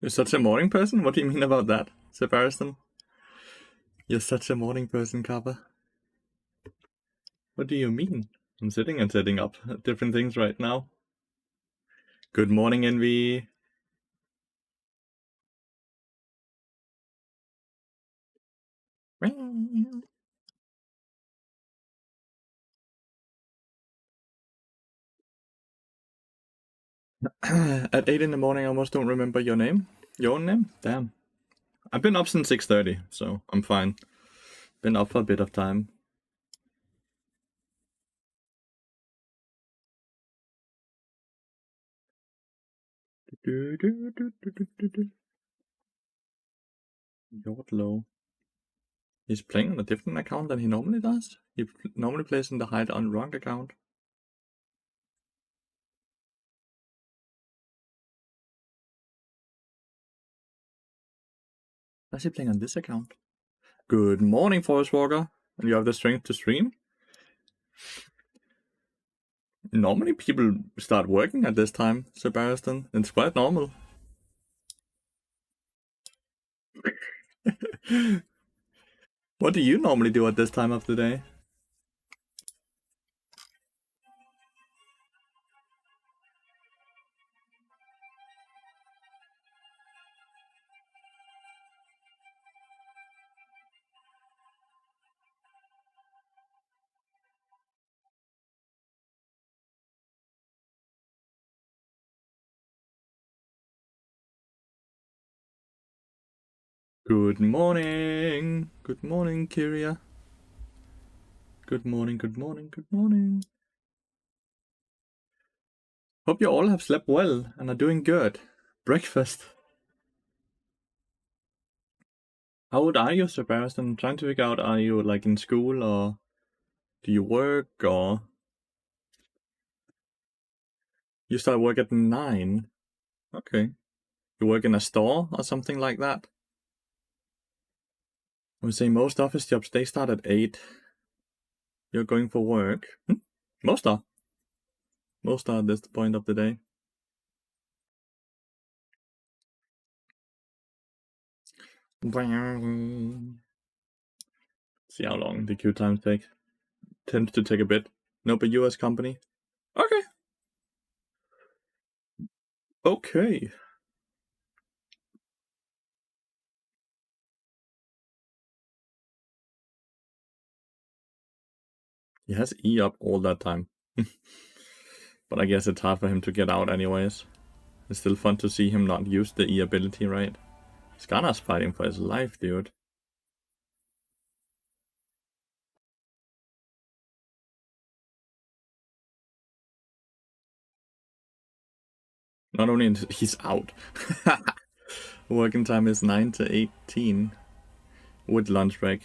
You're such a morning person? What do you mean about that, Sebastian? You're such a morning person, Kappa. What do you mean? I'm sitting and setting up different things right now. Good morning, Envy. At 8 in the morning, I almost don't remember your name. Your own name? Damn. I've been up since 6:30, so I'm fine. Been up for a bit of time. Yordlow. He's playing on a different account than he normally does. He normally plays in the Hide Unwronged account. Why is he playing on this account? Good morning, Forest Walker. And you have the strength to stream? Normally people start working at this time, Sebastian. It's quite normal. What do you normally do at this time of the day? Good morning. Good morning, Kyria. Good morning, good morning, good morning. Hope you all have slept well and are doing good. Breakfast. How old are you, Sebastian? I'm trying to figure out, are you like in school or do you work or... You start work at 9. Okay. You work in a store or something like that? I would say most office jobs, they start at 8. You're going for work. Most are. Most are at this point of the day. See how long the queue times take. Tends to take a bit. Nope, a US company. Okay. Okay. He has E up all that time. But I guess it's hard for him to get out anyways. It's still fun to see him not use the E ability, right? Skana's fighting for his life, dude. Not only he's out. Working time is 9 to 18 with lunch break.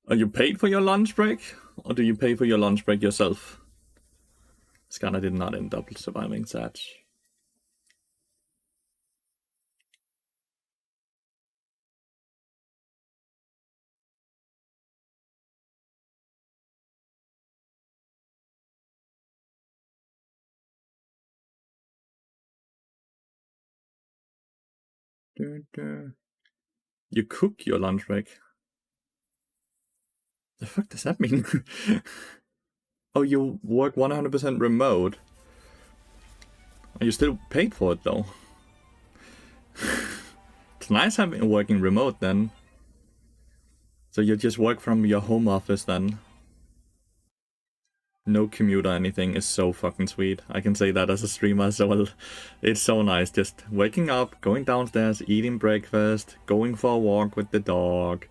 Are you paid for your lunch break? Or do you pay for your lunch break yourself? Skana did not end up surviving that. You cook your lunch break? The fuck does that mean? Oh, you work 100% remote? Are you still paid for it though? It's nice having working remote then. So you just work from your home office then? No commute or anything is so fucking sweet. I can say that as a streamer as well. It's so nice just waking up, going downstairs, eating breakfast, going for a walk with the dog,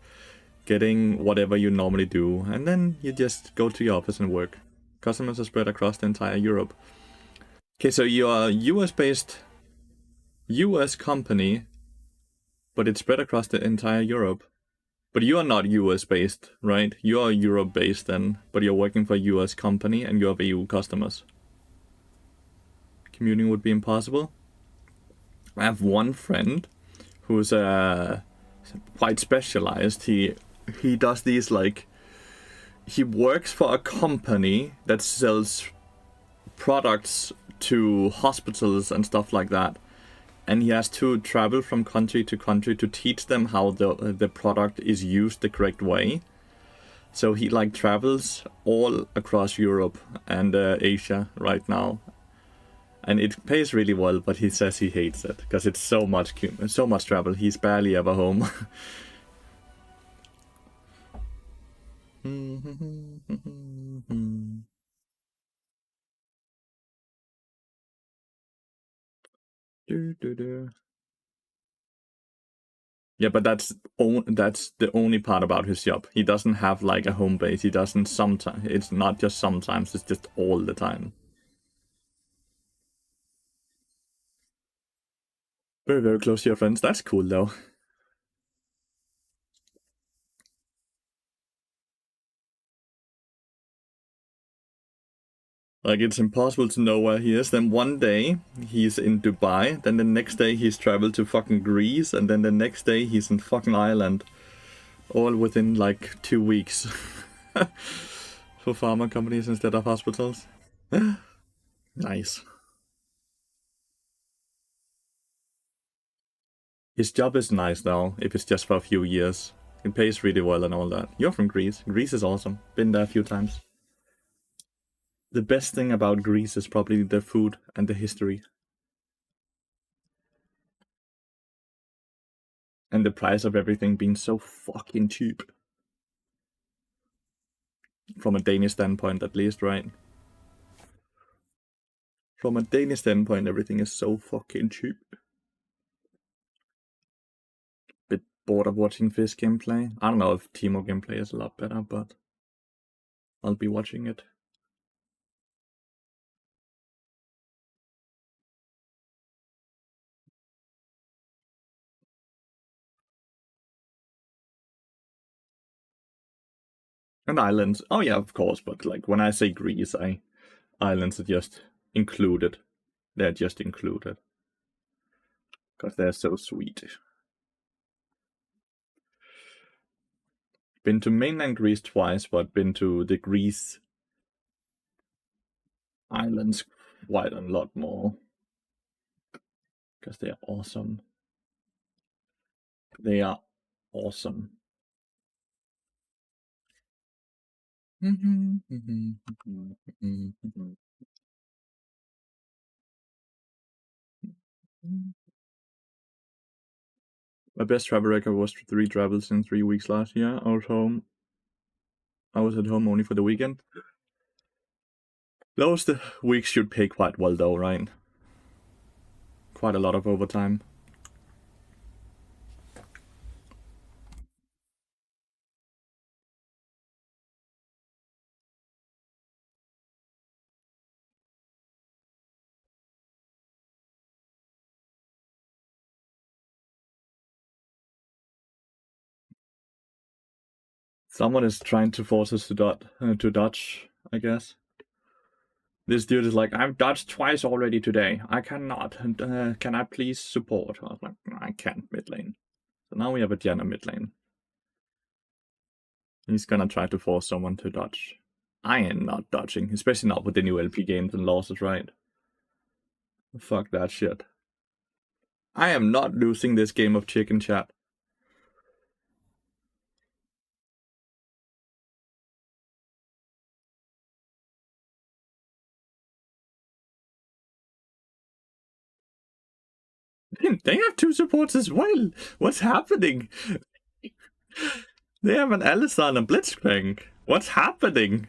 getting whatever you normally do, and then you just go to your office and work. Customers are spread across the entire Europe. Okay, so you are a US-based US company, but it's spread across the entire Europe. But you are not US-based, right? You are Europe-based then, but you're working for a US company and you have EU customers. Commuting would be impossible. I have one friend who's quite specialized. He does these like... He works for a company that sells products to hospitals and stuff like that. And he has to travel from country to country to teach them how the product is used the correct way. So he like travels all across Europe and Asia right now. And it pays really well, but he says he hates it because it's so much travel. He's barely ever home. Yeah, but that's the only part about his job. He doesn't have like a home base. He doesn't sometimes. It's not just sometimes. It's just all the time. Very, very close to your friends. That's cool though. Like, it's impossible to know where he is. Then one day he's in Dubai. Then the next day he's traveled to fucking Greece. And then the next day he's in fucking Ireland. All within like 2 weeks. For pharma companies instead of hospitals. Nice. His job is nice though, if it's just for a few years. It pays really well and all that. You're from Greece. Greece is awesome. Been there a few times. The best thing about Greece is probably the food and the history. And the price of everything being so fucking cheap. From a Danish standpoint, at least, right? From a Danish standpoint, everything is so fucking cheap. Bit bored of watching Fish gameplay. I don't know if Teemo gameplay is a lot better, but I'll be watching it. And islands. Oh yeah, of course, but like when I say Greece, islands are just included. They're just included. Because they're so sweet. Been to mainland Greece twice, but been to the Greece islands quite a lot more. Because they are awesome. They are awesome. My best travel record was 3 travels in 3 weeks last year. I was home. I was at home only for the weekend. Those weeks should pay quite well though, right? Quite a lot of overtime. Someone is trying to force us to dodge, I guess. This dude is like, I've dodged twice already today. I cannot. Can I please support? I was like, I can't mid lane. So now we have a Diana mid lane. He's gonna try to force someone to dodge. I am not dodging, especially not with the new LP games and losses, right? Fuck that shit. I am not losing this game of chicken, chat. They have 2 supports as well. What's happening? They have an Alistar and a Blitzcrank. What's happening?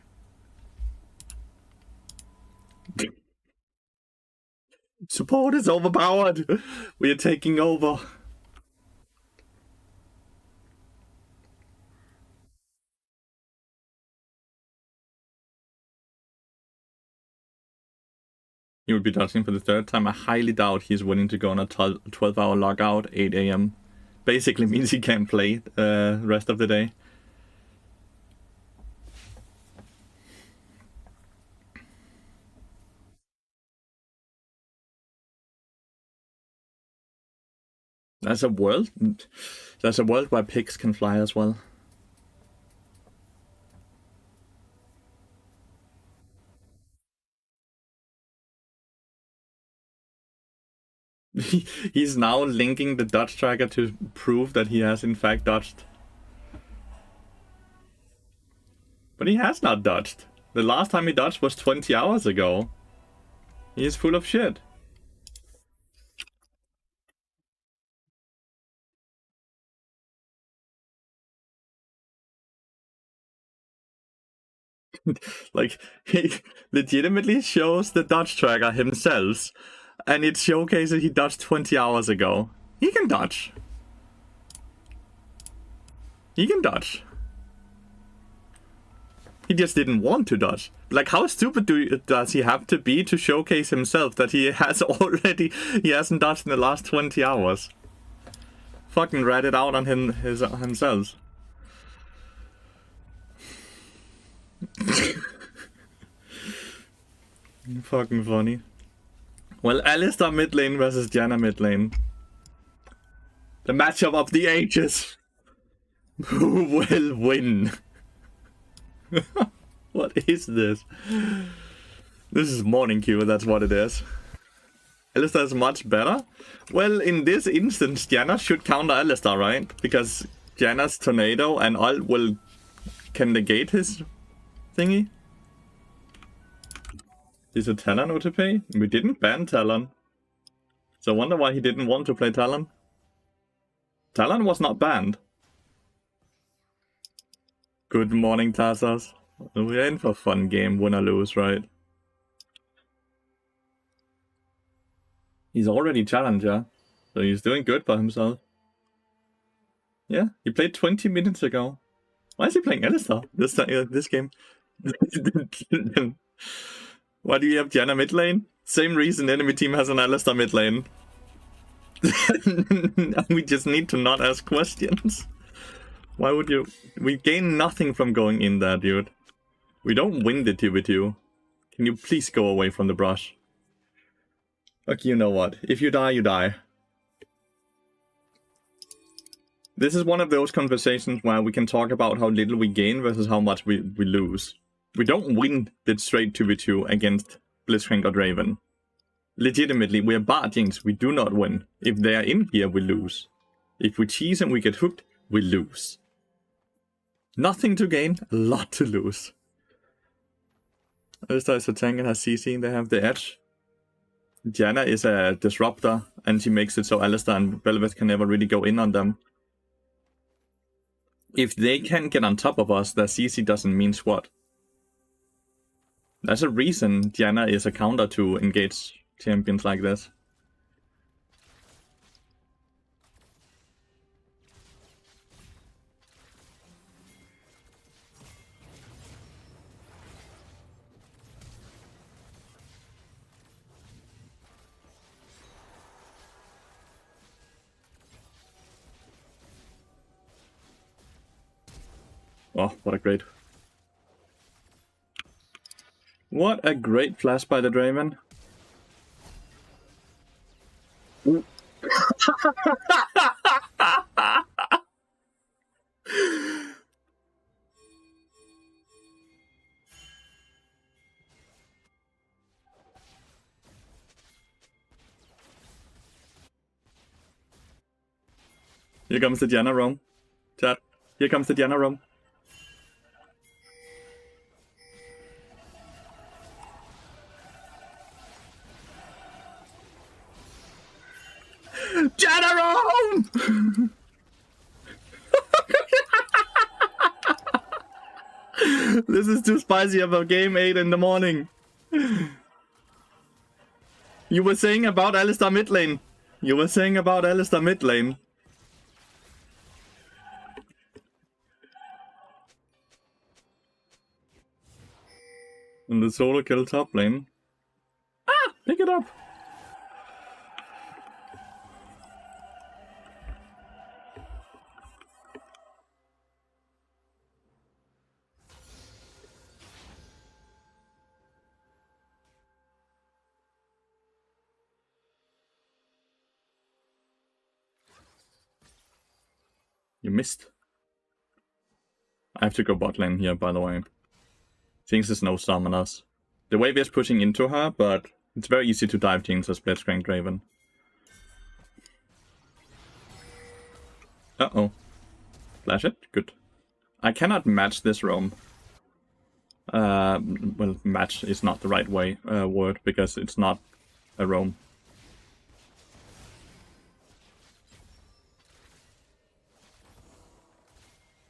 Support is overpowered. We are taking over. He will be dodging for the 3rd time. I highly doubt he's willing to go on a 12-hour logout, 8 a.m. Basically means he can't play the rest of the day. There's a world where pigs can fly as well. He's now linking the dodge tracker to prove that he has in fact dodged. But he has not dodged. The last time he dodged was 20 hours ago. He is full of shit. Like, he legitimately shows the dodge tracker himself, and it showcases he dodged 20 hours ago. He can dodge. He can dodge. He just didn't want to dodge. Like, how stupid does he have to be to showcase himself that he hasn't dodged in the last 20 hours? Fucking read it out on himself. Fucking funny. Well, Alistar mid lane versus Janna mid lane. The matchup of the ages. Who will win? What is this? This is morning queue, that's what it is. Alistar is much better? Well, in this instance, Janna should counter Alistar, right? Because Janna's tornado and ult can negate his thingy. Is it Talon OTP? We didn't ban Talon. So I wonder why he didn't want to play Talon. Talon was not banned. Good morning, Tazas. We're in for a fun game, win or lose, right? He's already challenger, so he's doing good by himself. Yeah, he played 20 minutes ago. Why is he playing Alistar this game? Why do you have Janna mid lane? Same reason enemy team has an Alistar mid lane. We just need to not ask questions. Why would you? We gain nothing from going in there, dude. We don't win the 2v2. Can you please go away from the brush? Okay, you know what? If you die, you die. This is one of those conversations where we can talk about how little we gain versus how much we lose. We don't win the straight 2v2 against Blitzcrank or Draven. Legitimately, we are bad Jinx, we do not win. If they are in here, we lose. If we cheese and we get hooked, we lose. Nothing to gain, a lot to lose. Alistar is a tank and has CC and they have the edge. Janna is a disruptor and she makes it so Alistar and Bel'Veth can never really go in on them. If they can get on top of us, their CC doesn't mean squat. There's a reason Janna is a counter to engage champions like this. Oh, what a great flash by the Draven. Here comes the Janna roam. Chat. Here comes the Janna roam. Janna roam! This is too spicy of a game 8 in the morning. You were saying about Alistar mid lane. You were saying about Alistar mid lane. And the solo kill top lane. Ah! Pick it up! You missed. I have to go bot lane here, by the way. Jinx is no summoners. The wave is pushing into her, but it's very easy to dive Jinx as Blitzcrank Draven. Uh-oh. Flash it? Good. I cannot match this roam. Well, match is not the right word, because it's not a roam.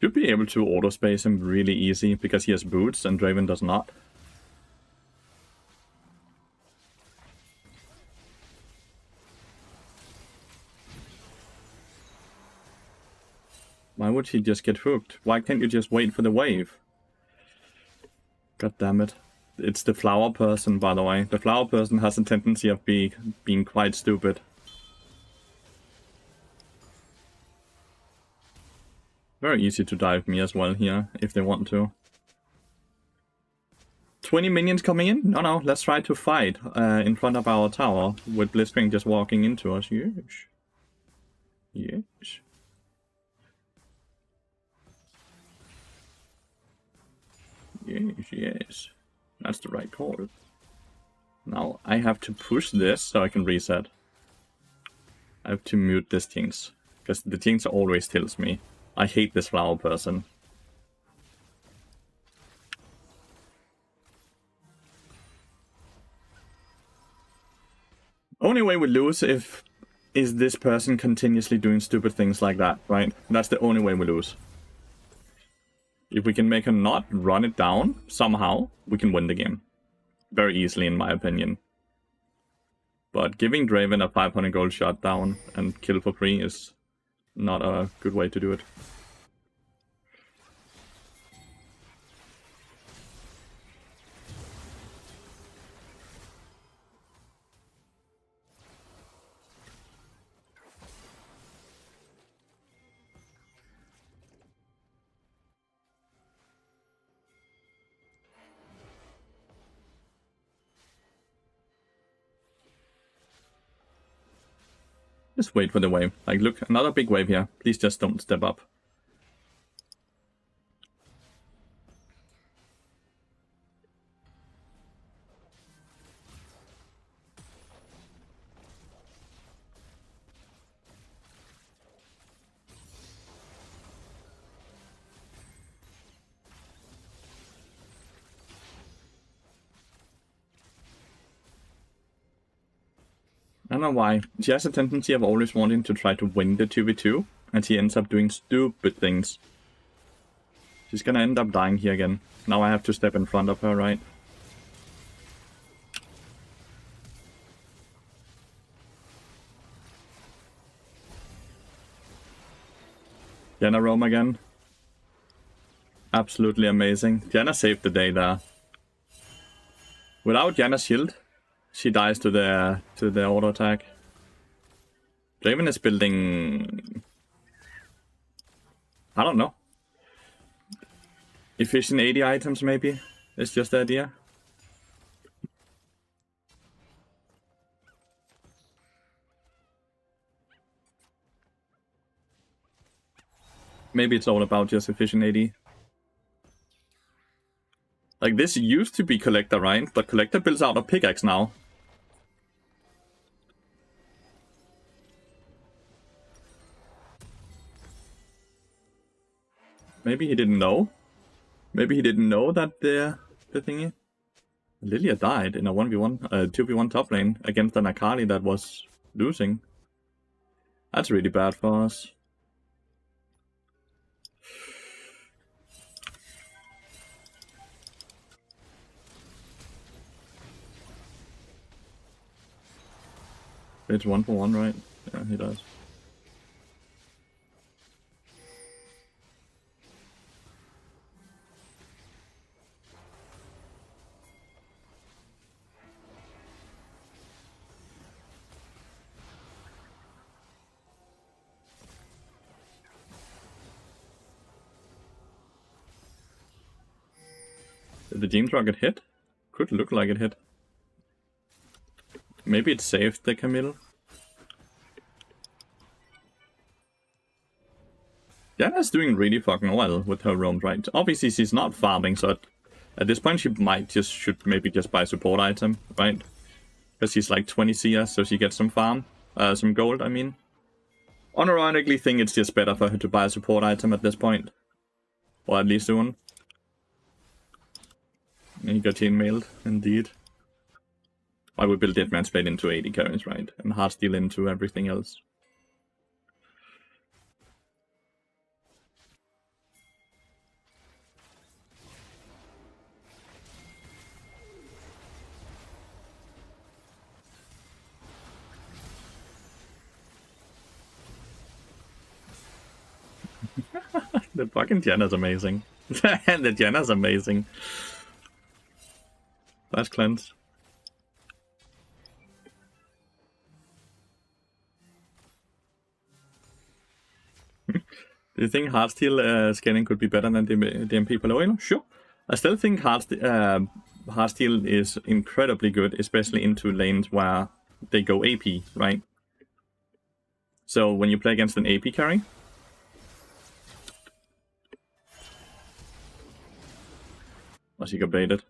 Should be able to auto-space him really easy, because he has boots and Draven does not. Why would he just get hooked? Why can't you just wait for the wave? God damn it. It's the flower person, by the way. The flower person has a tendency of being quite stupid. Very easy to dive me as well here, if they want to. 20 minions coming in? No, let's try to fight in front of our tower, with Blitzcrank just walking into us. Yes. Yes. Yes. That's the right call. Now I have to push this so I can reset. I have to mute this Jinx, because the Jinx always tilts me. I hate this flower person. Only way we lose is this person continuously doing stupid things like that, right? That's the only way we lose. If we can make her not run it down, somehow, we can win the game. Very easily, in my opinion. But giving Draven a 500 gold shot down and kill for free is not a good way to do it. Just wait for the wave. Like, look, another big wave here. Please just don't step up. I don't know why. She has a tendency of always wanting to try to win the 2v2, and she ends up doing stupid things. She's gonna end up dying here again. Now I have to step in front of her, right? Janna roam again. Absolutely amazing. Janna saved the day there. Without Janna's shield, she dies to the auto attack. Draven is building, I don't know, efficient 80 items maybe. It's just the idea. Maybe it's all about just efficient 80. Like, this used to be Collector, right? But Collector builds out a pickaxe now. Maybe he didn't know. Maybe he didn't know that the thingy. Lilia died in a 1v1, 2v1 top lane against an Akali that was losing. That's really bad for us. It's 1-for-1, right? Yeah, he does. Did the James Rocket hit? Could look like it hit. Maybe it saved the Camille. Janna's doing really fucking well with her roam, right? Obviously she's not farming, so at this point she should maybe just buy a support item, right? Because she's like 20 CS, so she gets some farm, some gold, I mean. unironically think it's just better for her to buy a support item at this point. Or at least one. And he got chainmailed, indeed. I would build DeadMansPlate into 80 currents, right? And Heartsteel into everything else. The fucking Janna's amazing. And the Janna's amazing. That's cleanse. Do you think Heartsteel scanning could be better than the MP below? Sure. I still think Heartsteel is incredibly good, especially into lanes where they go AP, right? So when you play against an AP carry, as he got baited.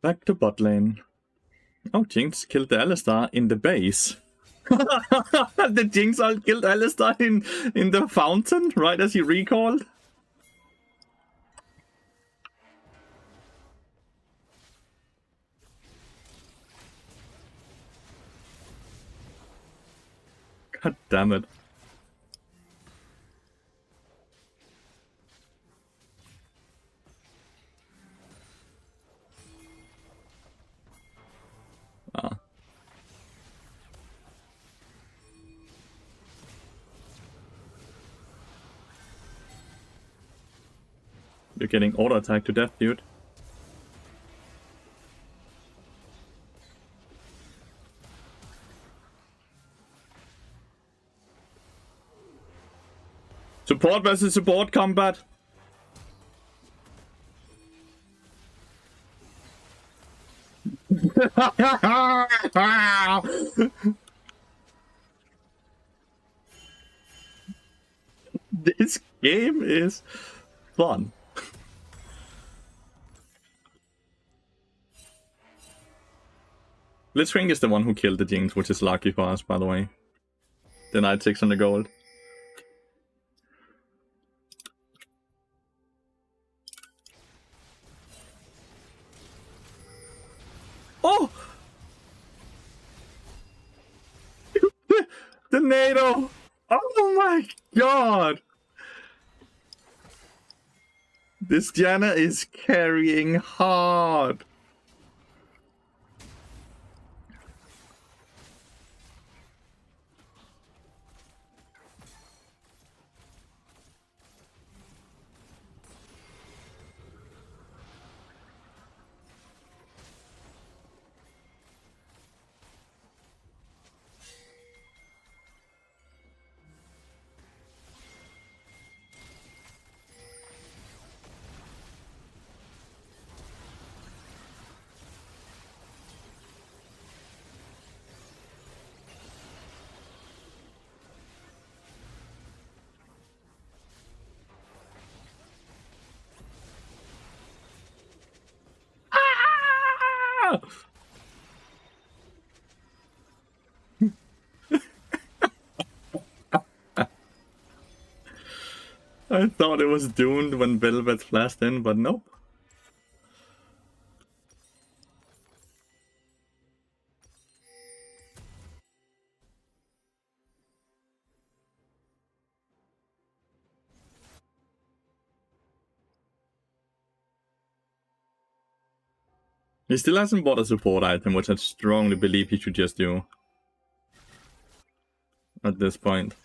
Back to bot lane. Oh, Jinx killed the Alistar in the base. The Jinx ult killed Alistar in the fountain, right as he recalled. God damn it. Ah. You're getting auto attack to death, dude. Support versus support combat. This game is fun. Blitzcrank is the one who killed the Jinx, which is lucky for us, by the way. Denied 600 gold. Oh! The NATO! Oh my god! This Janna is carrying hard. I thought it was doomed when Velvet flashed in, but nope. He still hasn't bought a support item, which I strongly believe he should just do. At this point.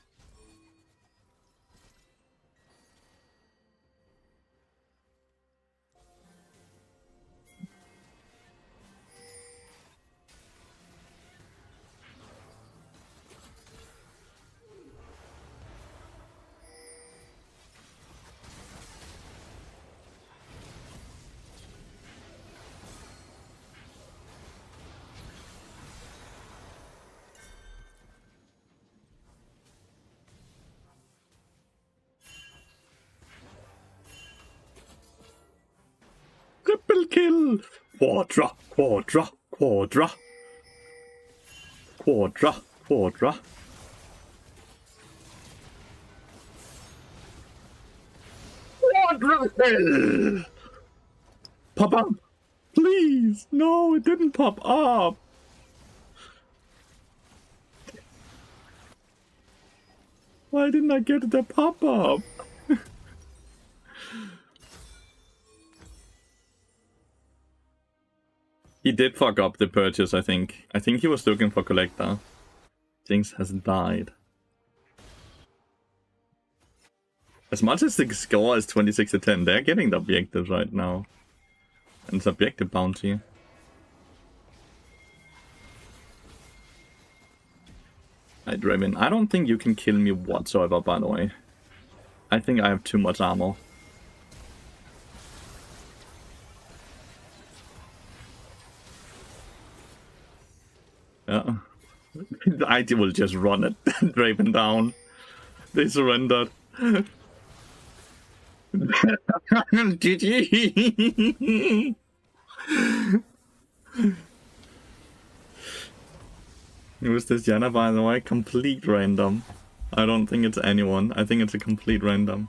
kill! Quadra, quadra, quadra. Quadra, quadra. Quadra kill! Pop up! Please! No, it didn't pop up! Why didn't I get the pop up? He did fuck up the purchase, I think. I think he was looking for collector. Jinx has died. As much as the score is 26 to 10, they're getting the objectives right now. And it's objective bounty. Hey, Draven, I don't think you can kill me whatsoever, by the way. I think I have too much armor. Yeah. I will just run it. Draven down. They surrendered. GG! Who's this Janna, by the way? Complete random. I don't think it's anyone. I think it's a complete random.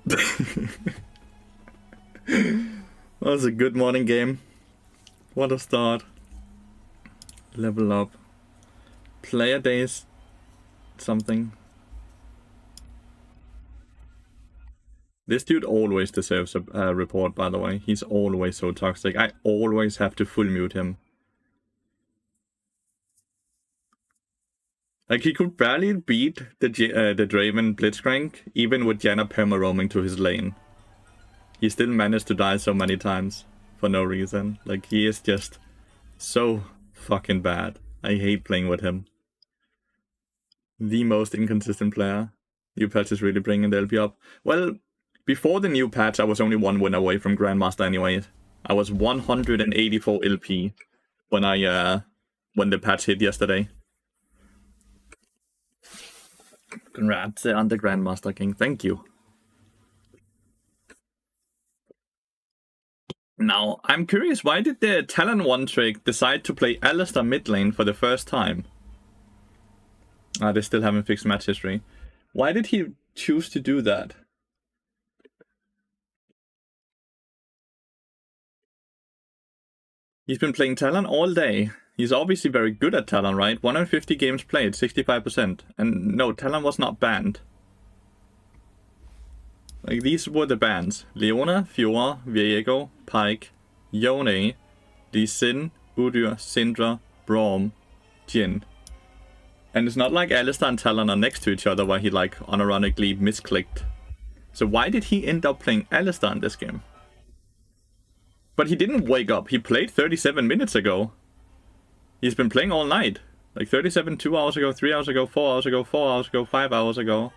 That was a good morning game. What a start. Level up. Player days. Something. This dude always deserves a report, by the way. He's always so toxic. I always have to full mute him. Like, he could barely beat the Draven Blitzcrank, even with Janna perma-roaming to his lane. He still managed to die so many times, for no reason. Like, he is just so fucking bad. I hate playing with him. The most inconsistent player. New patch is really bringing the LP up. Well, before the new patch, I was only one win away from Grandmaster anyway. I was 184 LP when the patch hit yesterday. Congrats on the Grandmaster King, thank you. Now, I'm curious, why did the Talon one trick decide to play Alistar mid lane for the first time? They still haven't fixed match history. Why did he choose to do that? He's been playing Talon all day. He's obviously very good at Talon, right? 150 games played, 65%. And no, Talon was not banned. Like, these were the bans. Leona, Fiora, Viego, Pyke, Yone, Lee Sin, Udyr, Syndra, Braum, Jhin. And it's not like Alistar and Talon are next to each other where he, like, unironically misclicked. So why did he end up playing Alistar in this game? But he didn't wake up. He played 37 minutes ago. He's been playing all night. Like 37, 2 hours ago, 3 hours ago, 4 hours ago, 4 hours ago, 5 hours ago.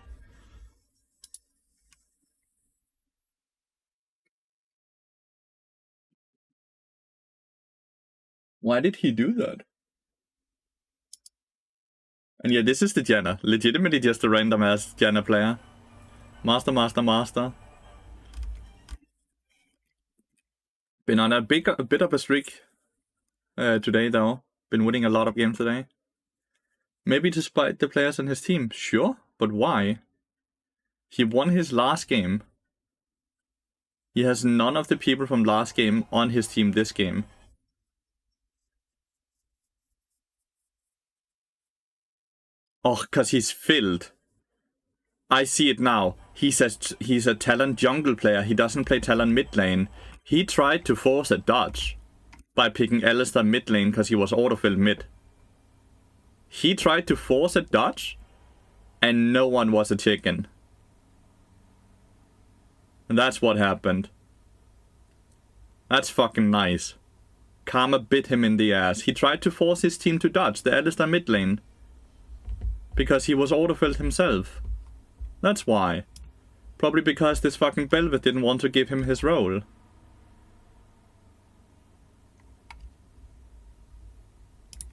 Why did he do that? And yeah, this is the Janna. Legitimately just a random ass Janna player. Master, master, master. Been on a bit of a streak today though. Been winning a lot of games today. Maybe despite the players on his team. Sure, but why? He won his last game. He has none of the people from last game on his team this game. Oh, cause he's filled. I see it now. He's a Talon jungle player. He doesn't play Talon mid lane. He tried to force a dodge by picking Alistar mid lane because he was autofilled mid. He tried to force a dodge and no one was a chicken. And that's what happened. That's fucking nice. Karma bit him in the ass. He tried to force his team to dodge the Alistar mid lane because he was autofilled himself. That's why. Probably because this fucking Velvet didn't want to give him his role.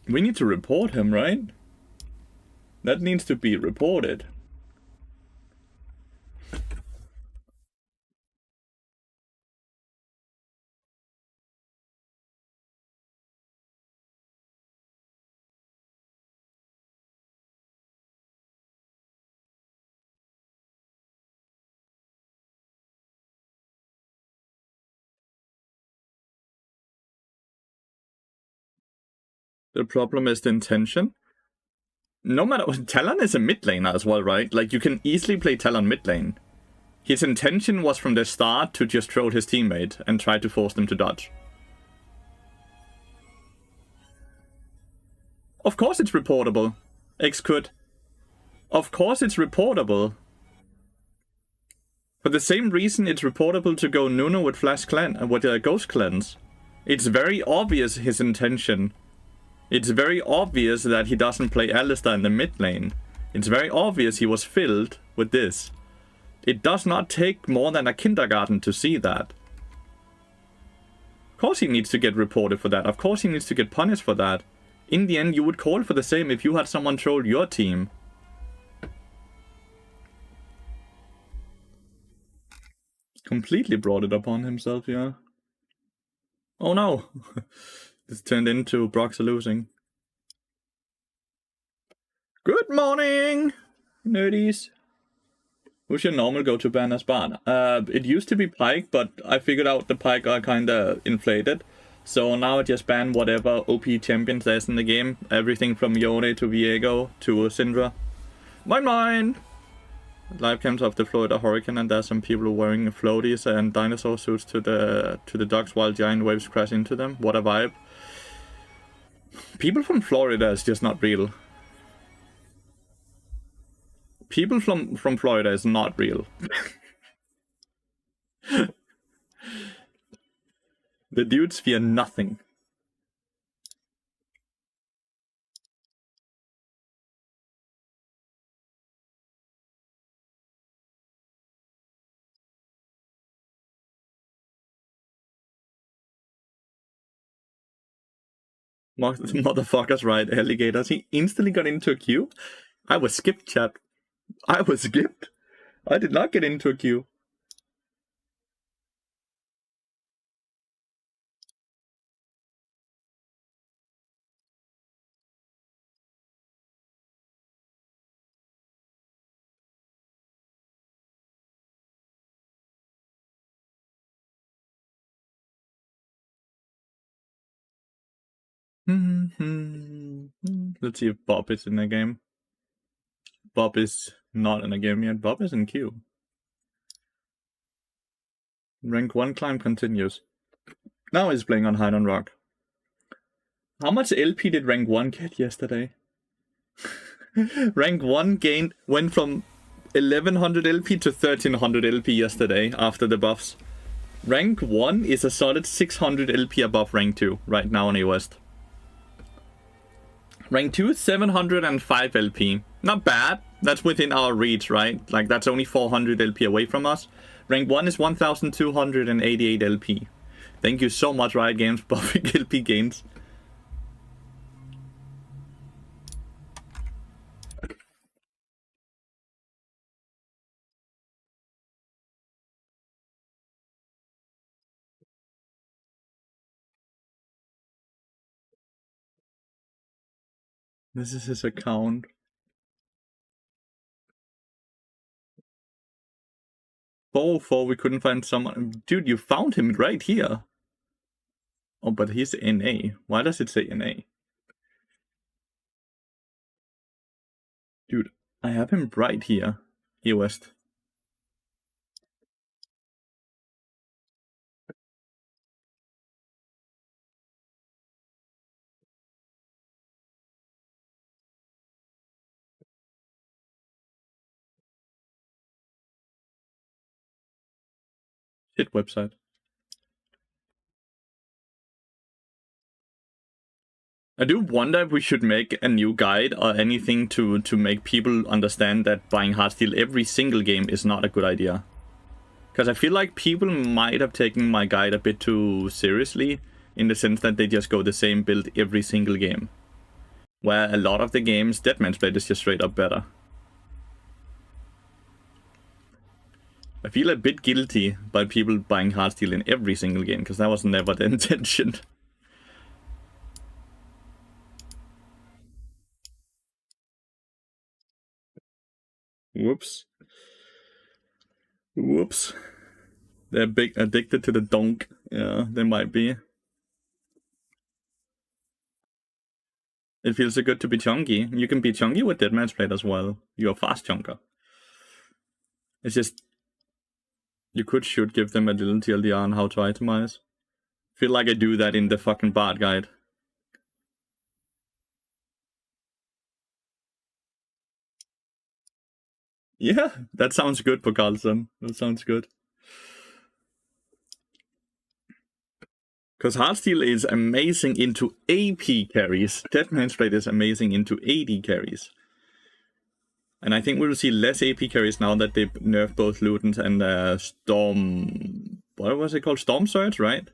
We need to report him, right? That needs to be reported. The problem is the intention. No matter what, Talon is a mid laner as well, right? Like, you can easily play Talon mid lane. His intention was from the start to just troll his teammate and try to force them to dodge. Of course it's reportable. X could. Of course it's reportable. For the same reason it's reportable to go Nuno with Flash Cleanse, with Ghost Cleanse. It's very obvious his intention. It's very obvious that he doesn't play Alistar in the mid lane. It's very obvious he was filled with this. It does not take more than a kindergarten to see that. Of course he needs to get reported for that. Of course he needs to get punished for that. In the end, you would call for the same if you had someone troll your team. Completely brought it upon himself, yeah. Oh no! This turned into Brock's losing. Good morning, nerdies! Who's your normal go-to ban as Bard? It used to be Pyke, but I figured out the Pyke are kinda inflated. So now I just ban whatever OP champions there's in the game. Everything from Yone to Viego to Syndra. Mine! Live cams of the Florida Hurricane, and there's some people wearing floaties and dinosaur suits to the docks while giant waves crash into them. What a vibe. People from Florida is just not real. People from Florida is not real. The dudes fear nothing. Motherfuckers ride alligators. He instantly got into a queue. I was skipped, chat. I was skipped. I did not get into a queue. Let's see if Bob is in the game. Bob is not in the game yet. Bob is in queue. Rank 1 climb continues. Now he's playing on Hide on Rock. How much LP did rank 1 get yesterday? Rank 1 went from 1100 LP to 1300 LP yesterday after the buffs. Rank 1 is a solid 600 LP above rank 2 right now in West. Rank 2 is 705 LP. Not bad. That's within our reach, right? Like, that's only 400 LP away from us. Rank 1 is 1288 LP. Thank you so much, Riot Games, buffing LP gains. This is his account. Oh, we couldn't find someone. Dude, you found him right here. Oh, but he's NA. Why does it say NA? Dude, I have him right here. Here West. Shit website. I do wonder if we should make a new guide or anything to make people understand that buying hardstyle every single game is not a good idea. Because I feel like people might have taken my guide a bit too seriously, in the sense that they just go the same build every single game. Where a lot of the games, DeadMansPlate is just straight up better. I feel a bit guilty by people buying hardstyle in every single game, because that was never the intention. Whoops. Whoops. They're big addicted to the donk. Yeah, they might be. It feels so good to be chunky. You can be chunky with DeadMansPlate as well. You're a fast chunker. It's just... You should give them a little TLDR on how to itemize. Feel like I do that in the fucking Bard guide. Yeah, that sounds good, Pokalson. That sounds good. Because Heartsteel is amazing into AP carries. DeadMansPlate is amazing into AD carries. And I think we will see less AP carries now that they nerf both Ludens and Storm... What was it called? Storm Surge, right?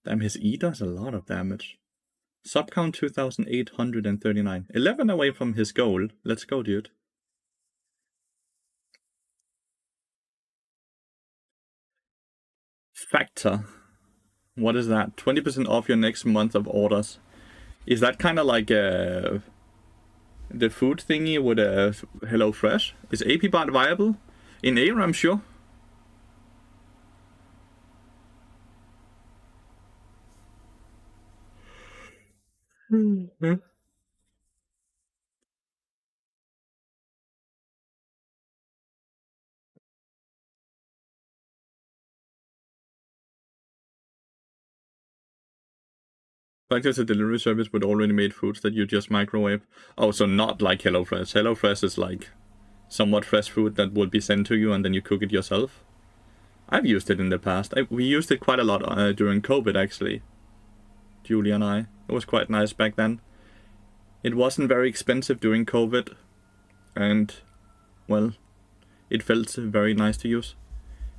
Damn, his E does a lot of damage. Sub count 2,839. 11 away from his goal. Let's go, dude. Factor. What is that? 20% off your next month of orders. Is that kind of like the food thingy with HelloFresh? Is AP Bot viable? In AIR, I'm sure. Fact is a delivery service with already made foods that you just microwave. Oh, so not like HelloFresh. HelloFresh is like somewhat fresh food that will be sent to you and then you cook it yourself. I've used it in the past. We used it quite a lot during COVID, actually. Julie and I. It was quite nice back then. It wasn't very expensive during COVID. And, well, it felt very nice to use.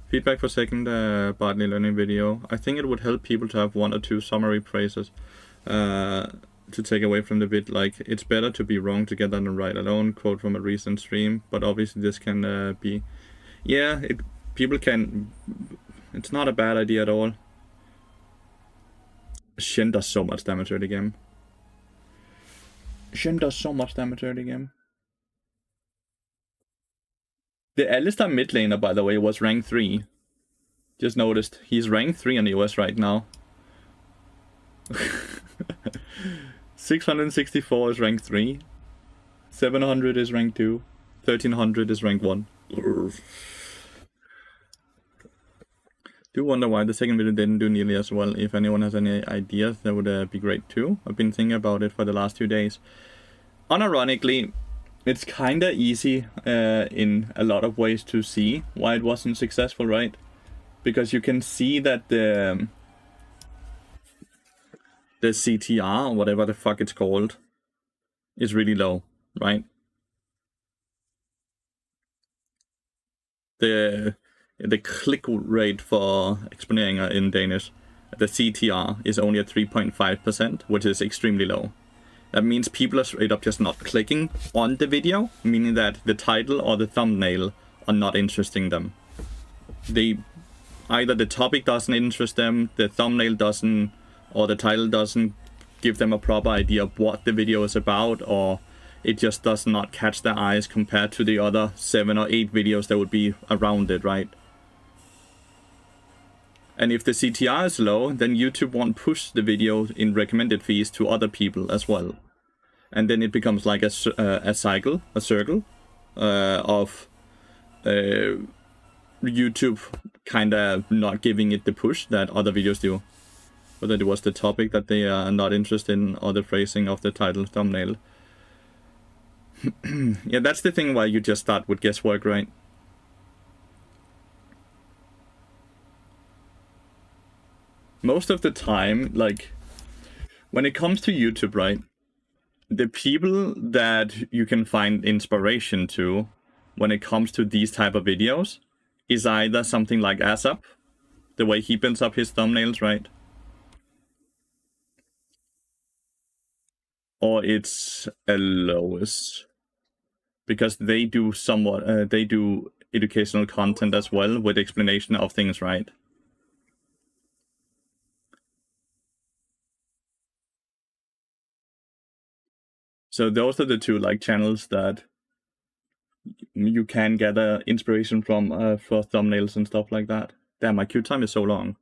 Feedback for second Bartley learning video. I think it would help people to have 1 or 2 summary phrases to take away from the vid. Like, it's better to be wrong together than right alone. Quote from a recent stream. But obviously this can be... Yeah, people can... It's not a bad idea at all. Shen does so much damage early game. Shen does so much damage early game. The Alistar mid laner, by the way, was rank 3. Just noticed. He's rank 3 on EOS right now. 664 is rank 3. 700 is rank 2. 1300 is rank 1. Do wonder why the second video didn't do nearly as well. If anyone has any ideas, that would be great too. I've been thinking about it for the last 2 days. Unironically, it's kinda easy in a lot of ways to see why it wasn't successful, right? Because you can see that the CTR, or whatever the fuck it's called, is really low, right? The click rate for exponering in Danish, the CTR, is only at 3.5%, which is extremely low. That means people are straight up just not clicking on the video, meaning that the title or the thumbnail are not interesting them. Either the topic doesn't interest them, the thumbnail doesn't, or the title doesn't give them a proper idea of what the video is about, or it just does not catch their eyes compared to the other 7 or 8 videos that would be around it, right? And if the CTR is low, then YouTube won't push the video in recommended feeds to other people as well. And then it becomes like a circle of YouTube kind of not giving it the push that other videos do. Whether it was the topic that they are not interested in or the phrasing of the title thumbnail. Yeah, that's the thing why you just start with guesswork, right? Most of the time, like, when it comes to YouTube, right, the people that you can find inspiration to when it comes to these type of videos is either something like Asap, the way he builds up his thumbnails, right? Or it's Alois, because they do somewhat, they do educational content as well with explanation of things, right? So those are the two like channels that you can gather inspiration from for thumbnails and stuff like that. Damn, my queue time is so long.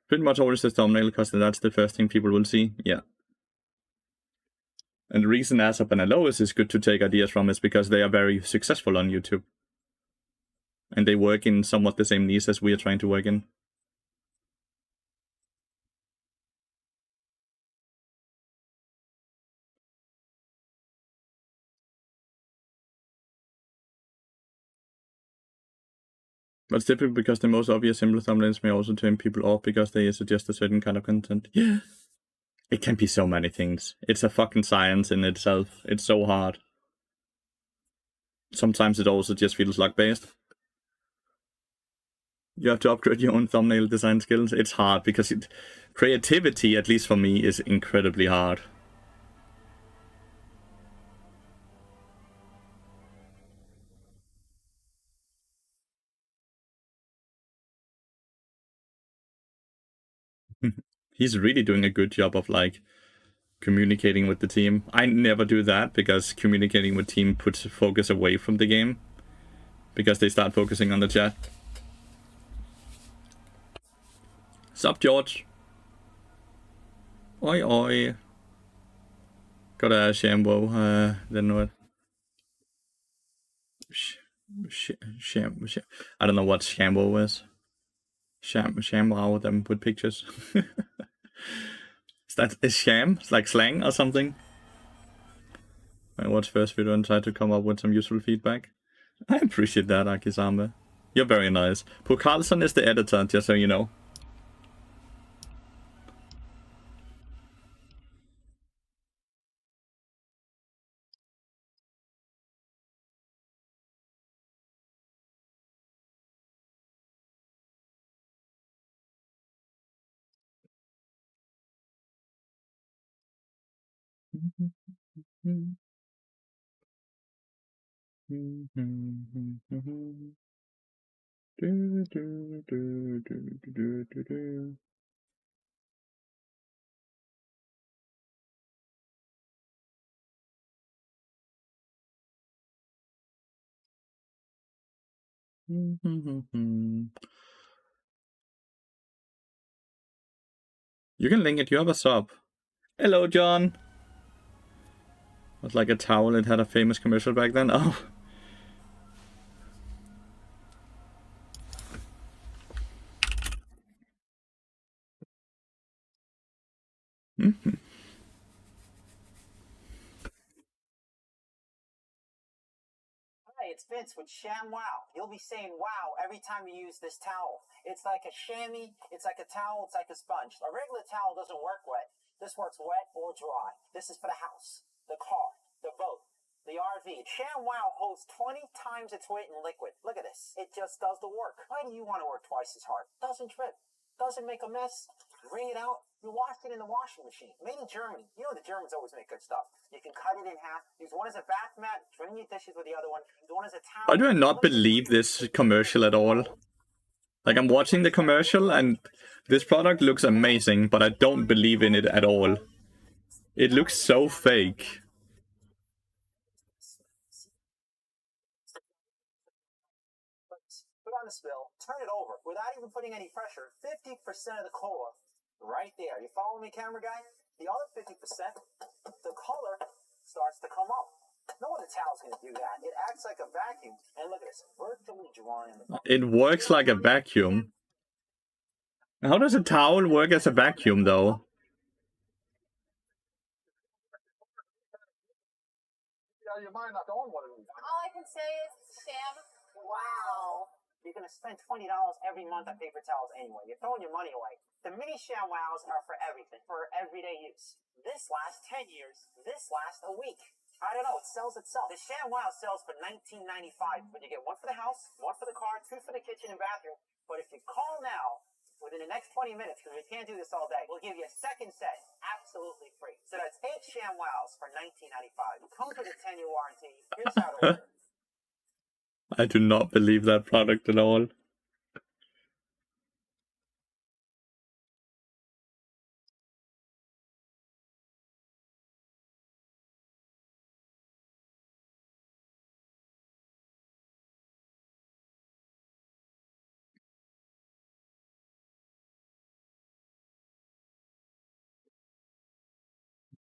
Pretty much always the thumbnail, because that's the first thing people will see. Yeah. And the reason ASAP and Alois is good to take ideas from is because they are very successful on YouTube. And they work in somewhat the same niche as we are trying to work in. But it's difficult because the most obvious simple thumbnails may also turn people off because they suggest a certain kind of content. Yeah. It can be so many things. It's a fucking science in itself. It's so hard. Sometimes it also just feels luck-based. You have to upgrade your own thumbnail design skills. It's hard because creativity, at least for me, is incredibly hard. He's really doing a good job of like communicating with the team. I never do that because communicating with team puts focus away from the game because they start focusing on the chat. Sup, George? Oi, oi. Got a Shambo, then what? I don't know what Shambo is. Shamwow them with pictures. Is sham? It's like slang or something? I watched first video and tried to come up with some useful feedback. I appreciate that, Akizame. You're very nice. Puk Carlson is the editor, just so you know. You can link it, you have a sub. Hello, John. It was like a towel, it had a famous commercial back then. Oh. Hi, it's Vince with Sham Wow. You'll be saying wow every time you use this towel. It's like a chamois, it's like a towel, it's like a sponge. A regular towel doesn't work wet. This works wet or dry. This is for the house, the car, the boat, the RV. Sham Wow holds 20 times its weight in liquid. Look at this. It just does the work. Why do you want to work twice as hard? Doesn't trip. Doesn't make a mess. Wring it out. You wash it in the washing machine. Made in Germany. You know the Germans always make good stuff. You can cut it in half. Use one as a bath mat. Drain your dishes with the other one. Use one as a towel. Why do I not believe this commercial at all? Like, I'm watching the commercial and this product looks amazing, but I don't believe in it at all. It looks so fake. Put on the spill, turn it over without even putting any pressure. 50% of the cola right there. You follow me, camera guy? The other 50%, the color starts to come up. No other towel's going to do that. It acts like a vacuum. And look at this, virtually dry in the bottom. It works like a vacuum. How does a towel work as a vacuum, though? All I can say is, Sam, wow. You're going to spend $20 every month on paper towels anyway. You're throwing your money away. The mini Sham Wows are for everything, for everyday use. This lasts 10 years. This lasts a week. I don't know. It sells itself. The Sham Wow sells for $19.95, but you get one for the house, one for the car, two for the kitchen and bathroom. But if you call now, within the next 20 minutes, because we can't do this all day, we'll give you a second set absolutely free. So that's 8 Sham Wows for $19.95. It comes with a 10-year warranty. Here's how to order. I do not believe that product at all.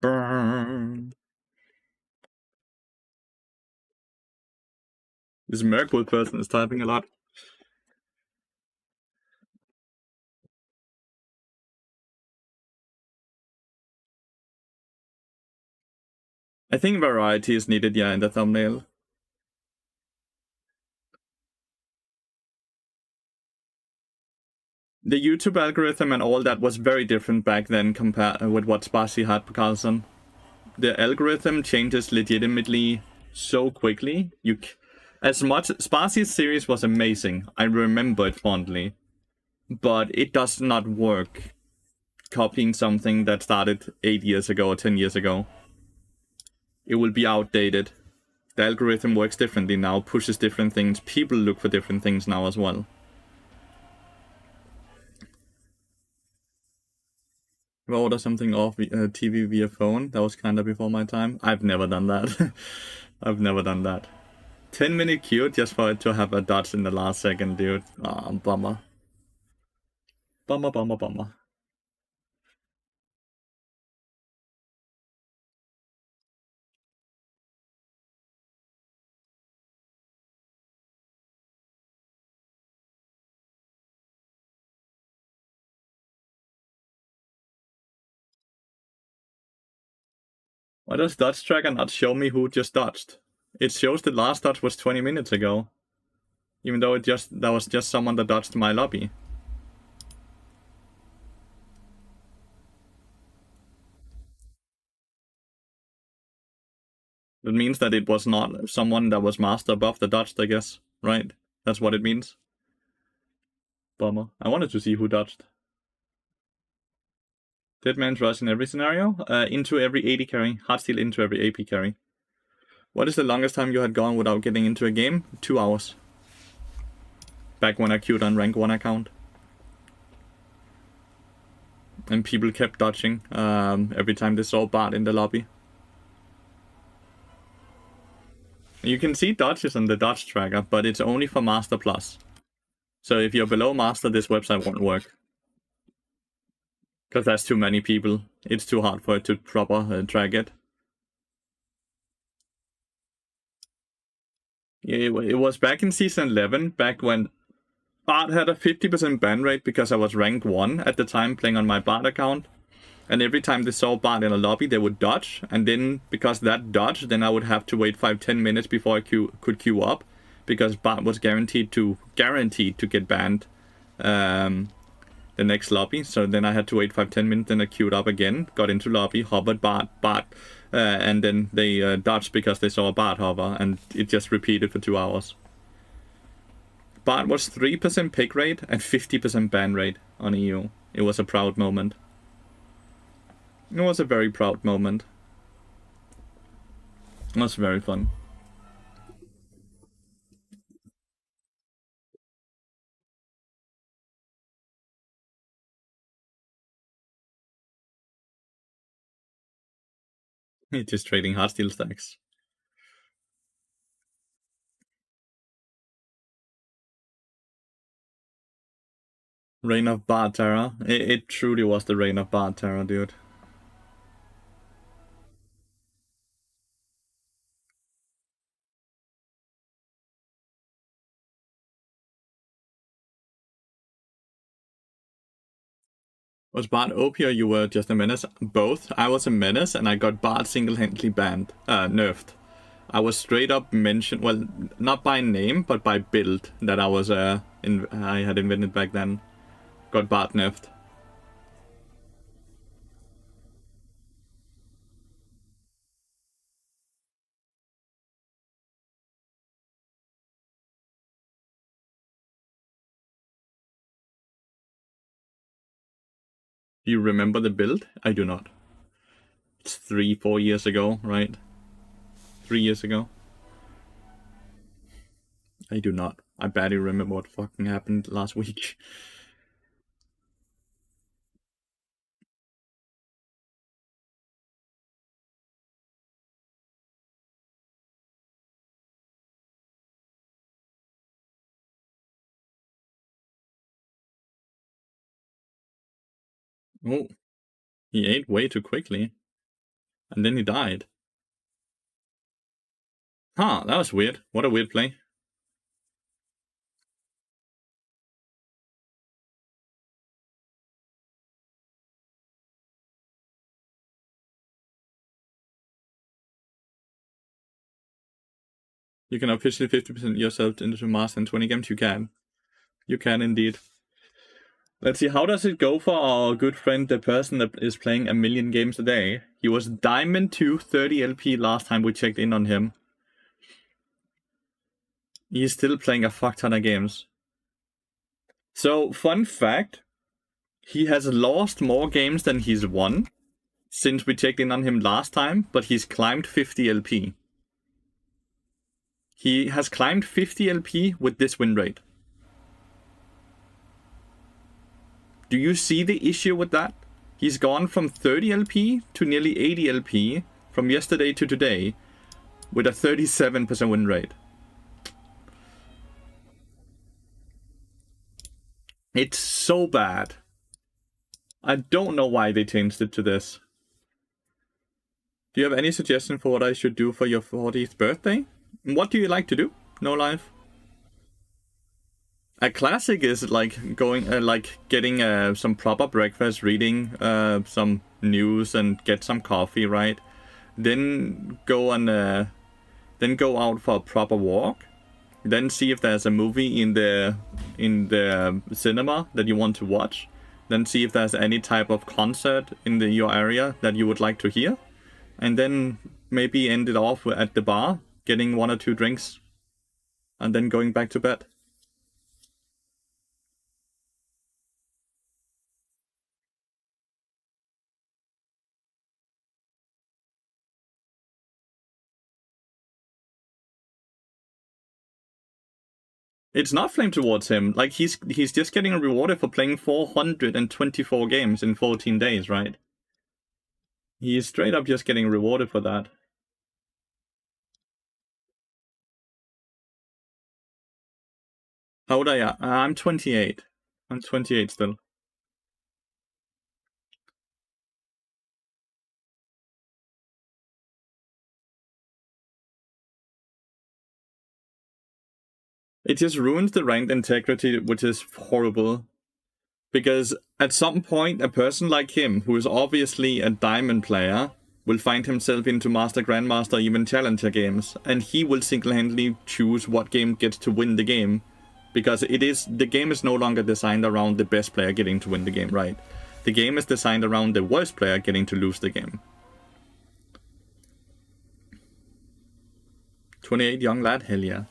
Burn. This Merkwood person is typing a lot. I think variety is needed, yeah, in the thumbnail. The YouTube algorithm and all that was very different back then compared with what Spassy had, Carlson. The algorithm changes legitimately so quickly. As much Sparsy's series was amazing, I remember it fondly, but it does not work copying something that started 8 years ago or 10 years ago. It will be outdated. The algorithm works differently now, pushes different things. People look for different things now as well. If I order something off TV via phone, that was kinda before my time. I've never done that. I've never done that. 10-minute queue just for it to have a dodge in the last second, dude. Ah, bummer. Bummer, bummer, bummer. Why does dodge tracker not show me who just dodged? It shows the last dodge was 20 minutes ago. Even though that was just someone that dodged my lobby. That means that it was not someone that was master above the dodged, I guess. Right? That's what it means. Bummer. I wanted to see who dodged. DeadMan's rush in every scenario? Into every 80 carry. Hardsteel into every AP carry. What is the longest time you had gone without getting into a game? 2 hours. Back when I queued on rank 1 account. And people kept dodging every time they saw Bart in the lobby. You can see dodges on the dodge tracker, but it's only for Master Plus. So if you're below Master, this website won't work. Because that's too many people. It's too hard for it to proper track it. It was back in Season 11, back when Bart had a 50% ban rate because I was rank 1 at the time playing on my Bart account. And every time they saw Bart in a lobby, they would dodge. And then, because that dodge, then I would have to wait 5-10 minutes before I could queue up. Because Bart was guaranteed to get banned the next lobby. So then I had to wait 5-10 minutes, then I queued up again, got into lobby, hovered Bart, and then they dodged because they saw a Bart hover, and it just repeated for 2 hours. Bart was 3% pick rate and 50% ban rate on EU. It was a proud moment. It was a very proud moment. It was very fun. Just trading hardsteel stacks. Reign of Bard Terror. It truly was the Reign of Bard Terror, dude. Was Bard OP or you were just a menace? Both. I was a menace and I got Bard single-handedly banned. Nerfed. I was straight up mentioned, well, not by name, but by build that I was I had invented back then. Got Bard nerfed. Do you remember the build? I do not. It's 3-4 years ago, right? 3 years ago. I do not. I barely remember what fucking happened last week. Oh, he ate way too quickly. And then he died. Huh, that was weird. What a weird play. You can officially 50% yourself into master in 20 games. You can. You can indeed. Let's see, how does it go for our good friend, the person that is playing a million games a day? He was Diamond 2, 30 LP last time we checked in on him. He's still playing a fuck ton of games. So, fun fact, he has lost more games than he's won since we checked in on him last time, but he's climbed 50 LP. He has climbed 50 LP with this win rate. Do you see the issue with that? He's gone from 30 LP to nearly 80 LP from yesterday to today with a 37% win rate. It's so bad. I don't know why they changed it to this. Do you have any suggestion for what I should do for your 40th birthday? What do you like to do? No life. A classic is like going, getting some proper breakfast, reading some news, and get some coffee, right? Then go out for a proper walk. Then see if there's a movie in the cinema that you want to watch. Then see if there's any type of concert in your area that you would like to hear. And then maybe end it off at the bar, getting 1 or 2 drinks, and then going back to bed. It's not flame towards him. Like, he's just getting rewarded for playing 424 games in 14 days, right? He's straight up just getting rewarded for that. How old are you? I'm 28. I'm 28 still. It just ruins the ranked integrity, which is horrible. Because at some point, a person like him, who is obviously a diamond player, will find himself into Master, Grandmaster, even Challenger games, and he will single-handedly choose what game gets to win the game. Because the game is no longer designed around the best player getting to win the game, right? The game is designed around the worst player getting to lose the game. 28 young lad, hell yeah.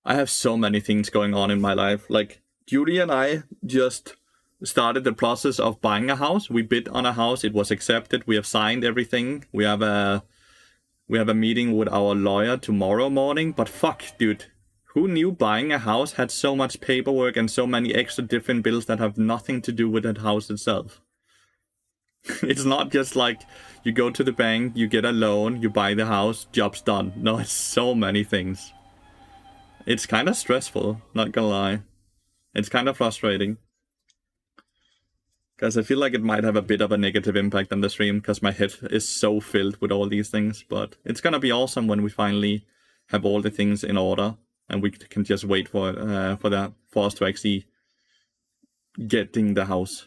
I have so many things going on in my life. Like, Judy and I just started the process of buying a house. We bid on a house. It was accepted. We have signed everything. We have a meeting with our lawyer tomorrow morning. But fuck, dude. Who knew buying a house had so much paperwork and so many extra different bills that have nothing to do with that house itself? It's not just like you go to the bank, you get a loan, you buy the house, job's done. No, it's so many things. It's kind of stressful, not gonna lie. It's kind of frustrating. Because I feel like it might have a bit of a negative impact on the stream, because my head is so filled with all these things. But it's gonna be awesome when we finally have all the things in order, and we can just wait for us to actually getting the house.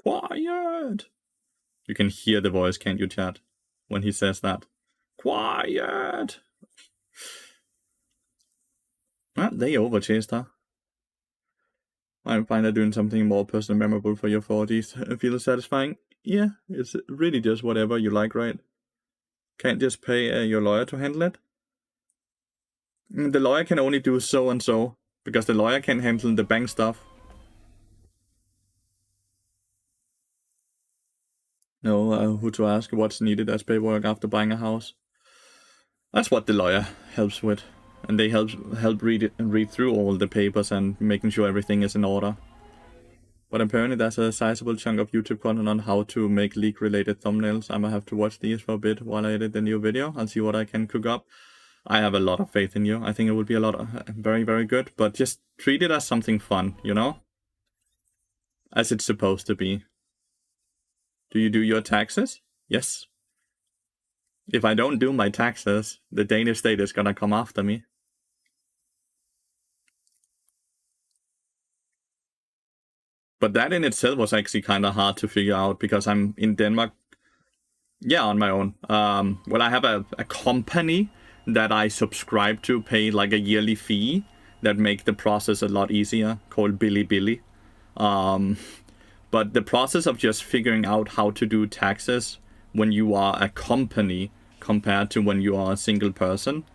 Quiet! You can hear the voice, can't you, chat? When he says that. Quiet! Ah, they overchased her. I find that doing something more personal memorable for your 40s feels satisfying. Yeah, it's really just whatever you like, right? Can't just pay your lawyer to handle it? The lawyer can only do so and so, because the lawyer can handle the bank stuff. No, who to ask what's needed as paperwork after buying a house. That's what the lawyer helps with. And they help read through all the papers and making sure everything is in order. But apparently there's a sizable chunk of YouTube content on how to make leak-related thumbnails. I'm gonna have to watch these for a bit while I edit the new video. I'll see what I can cook up. I have a lot of faith in you. I think it will be a lot of very, very good. But just treat it as something fun, you know? As it's supposed to be. Do you do your taxes? Yes. If I don't do my taxes, the Danish state is gonna come after me. But that in itself was actually kind of hard to figure out because I'm in Denmark. Yeah, on my own. Well, I have a company that I subscribe to, pay like a yearly fee that make the process a lot easier, called Billy. But the process of just figuring out how to do taxes when you are a company compared to when you are a single person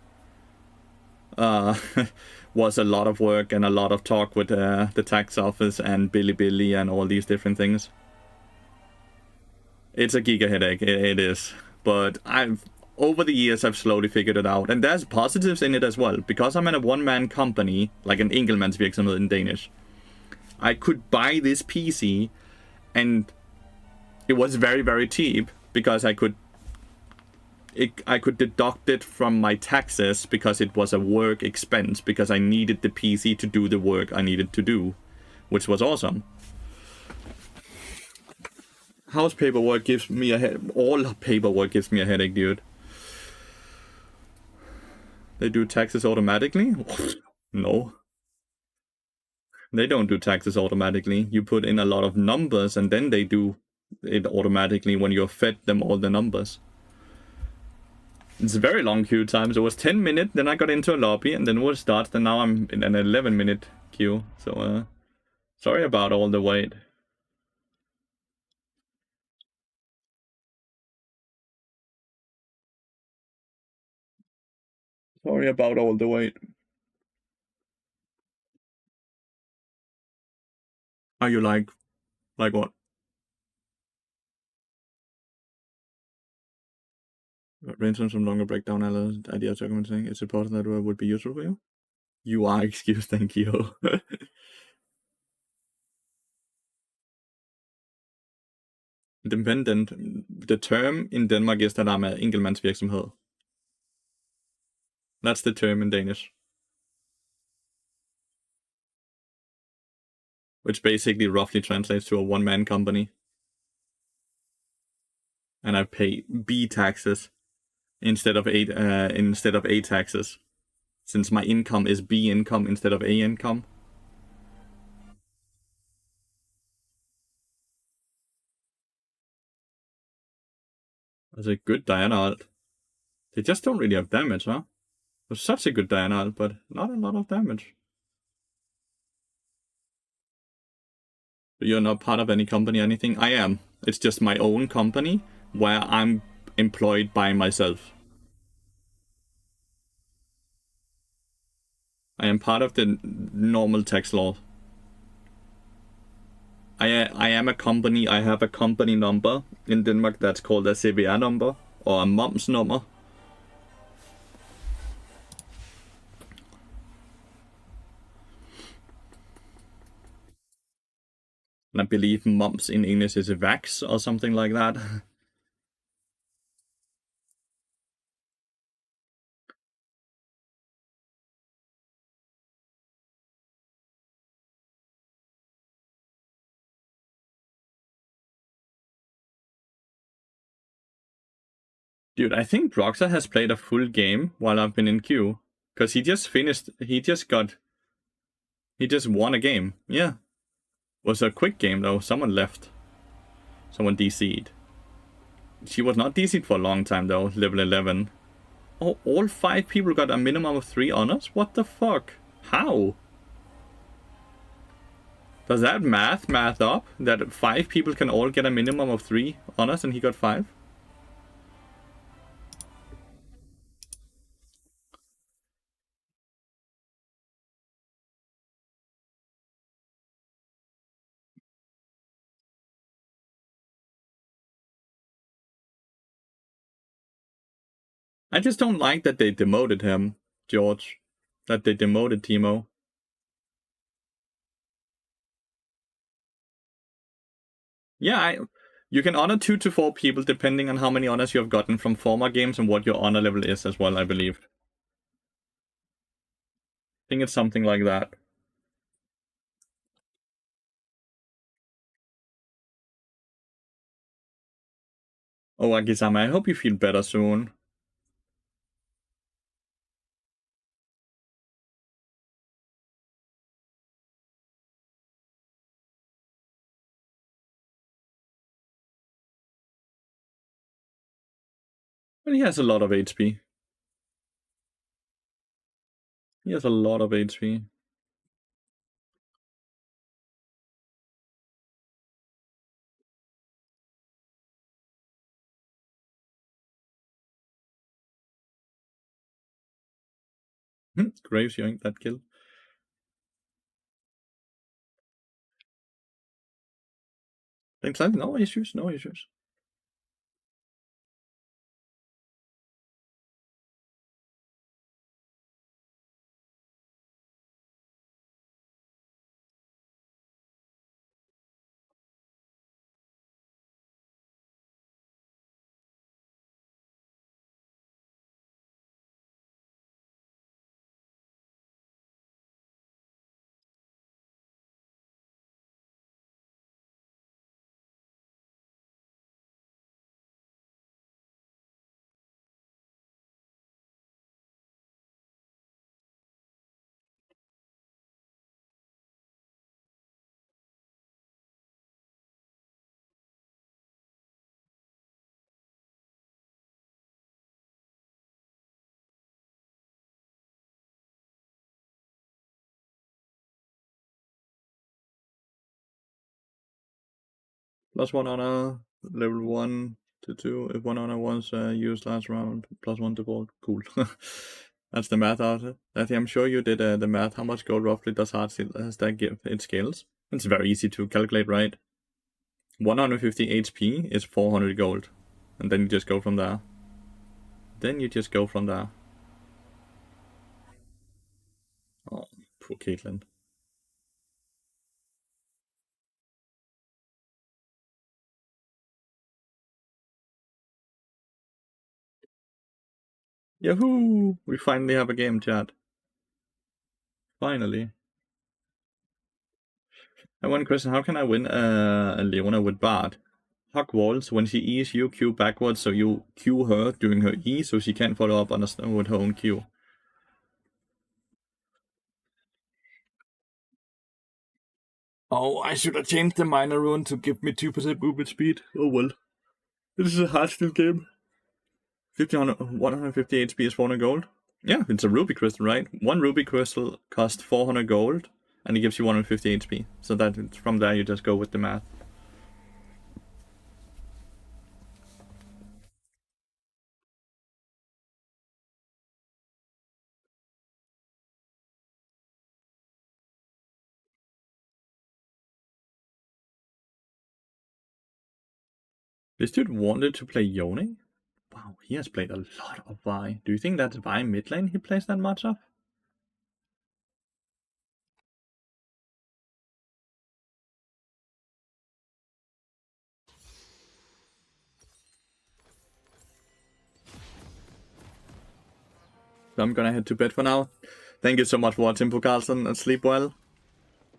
was a lot of work and a lot of talk with the tax office and Billy and all these different things. It's a giga headache, it is. But over the years, I've slowly figured it out. And there's positives in it as well. Because I'm in a one-man company, like an enkeltmandsvirksomhed in Danish, I could buy this PC and it was very, very cheap because I could deduct it from my taxes because it was a work expense because I needed the PC to do the work I needed to do, which was awesome. House paperwork gives me a headache. All paperwork gives me a headache, dude. They do taxes automatically? No. They don't do taxes automatically. You put in a lot of numbers and then they do it automatically when you've fed them all the numbers. It's a very long queue time. So it was 10 minutes, then I got into a lobby and then we'll start. And now I'm in an 11-minute queue. So, sorry about all the wait. Sorry about all the wait. Are you like what? Brainstorm some longer breakdown idea documenting. Is it possible that would be useful for you? You are excused, thank you. Dependent. The term in Denmark is that I'm a enkeltmandsvirksomhed. That's the term in Danish. Which basically roughly translates to a one-man company. And I pay B taxes instead of A taxes. Since my income is B income instead of A income. That's a good Diana ult. They just don't really have damage, huh? It was such a good Diana ult, but not a lot of damage. But you're not part of any company or anything? I am. It's just my own company where I'm employed by myself. I am part of the normal tax law. I am a company. I have a company number in Denmark that's called a CVR number or a moms number. And I believe moms in English is a vax or something like that. Dude, I think Broxer has played a full game while I've been in queue. Because he just won a game. Yeah. It was a quick game though. Someone left. Someone DC'd. She was not DC'd for a long time though, level 11. Oh, all 5 people got a minimum of 3 honors? What the fuck? How? Does that math up? That 5 people can all get a minimum of 3 honors and he got 5? I just don't like that they demoted him, George. That they demoted Timo. Yeah, you can honor 2 to 4 people depending on how many honors you have gotten from former games and what your honor level is as well, I believe. I think it's something like that. Oh, Akisama, I hope you feel better soon. Well, he has a lot of HP. He has a lot of HP. Graves yoink that kill. Thanks, no issues, no issues. +1 honor, level 1 to 2. If 1 honor was used last round, +1 to bolt. Cool. That's the math out of it. Lethy, I'm sure you did the math. How much gold roughly does Heartsteel stack give? It scales. It's very easy to calculate, right? 150 HP is 400 gold. And then you just go from there. Oh, poor Caitlyn. Yahoo! We finally have a game, chat. Finally. And one question, how can I win a Leona with Bard? Hug walls when she E's you, Q backwards, so you Q her during her E, so she can't follow up on with her own Q. Oh, I should have changed the minor rune to give me 2% movement speed. Oh well. This is a Heartsteel game. 150 HP is 400 gold. Yeah, it's a ruby crystal, right? One ruby crystal costs 400 gold, and it gives you 150 HP. So that from there you just go with the math. This dude wanted to play Yone? Wow, he has played a lot of Vi. Do you think that's Vi mid lane he plays that much of? So I'm gonna head to bed for now. Thank you so much for watching, Carlson, and sleep well.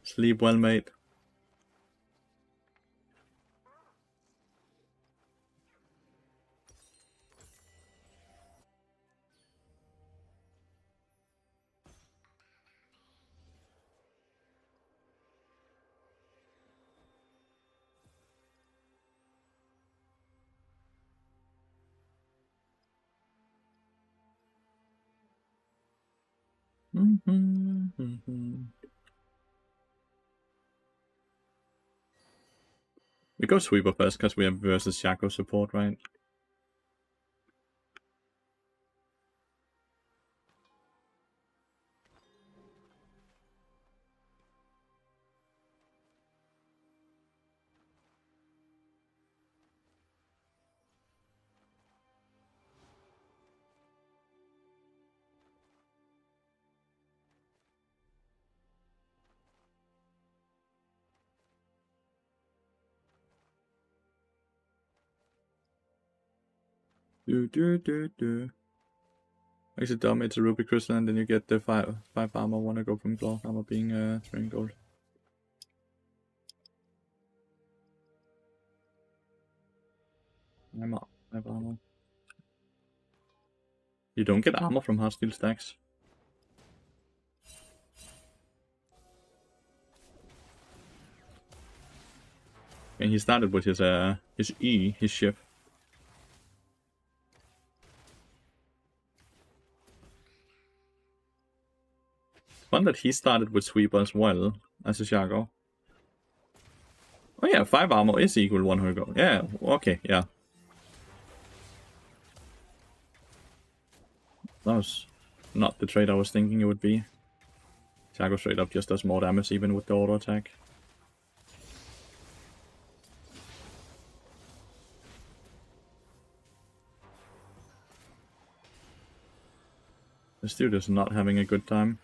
Sleep well, mate. We go Sweeper first because we have versus Shaco support, right? Makes it dumb, it's a ruby crystal and then you get the 5 armor. Wanna go from block armor being 3 gold. I'm up. I have armor. You don't get armor from Heartsteel stacks. And he started with his E, his ship. fun that he started with Sweeper as well as a Shaco. Oh yeah, 5 armor is equal 100 gold. Yeah, okay, yeah. That was not the trade I was thinking it would be. Shaco straight up just does more damage even with the auto attack. This dude is not having a good time.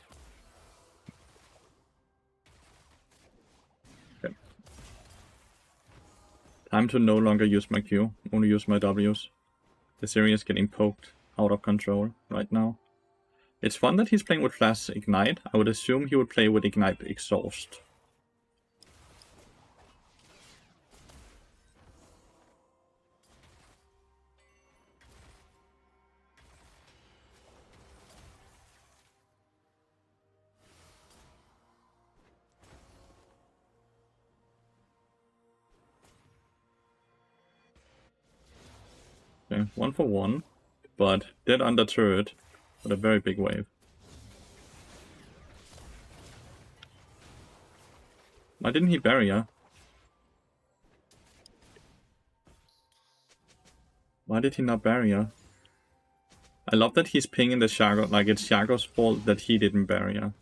Okay. Time to no longer use my Q, only use my Ws. The series is getting poked out of control right now. It's fun that he's playing with Flash Ignite. I would assume he would play with Ignite Exhaust. Okay, 1 for 1, but dead under turret, but a very big wave. Why didn't he bury her? Why did he not bury her? I love that he's pinging the Shaco like it's Shaco's fault that he didn't bury her.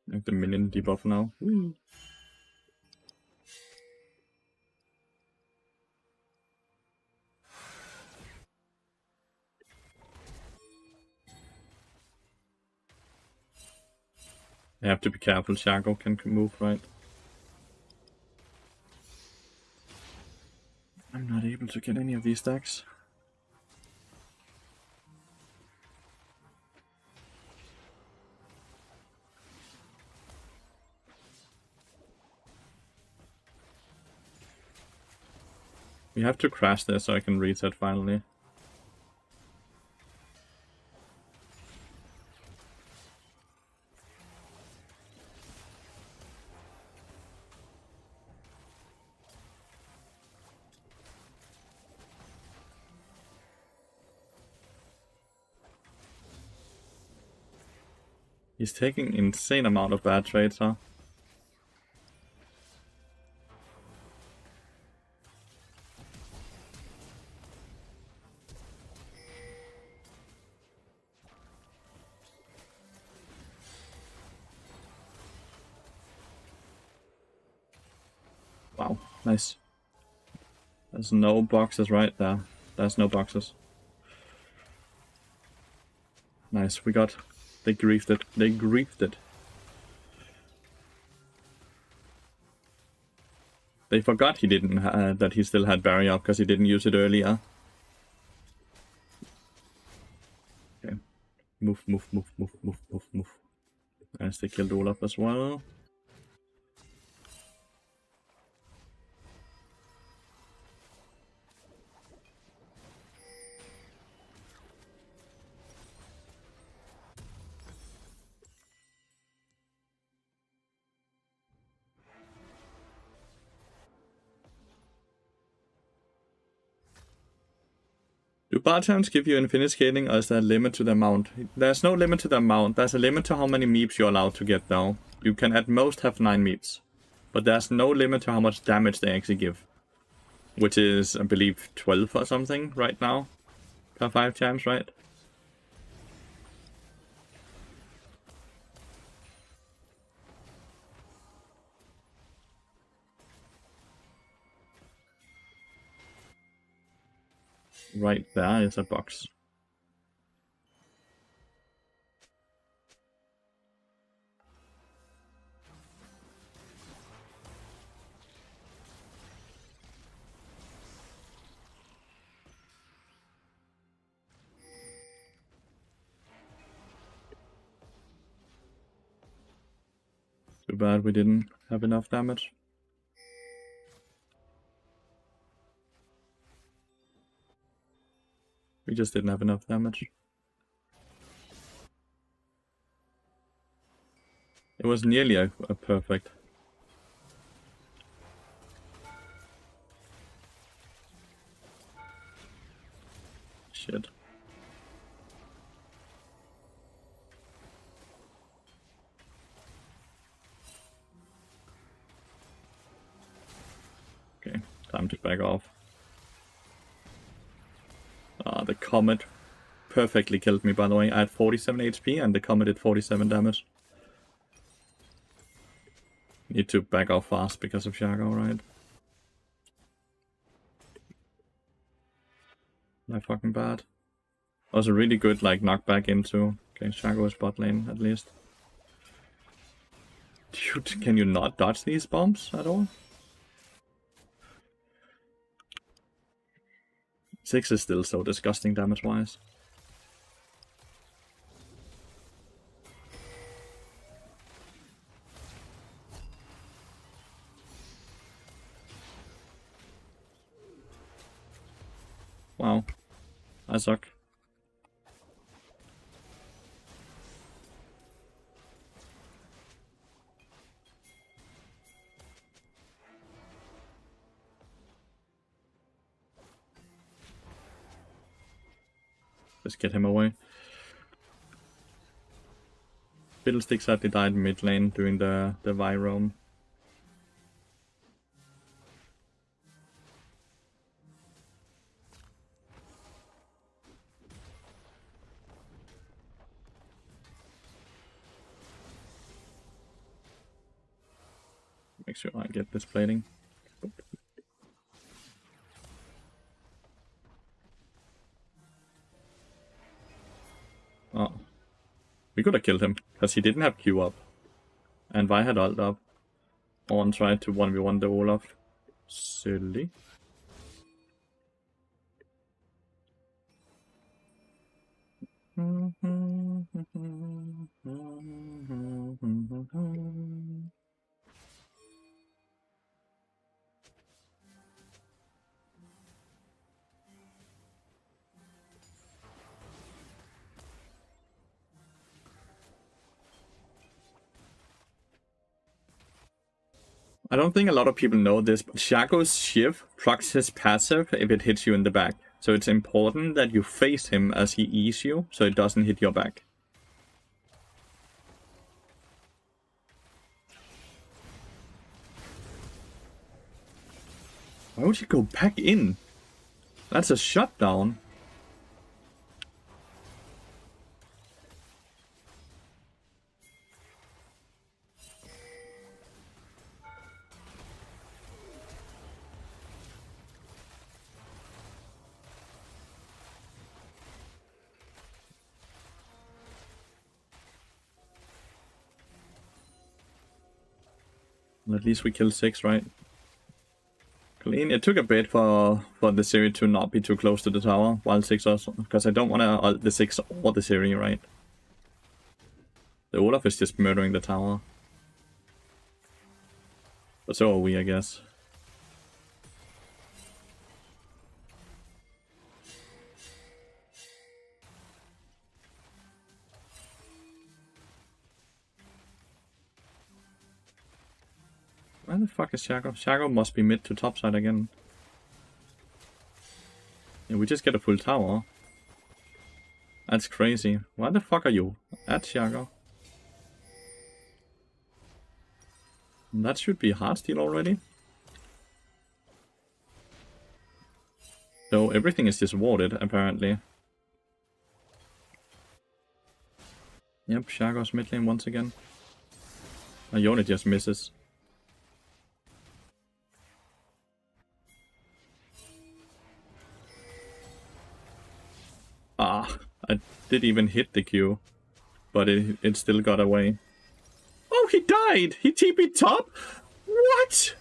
I have the minion debuff now. Woo. I have to be careful, Shaco can move, right? I'm not able to get any of these stacks. We have to crash this so I can reset finally. He's taking insane amount of bad trades, huh? Wow, nice. There's no boxes right there. There's no boxes. Nice, we got... They griefed it. They griefed it. They forgot he didn't that he still had barrier because he didn't use it earlier. Okay. Move, move, move, move, move, move, move. As they killed Olaf as well. Do bar terms give you infinite scaling, or is there a limit to the amount? There's no limit to the amount. There's a limit to how many meeps you're allowed to get though. You can at most have 9 meeps. But there's no limit to how much damage they actually give. Which is, I believe, 12 or something right now. Per 5 times, right? Right there is a box. Too bad we didn't have enough damage. We just didn't have enough damage. It was nearly a perfect. Shit. Okay, time to back off. The comet perfectly killed me, by the way. I had 47 HP and the comet did 47 damage. Need to back off fast because of Shaco, right? Not fucking bad. Was a really good like knockback into. Okay, Shaco is bot lane at least. Dude, can you not dodge these bombs at all? 6 is still so disgusting damage-wise. Wow. I suck. Just get him away. Fiddlestick sadly died mid lane during the Vi roam. Make sure I get this plating. Oh. We could have killed him, because he didn't have Q up. And Vi had ult up. On tried to 1v1 the Olaf. Silly. I don't think a lot of people know this, but Shaco's Shiv procs his passive if it hits you in the back. So it's important that you face him as he E's you, so it doesn't hit your back. Why would you go back in? That's a shutdown. At least we killed 6, right? Clean. It took a bit for the Siri to not be too close to the tower while 6 also, because I don't want to ult the 6 or the Siri, right? The Olaf is just murdering the tower. But so are we, I guess. Where the fuck is Shaco? Shaco must be mid to top side again. Yeah, we just get a full tower. That's crazy. Why the fuck are you at Shaco? That should be hardstyle already. So everything is just warded, apparently. Yep, Shaco's mid lane once again. Ione just misses. Ah, I did even hit the Q, but it still got away. Oh, he died! He TP'd top? What?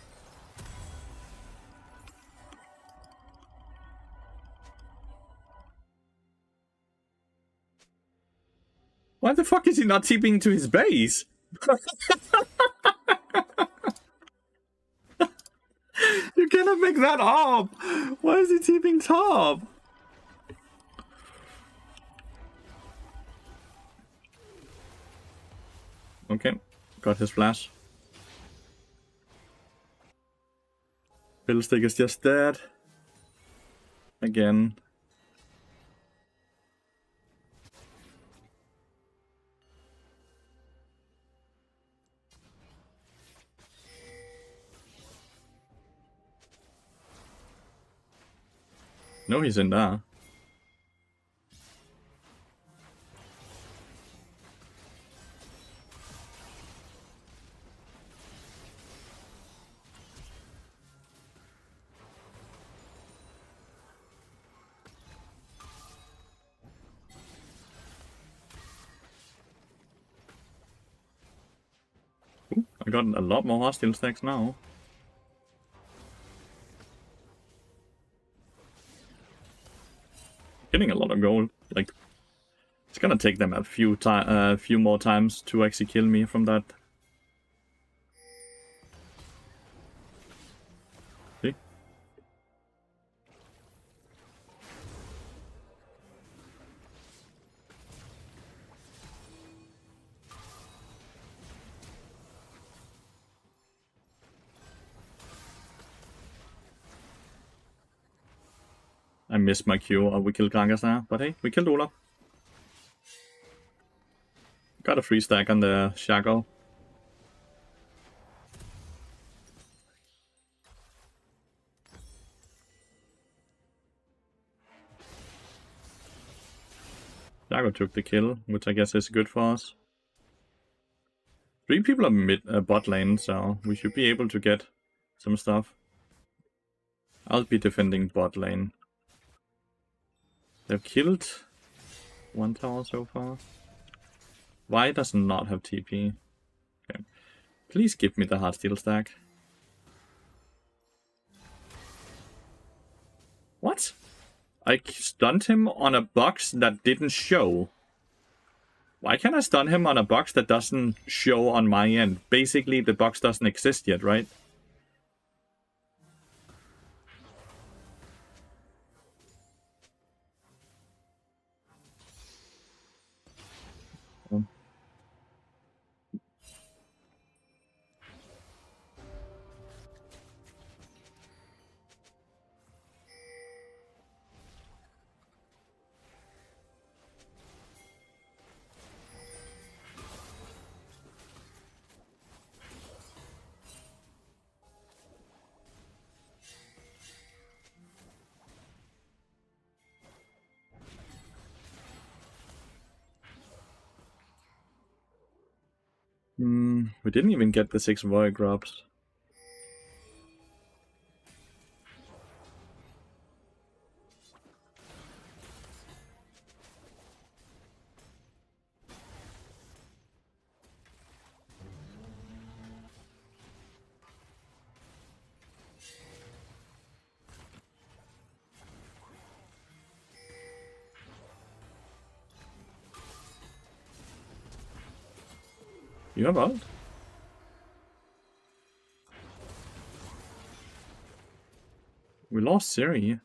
Why the fuck is he not TPing to his base? You cannot make that up! Why is he TPing top? Okay, got his flash. Fiddlestick is just dead. Again. No, he's in there. Ooh, I got a lot more hostile stacks now. Getting a lot of gold. Like, it's gonna take them a few more times to actually kill me from that. See? I missed my cue, or we killed Gragas there, but hey, we killed Olaf. Got a free stack on the Shaco. Shaco took the kill, which I guess is good for us. 3 people are bot lane, so we should be able to get some stuff. I'll be defending bot lane. They've killed 1 tower so far. Why does not have TP? Okay. Please give me the hard steel stack. What? I stunned him on a box that didn't show. Why can't I stun him on a box that doesn't show on my end? Basically, the box doesn't exist yet, right? We didn't even get the 6 void drops. You have ult? We lost Siri.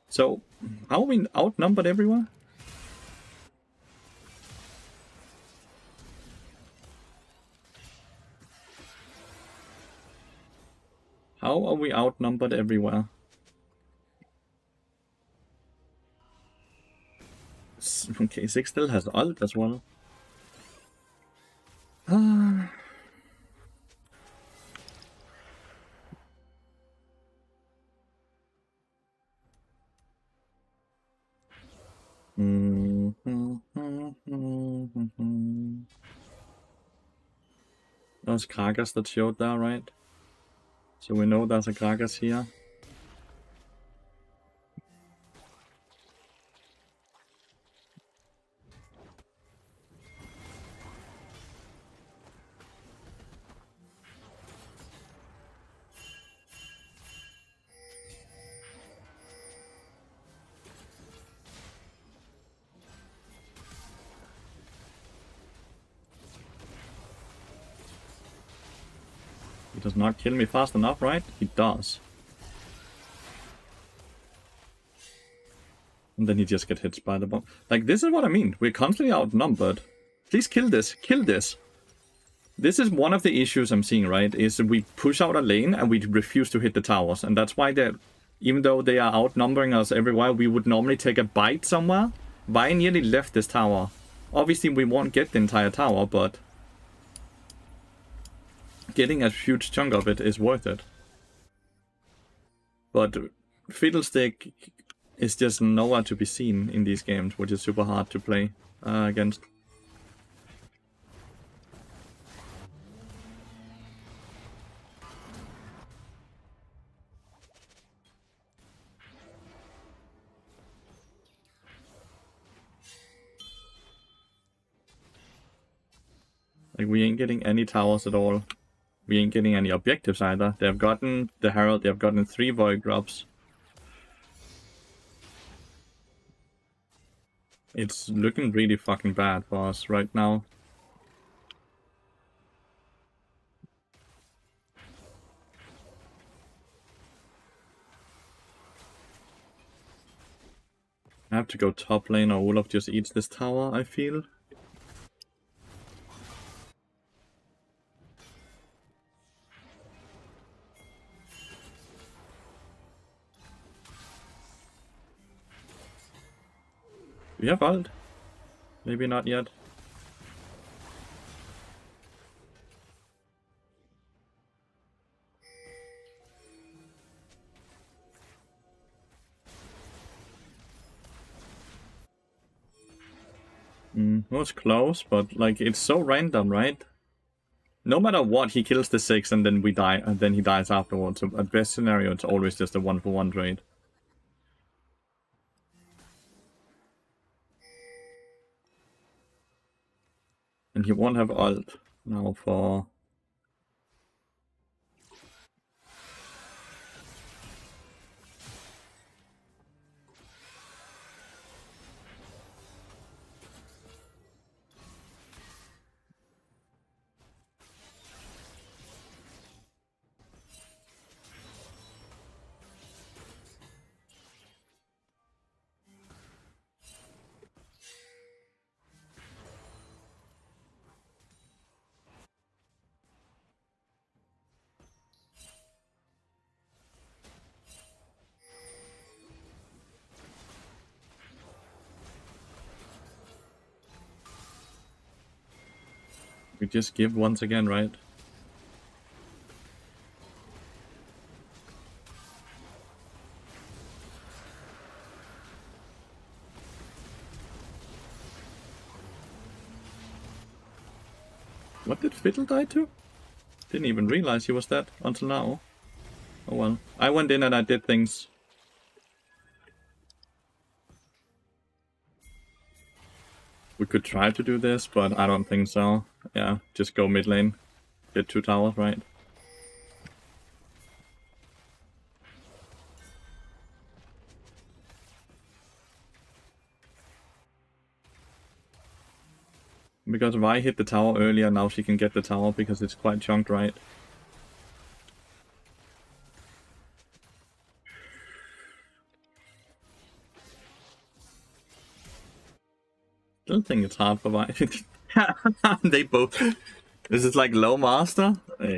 So, how are we outnumbered everywhere? How are we outnumbered everywhere? Okay, 6 still has ult as well. There's Gragas that showed there, right? So we know there's a Gragas here. He does not kill me fast enough, right? He does. And then he just gets hit by the bomb. Like, this is what I mean. We're constantly outnumbered. Please kill this. Kill this. This is one of the issues I'm seeing, right? Is we push out a lane and we refuse to hit the towers. And that's why they're, even though they are outnumbering us everywhere, we would normally take a bite somewhere. Vi nearly left this tower. Obviously, we won't get the entire tower, but getting a huge chunk of it is worth it. But Fiddlestick is just nowhere to be seen in these games, which is super hard to play against. Like, we ain't getting any towers at all. We ain't getting any objectives either. They have gotten the Herald, they have gotten 3 Void Drops. It's looking really fucking bad for us right now. I have to go top lane or Olaf just eats this tower, I feel. We have ult. Maybe not yet. It was close, but like it's so random, right? No matter what, he kills the 6 and then we die, and then he dies afterwards. So at best scenario, it's always just a 1-for-1 trade. And he won't have ult now for... We just give once again, right? What did Fiddle die to? Didn't even realize he was dead until now. Oh well. I went in and I did things. We could try to do this, but I don't think so. Yeah, just go mid lane. Get 2 towers, right? Because if I hit the tower earlier, now she can get the tower because it's quite chunked, right? Still think it's hard for Vi. They both... This is like low master?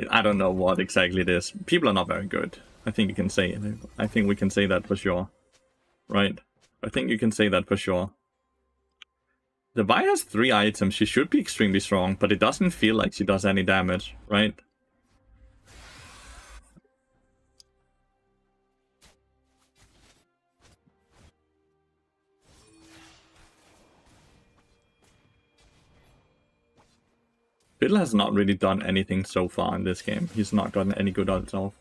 I don't know what exactly it is. People are not very good. I think you can say it. I think we can say that for sure. Right? I think you can say that for sure. The Vi has 3 items. She should be extremely strong, but it doesn't feel like she does any damage, right? Fiddle has not really done anything so far in this game. He's not gotten any good ults off.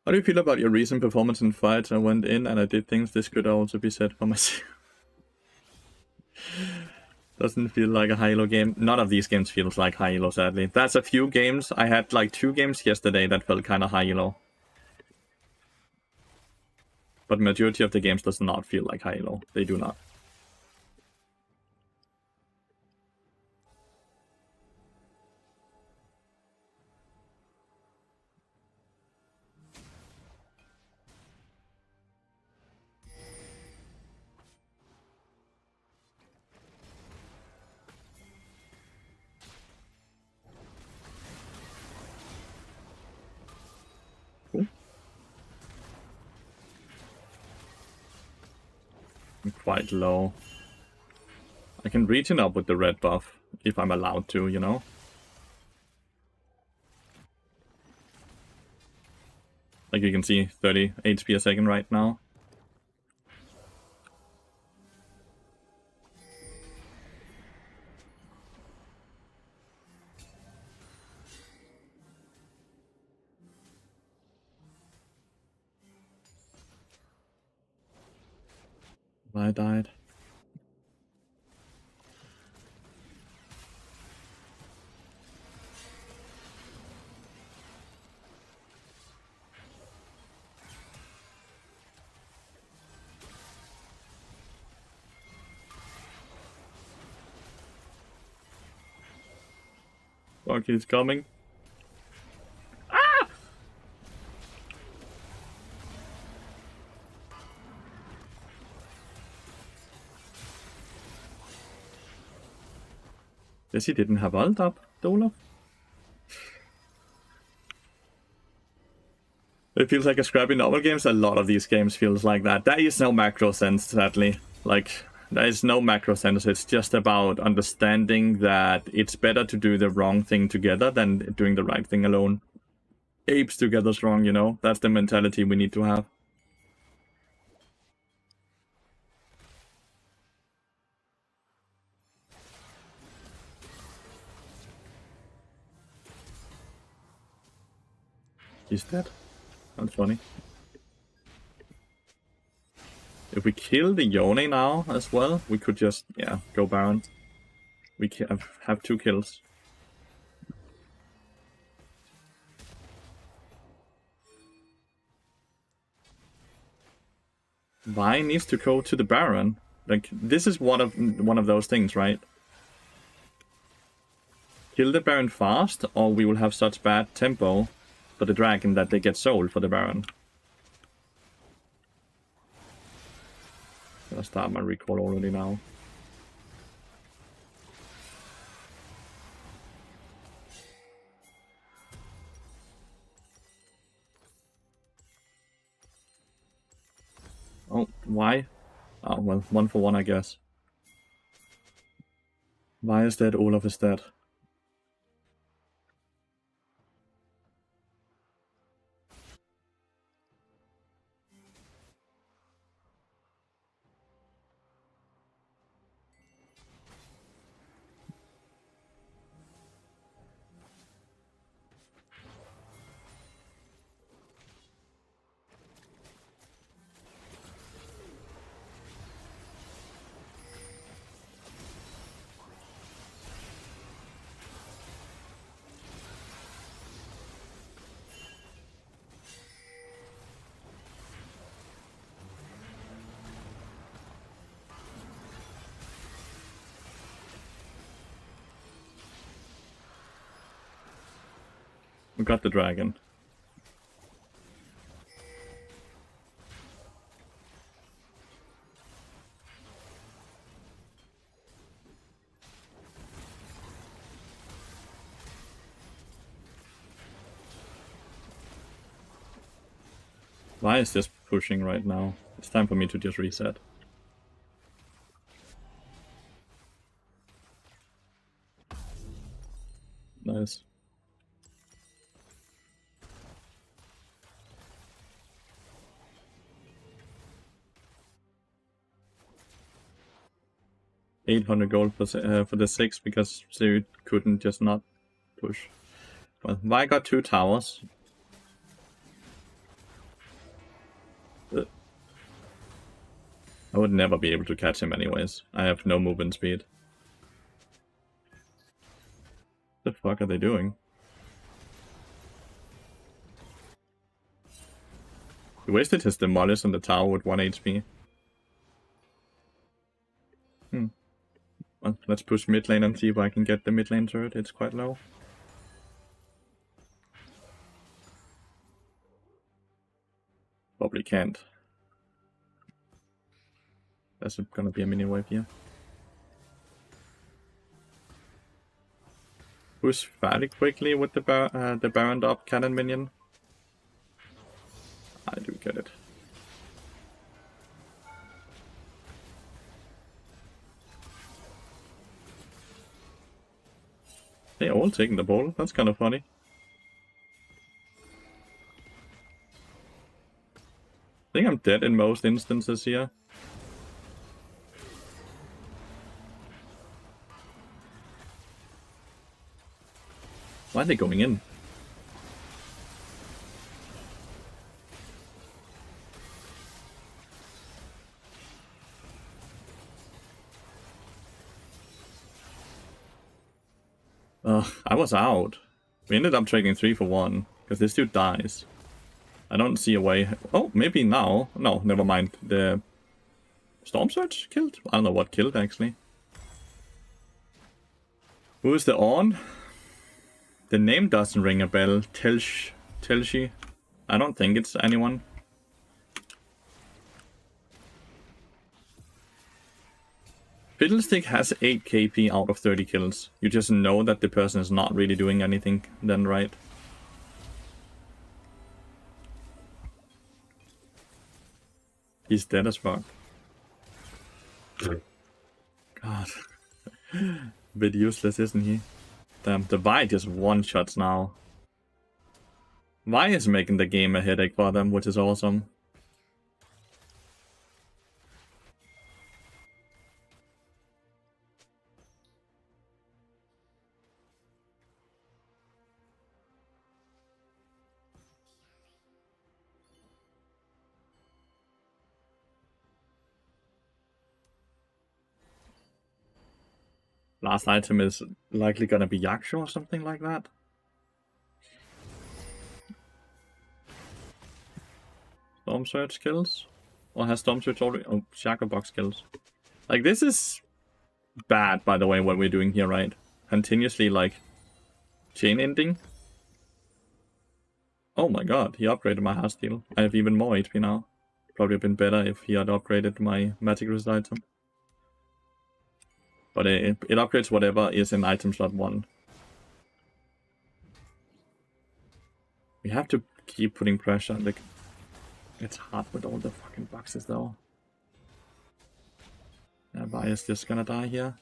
How do you feel about your recent performance in fights? I went in and I did things. This could also be said for myself. Doesn't feel like a high-elo game. None of these games feels like high-elo, sadly. That's a few games. I had like 2 games yesterday that felt kind of high-elo. But majority of the games does not feel like high-elo. They do not. Cool. I'm quite low. I can regen up with the red buff, if I'm allowed to, you know? Like you can see, 30 HP a second right now. I died. Fuck, he's coming. Ah! Guess he didn't have ult up, Olaf. It feels like a scrappy normal games. A lot of these games feels like that. There is no macro sense, sadly. Like, there is no macro sense. It's just about understanding that it's better to do the wrong thing together than doing the right thing alone. Apes together strong, you know? That's the mentality we need to have. He's dead. That's funny. If we kill the Yone now as well, we could just, yeah, go Baron. We have 2 kills. Vi needs to go to the Baron. Like, this is one of those things, right? Kill the Baron fast, or we will have such bad tempo for the dragon that they get sold for the Baron. Gonna start my recall already now. Oh, why? Oh, well, 1 for 1, I guess. Vi is dead, Olaf is dead. We got the dragon. Why is this pushing right now? It's time for me to just reset. Nice. $800 gold for the 6 because Siri couldn't just not push. Well, Vi got 2 towers. I would never be able to catch him anyways. I have no movement speed. The fuck are they doing? He wasted his demolish on the tower with 1 HP. Well, let's push mid lane and see if I can get the mid lane turret. It's quite low. Probably can't. There's gonna be a mini wave here. Push fairly quickly with the Baron up cannon minion. I do get it. They all taking the ball. That's kind of funny. I think I'm dead in most instances here. Why are they going in? I was out. We ended up trading 3 for 1, because this dude dies. I don't see a way... Oh, maybe now. No, never mind. The Storm Surge killed? I don't know what killed, actually. Who is the on? The name doesn't ring a bell. Telshi. I don't think it's anyone. Fiddlestick has 8 KP out of 30 kills. You just know that the person is not really doing anything then, right? He's dead as fuck. God. Bit useless, isn't he? Damn, the Vi just one-shots now. Vi is making the game a headache for them, which is awesome. Last item is likely gonna be Yaksho or something like that. Storm Surge kills? Or has Storm Surge already? Oh, Shaco Box kills. Like, this is bad, by the way, what we're doing here, right? Continuously, like, chain ending. Oh my god, he upgraded my heartsteel. I have even more HP now. Probably been better if he had upgraded my magic resist item. But it upgrades whatever is in item slot 1. We have to keep putting pressure. Like, it's hard with all the fucking boxes though. Yeah, Vi is just gonna die here.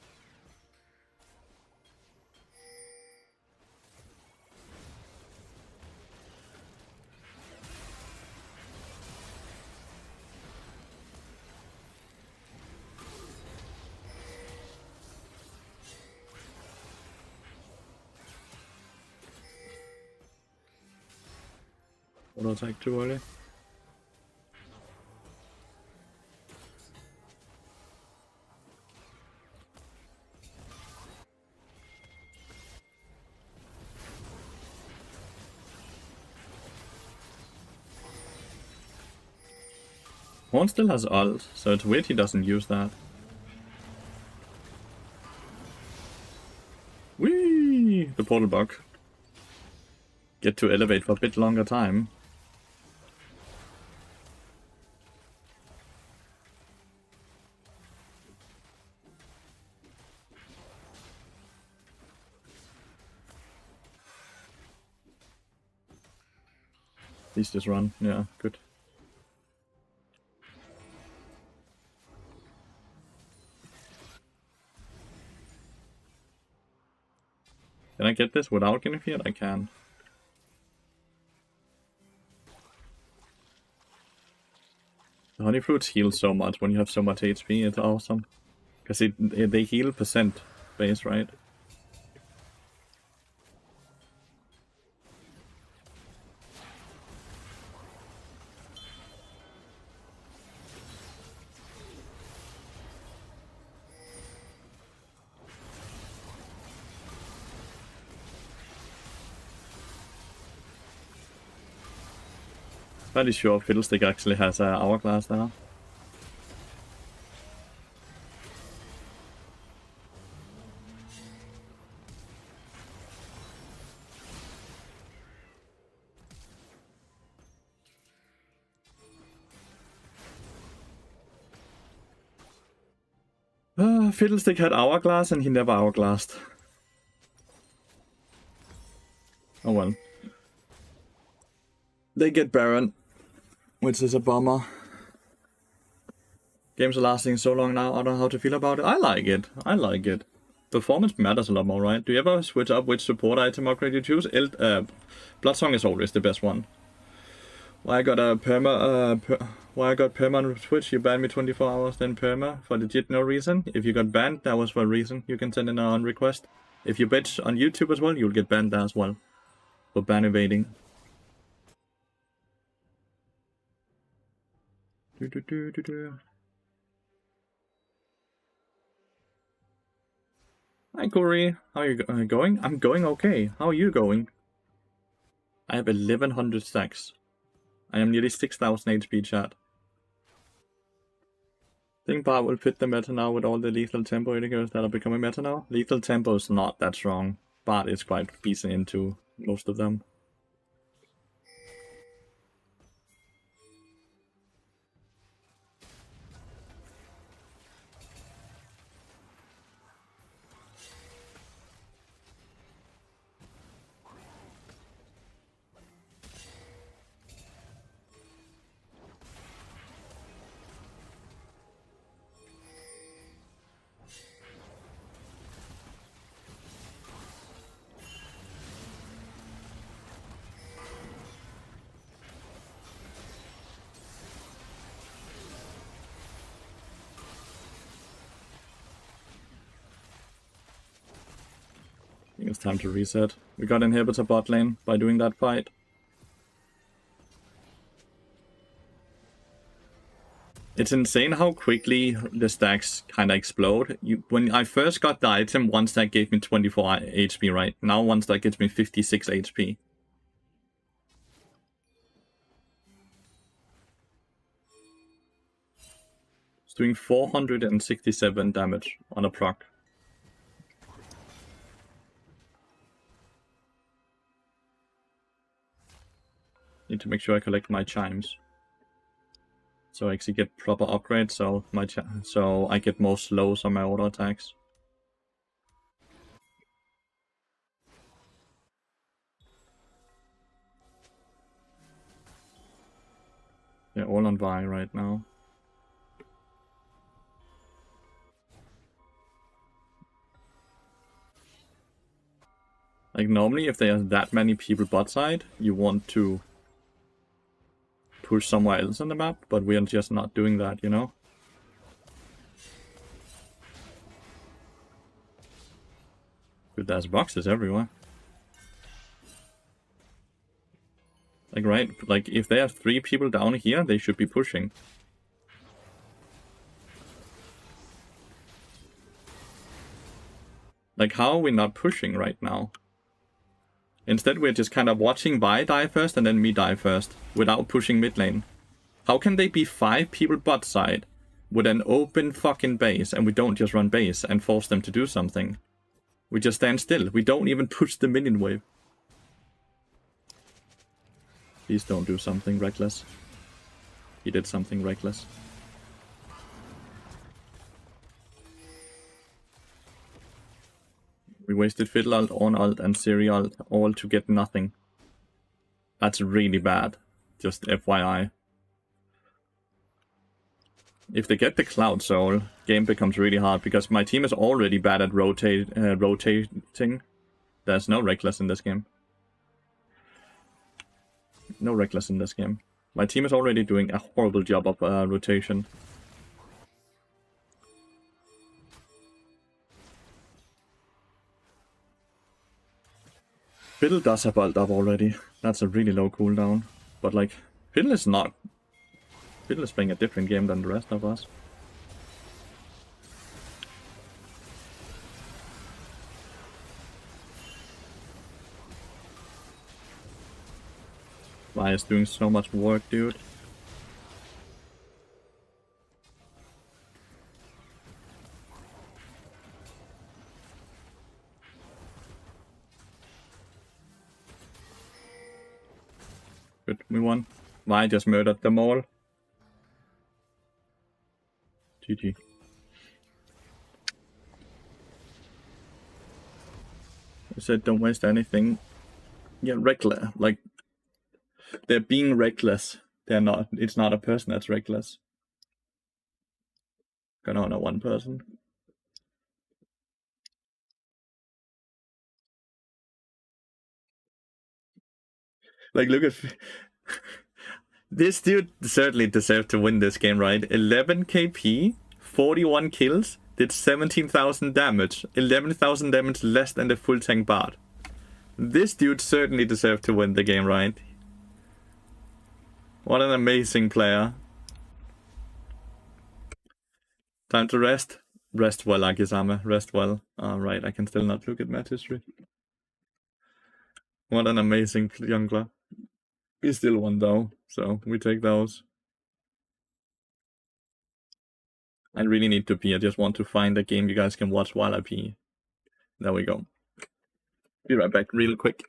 Auto attack too early. Horn still has ult, so it's weird he doesn't use that. Whee! The portal bug. Get to elevate for a bit longer time. Please just run. Yeah, good. Can I get this without getting feared? I can. The honey fruits heal so much when you have so much HP. It's awesome. Because they heal percent base, right? Pretty sure Fiddlestick actually has an hourglass now. Fiddlestick had hourglass and he never hourglassed. Oh well. They get Baron, which is a bummer. Games are lasting so long now, I don't know how to feel about it. I like it. I like it. performance matters a lot more, right? Do you ever switch up which support item upgrade you choose? Bloodsong is always the best one. Why I got a perma? Why I got perma on Twitch? You banned me 24 hours, then perma for legit no reason. If you got banned, that was for a reason. You can send in a request. If you bitch on YouTube as well, you'll get banned there as well for ban evading. Hi Corey, how are you going? I'm going okay. How are you going? I have 1100 stacks. I am nearly 6000 HP, chat. Think Bart will fit the meta now with all the lethal tempo indicators that are becoming meta now? Lethal tempo is not that strong. Bart is quite decent into most of them. I think it's time to reset. We got inhibitor bot lane by doing that fight. It's insane how quickly the stacks kind of explode. When I first got the item, one stack gave me 24 HP, right? Now one stack gives me 56 HP. It's doing 467 damage on a proc. Need to make sure I collect my chimes, so I actually get proper upgrades. So I get more slows on my auto attacks. They're all on Vi right now. Like normally, if there's that many people bot side, you want to push somewhere else on the map, but we are just not doing that, you know? Dude, there's boxes everywhere. Like, right? Like, if there are 3 people down here, they should be pushing. Like, how are we not pushing right now? Instead, we're just kind of watching Vi die first and then me die first, without pushing mid lane. How can they be 5 people bot side with an open fucking base and we don't just run base and force them to do something? We just stand still. We don't even push the minion wave. Please don't do something reckless. He did something reckless. We wasted Fiddle ult, On ult, and Siri ult all to get nothing. That's really bad. Just FYI. If they get the Cloud Soul, game becomes really hard because my team is already bad at rotating. There's no reckless in this game. No reckless in this game. My team is already doing a horrible job of rotation. Fiddle does have ult up already. That's a really low cooldown. But like, Fiddle is not. Fiddle is playing a different game than the rest of us. Vi is doing so much work, dude. Good, we won. Vi just murdered them all. GG. I said don't waste anything. Yeah, reckless. Like, they're being reckless. They're not. It's not a person that's reckless. Gonna honor one person. Like, look at this dude. Certainly deserved to win this game, right? 11 KP, 41 kills, did 17,000 damage, 11,000 damage less than the full tank bard. This dude certainly deserved to win the game, right? What an amazing player. Time to rest. Rest well, Akisame. Rest well. Alright, I can still not look at match history. What an amazing jungler. He still won though, so we take those. I really need to pee. I just want to find a game you guys can watch while I pee. There we go. Be right back real quick.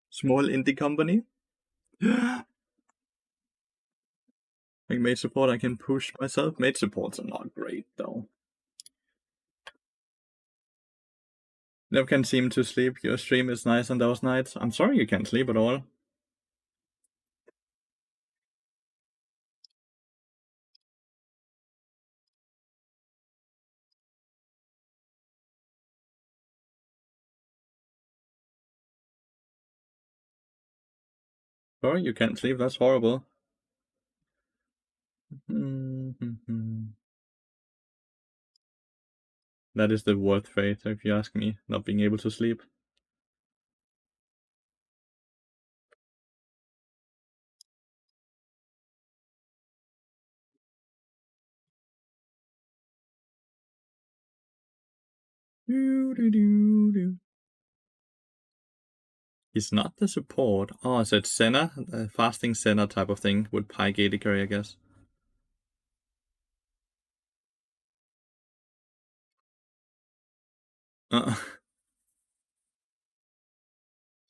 Small indie company. Like mage support, I can push myself. Mage supports are not great though. Never can seem to sleep. Your stream is nice on those nights. I'm sorry you can't sleep at all. Sorry you can't sleep. That's horrible. That is the worst fate, if you ask me, not being able to sleep. He's not the support. Oh, so it's Senna, a fasting Senna type of thing with Pygate carry, I guess.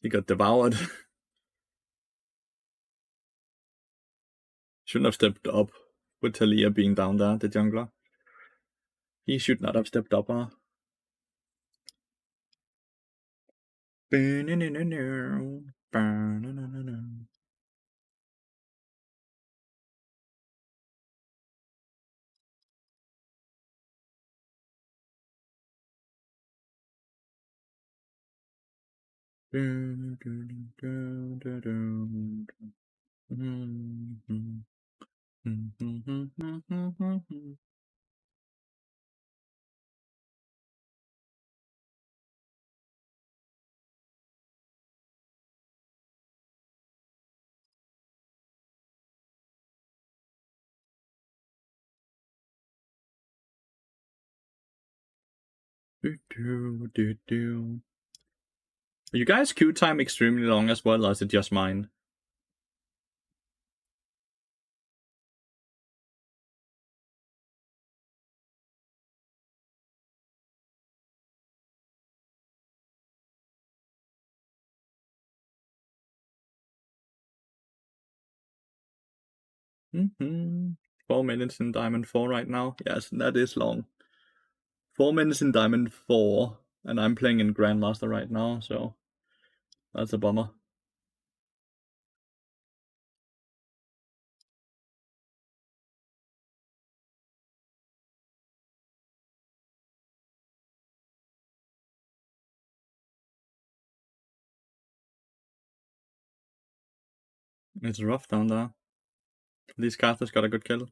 He got devoured. Shouldn't have stepped up with Talia being down there, the jungler. He should not have stepped up, huh? You guys queue time extremely long as well, or is it just mine? Mm-hmm. 4 minutes in Diamond 4 right now. Yes, that is long. 4 minutes in Diamond 4, and I'm playing in Grandmaster right now, so that's a bummer. It's rough down there. These casters got a good kill.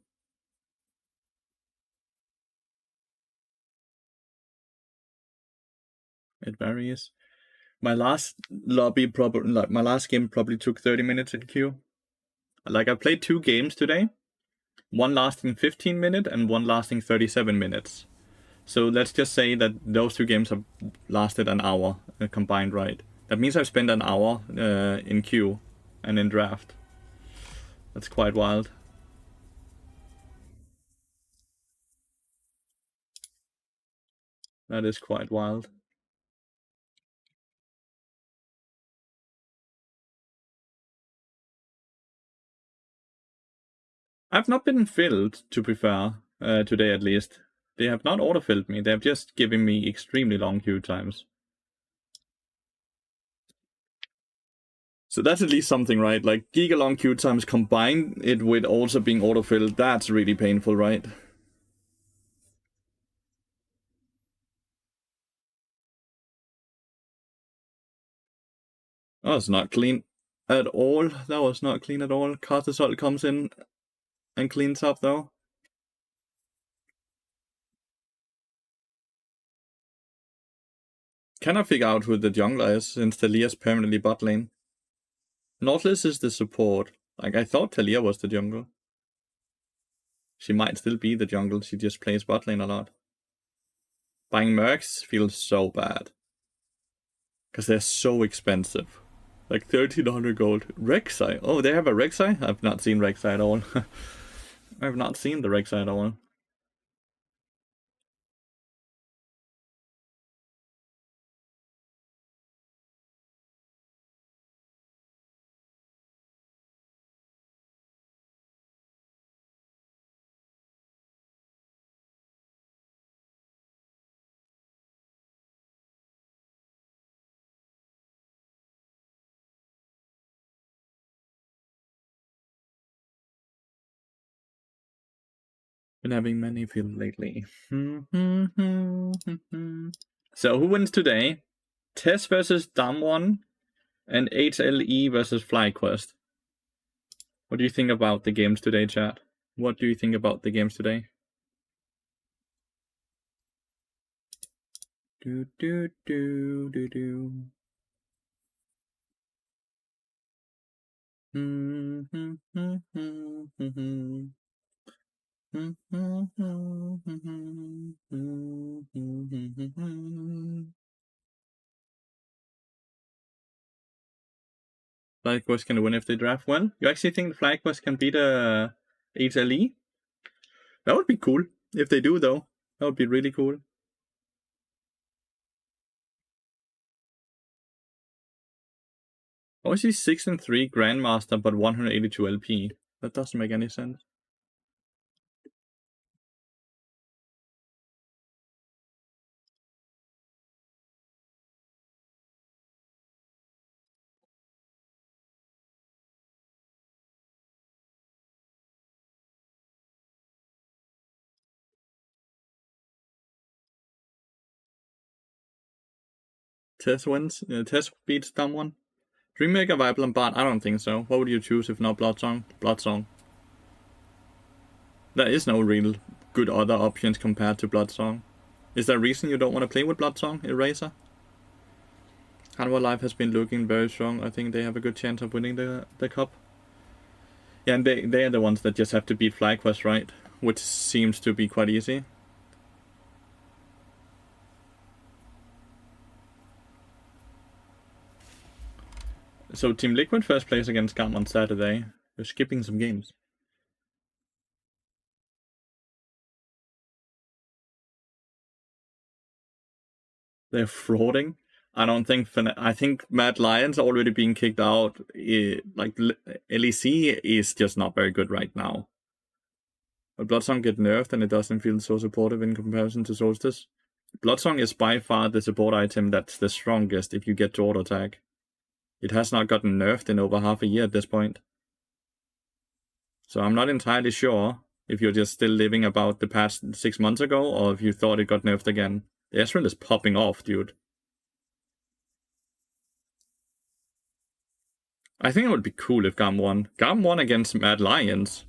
It varies. My last lobby probably, like my last game probably took 30 minutes in queue. Like I played 2 games today, one lasting 15 minutes and one lasting 37 minutes. So let's just say that those 2 games have lasted an hour combined, right? That means I've spent an hour in queue and in draft. That's quite wild. That is quite wild. I've not been filled, to be fair, today at least. They have not auto-filled me, they have just given me extremely long queue times. So that's at least something, right? Like, giga-long queue times combined it with also being auto-filled, that's really painful, right? Oh, it's not clean at all. That was not clean at all. Cortisol comes in and cleans up, though. Cannot figure out who the jungler is, since Talia's permanently bot lane. Nautilus is the support. Like, I thought Talia was the jungle. She might still be the jungle, she just plays bot lane a lot. Buying mercs feels so bad. Because they're so expensive. Like 1300 gold. Rek'Sai. Oh, they have a Rek'Sai? I've not seen Rek'Sai at all. I've not seen the Rek'Sai at all. Been having many feels lately. So who wins today? Tess versus Damwon and HLE versus FlyQuest. What do you think about the games today, chat? What do you think about the games today? Do do do do do. FlyQuest can win if they draft well. You actually think FlyQuest can beat a HLE? That would be cool if they do, though. That would be really cool. How is he 6-3 Grandmaster but 182 LP? That doesn't make any sense. Tess wins. Tess beats someone. Dreammaker, Viper, and Bard? I don't think so. What would you choose if not Bloodsong? Bloodsong. There is no real good other options compared to Bloodsong. Is there a reason you don't want to play with Bloodsong, Eraser? Hanwha Life has been looking very strong. I think they have a good chance of winning the cup. Yeah, and they are the ones that just have to beat FlyQuest, right? Which seems to be quite easy. So Team Liquid first place against Gam on Saturday. You're skipping some games. They're frauding. I don't think. I think Mad Lion's already being kicked out. Like LEC is just not very good right now. But Bloodsong get nerfed and it doesn't feel so supportive in comparison to Solstice. Bloodsong is by far the support item that's the strongest if you get to auto attack. It has not gotten nerfed in over half a year at this point. So I'm not entirely sure if you're just still living about the past 6 months ago or if you thought it got nerfed again. The Ezreal is popping off, dude. I think it would be cool if Gam won. Gam won against Mad Lions.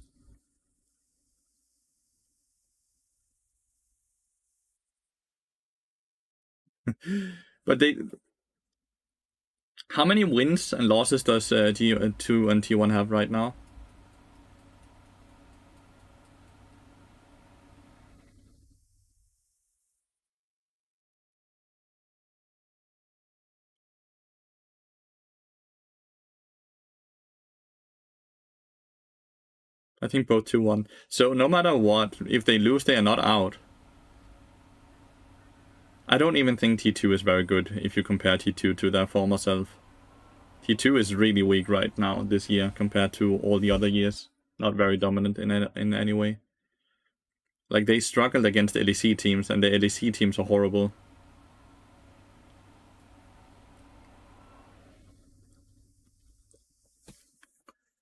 But they... How many wins and losses does G2 and T1 have right now? I think both 2-1. So no matter what, if they lose, they are not out. I don't even think T2 is very good if you compare T2 to their former self. T2 is really weak right now this year compared to all the other years. Not very dominant in any way. Like, they struggled against LEC teams, and the LEC teams are horrible.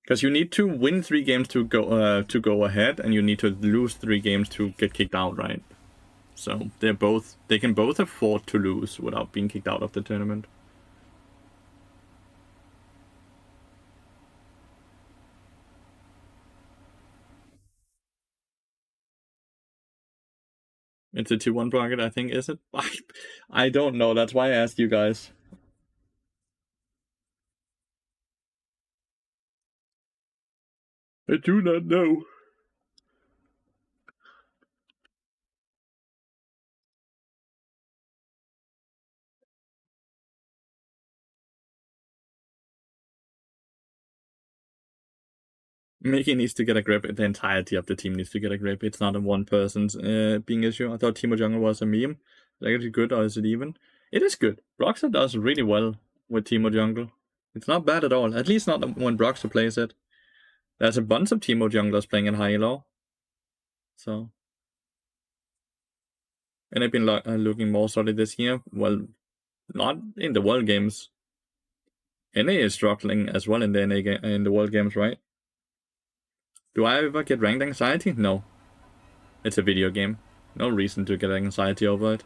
Because you need to win 3 games to go ahead, and you need to lose 3 games to get kicked out, right? So they can both afford to lose without being kicked out of the tournament. It's a 2-1 bracket, I think, is it? I don't know, that's why I asked you guys. I do not know. Mickey needs to get a grip. The entirety of the team needs to get a grip. It's not a one person's being issue. I thought Teemo Jungle was a meme. Is it good or is it even? It is good. Broxah does really well with Teemo Jungle. It's not bad at all. At least not when Broxah plays it. There's a bunch of Teemo Junglers playing in high elo. So. And they've been looking more solid this year. Well, not in the World Games. NA is struggling as well in the World Games, right? Do I ever get ranked anxiety? No. It's a video game. No reason to get anxiety over it.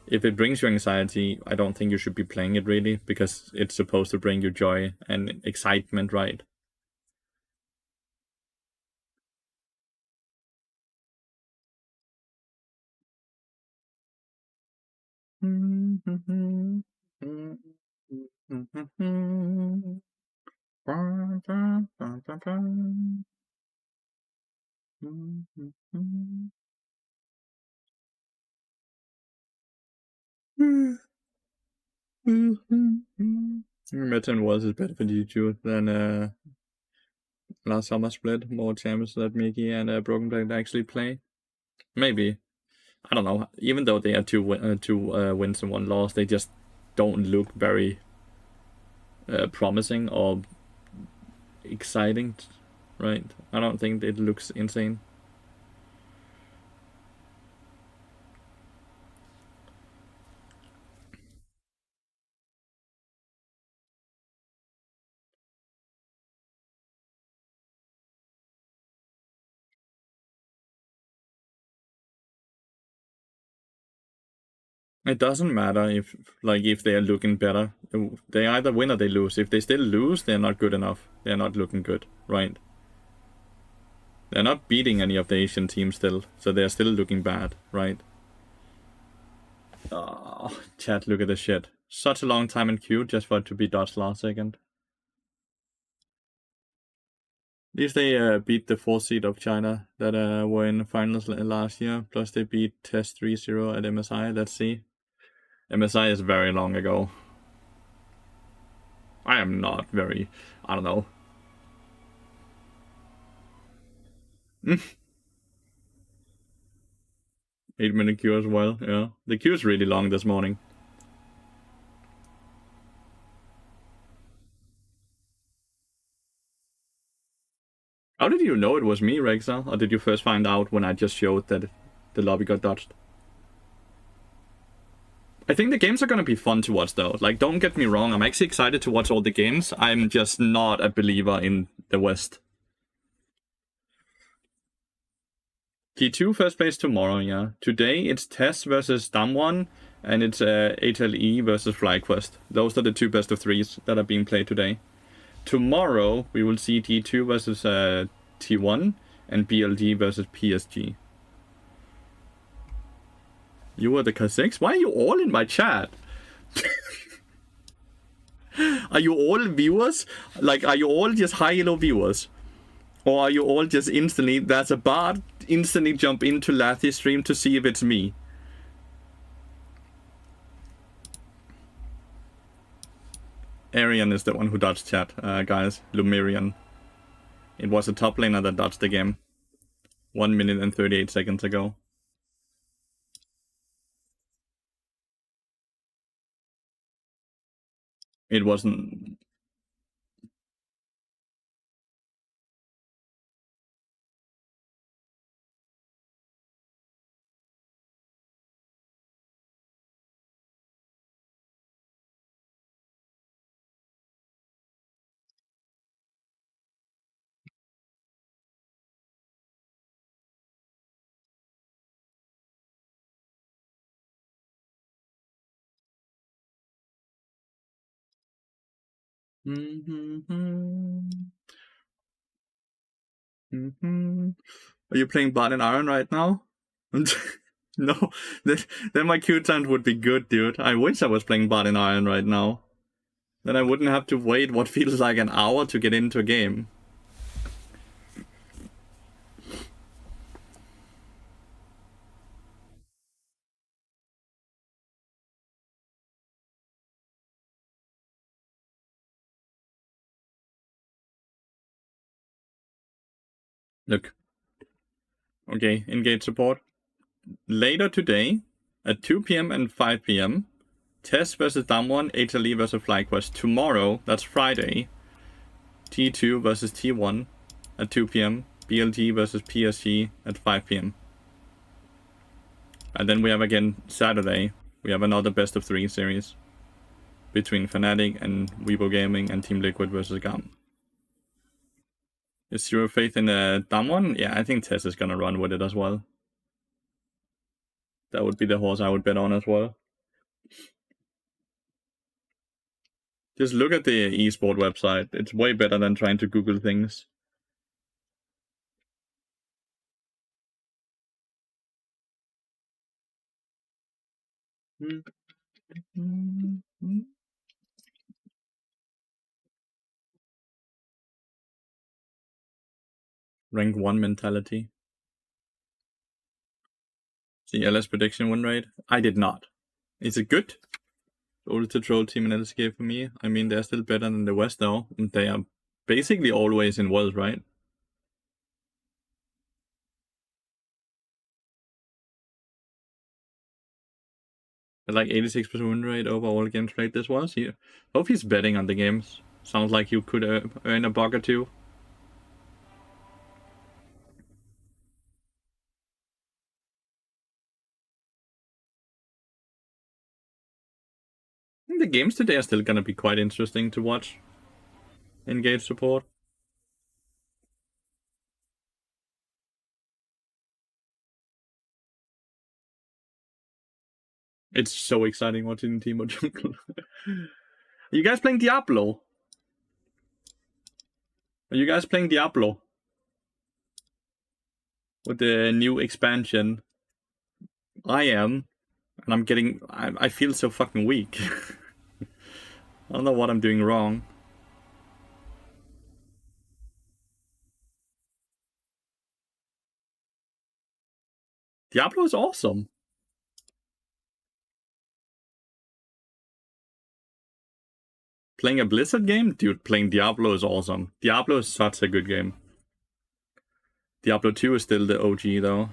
If it brings you anxiety, I don't think you should be playing it really, because it's supposed to bring you joy and excitement, right? Metin was is better for G2 than last summer split. More champions that Mickey and Broken Blade actually play. Maybe. I don't know. Even though they have two wins and 1 loss, they just don't look very promising or exciting, right? I don't think it looks insane. It doesn't matter if they are looking better. They either win or they lose. If they still lose, they're not good enough. They're not looking good, right? They're not beating any of the Asian teams still, so they're still looking bad, right? Oh, chat, look at this shit. Such a long time in queue just for it to be dodged last second. At least they beat the 4th seed of China that were in finals last year. Plus they beat Test 3-0 at MSI. Let's see. MSI is very long ago. I am not very... I don't know. 8-minute queue as well, yeah. The queue is really long this morning. How did you know it was me, Rexa? Or did you first find out when I just showed that the lobby got dodged? I think the games are gonna be fun to watch though. Like, don't get me wrong, I'm actually excited to watch all the games. I'm just not a believer in the West. T2 first place tomorrow, yeah. Today it's Tess versus Damwon, and it's HLE versus FlyQuest. Those are the 2 best of 3s that are being played today. tomorrow we will see T2 versus T1 and BLG versus PSG. You are the Kazakhs? Why are you all in my chat? Are you all viewers? Like, are you all just high-elo viewers? Or are you all just instantly, there's a bot, instantly jump into Lathyrus stream to see if it's me? Arian is the one who dodged chat, guys. Lumerian. It was a top laner that dodged the game. 1 minute and 38 seconds ago. It wasn't... Are you playing bot and Iron right now? No, then my Q time would be good, dude. I wish I was playing bot and Iron right now. Then I wouldn't have to wait what feels like an hour to get into a game. Look. Okay, engage support. Later today, at 2 p.m. and 5 p.m., Test versus Damwon, HLE versus FlyQuest. Tomorrow, that's Friday, T2 versus T1 at 2 p.m., BLG versus PSG at 5 p.m. And then we have again Saturday, we have another best of 3 series between Fnatic and Weibo Gaming and Team Liquid versus GAM. Is zero faith in Damwon? Yeah, I think Tess is gonna run with it as well. That would be the horse I would bet on as well. Just look at the esport website. It's way better than trying to Google things. Rank 1 mentality. The LS prediction win rate? I did not. Is it good? Only to troll team in LSK for me. I mean, they're still better than the West though. And they are basically always in Worlds, right? At like 86% win rate over all games played this was. Hope he's betting on the games. Sounds like you could earn a buck or two. I think the games today are still gonna be quite interesting to watch. Engage support. It's so exciting watching Team of Jungle. Are you guys playing Diablo? Are you guys playing Diablo? With the new expansion? I am. And I'm getting... I feel so fucking weak. I don't know what I'm doing wrong. Diablo is awesome. Playing a Blizzard game? Dude, playing Diablo is awesome. Diablo is such a good game. Diablo 2 is still the OG though.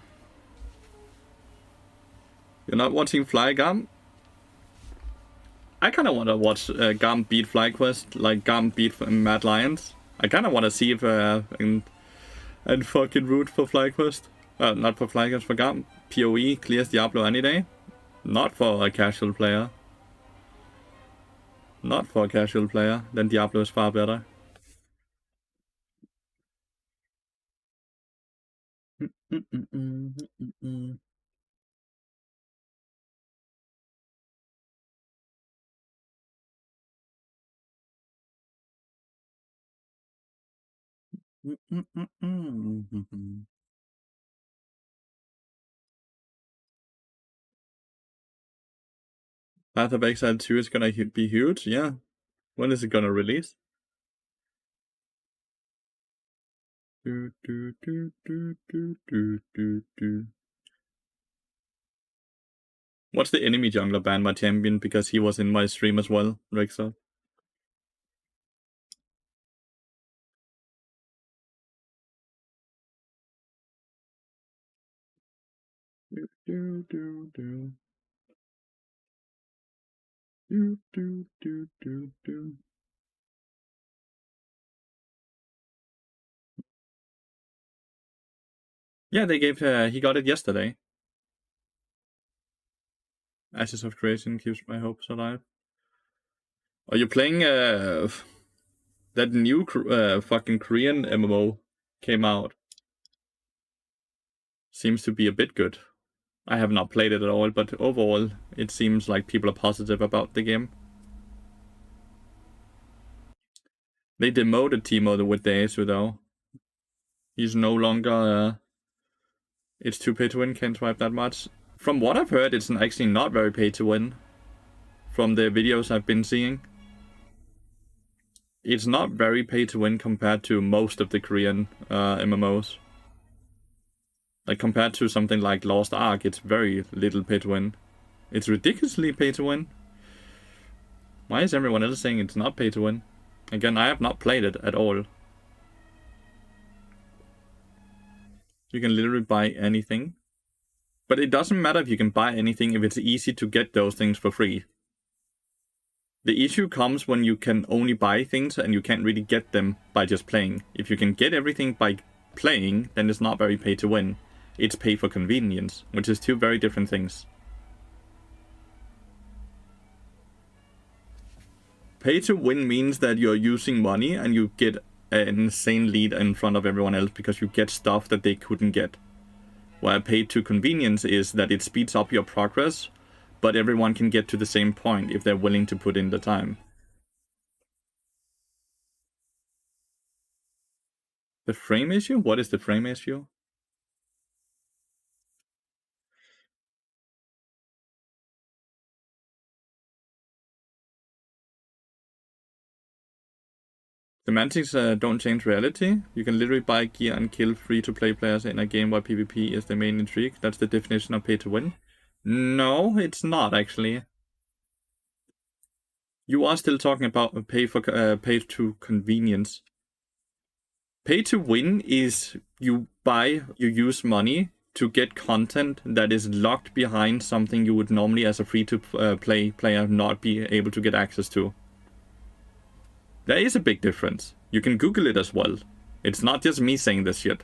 You're not watching Fly Gam? I kind of want to watch Gam beat FlyQuest, like Gam beat Mad Lions. I kind of want to see if and fucking root for FlyQuest. Not for FlyQuest, for Gam. PoE clears Diablo any day. Not for a casual player. Not for a casual player. Then Diablo is far better. Path of Exile 2 is gonna be huge, yeah. When is it gonna release? What's the enemy jungler ban my champion because he was in my stream as well, Rexel? Yeah, they gave. He got it yesterday. Ashes of Creation keeps my hopes alive. Are you playing that new fucking Korean MMO came out? Seems to be a bit good. I have not played it at all, but overall, it seems like people are positive about the game. They demoted Timo with the Asu though. He's no longer. It's too pay to win, can't swipe that much. From what I've heard, it's actually not very pay to win. From the videos I've been seeing. It's not very pay to win compared to most of the Korean MMOs. Like compared to something like Lost Ark, it's very little pay to win. It's ridiculously pay to win. Why is everyone else saying it's not pay to win? Again, I have not played it at all. You can literally buy anything. But it doesn't matter if you can buy anything if it's easy to get those things for free. The issue comes when you can only buy things and you can't really get them by just playing. If you can get everything by playing, then it's not very pay to win. It's pay for convenience, which is two very different things. Pay to win means that you're using money and you get an insane lead in front of everyone else because you get stuff that they couldn't get. While pay to convenience is that it speeds up your progress, but everyone can get to the same point if they're willing to put in the time. The frame issue? What is the frame issue? Semantics don't change reality. You can literally buy gear and kill free-to-play players in a game where PvP is the main intrigue. That's the definition of pay to win. No, it's not actually. You are still talking about pay to convenience. Pay to win is you use money to get content that is locked behind something you would normally as a free-to-play player not be able to get access to. There is a big difference. You can Google it as well. It's not just me saying this shit.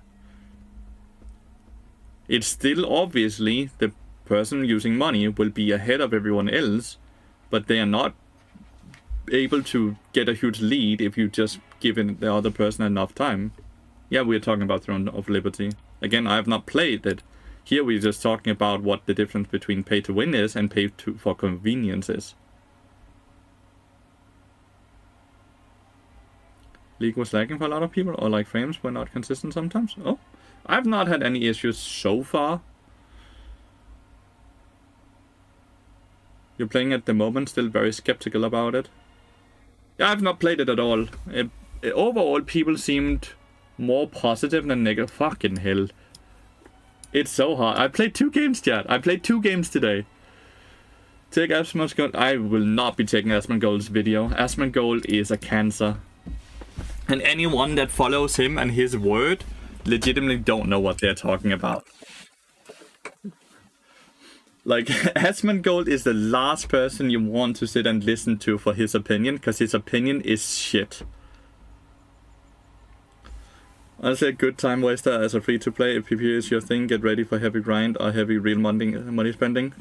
It's still obviously the person using money will be ahead of everyone else, but they are not able to get a huge lead if you just give the other person enough time. Yeah, we're talking about Throne of Liberty. Again, I have not played it. Here we're just talking about what the difference between pay to win is and pay for convenience is. League was lagging for a lot of people, or like frames were not consistent sometimes. Oh, I've not had any issues so far. You're playing at the moment, still very skeptical about it. Yeah, I've not played it at all. Overall, people seemed more positive than negative. Fucking hell. It's so hard. I played 2 games, chat. I played 2 games today. Take Asmongold. I will not be taking Asmongold's video. Asmongold is a cancer. And anyone that follows him and his word legitimately don't know what they're talking about. Like, Asmongold is the last person you want to sit and listen to for his opinion, because his opinion is shit. Honestly, a good time waster as a free-to-play. If PvP is your thing, get ready for heavy grind or heavy real money spending.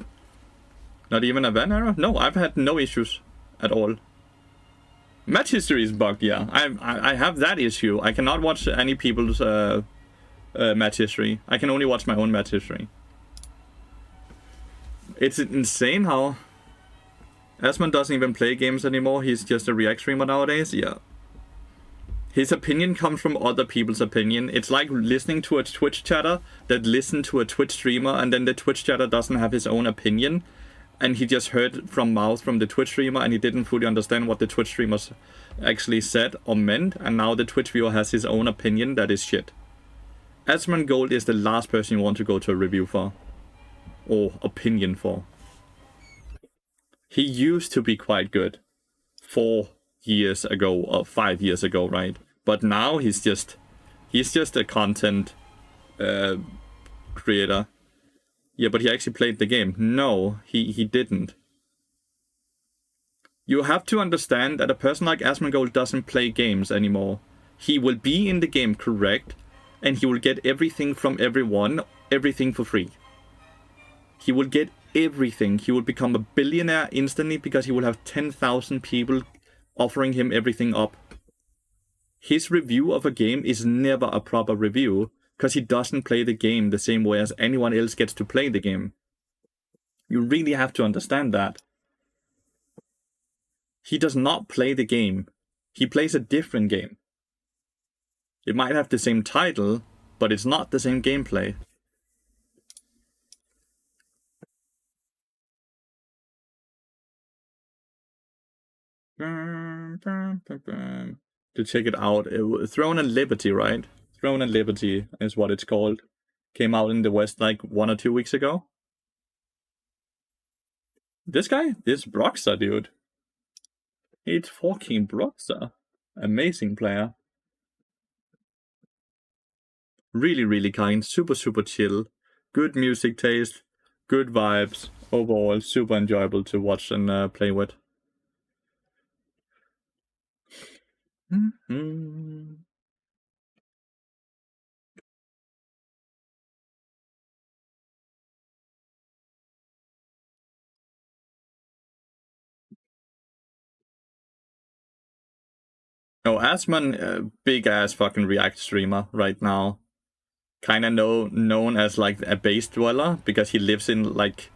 Not even a van arrow? No, I've had no issues at all. Match history is bugged, yeah. I have that issue. I cannot watch any people's match history. I can only watch my own match history. It's insane how Asmon doesn't even play games anymore. He's just a React streamer nowadays. Yeah. His opinion comes from other people's opinion. It's like listening to a Twitch chatter that listened to a Twitch streamer, and then the Twitch chatter doesn't have his own opinion, and he just heard from mouth from the Twitch streamer, and he didn't fully understand what the Twitch streamers actually said or meant, and now the Twitch viewer has his own opinion that is shit. Asmongold is the last person you want to go to a review for. Or opinion for. He used to be quite good 4 years ago or 5 years ago, right? But now he's just a content creator. Yeah, but he actually played the game. No, he didn't. You have to understand that a person like Asmongold doesn't play games anymore. He will be in the game, correct, and he will get everything from everyone, everything for free. He will get everything. He will become a billionaire instantly because he will have 10,000 people offering him everything up. His review of a game is never a proper review because he doesn't play the game the same way as anyone else gets to play the game. You really have to understand that. He does not play the game. He plays a different game. It might have the same title, but it's not the same gameplay. To check it out, Throne and Liberty, right? Throne and Liberty is what it's called. Came out in the West like 1 or 2 weeks ago. This guy, this Broxer dude. It's fucking Broxer. Amazing player. Really, really kind. Super, super chill. Good music taste. Good vibes. Overall, super enjoyable to watch and play with. Oh, Asman, big ass fucking React streamer right now. Kinda known as like a base dweller because he lives in like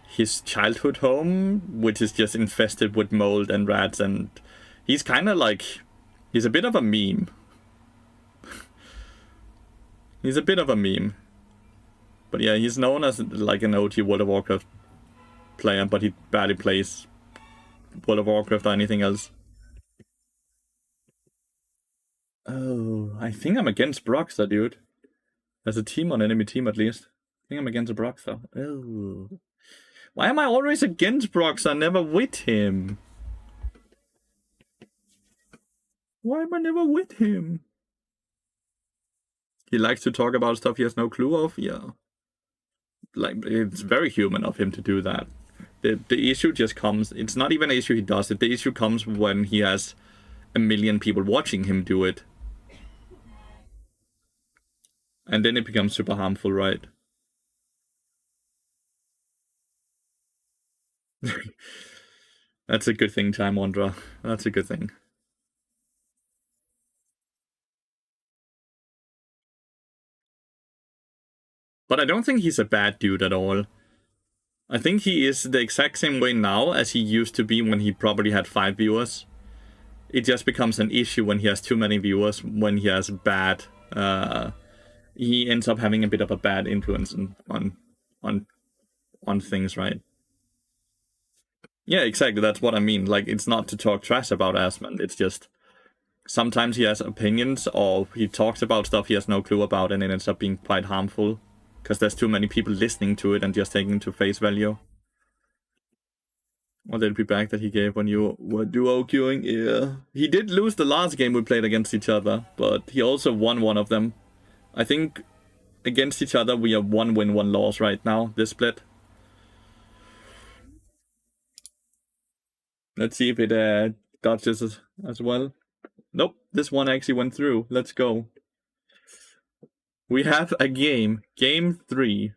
his childhood home, which is just infested with mold and rats, and he's kinda like, he's a bit of a meme. He's a bit of a meme. But yeah, he's known as like an OG World of Warcraft player, but he barely plays World of Warcraft or anything else. Oh, I think I'm against Broxer, dude. As a team on enemy team, at least. I think I'm against Broxer. Oh. Why am I always against Broxer? Never with him. Why am I never with him? He likes to talk about stuff he has no clue of? Yeah. Like, it's very human of him to do that. The issue just comes... It's not even an issue he does it. The issue comes when he has a million people watching him do it. And then it becomes super harmful, right? That's a good thing, Time Wanderer. That's a good thing. But I don't think he's a bad dude at all. I think he is the exact same way now as he used to be when he probably had 5 viewers. It just becomes an issue when he has too many viewers, when he has bad... he ends up having a bit of a bad influence on things, right? Yeah, exactly, that's what I mean. Like, it's not to talk trash about Asmund, it's just... Sometimes he has opinions, or he talks about stuff he has no clue about, and it ends up being quite harmful. Because there's too many people listening to it and just taking it to face value. Or the feedback that he gave when you were duo queuing, yeah. He did lose the last game we played against each other, but he also won one of them. I think against each other we are 1 win, 1 loss right now, this split. Let's see if it dodges as well. Nope, this one actually went through. Let's go. We have a game. Game 3.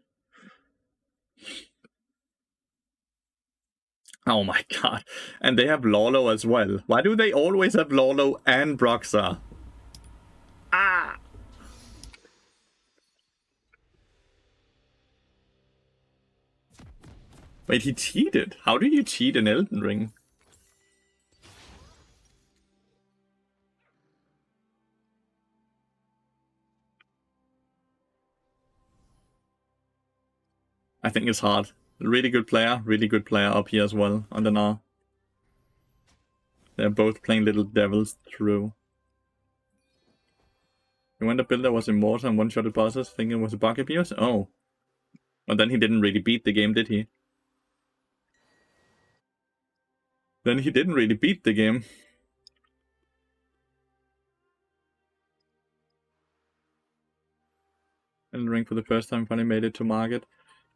Oh my god. And they have Lolo as well. Why do they always have Lolo and Broxer? Ah! Wait, he cheated? How do you cheat in Elden Ring? I think it's hard. Really good player up here as well on the Gnar. They're both playing little devils through. When the builder was immortal and one-shotted bosses, thinking it was a bug abuse? Oh. Well, then he didn't really beat the game, did he? Then he didn't really beat the game. Elden Ring for the first time, finally made it to market.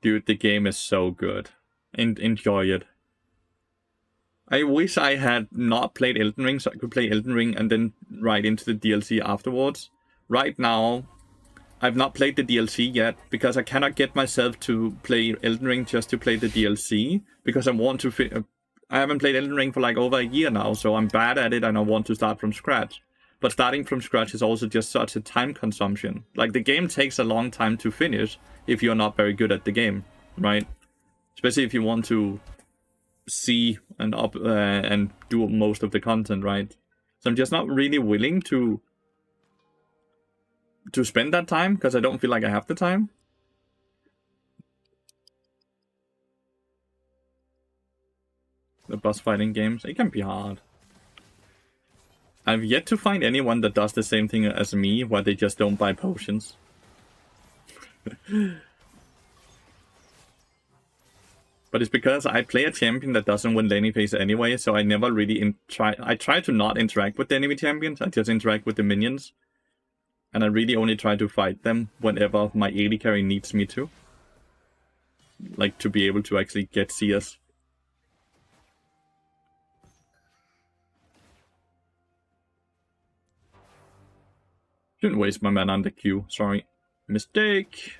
Dude, the game is so good. Enjoy it. I wish I had not played Elden Ring so I could play Elden Ring and then right into the DLC afterwards. Right now, I've not played the DLC yet because I cannot get myself to play Elden Ring just to play the DLC because I want to. I haven't played Elden Ring for like over a year now, so I'm bad at it and I want to start from scratch. But starting from scratch is also just such a time consumption. Like, the game takes a long time to finish if you're not very good at the game, right? Especially if you want to see and do most of the content, right? So I'm just not really willing to spend that time because I don't feel like I have the time. The boss fighting games, it can be hard. I've yet to find anyone that does the same thing as me, where they just don't buy potions. But it's because I play a champion that doesn't win laning phase anyway, so I never really I try to not interact with the enemy champions, I just interact with the minions. And I really only try to fight them whenever my AD carry needs me to. Like, to be able to actually get CS. Shouldn't waste my mana on the Q, sorry. Mistake!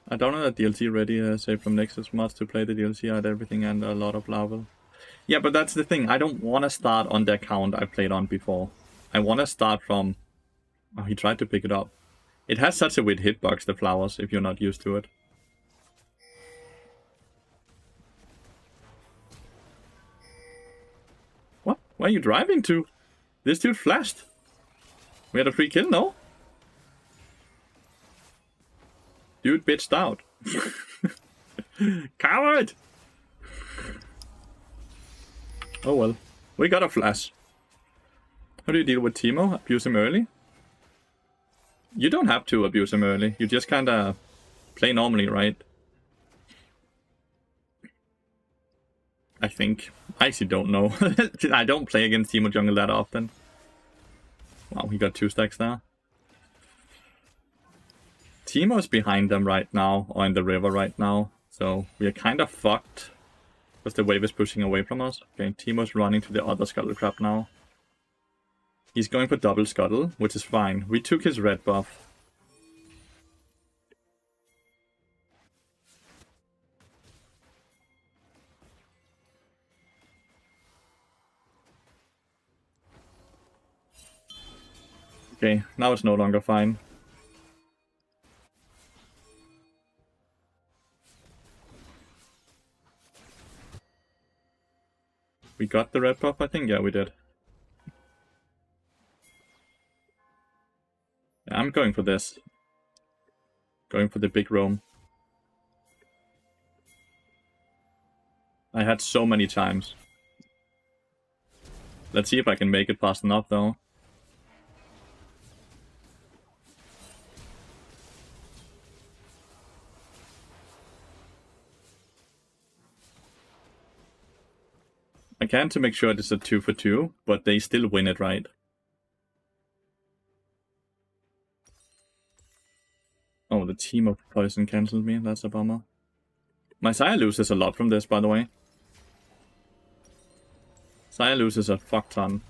I don't know that DLC ready, say from Nexus mods to play the DLC. I had everything and a lot of lava. Yeah, but that's the thing. I don't want to start on the account I played on before. I want to start from... Oh, he tried to pick it up. It has such a weird hitbox, the flowers, if you're not used to it. What? Where are you driving to? This dude flashed. We had a free kill, no? Dude bitched out. Coward! Oh well. We got a flash. How do you deal with Teemo? Abuse him early? You don't have to abuse him early. You just kinda play normally, right? I think. I actually don't know. I don't play against Teemo jungle that often. Wow, he got 2 stacks there. Teemo's behind them right now, or in the river right now, so we are kind of fucked. Because the wave is pushing away from us. Okay, Teemo's running to the other scuttle crab now. He's going for double scuttle, which is fine. We took his red buff. Okay, now it's no longer fine. We got the red buff, I think? Yeah, we did. Yeah, I'm going for this. Going for the big roam. I had so many times. Let's see if I can make it fast enough, though. I can to make sure it's a 2 for 2, but they still win it, right? Oh, the team of poison cancelled me. That's a bummer. My Xayah loses a lot from this, by the way. Xayah loses a fuck ton.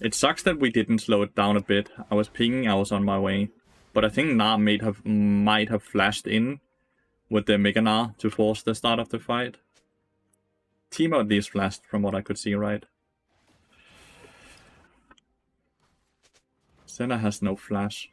It sucks that we didn't slow it down a bit. I was pinging, I was on my way. But I think Gnar might have flashed in with the Mega Gnar to force the start of the fight. Teemo at least flashed from what I could see, right? Senna has no flash.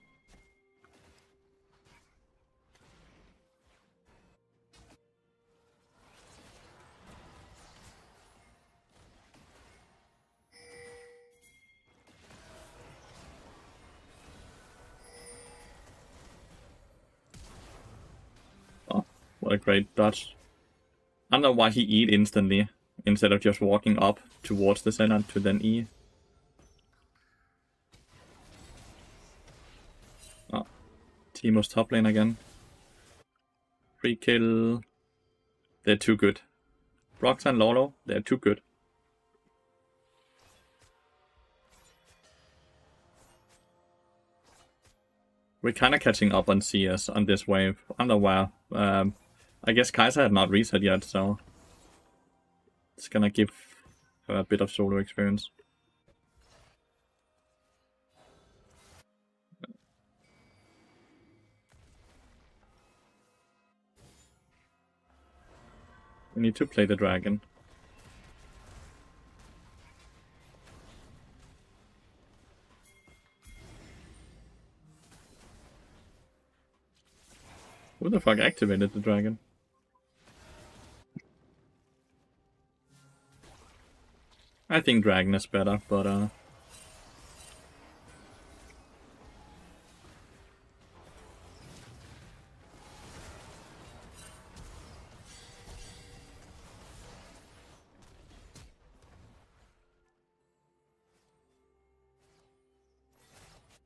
Oh, what a great dodge. I don't know why he E'd instantly, instead of just walking up towards the Senna to then E. Oh, Teemo's top lane again. Free kill. They're too good. Brox and Lolo, they're too good. We're kind of catching up on CS on this wave. I don't know where. I guess Kai'Sa had not reset yet, so it's gonna give her a bit of solo experience. We need to play the dragon. Who the fuck activated the dragon? I think dragon is better, but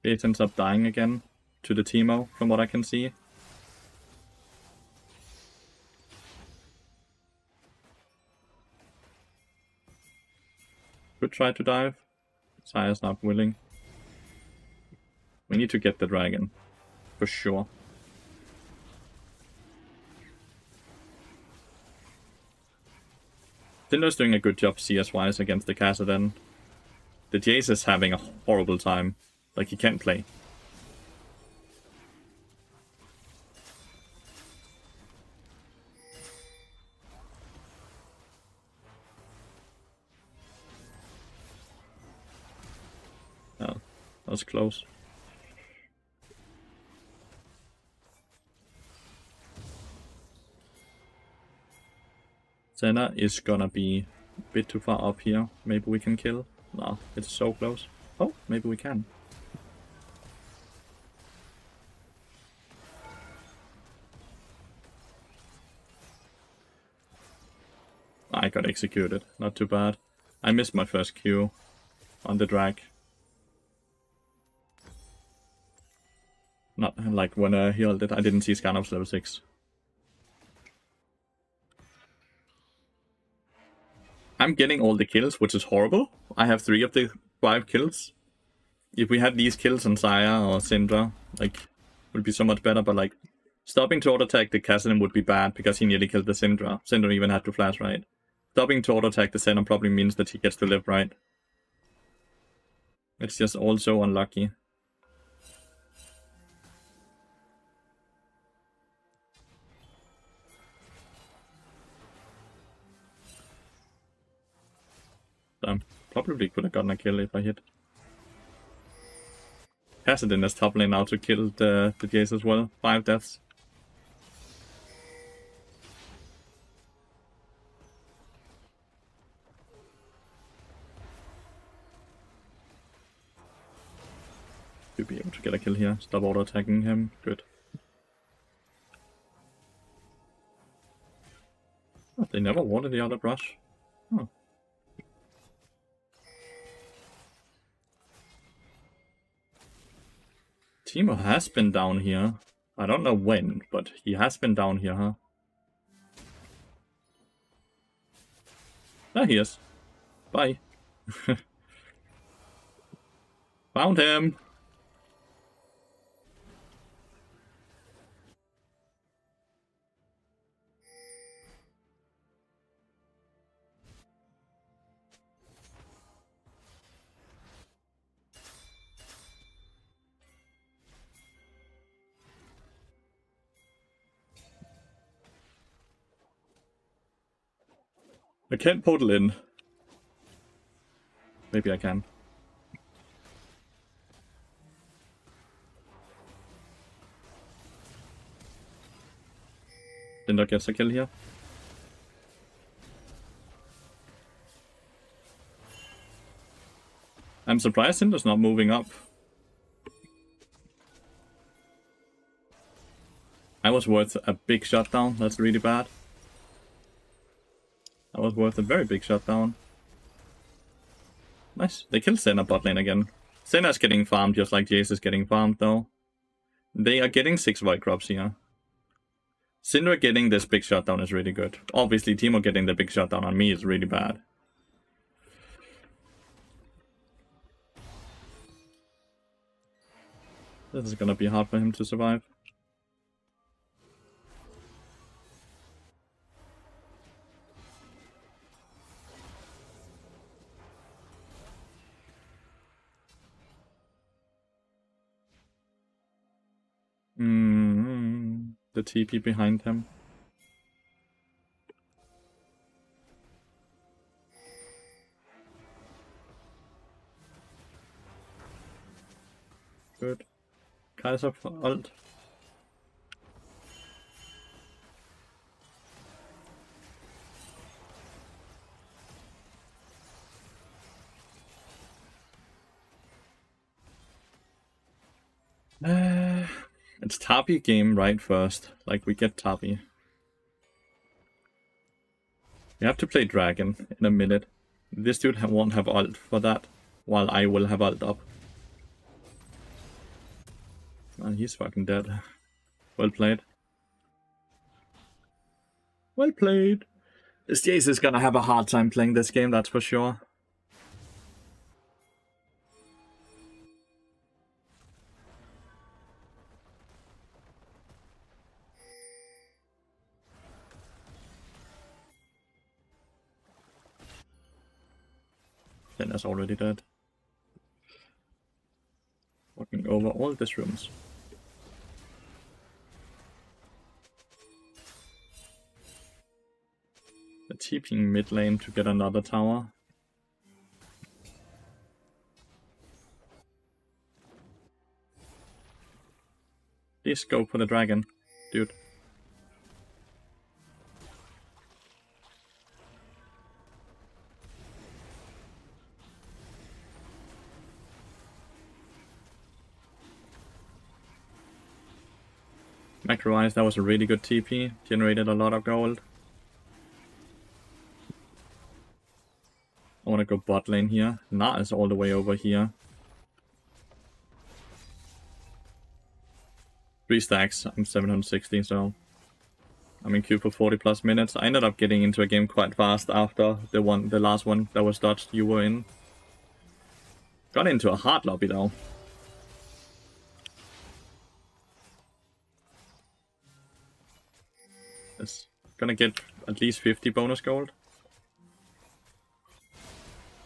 it ends up dying again to the Teemo, from what I can see. Could try to dive. Sire's not willing. We need to get the dragon. For sure. Tinder's doing a good job CS-wise against the Kassadin. The Jace is having a horrible time. Like, he can't play. Oh, that was close. Senna is gonna be a bit too far up here. Maybe we can kill. No, it's so close. Oh, maybe we can. I got executed. Not too bad. I missed my first Q on the drag. Not like when I healed it. I didn't see Scanop's level 6. I'm getting all the kills, which is horrible. I have 3 of the 5 kills. If we had these kills on Xayah or Syndra, like, it would be so much better, but like, stopping to auto-attack the Kassadin would be bad because he nearly killed the Syndra. Syndra even had to flash, right? Stopping to auto-attack the Senna probably means that he gets to live, right? It's just also unlucky. So, probably could have gotten a kill if I hit. Kassadin is top lane now to kill the Jace as well. 5 deaths. Should be able to get a kill here. Stop auto-attacking him. Good. Oh, they never wanted the other brush. Oh. Teemo has been down here. I don't know when, but he has been down here, huh? There he is. Bye. Found him! I can't portal in. Maybe I can. Syndra gets a kill here. I'm surprised Syndra's not moving up. I was worth a big shutdown. That's really bad. I was worth a very big shutdown. Nice. They killed Senna bot lane again. Senna's getting farmed just like Jace is getting farmed though. They are getting 6 white crops here. Syndra getting this big shutdown is really good. Obviously Teemo getting the big shutdown on me is really bad. This is gonna be hard for him to survive. The TP behind him. Good. Kaiser ult. It's Tapi game right first. Like, we get Tapi. We have to play Dragon in a minute. This dude won't have ult for that, while I will have ult up. Man, he's fucking dead. Well played. Well played. This Jace is gonna have a hard time playing this game, that's for sure. Senna's already dead. Walking over all these rooms. They're TPing mid lane to get another tower. Please go for the dragon, dude. Macro-wise, that was a really good TP. Generated a lot of gold. I want to go bot lane here. Na is all the way over here. 3 stacks. I'm 760, so I'm in queue for 40 plus minutes. I ended up getting into a game quite fast after the last one that was dodged you were in. Got into a hard lobby though. It's gonna get at least 50 bonus gold.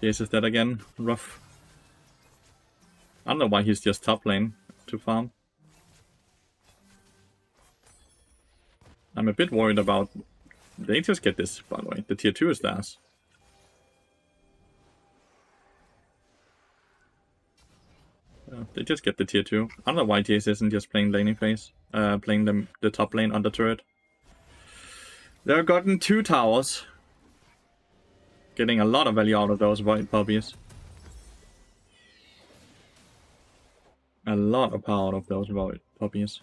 Yes, is that again? Rough. I don't know why he's just top lane to farm. I'm a bit worried about... They just get this, by the way. The tier 2 is theirs. They just get the tier 2. I don't know why Jace isn't just playing laning phase. Playing the top lane under turret. They've gotten 2 towers. Getting a lot of value out of those white puppies. A lot of power out of those white puppies.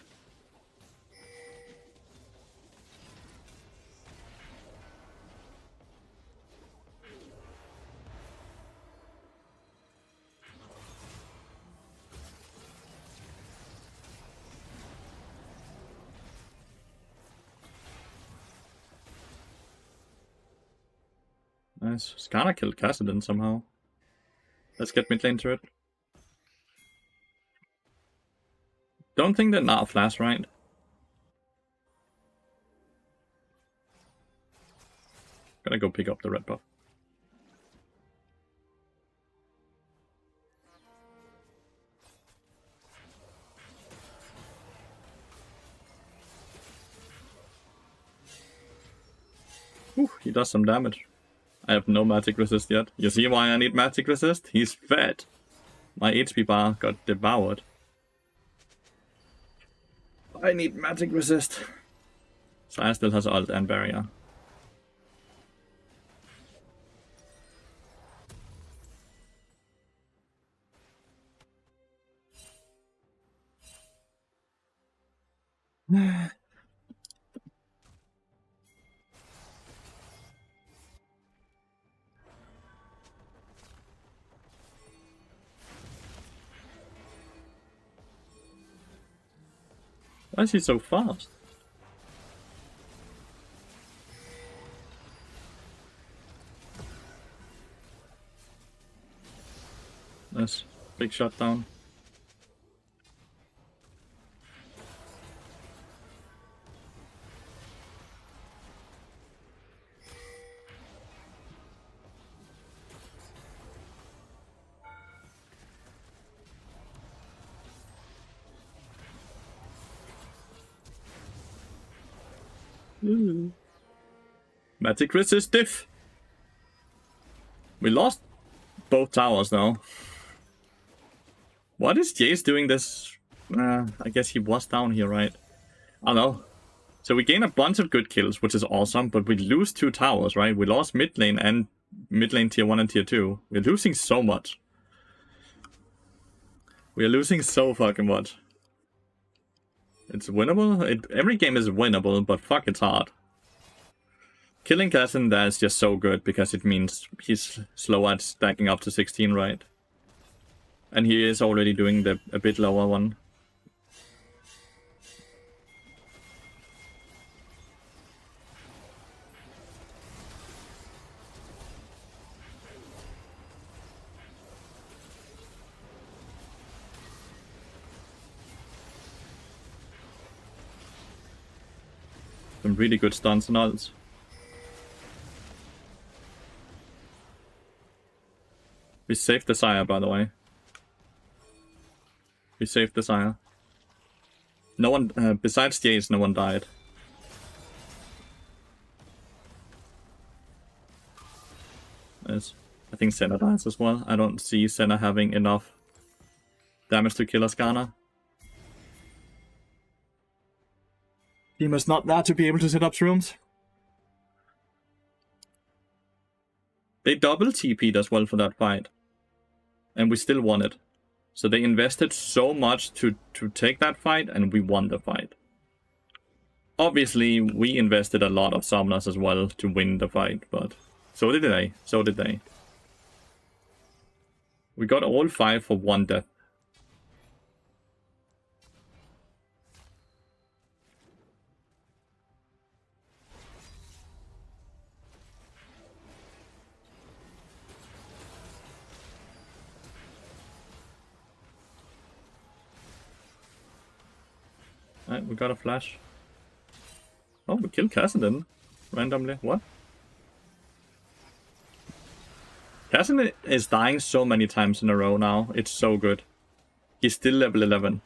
Nice. Skarner killed Kassadin somehow. Let's get mid lane turret. Don't think that not flash, right? Gotta go pick up the red buff. Whew, he does some damage. I have no magic resist yet. You see why I need magic resist? He's fed. My HP bar got devoured. I need magic resist. Saya still has ult and barrier. Why is he so fast? Nice. Big shot down. Magic resist diff. We lost both towers now. What is Jace doing this? I guess he was down here, right? I don't know. So we gain a bunch of good kills, which is awesome, but we lose 2 towers, right? We lost mid lane and mid lane tier 1 and tier 2. We're losing so much. We are losing so fucking much. It's winnable? Every game is winnable, but fuck, it's hard. Killing Cassin there is just so good, because it means he's slow at stacking up to 16, right? And he is already doing a bit lower one. Some really good stuns and ults. We saved the Sire, by the way. We saved the Sire. No one, besides Jace, no one died. Nice. I think Senna dies as well. I don't see Senna having enough damage to kill Ascana. He must not there to be able to set up shrooms. They double TP'd as well for that fight. And we still won it. So they invested so much to take that fight, and we won the fight. Obviously, we invested a lot of summoners as well to win the fight, but so did they. So did they. We got all 5 for 1 death. Alright, we got a flash. Oh, we killed Cassidy randomly. What? Cassidy is dying so many times in a row now. It's so good. He's still level 11.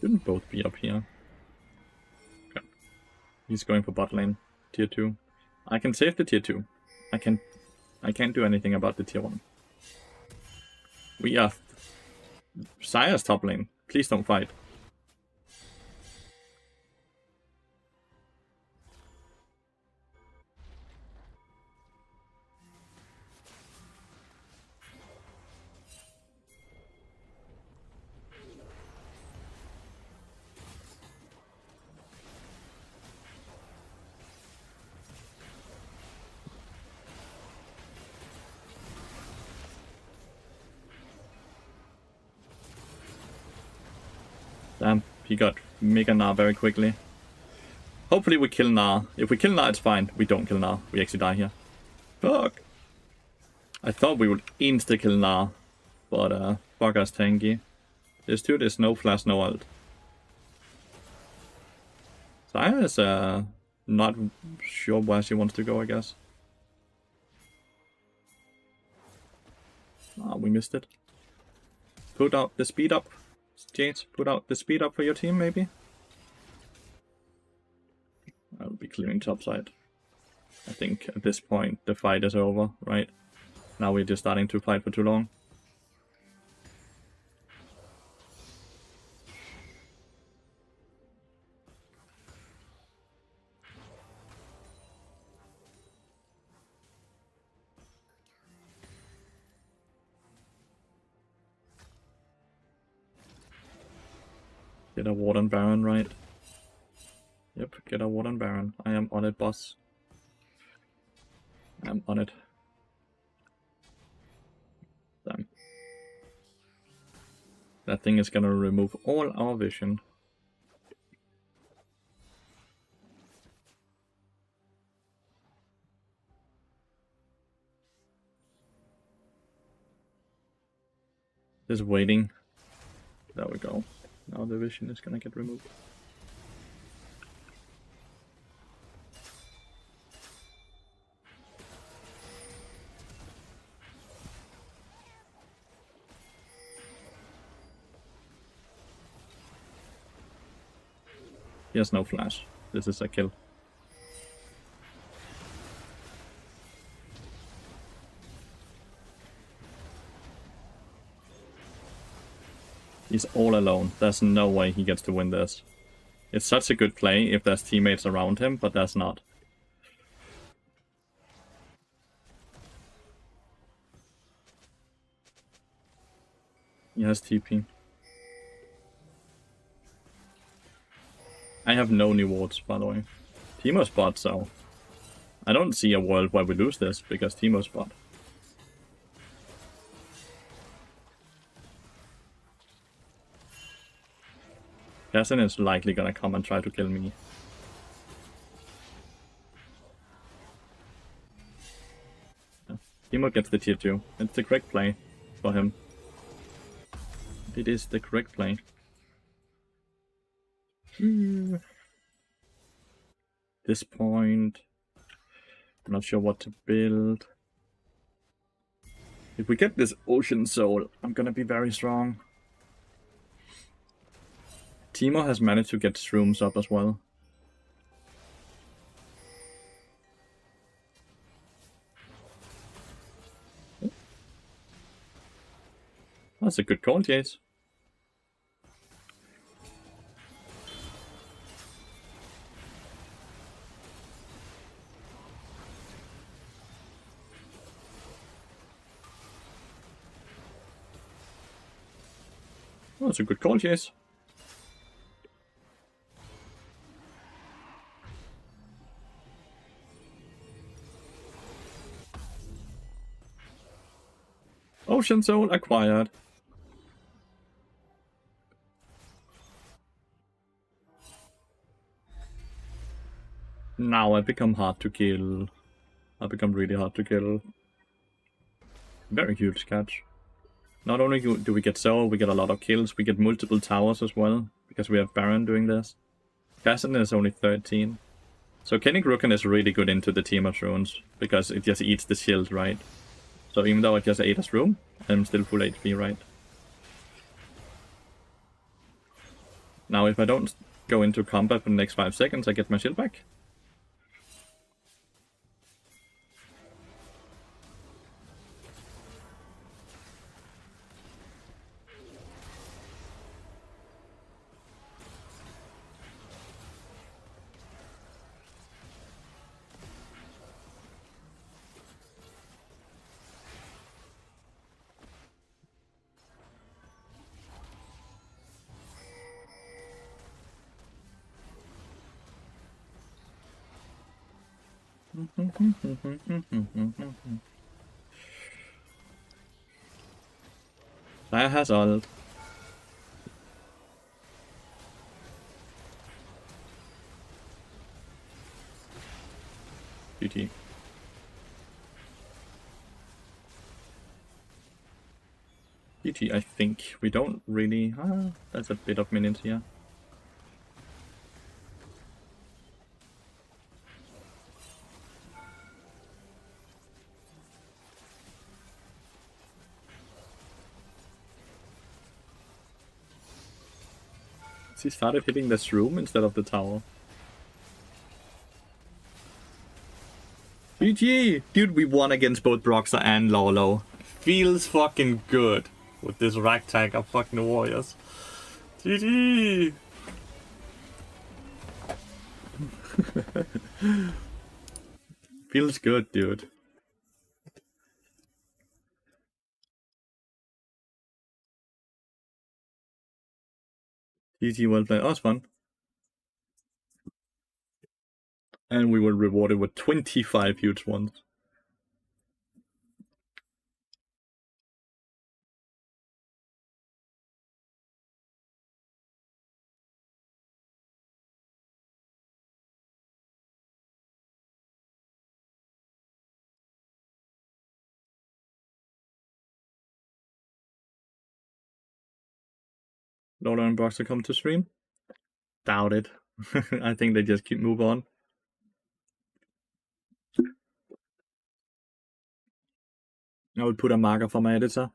Shouldn't both be up here. Okay. He's going for bot lane. Tier 2. I can save the tier 2. I can't do anything about the tier 1. We are Sire's top lane. Please don't fight. Damn, he got Mega Gnar very quickly. Hopefully we kill Gnar. If we kill Gnar, it's fine. We don't kill Gnar. We actually die here. Fuck. I thought we would insta-kill Gnar. But, fuck us tanky. This dude is no flash, no ult. Saya is not sure where she wants to go, I guess. Ah, we missed it. Put out the speed up. James, put out the speed up for your team, maybe? I'll be clearing topside. I think at this point the fight is over, right? Now we're just starting to fight for too long. Get a Warden Baron, right? Yep, get a Warden Baron. I am on it, boss. I'm on it. Damn. That thing is gonna remove all our vision. Just waiting. There we go. Now the vision is gonna get removed. He has no flash. This is a kill. He's all alone. There's no way he gets to win this. It's such a good play if there's teammates around him, but there's not. He has TP. I have no new wards, by the way. Teemo's bot, so I don't see a world where we lose this because Teemo's bot. Cassin is likely gonna come and try to kill me. Yeah. Teemo gets the tier 2. It's the correct play for him. It is the correct play. This point, I'm not sure what to build. If we get this Ocean Soul, I'm gonna be very strong. Teemo has managed to get shrooms up as well. That's a good call, Jace. That's a good call, Jace. Ocean Soul acquired. Now I become hard to kill. I become really hard to kill. Very huge catch. Not only do we get Soul, we get a lot of kills, we get multiple towers as well, because we have Baron doing this. Cassin is only 13. So Kenny Ruken is really good into the team of runes, because it just eats the shield, right? So even though it just ate us room, I'm still full HP, right? Now if I don't go into combat for the next 5 seconds, I get my shield back. That has ult. GG. GG, I think. We don't really... there's a bit of minions here. He started hitting this room instead of the tower. GG! Dude, we won against both Broxer and Lolo. Feels fucking good with this ragtag of fucking warriors. GG! Feels good, dude. GG, well played. Oh, it's fun. And we were rewarded with 25 huge ones. Lola and Boxer come to stream? Doubt it. I think they just keep move on. I will put a marker for my editor.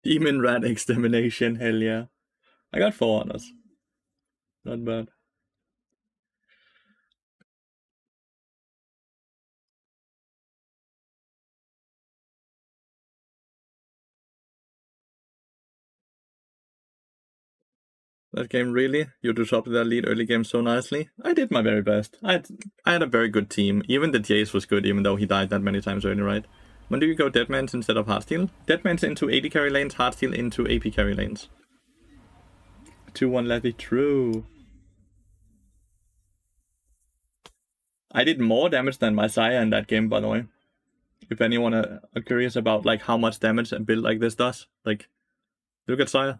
Demon Rat Extermination, hell yeah. I got 4 honors. Not bad. That game really? You disrupted that lead early game so nicely. I did my very best. I had a very good team. Even the Jace was good, even though he died that many times early, right? When do you go Deadmans instead of Heartsteel? Deadmans into AD carry lanes, Heartsteel into AP carry lanes. 2-1 Lethy, true. I did more damage than my Sire in that game, by the way. If anyone are curious about like how much damage a build like this does, like, look at Sire.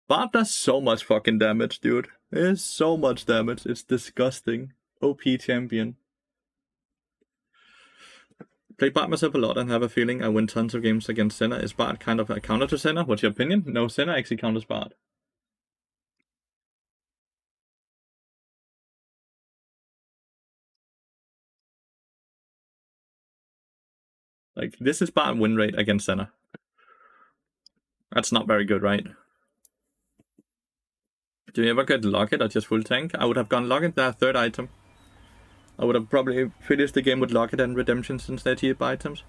Bard does so much fucking damage, dude. There's so much damage. It's disgusting. OP champion. Played Bard myself a lot and have a feeling I win tons of games against Senna. Is Bard kind of a counter to Senna? What's your opinion? No, Senna actually counters Bard. Like, this is Bard win rate against Senna. That's not very good, right? Do you ever get Locket or just full tank? I would have gone Locket, their third item. I would have probably finished the game with Locket and Redemption since they're cheap items.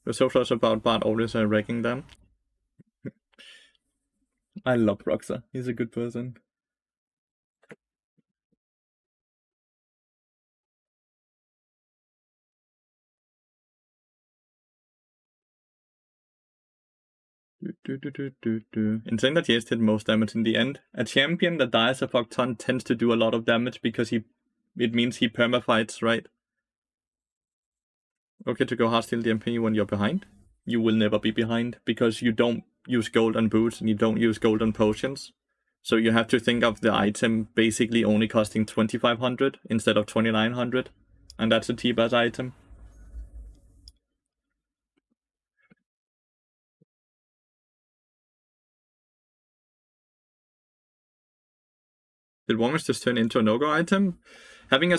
We're so flush about Bard always wrecking them. I love Roxa. He's a good person. Insane that Jace did most damage in the end. A champion that dies a fuck ton tends to do a lot of damage because it means he permafights, right? Okay to go hardstyle DMP when you're behind. You will never be behind because you don't use golden boots and you don't use golden potions. So you have to think of the item basically only costing 2500 instead of 2900. And that's a T-Bass item. Did Wongers just turn into a no-go item? Having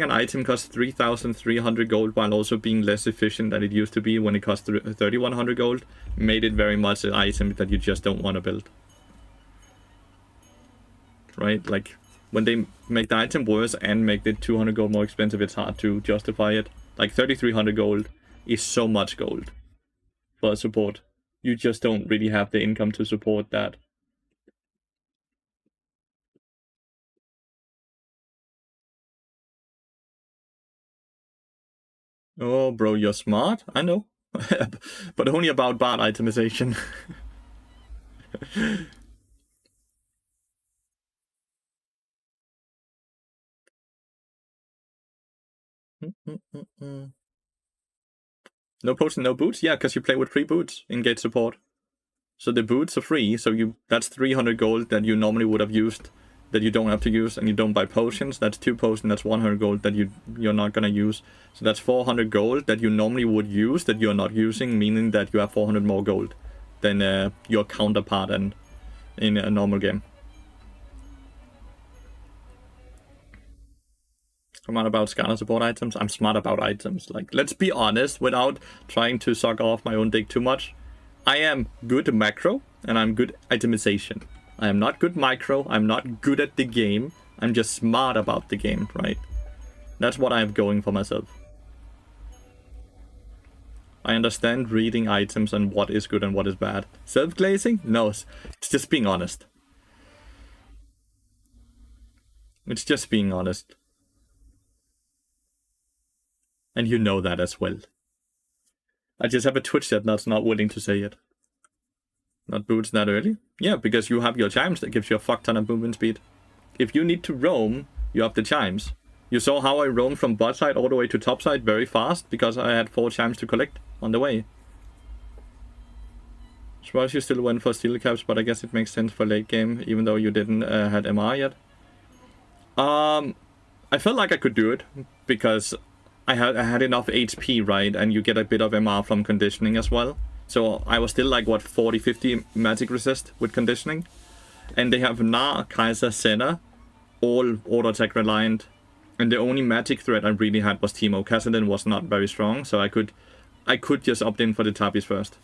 an item cost 3,300 gold while also being less efficient than it used to be when it cost 3,100 gold made it very much an item that you just don't want to build. Right? Like, when they make the item worse and make the 200 gold more expensive, it's hard to justify it. Like, 3,300 gold is so much gold for support. You just don't really have the income to support that. Oh, bro, you're smart. I know. But only about bad itemization. No potion, no boots? Yeah, because you play with free boots in gate support. So the boots are free, so that's 300 gold that you normally would have used, that you don't have to use, and you don't buy potions. That's 2 potions, that's 100 gold that you're not gonna use. So that's 400 gold that you normally would use that you're not using, meaning that you have 400 more gold than your counterpart in a normal game. I'm not about scanner support items. I'm smart about items. Like, let's be honest, without trying to suck off my own dick too much. I am good macro, and I'm good itemization. I am not good micro. I'm not good at the game. I'm just smart about the game, right? That's what I have going for myself. I understand reading items and what is good and what is bad. Self-glazing? No, it's just being honest. It's just being honest. And you know that as well. I just have a Twitch chat that's not willing to say it. Not boots that early? Yeah, because you have your chimes that gives you a fuck ton of movement speed. If you need to roam, you have the chimes. You saw how I roamed from bot side all the way to top side very fast because I had 4 chimes to collect on the way. Surprised you still went for steel caps, but I guess it makes sense for late game, even though you didn't had MR yet. I felt like I could do it because I had enough HP, right? And you get a bit of MR from conditioning as well. So I was still like, what, 40-50 magic resist with conditioning. And they have Gnar, Kaiser, Senna, all auto attack reliant. And the only magic threat I really had was Teemo. Kassadin was not very strong, so I could just opt in for the Tapis first.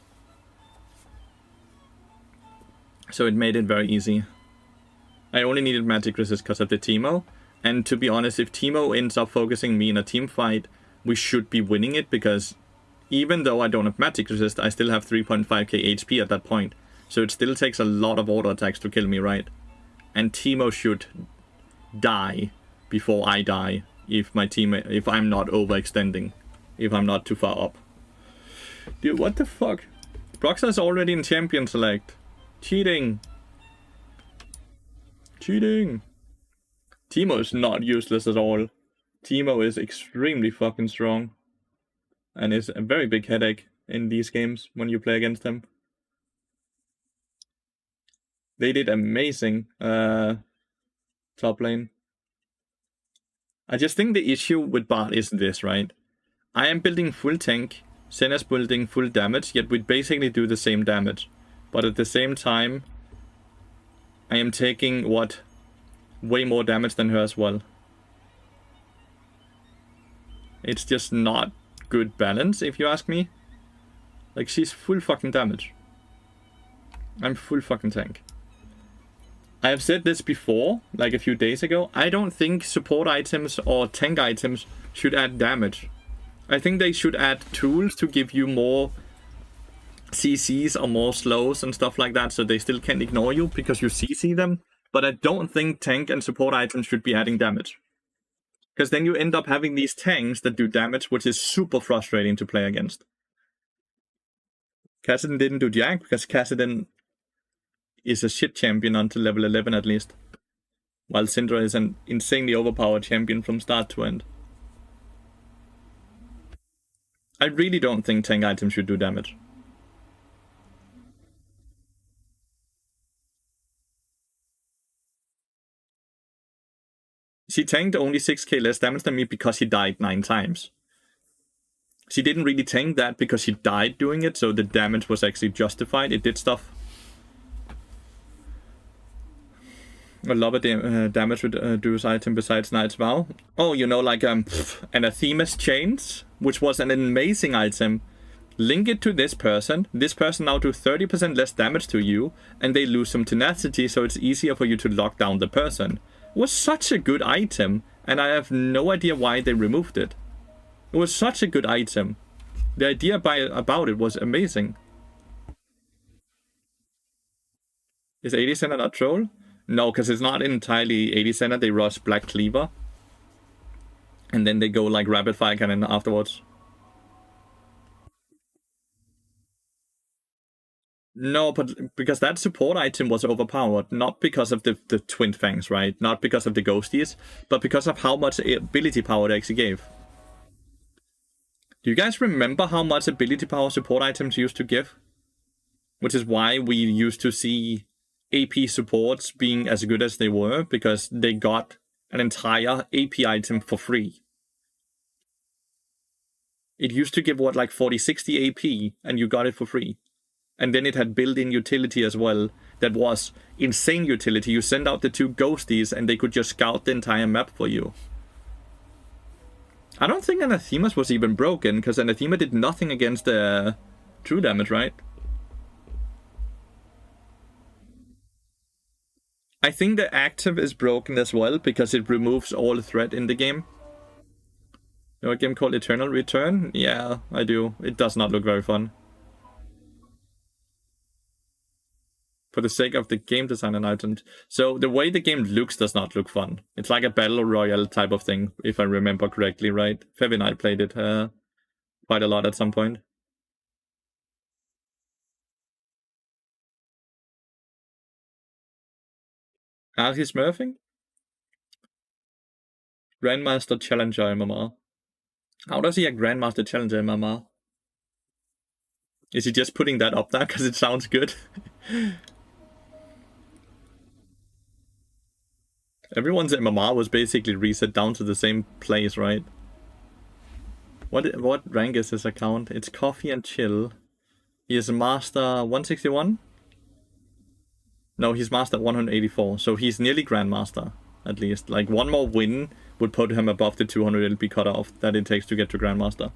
So it made it very easy. I only needed magic resist because of the Teemo. And to be honest, if Teemo ends up focusing me in a team fight, we should be winning it because even though I don't have magic resist, I still have 3.5k HP at that point. So it still takes a lot of auto attacks to kill me, right? And Teemo should die before I die if I'm not overextending, if I'm not too far up. Dude, what the fuck? Broxah is already in champion select. Cheating. Cheating. Teemo is not useless at all. Teemo is extremely fucking strong. And is a very big headache in these games when you play against him. They did amazing top lane. I just think the issue with Bart is this, right? I am building full tank, Senna's building full damage, yet we basically do the same damage. But at the same time, I am taking, what, way more damage than her as well. It's just not good balance, if you ask me. Like, she's full fucking damage. I'm full fucking tank. I have said this before, like a few days ago. I don't think support items or tank items should add damage. I think they should add tools to give you more CCs or more slows and stuff like that, so they still can't ignore you because you CC them. But I don't think tank and support items should be adding damage. Because then you end up having these tanks that do damage, which is super frustrating to play against. Kassadin didn't do jack because Kassadin is a shit champion until level 11 at least. While Syndra is an insanely overpowered champion from start to end. I really don't think tank items should do damage. She tanked only 6k less damage than me because she died 9 times. She didn't really tank that because she died doing it, so the damage was actually justified. It did stuff. A lot of damage reduce item besides Knight's Vow. Oh, you know, like Anathema's Chains, which was an amazing item. Link it to this person. This person now do 30% less damage to you, and they lose some tenacity, so it's easier for you to lock down the person. It was such a good item, and I have no idea why they removed it. It was such a good item. The idea about it was amazing. Is 80 Senna not troll? No, because it's not entirely 80 Senna. They rush Black Cleaver. And then they go like rapid fire cannon afterwards. No, but because that support item was overpowered, not because of the Twin Fangs, right? Not because of the ghosties, but because of how much ability power they actually gave. Do you guys remember how much ability power support items used to give? Which is why we used to see AP supports being as good as they were, because they got an entire AP item for free. It used to give, what, like 40-60 AP, and you got it for free. And then it had built-in utility as well, that was insane utility. You send out the 2 ghosties, and they could just scout the entire map for you. I don't think Anathemas was even broken, because Anathema did nothing against the true damage, right? I think the active is broken as well, because it removes all threat in the game. You know a game called Eternal Return? Yeah, I do. It does not look very fun. For the sake of the game design and items. So the way the game looks does not look fun. It's like a battle royale type of thing, if I remember correctly, right? Fev and I played it quite a lot at some point. He's smurfing? Grandmaster Challenger MMR. How does he a Grandmaster Challenger MMR? Is he just putting that up there because it sounds good? Everyone's MMR was basically reset down to the same place, right? What rank is his account? It's Coffee and Chill. He is Master 161? No, he's Master 184, so he's nearly Grandmaster, at least. Like, one more win would put him above the 200 LP cutoff that it takes to get to Grandmaster.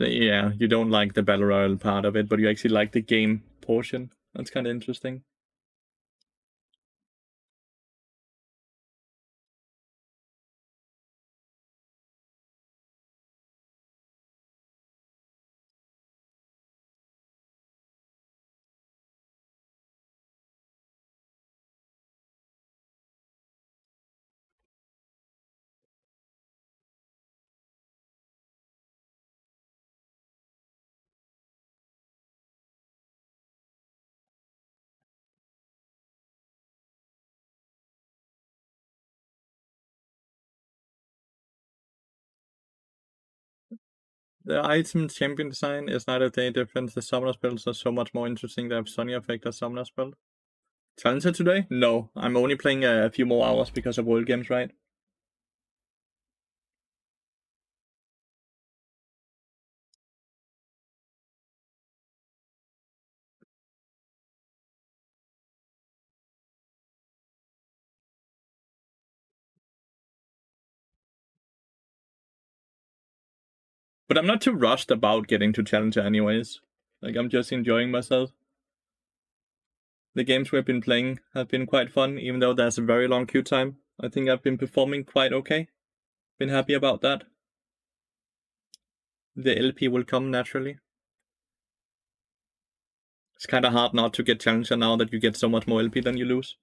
Yeah, you don't like the Battle Royale part of it, but you actually like the game portion. That's kind of interesting. The item champion design is night or day different. The summoner spells are so much more interesting. They have Sonya effect as summoner spell. Challenger today? No, I'm only playing a few more hours because of World Games, right? But I'm not too rushed about getting to Challenger anyways. Like, I'm just enjoying myself. The games we've been playing have been quite fun, even though there's a very long queue time. I think I've been performing quite okay. Been happy about that. The LP will come naturally. It's kind of hard not to get Challenger now that you get so much more LP than you lose.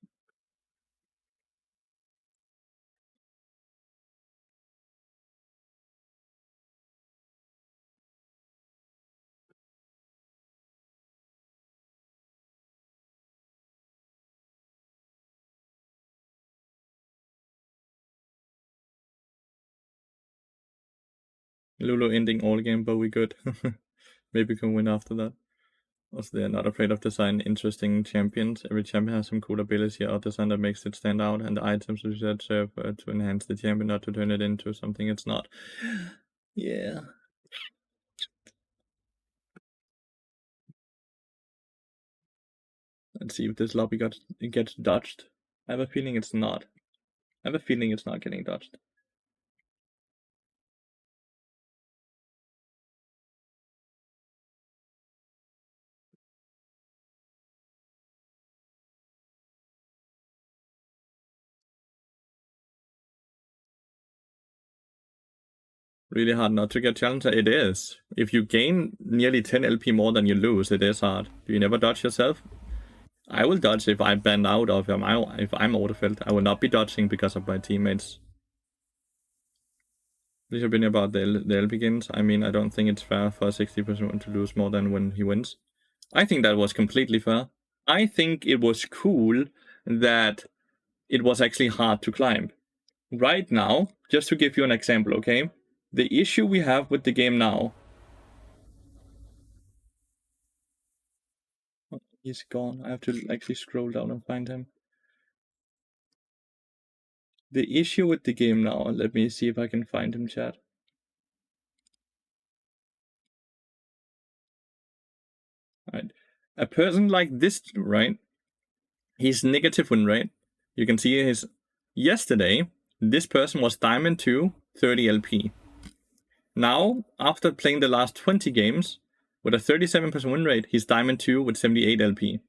Lulu ending all game, but we good. Maybe we can win after that. Also, they're not afraid of design interesting champions. Every champion has some cool ability or design that makes it stand out, and the items we should serve to enhance the champion, not to turn it into something it's not. Yeah. Let's see if this lobby gets dodged. I have a feeling it's not. I have a feeling it's not getting dodged. Really hard not to get challenger. It is. If you gain nearly 10 LP more than you lose, it is hard. Do you never dodge yourself? I will dodge if I'm banned out of him. If I'm autofilled, I will not be dodging because of my teammates. This opinion about the LP gains. I mean, I don't think it's fair for a 60% to lose more than when he wins. I think that was completely fair. I think it was cool that it was actually hard to climb. Right now, just to give you an example, okay? The issue we have with the game now. Oh, he's gone. I have to actually scroll down and find him. The issue with the game now, let me see if I can find him, chat. Right. A person like this, right? He's negative win rate. You can see his yesterday, this person was Diamond 2, 30 LP. Now, after playing the last 20 games, with a 37% win rate, he's Diamond 2 with 78 LP.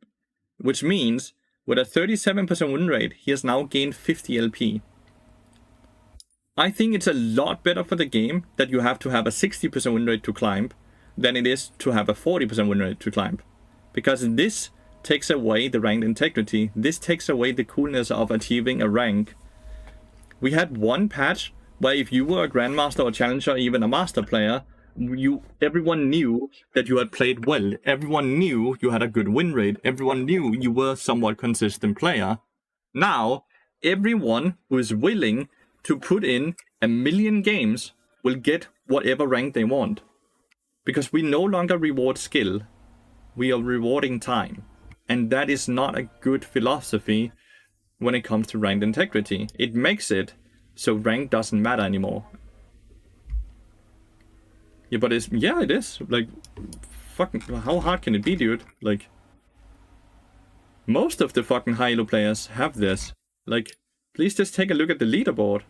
Which means, with a 37% win rate, he has now gained 50 LP. I think it's a lot better for the game that you have to have a 60% win rate to climb than it is to have a 40% win rate to climb. Because this takes away the ranked integrity. This takes away the coolness of achieving a rank. We had one patch where if you were a Grandmaster or Challenger, or even a Master player, everyone knew that you had played well. Everyone knew you had a good win rate. Everyone knew you were a somewhat consistent player. Now, everyone who is willing to put in 1,000,000 games will get whatever rank they want. Because we no longer reward skill. We are rewarding time. And that is not a good philosophy when it comes to ranked integrity. It makes it so rank doesn't matter anymore. Yeah, but it is. Like, fucking, how hard can it be, dude? Like, most of the fucking high elo players have this. Like, please just take a look at the leaderboard.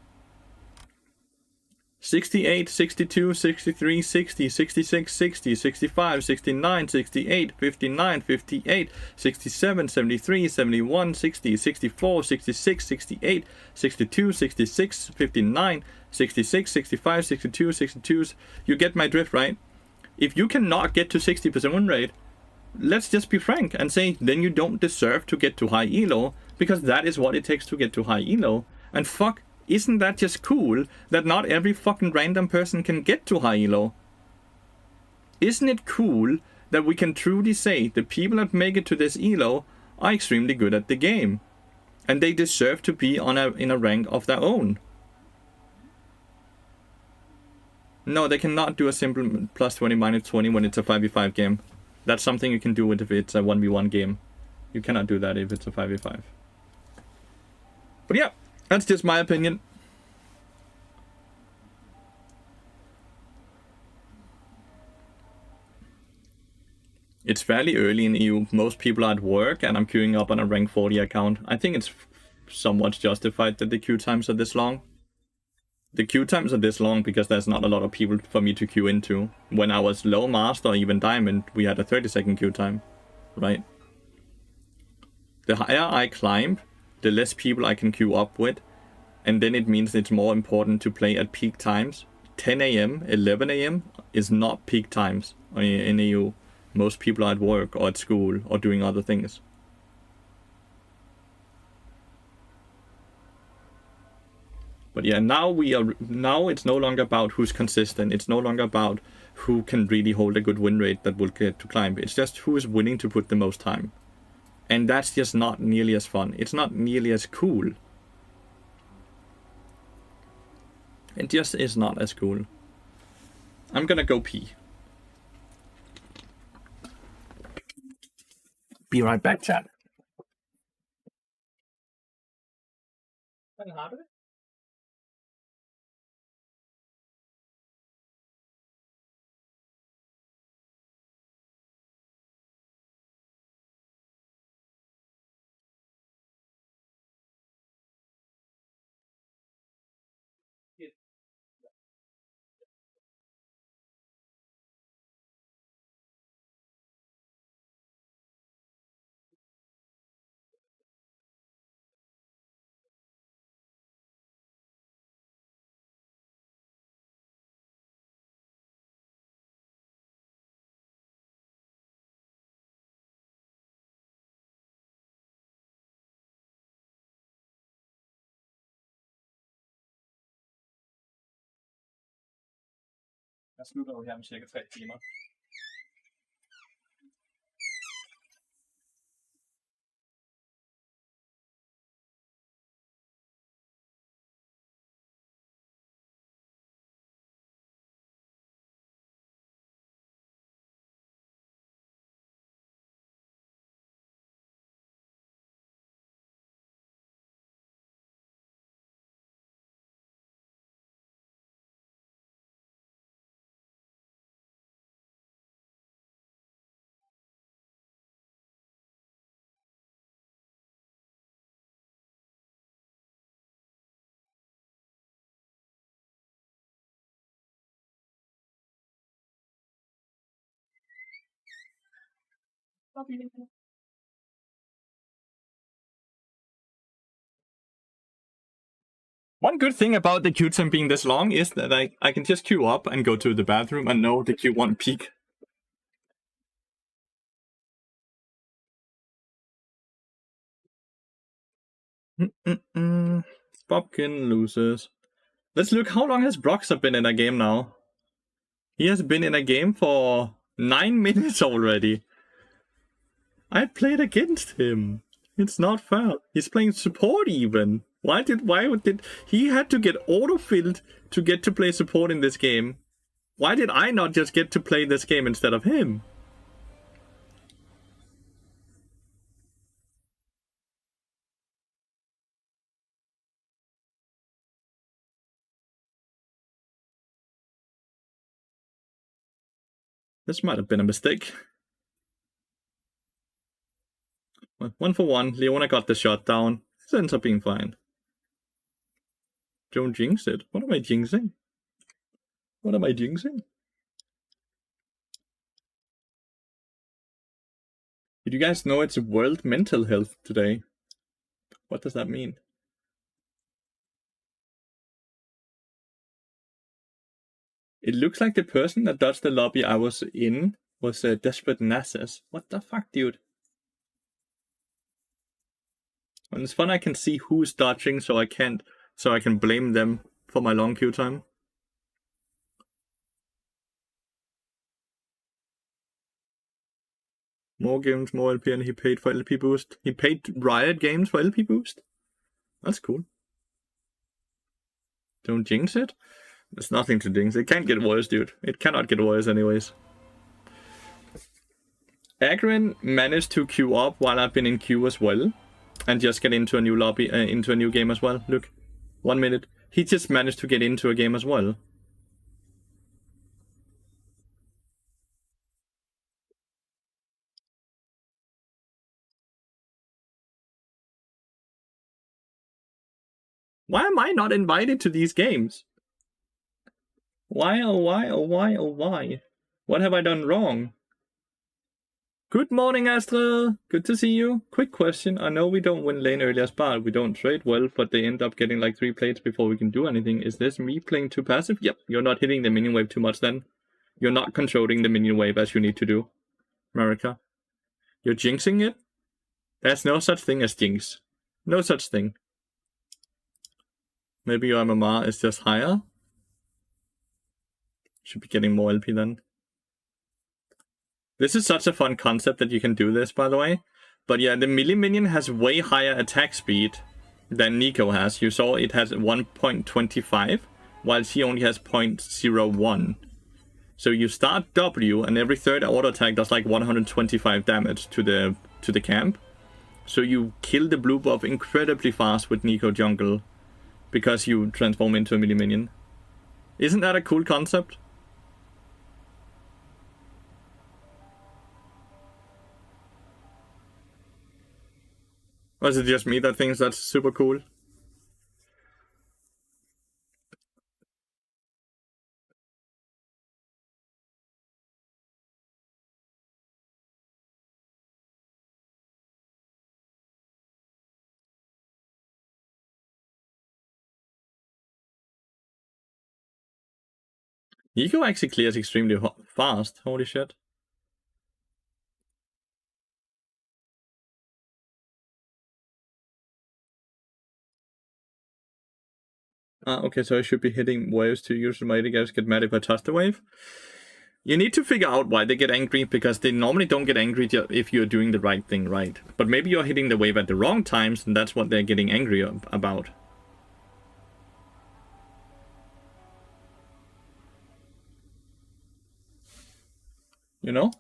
68, 62, 63, 60, 66, 60, 65, 69, 68, 59, 58, 67, 73, 71, 60, 64, 66, 68, 62, 66, 59, 66, 65, 62, 62. You get my drift, right? If you cannot get to 60% win rate, let's just be frank and say then you don't deserve to get to high elo, because that is what it takes to get to high elo. And fuck, isn't that just cool that not every fucking random person can get to high elo? Isn't it cool that we can truly say the people that make it to this elo are extremely good at the game, and they deserve to be in a rank of their own? No, they cannot do a simple plus 20 minus 20 when it's a 5v5 game. That's something you can do if it's a 1v1 game. You cannot do that if it's a 5v5. But yeah, that's just my opinion. It's fairly early in EU. Most people are at work, and I'm queuing up on a rank 40 account. I think it's somewhat justified that the queue times are this long. The queue times are this long because there's not a lot of people for me to queue into. When I was low master or even diamond, we had a 30-second queue time, right? The higher I climb, the less people I can queue up with, and then it means it's more important to play at peak times. 10 AM, 11 AM is not peak times in EU. Most people are at work or at school or doing other things. But yeah, now it's no longer about who's consistent. It's no longer about who can really hold a good win rate that will get to climb. It's just who is willing to put the most time. And that's just not nearly as fun. It's not nearly as cool. It just is not as cool. I'm gonna go pee. Be right back, chat. Jeg slutter jo her om cirka 3 timer. One good thing about the queue time being this long is that I can just queue up and go to the bathroom and know the queue won't peak. Bobkin loses. Let's look, how long has Broxer been in a game now? He has been in a game for 9 minutes already. I played against him. It's not fair. He's playing support even. Why did he had to get autofilled to get to play support in this game? Why did I not just get to play this game instead of him? This might have been a mistake. 1 for 1. Leona got the shot down. This ends up being fine. Don't jinx it. What am I jinxing? What am I jinxing? Did you guys know it's World Mental Health today? What does that mean? It looks like the person that dodged the lobby I was in was Desperate Nassus. What the fuck, dude? When it's fun, I can see who's dodging, so I can blame them for my long queue time. More games, more LP, and he paid for LP boost. He paid Riot Games for LP boost? That's cool. Don't jinx it? There's nothing to jinx. It can't get worse, dude. It cannot get worse anyways. Agrin managed to queue up while I've been in queue as well. And just get into a new lobby, into a new game as well. Look, 1 minute. He just managed to get into a game as well. Why am I not invited to these games? Why, oh why, oh why, oh why? What have I done wrong? Good morning, Astra. Good to see you. Quick question. I know we don't win lane early as part. We don't trade well, but they end up getting like 3 plates before we can do anything. Is this me playing too passive? Yep. You're not hitting the minion wave too much then. You're not controlling the minion wave as you need to do, America. You're jinxing it? There's no such thing as jinx. No such thing. Maybe your MMR is just higher? Should be getting more LP then. This is such a fun concept that you can do this, by the way. But yeah, the melee minion has way higher attack speed than Nico has. You saw it has 1.25, while she only has 0.01. So you start W, and every third auto attack does like 125 damage to the camp. So you kill the blue buff incredibly fast with Nico jungle, because you transform into a melee minion. Isn't that a cool concept? Or is it just me that thinks that's super cool? Nico actually clears extremely fast. Holy shit. Okay, so I should be hitting waves to usually my guys get mad if I touch the wave. You need to figure out why they get angry, because they normally don't get angry if you're doing the right thing right. But maybe you're hitting the wave at the wrong times, and that's what they're getting angry about. You know?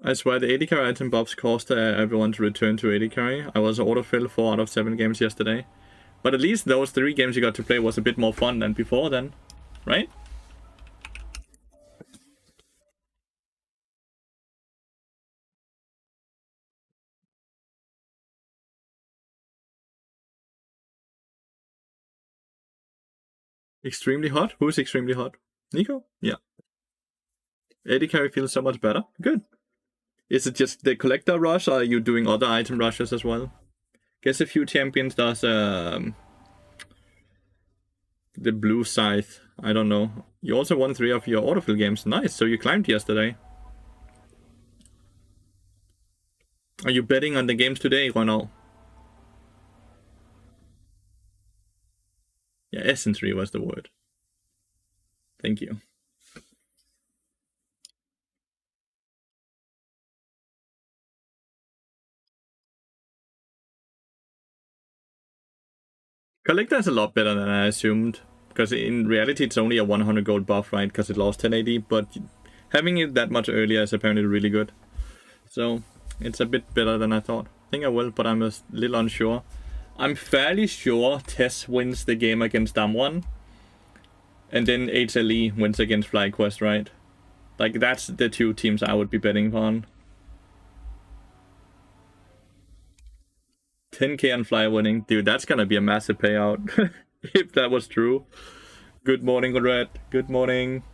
I swear the 80 carry item buffs caused everyone to return to 80 carry. I was autofill 4 out of 7 games yesterday. But at least those 3 games you got to play was a bit more fun than before then, right? Extremely hot? Who's extremely hot? Nico? Yeah. AD carry feels so much better. Good. Is it just the collector rush, or are you doing other item rushes as well? Guess a few champions does the blue scythe. I don't know. You also won 3 of your autofill games. Nice. So you climbed yesterday. Are you betting on the games today, Ronald? Yeah, essence-3 was the word. Thank you. Collector is a lot better than I assumed, because in reality it's only a 100 gold buff, right? Because it lost 10 AD, but having it that much earlier is apparently really good. So it's a bit better than I thought. I think I will, but I'm a little unsure. I'm fairly sure Tess wins the game against Damwon, and then HLE wins against FlyQuest, right? Like, that's the 2 teams I would be betting on. 10k on Fly winning. Dude, that's gonna be a massive payout. If that was true. Good morning, Conrad. Good morning.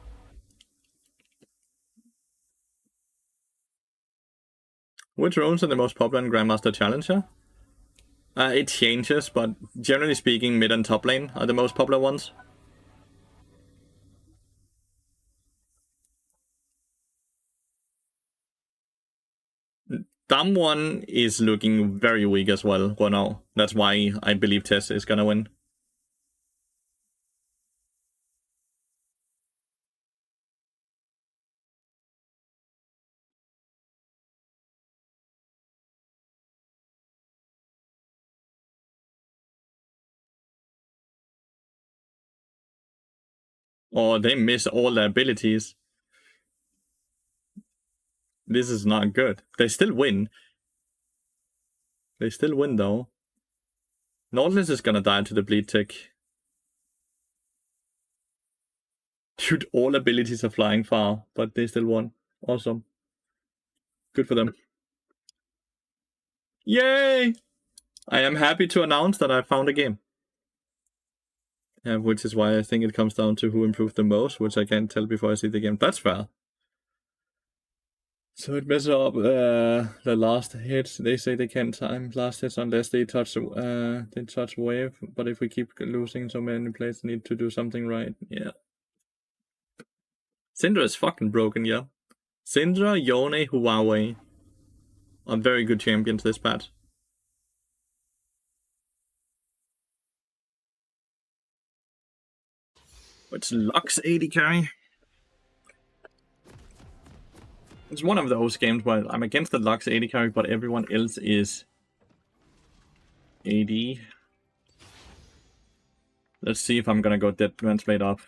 Which roles are the most popular in Grandmaster Challenger? It changes, but generally speaking, mid and top lane are the most popular ones. Damwon is looking very weak as well, Ronald. That's why I believe Tess is gonna win. Or they miss all their abilities. This is not good. They still win. They still win, though. Nautilus is gonna die to the bleed tick. Dude, all abilities are flying far, but they still won. Awesome. Good for them. Yay! I am happy to announce that I found a game. Yeah, which is why I think it comes down to who improved the most, which I can't tell before I see the game. That's fair. So it messes up the last hits. They say they can't time last hits unless they touch wave. But if we keep losing so many players, need to do something right. Yeah. Syndra is fucking broken, yeah. Syndra, Yone, Huawei are very good champions this patch. It's Lux 80 carry. It's one of those games where I'm against the Lux 80 carry, but everyone else is AD. Let's see if I'm gonna go DeadMansPlate up.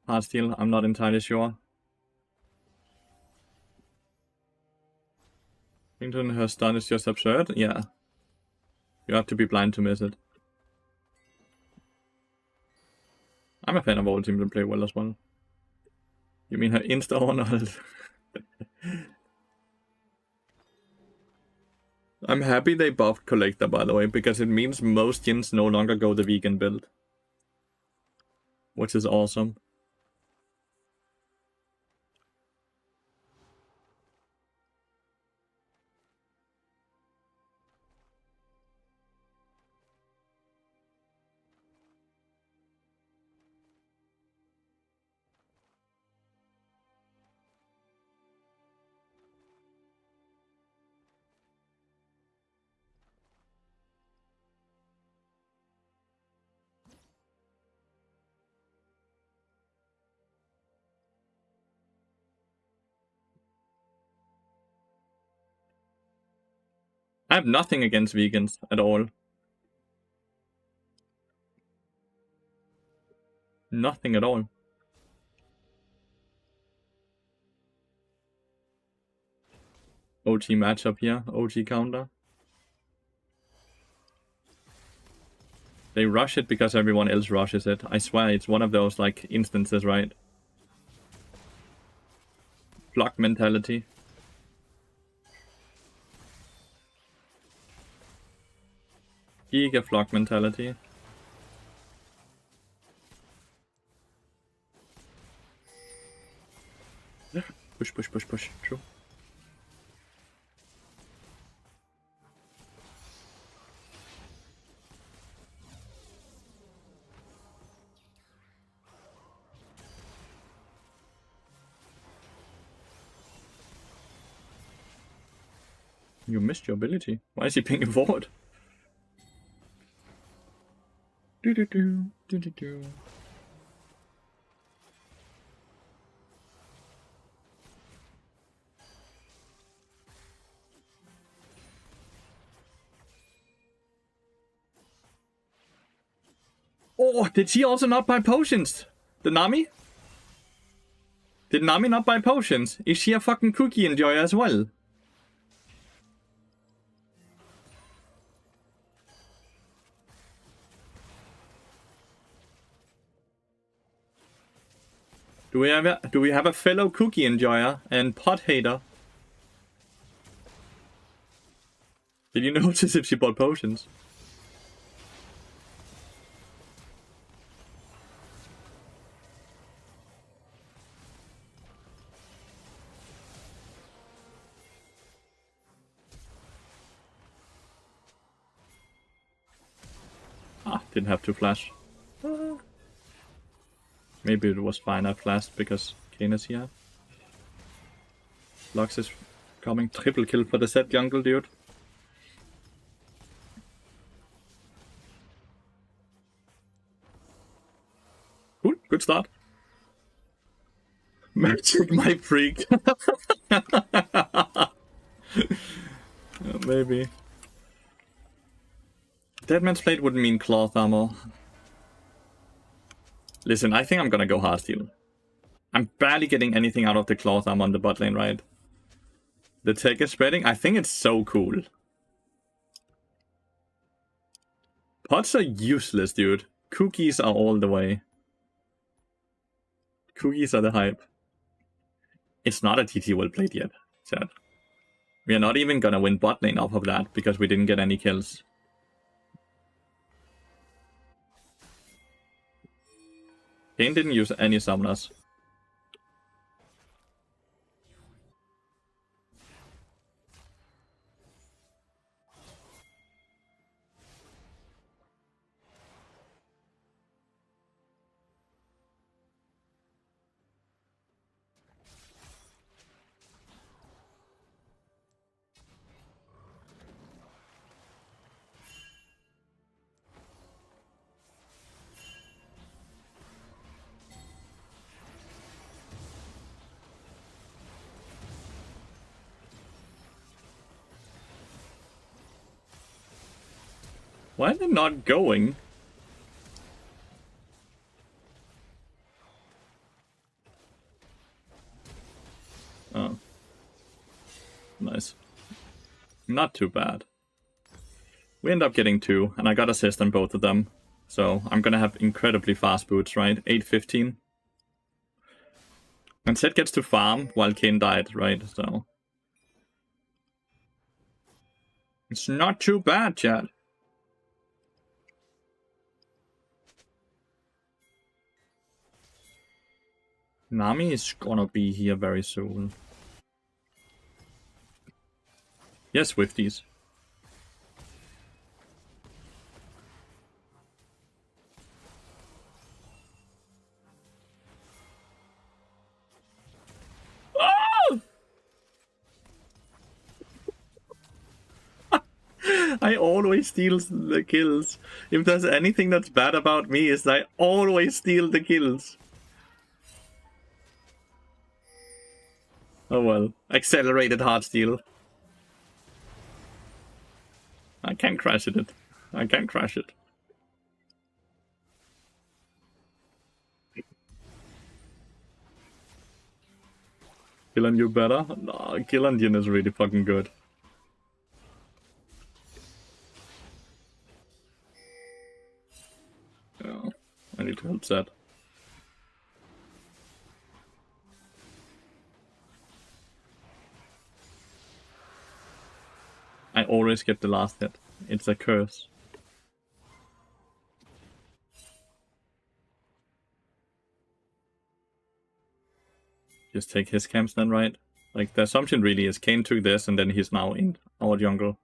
Heartsteel, I'm not entirely sure. Clinton, her stun is just absurd. Yeah. You have to be blind to miss it. I'm a fan of all teams that play well as well. You mean her insta or not? I'm happy they buffed Collector, by the way, because it means most Jins no longer go the vegan build. Which is awesome. I have nothing against vegans at all. Nothing at all. OG matchup here, OG counter. They rush it because everyone else rushes it. I swear it's one of those like instances, right? Block mentality. Giga flock mentality. Push, push, push, push. True. You missed your ability. Why is he pinging forward? Do do do do do do. Oh, did she also not buy potions? The Nami? Did Nami not buy potions? Is she a fucking cookie enjoyer as well? Do we have a fellow cookie enjoyer and pot hater? Did you notice if she bought potions? Ah, didn't have to flash. Maybe it was fine I flashed because Kane is here. Lux is coming. Triple kill for the set jungle, dude. Cool, good start. Magic my freak. Maybe. DeadMansPlate wouldn't mean cloth armor. Listen, I think I'm gonna go hardstyle. I'm barely getting anything out of the cloth armor on the bot lane, right? The tech is spreading. I think it's so cool. Pots are useless, dude. Cookies are all the way. Cookies are the hype. It's not a TT well played yet, chat. We are not even gonna win bot lane off of that because we didn't get any kills. Kane didn't use any summoners. Why are they not going? Oh. Nice. Not too bad. We end up getting 2, and I got assist on both of them. So I'm gonna have incredibly fast boots, right? 8:15. And Seth gets to farm while Kane died, right? So it's not too bad, chat. Nami is gonna be here very soon. Yes, Swifties. Oh! I always steal the kills. If there's anything that's bad about me, is I always steal the kills. Oh well. Accelerated hard steal. I can't crash it. I can't crash it. Killan you better? No, Killan is really fucking good. Oh, I need to help Zed. I always get the last hit. It's a curse. Just take his camps then, right? Like, the assumption really is Kane took this, and then he's now in our jungle.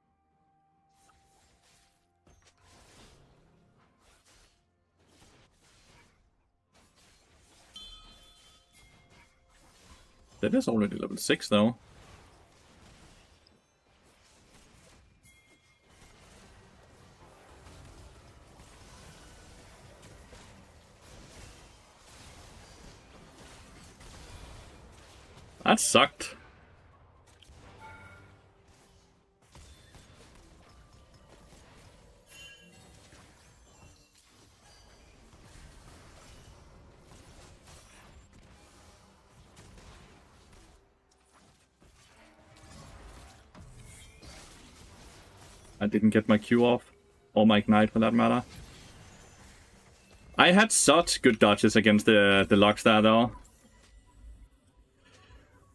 That is already level 6, though. That sucked. I didn't get my Q off, or my Ignite for that matter. I had such good dodges against the Lux there, though.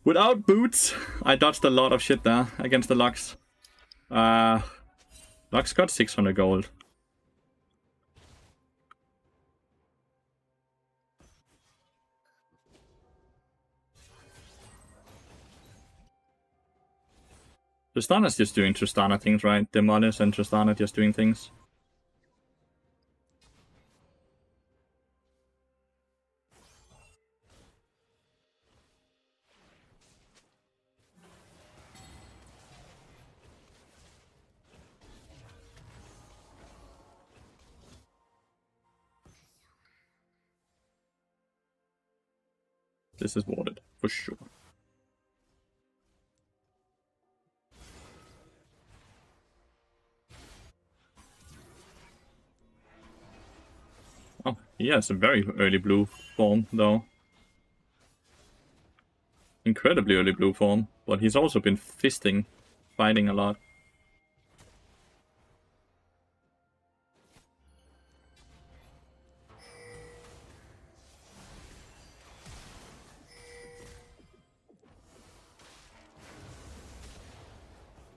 Without boots, I dodged a lot of shit there against the Lux. Lux got 600 gold. Tristana's just doing Tristana things, right? Demonis and Tristana just doing things. This is warded, for sure. Oh, he has a very early blue form, though. Incredibly early blue form, but he's also been fisting, fighting a lot.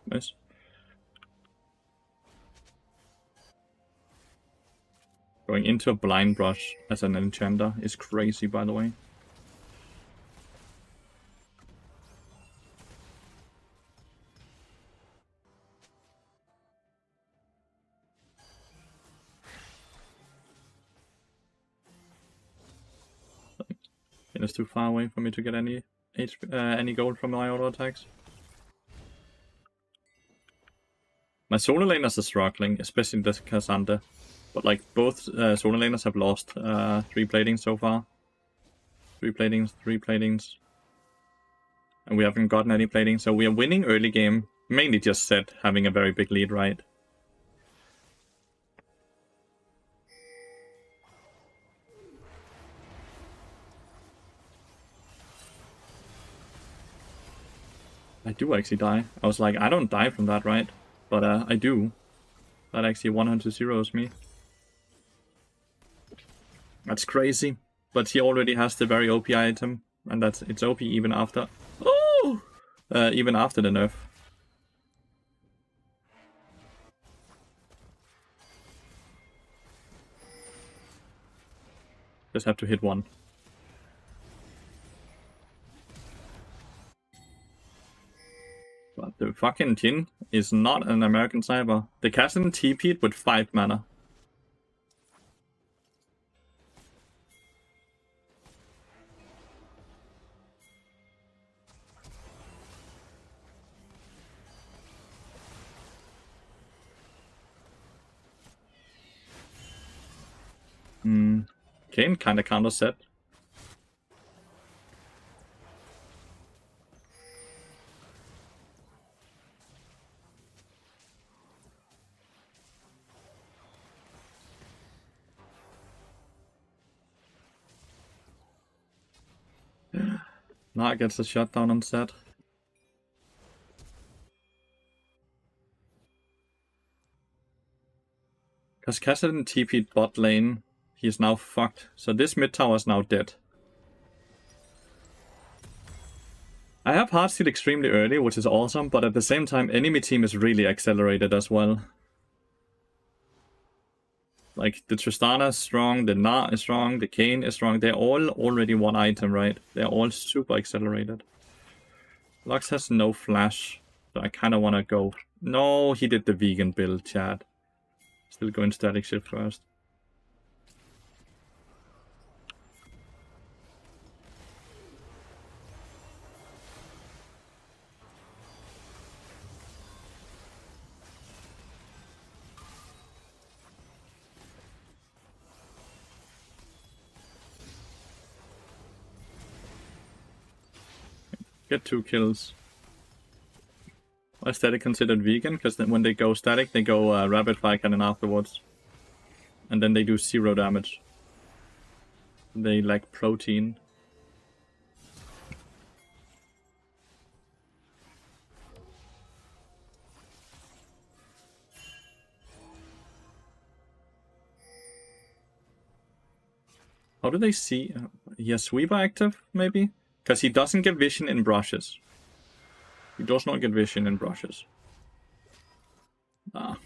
Nice. Going into a blind brush as an enchanter is crazy, by the way. It is too far away for me to get any gold from my auto attacks. My solo laners are struggling, especially this Cassandra. But like both solo laners have lost 3 platings so far. 3 platings. And we haven't gotten any platings, so we are winning early game. Mainly just Zed having a very big lead, right? I do actually die. I was like, I don't die from that, right? But I do. That actually 100-0s me. That's crazy. But he already has the very OP item. And it's OP even after... Oh! Even after the nerf. Just have to hit one. But the fucking Jin is not an American Cyber. The Castle TP'd with 5 mana. Kane kinda counter set. Now it gets a shutdown on set. Because Kassadin TP'd bot lane, he is now fucked. So this mid tower is now dead. I have Heartsteel extremely early, which is awesome, but at the same time enemy team is really accelerated as well. Like, the Tristana is strong, the Na is strong, the Kayn is strong. They're all already one item, right? They're all super accelerated. Lux has no flash, so I kind of want to go... No, he did the vegan build, chat. Still going static shift first. Get 2 kills. Why is static considered vegan? Because when they go static, they go rapid fire cannon afterwards. And then they do 0 damage. They lack protein. How do they see? He has Sweeper active, maybe? Because he doesn't get vision in brushes. He does not get vision in brushes. Ah.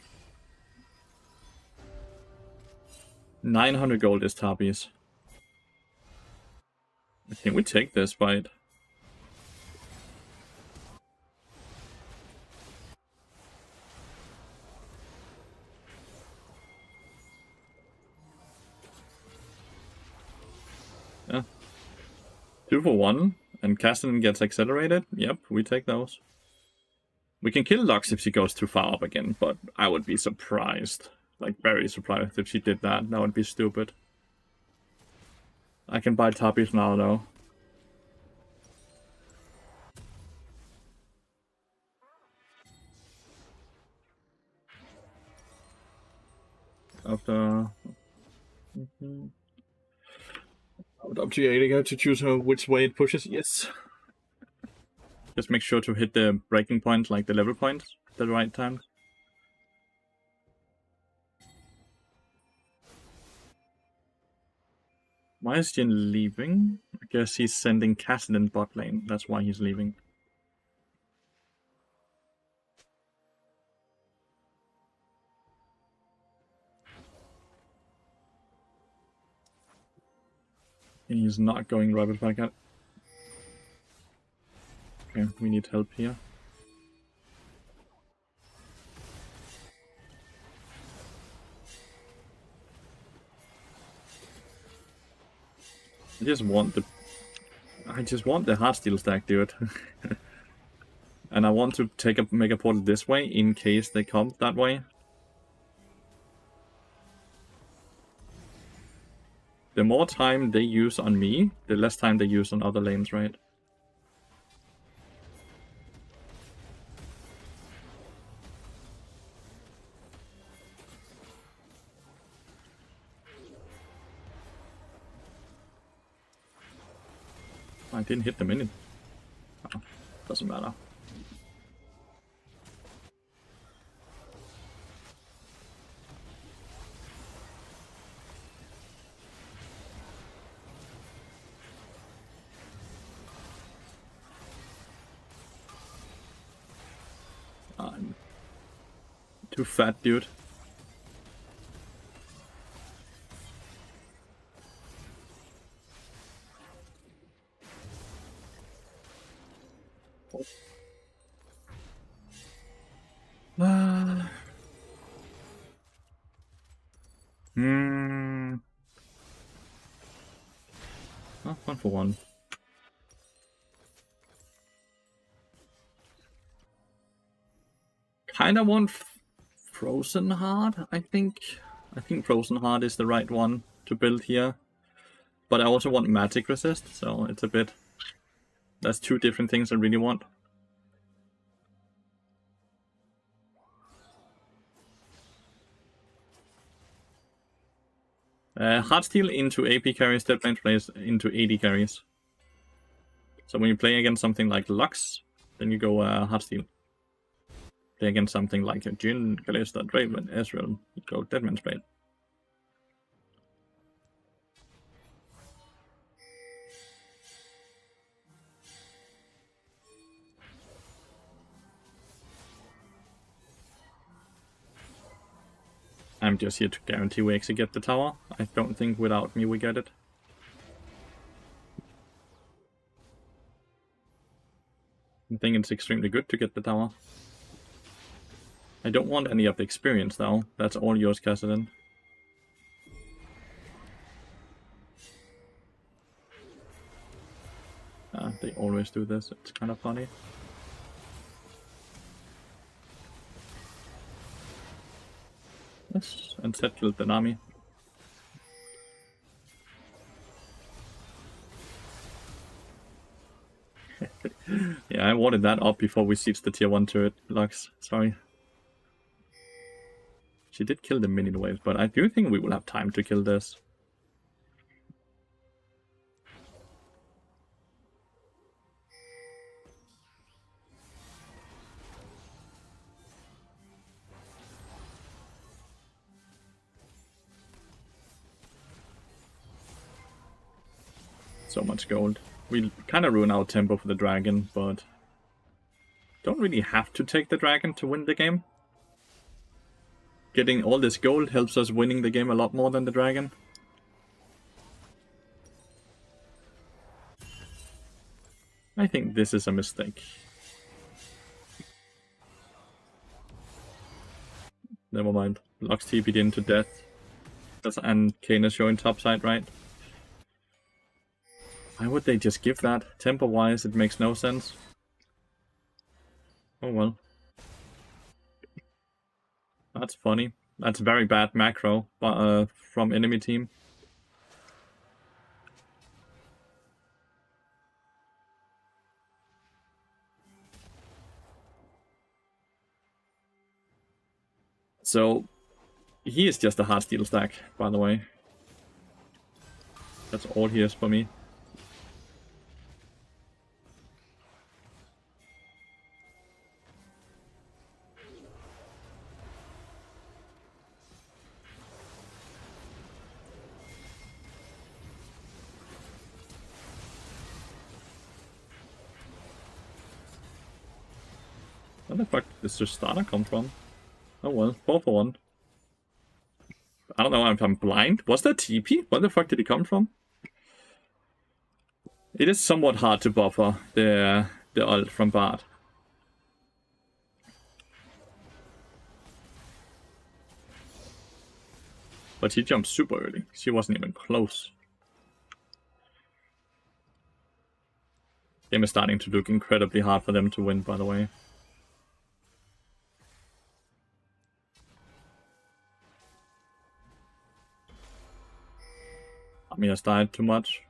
900 gold is Tabi's. I think we take this fight. Yeah. 2 for 1, and Cassidy gets accelerated. Yep, we take those. We can kill Lux if she goes too far up again, but I would be surprised. Like, very surprised if she did that. That would be stupid. I can buy Tapis now, though. After... Up to 80 to choose which way it pushes. Yes. Just make sure to hit the breaking point, like the level point, at the right time. Why is Jin leaving? I guess he's sending Cassidy in bot lane. That's why he's leaving. He's not going rapid fire cat. Okay, we need help here. I just want the heartsteel stack, dude. And I want to make a portal this way in case they come that way. The more time they use on me, the less time they use on other lanes, right? I didn't hit the minute. Oh, doesn't matter. I'm too fat, dude. Oh, 1 for 1. Kinda want Frozen Heart, I think. I think Frozen Heart is the right one to build here. But I also want Magic Resist, so it's a bit... That's 2 different things I really want. Heartsteel into AP carries, DeadMansPlate into AD carries. So when you play against something like Lux, then you go Heartsteel. Play against something like Jhin, Kalista, Draven, Ezreal, you go DeadMansPlate. I'm just here to guarantee we actually get the tower. I don't think without me we get it. I think it's extremely good to get the tower. I don't want any of the experience though. That's all yours, Cassidy. They always do this. It's kind of funny. Yes, and set killed the Nami. Yeah, I wanted that up before we siege the tier 1 turret, Lux. Sorry. She did kill the minion waves, but I do think we will have time to kill this. So much gold. We kind of ruin our tempo for the dragon, but don't really have to take the dragon to win the game. Getting all this gold helps us winning the game a lot more than the dragon. I think this is a mistake. Never mind. Lux TP'd into death. And Kayn is showing topside, right? Why would they just give that? Tempo-wise, it makes no sense. Oh well. That's funny. That's very bad macro from enemy team. So, he is just a hard steel stack, by the way. That's all he is for me. Where the fuck did this Tristana come from? Oh well, 4 for 1. I don't know if I'm blind. Was that TP? Where the fuck did he come from? It is somewhat hard to buffer the ult from Bard. But he jumped super early. She wasn't even close. Game is starting to look incredibly hard for them to win, by the way. Ami has died too much.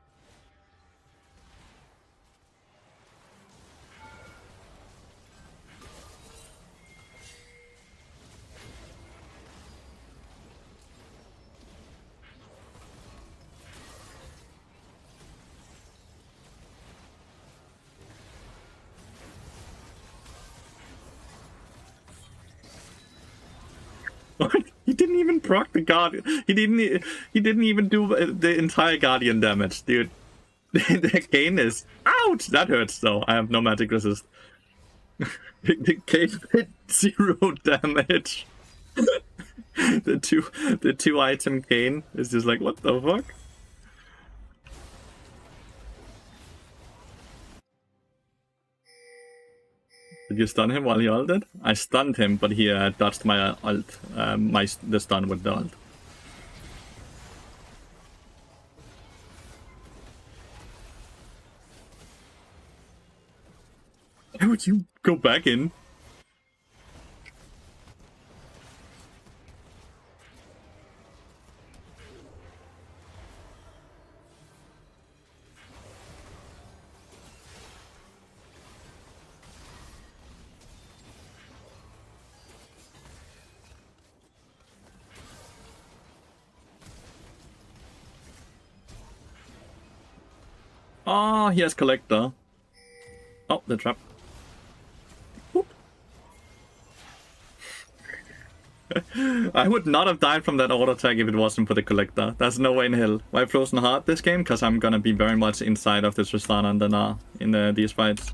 He didn't even proc the Guardian. He didn't even do the entire Guardian damage, dude. The Kayn is ouch. That hurts though. I have no magic resist. The Kayn did 0 damage. the two item Kayn is just like, what the fuck? Did you stun him while he ulted? I stunned him, but he dodged my ult, the stun with the ult. Why would you go back in? Oh, he has Collector. Oh, the trap. I would not have died from that auto attack if it wasn't for the Collector. There's no way in hell. Why Frozen Heart this game? Because I'm gonna be very much inside of the Tristana and the Gnar in these fights.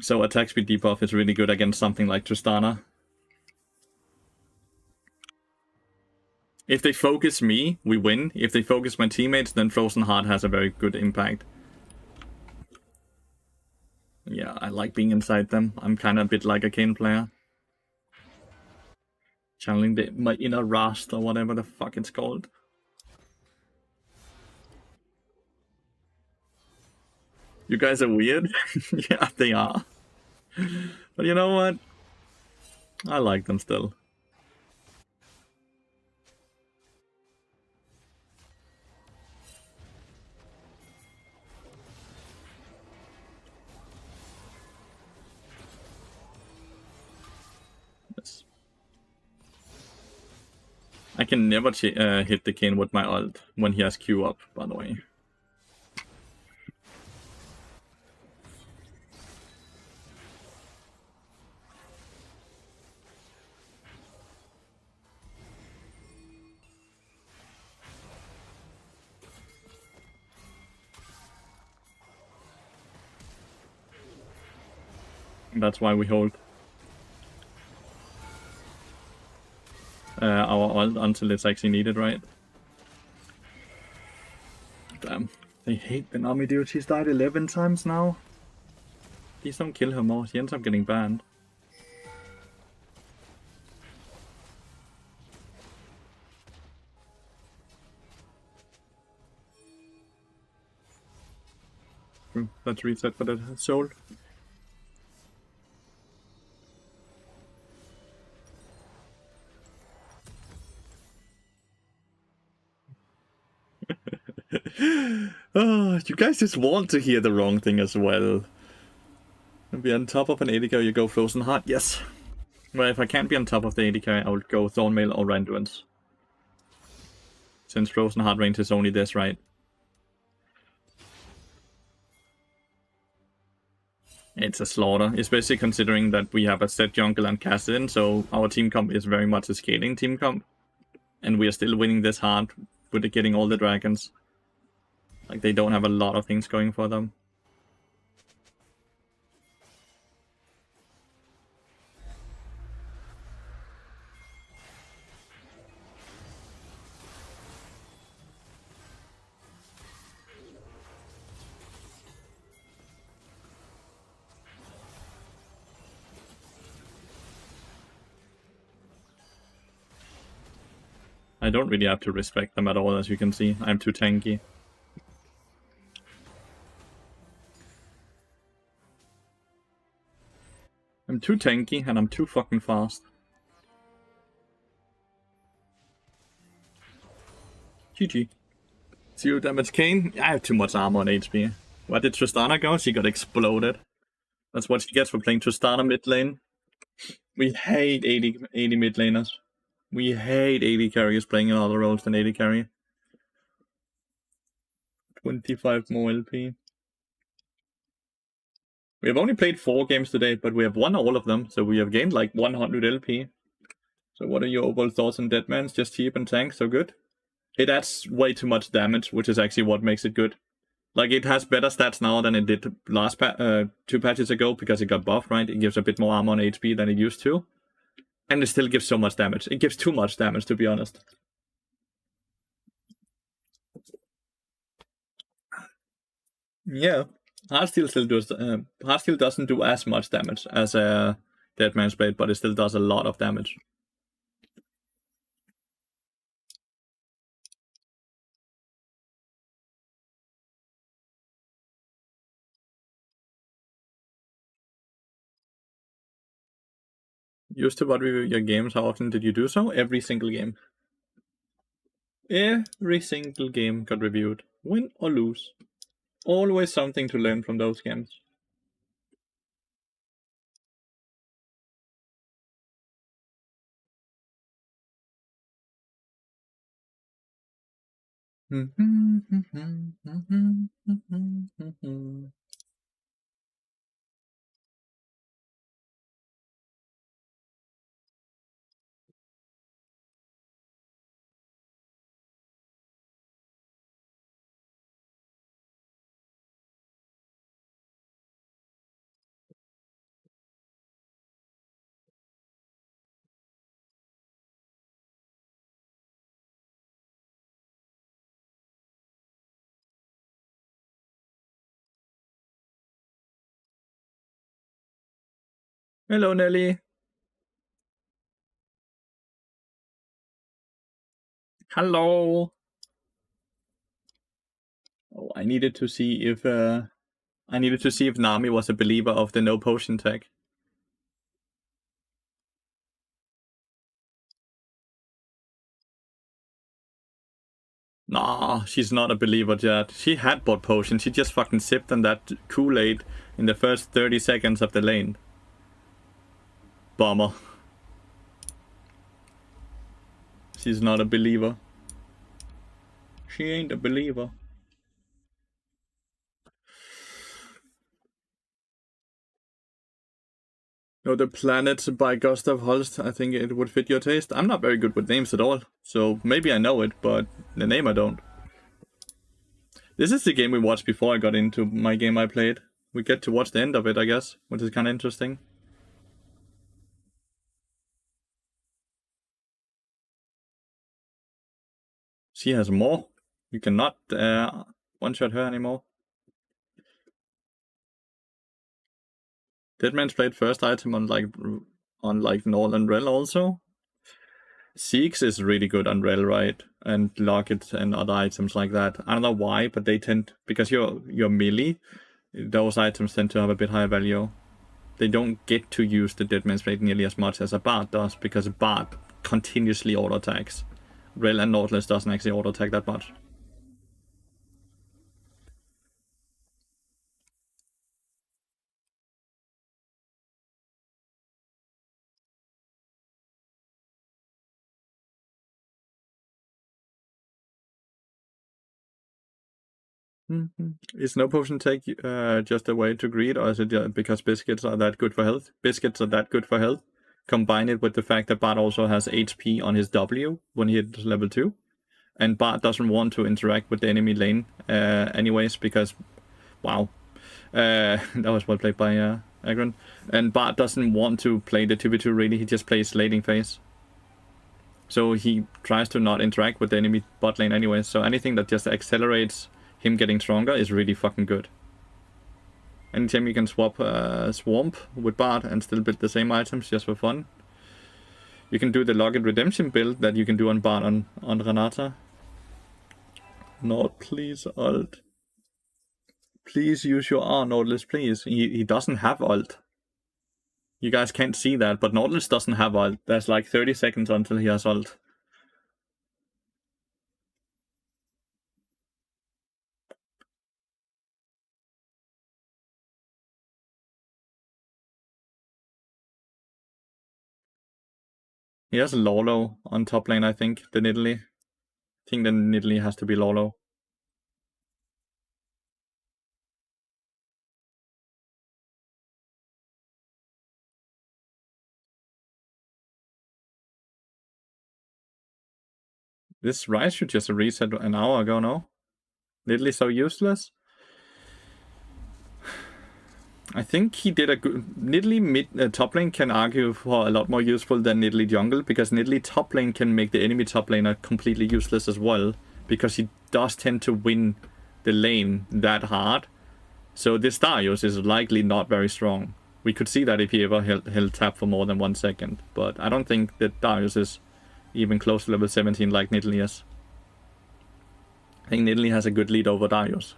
So attack speed debuff is really good against something like Tristana. If they focus me, we win. If they focus my teammates, then Frozen Heart has a very good impact. Yeah, I like being inside them. I'm kind of a bit like a Kane player. Channeling my inner Rast or whatever the fuck it's called. You guys are weird. Yeah, they are. But you know what? I like them still. Yes. I can never hit the Kane with my ult when he has Q up, by the way. That's why we hold our ult until it's actually needed, right? Damn. They hate the Nami, dude. She's died 11 times now. Please don't kill her more. She ends up getting banned. Let's reset for the soul. Oh, you guys just want to hear the wrong thing as well. Be on top of an 80 carry, you go Frozen Heart? Yes. Well, if I can't be on top of the 80 carry, I would go Thornmail or Randuin's. Since Frozen Heart range is only this, right? It's a slaughter, especially considering that we have a set jungle and Cassidin, so our team comp is very much a scaling team comp. And we are still winning this hard with getting all the dragons. Like, they don't have a lot of things going for them. I don't really have to respect them at all, as you can see. I'm too tanky. I'm too tanky, and I'm too fucking fast. GG. 0 damage Kane? I have too much armor on HP. Where did Tristana go? She got exploded. That's what she gets for playing Tristana mid lane. We hate 80 mid laners. We hate 80 carriers playing in other roles than 80 carry. 25 more LP. We have only played 4 games today, but we have won all of them, so we have gained like 100 LP. So what are your overall thoughts on DeadMans? Just cheap and tank, so good? It adds way too much damage, which is actually what makes it good. Like, it has better stats now than it did last 2 patches ago, because it got buffed, right? It gives a bit more armor on HP than it used to. And it still gives so much damage. It gives too much damage, to be honest. Yeah. Heartsteel still does. Heartsteel doesn't do as much damage as a DeadMansPlate, but it still does a lot of damage. Used to what review your games, how often did you do so? Every single game. Every single game got reviewed. Win or lose. Always something to learn from those games. Hello, Nelly. Hello. Oh, I needed to see if Nami was a believer of the no potion tag. Nah, she's not a believer yet. She had bought potion. She just fucking sipped on that Kool-Aid in the first 30 seconds of the lane. Bummer. She's not a believer. She ain't a believer. No, The Planet by Gustav Holst. I think it would fit your taste. I'm not very good with names at all, so maybe I know it, but the name I don't. This is the game we watched before I got into my game I played. We get to watch the end of it, I guess, which is kind of interesting. She has more. You cannot one-shot her anymore. DeadMansPlate first item on Northern Rel also. Seeks is really good on Rel, right? And Locket and other items like that. I don't know why, but they tend, because you're melee, those items tend to have a bit higher value. They don't get to use the DeadMansPlate nearly as much as a Bard does, because a Bard continuously auto-attacks. Rel and Nautilus doesn't actually auto-attack that much. Is no potion take just a way to greed, or is it because biscuits are that good for health? Biscuits are that good for health. Combine it with the fact that Bart also has HP on his W when he hits level 2. And Bart doesn't want to interact with the enemy lane anyways, because, wow. That was well played by Agron. And Bart doesn't want to play the 2v2 really, he just plays laning phase. So he tries to not interact with the enemy bot lane anyways, so anything that just accelerates him getting stronger is really fucking good. Anytime you can swap Swamp with Bard and still build the same items just for fun. You can do the Locket Redemption build that you can do on Bard on Renata. Nord, please, ult. Please use your R, Nautilus, please. He doesn't have ult. You guys can't see that, but Nautilus doesn't have ult. There's like 30 seconds until he has ult. He has Lolo on top lane, I think, the Nidalee. I think the Nidalee has to be Lolo. This Rise should just reset an hour ago, no? Nidalee so useless? I think he did a good... Nidalee top lane can argue for a lot more useful than Nidalee jungle, because Nidalee top lane can make the enemy top laner completely useless as well, because he does tend to win the lane that hard. So this Darius is likely not very strong. We could see that if he ever held tap for more than 1 second, but I don't think that Darius is even close to level 17 like Nidalee is. I think Nidalee has a good lead over Darius.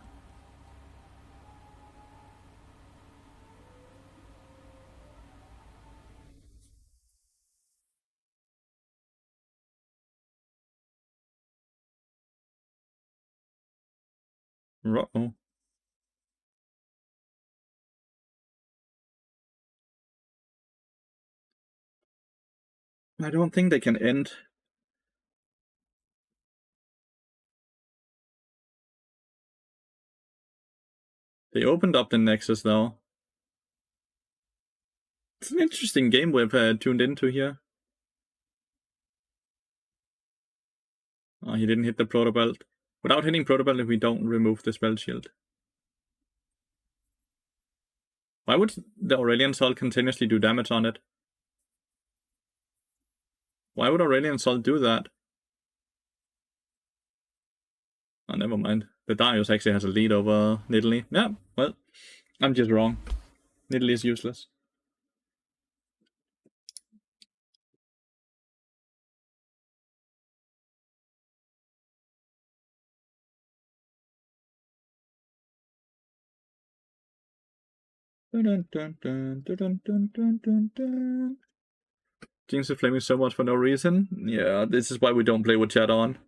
Uh-oh. I don't think they can end. They opened up the Nexus though. It's an interesting game we've tuned into here. Oh, he didn't hit the Proto Belt. Without hitting Proto Belt, if we don't remove the spell shield. Why would the Aurelian Sol continuously do damage on it? Why would Aurelian Sol do that? Oh, never mind. The Darius actually has a lead over Nidalee. Yeah, well, I'm just wrong. Nidalee is useless. Dun, dun, dun, dun, dun, dun, dun, dun, dun. Jinx is flaming so much for no reason. Yeah, this is why we don't play with chat on.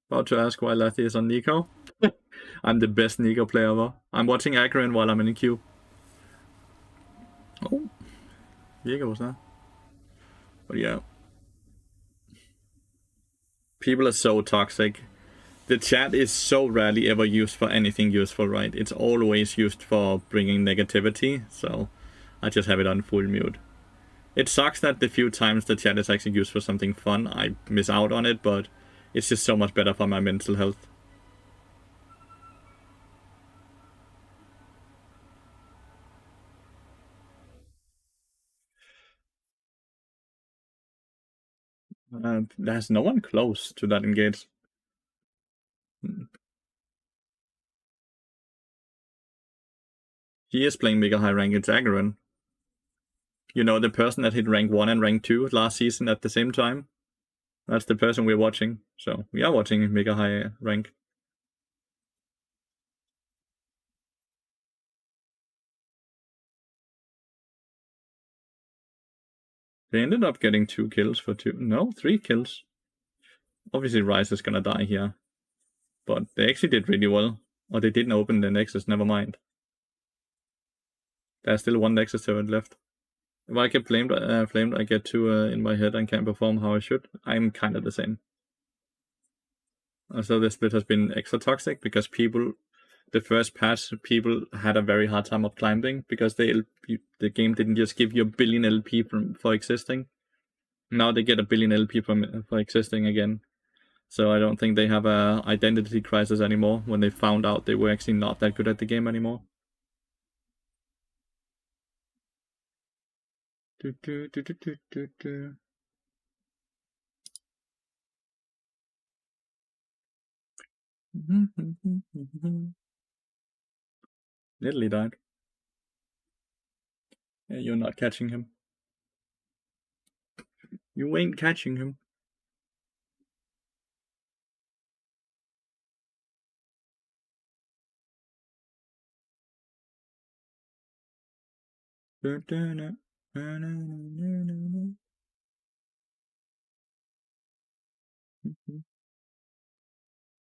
About to ask why Lathyrus is on Nico. I'm the best Nico player ever. I'm watching Akron while I'm in the queue. Oh, Diego was that. But yeah. People are so toxic. The chat is so rarely ever used for anything useful, right? It's always used for bringing negativity, so I just have it on full mute. It sucks that the few times the chat is actually used for something fun, I miss out on it, but it's just so much better for my mental health. There's no one close to that engage. He is playing mega high rank, it's Agaron. You know, the person that hit rank 1 and rank 2 last season at the same time? That's the person we're watching. So we are watching mega high rank. They ended up getting 2 kills for 2. No, 3 kills. Obviously, Ryze is gonna die here. But they actually did really well. Or they didn't open the Nexus, never mind. There's still one Nexus turret left. If I get flamed, I get 2 in my head and can't perform how I should. I'm kind of the same. So this split has been extra toxic because people, the first patch, people had a very hard time of climbing because the game didn't just give you a billion LP for existing. Now they get a billion LP for existing again. So I don't think they have a identity crisis anymore when they found out they were actually not that good at the game anymore. Literally died. Yeah, you're not catching him. You ain't catching him.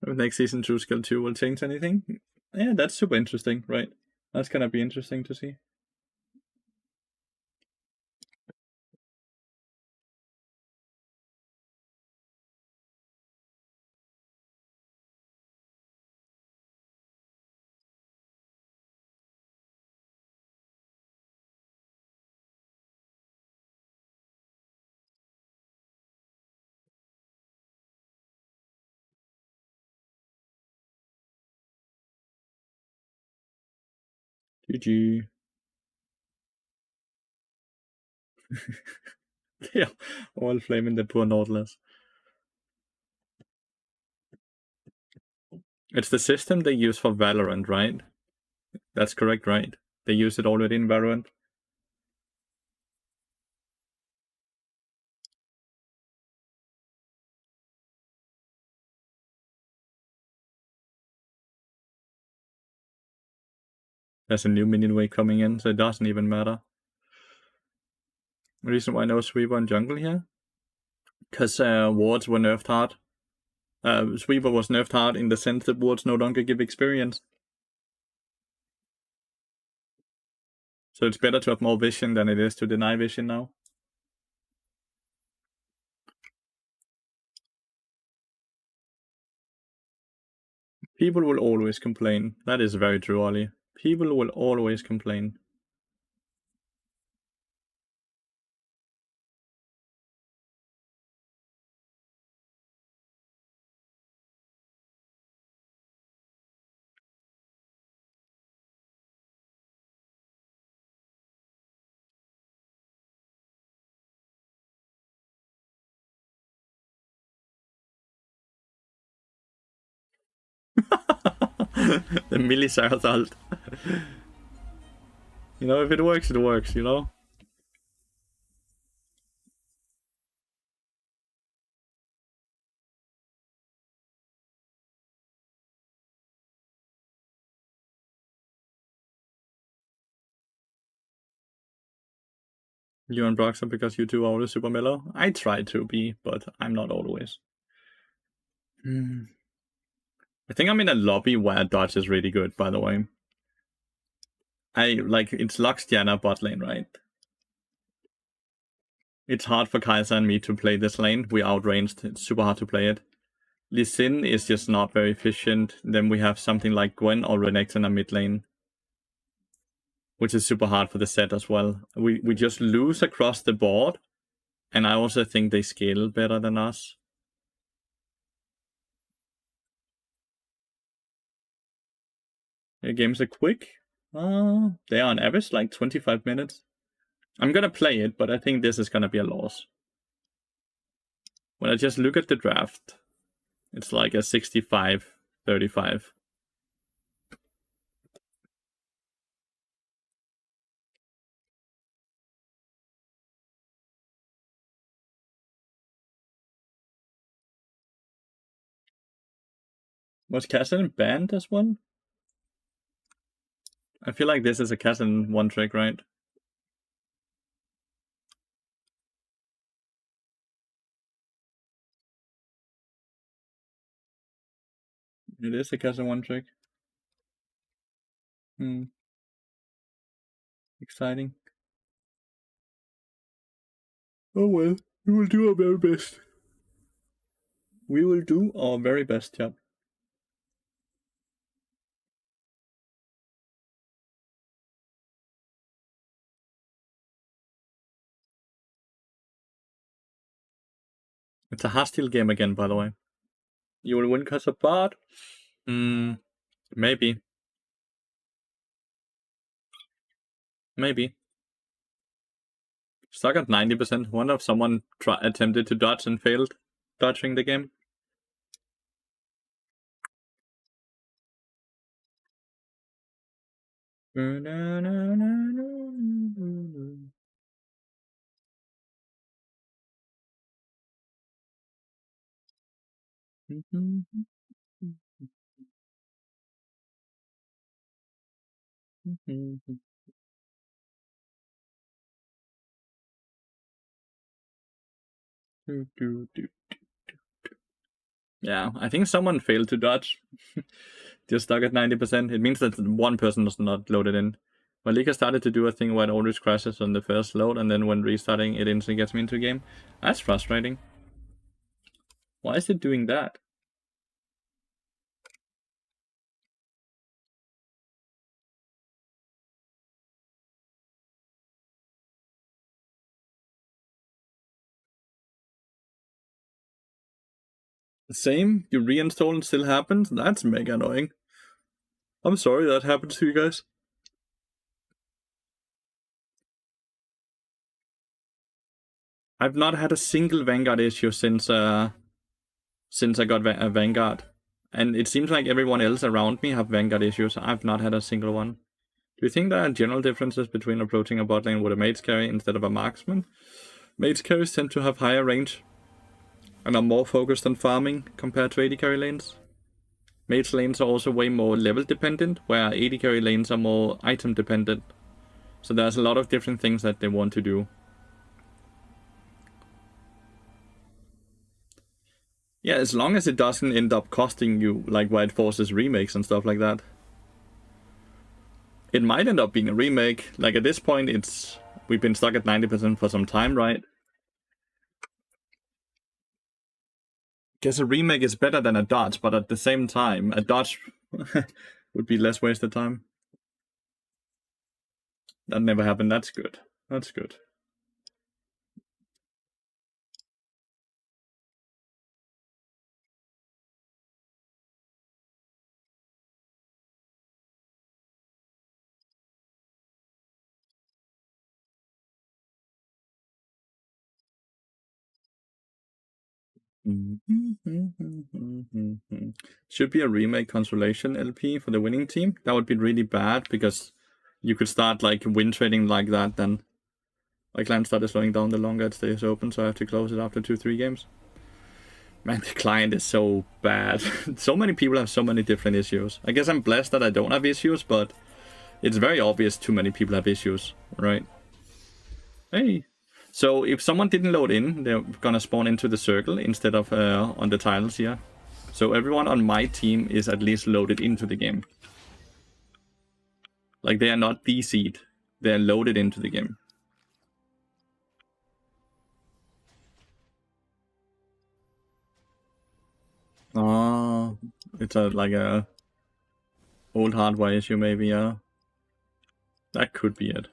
Next season, True Skill 2 will change anything? Yeah, that's super interesting, right? That's gonna be interesting to see. GG. Yeah, all flaming the poor Nautilus. It's the system they use for Valorant, right? That's correct, right? They use it already in Valorant. There's a new minion wave coming in, so it doesn't even matter. The reason why no Sweeper and Jungle here? Because wards were nerfed hard. Sweeper was nerfed hard in the sense that wards no longer give experience. So it's better to have more vision than it is to deny vision now. People will always complain. That is very true, Ollie. People will always complain. The millisecond ult. You know, if it works, you know? You and Broxer because you two are always super mellow? I try to be, but I'm not always. I think I'm in a lobby where dodge is really good, by the way. It's Lux, Diana, bot lane, right? It's hard for Kai'Sa and me to play this lane. We're outranged. It's super hard to play it. Lee Sin is just not very efficient. Then we have something like Gwen or Renekton in a mid lane, which is super hard for the set as well. We just lose across the board, and I also think they scale better than us. The games are quick. They are on average like 25 minutes. I'm gonna play it, but I think this is gonna be a loss. When I just look at the draft, it's like a 65-35. Was Kassadin banned as one? I feel like this is a Kassadin one trick, right? It is a Kassadin one trick. Exciting. Oh well, we will do our very best. We will do our very best, yeah. It's a hostile game again, by the way. You will win because of bot? Maybe. Maybe. Stuck at 90%. Wonder if someone attempted to dodge and failed dodging the game. Yeah, I think someone failed to dodge. Just stuck at 90%. It means that one person was not loaded in. Malika started to do a thing where it always crashes on the first load, and then when restarting, it instantly gets me into the game. That's frustrating. Why is it doing that? Same, you reinstall and still happens? That's mega annoying. I'm sorry that happened to you guys. I've not had a single Vanguard issue since I got a Vanguard. And it seems like everyone else around me have Vanguard issues. I've not had a single one. Do you think there are general differences between approaching a bot lane with a mage carry instead of a marksman? Mage carries tend to have higher range and are more focused on farming compared to AD carry lanes. Mage lanes are also way more level dependent, where AD carry lanes are more item dependent. So there's a lot of different things that they want to do. Yeah, as long as it doesn't end up costing you, like where it forces remakes and stuff like that. It might end up being a remake. Like at this point, we've been stuck at 90% for some time, right? Guess a remake is better than a dodge, but at the same time, a dodge would be less wasted time. That never happened. That's good. That's good. Should be a remake consolation LP for the winning team. That would be really bad because you could start like win trading like that, then my client started slowing down the longer it stays open, so I have to close it after 2-3 games. Man, the client is so bad. So many people have so many different issues. I guess I'm blessed that I don't have issues, but it's very obvious too many people have issues, right? Hey, So if someone didn't load in, they're gonna spawn into the circle instead of on the tiles here. So everyone on my team is at least loaded into the game. Like, they are not DC'd. They're loaded into the game. Oh, it's like a old hardware issue maybe, yeah. That could be it.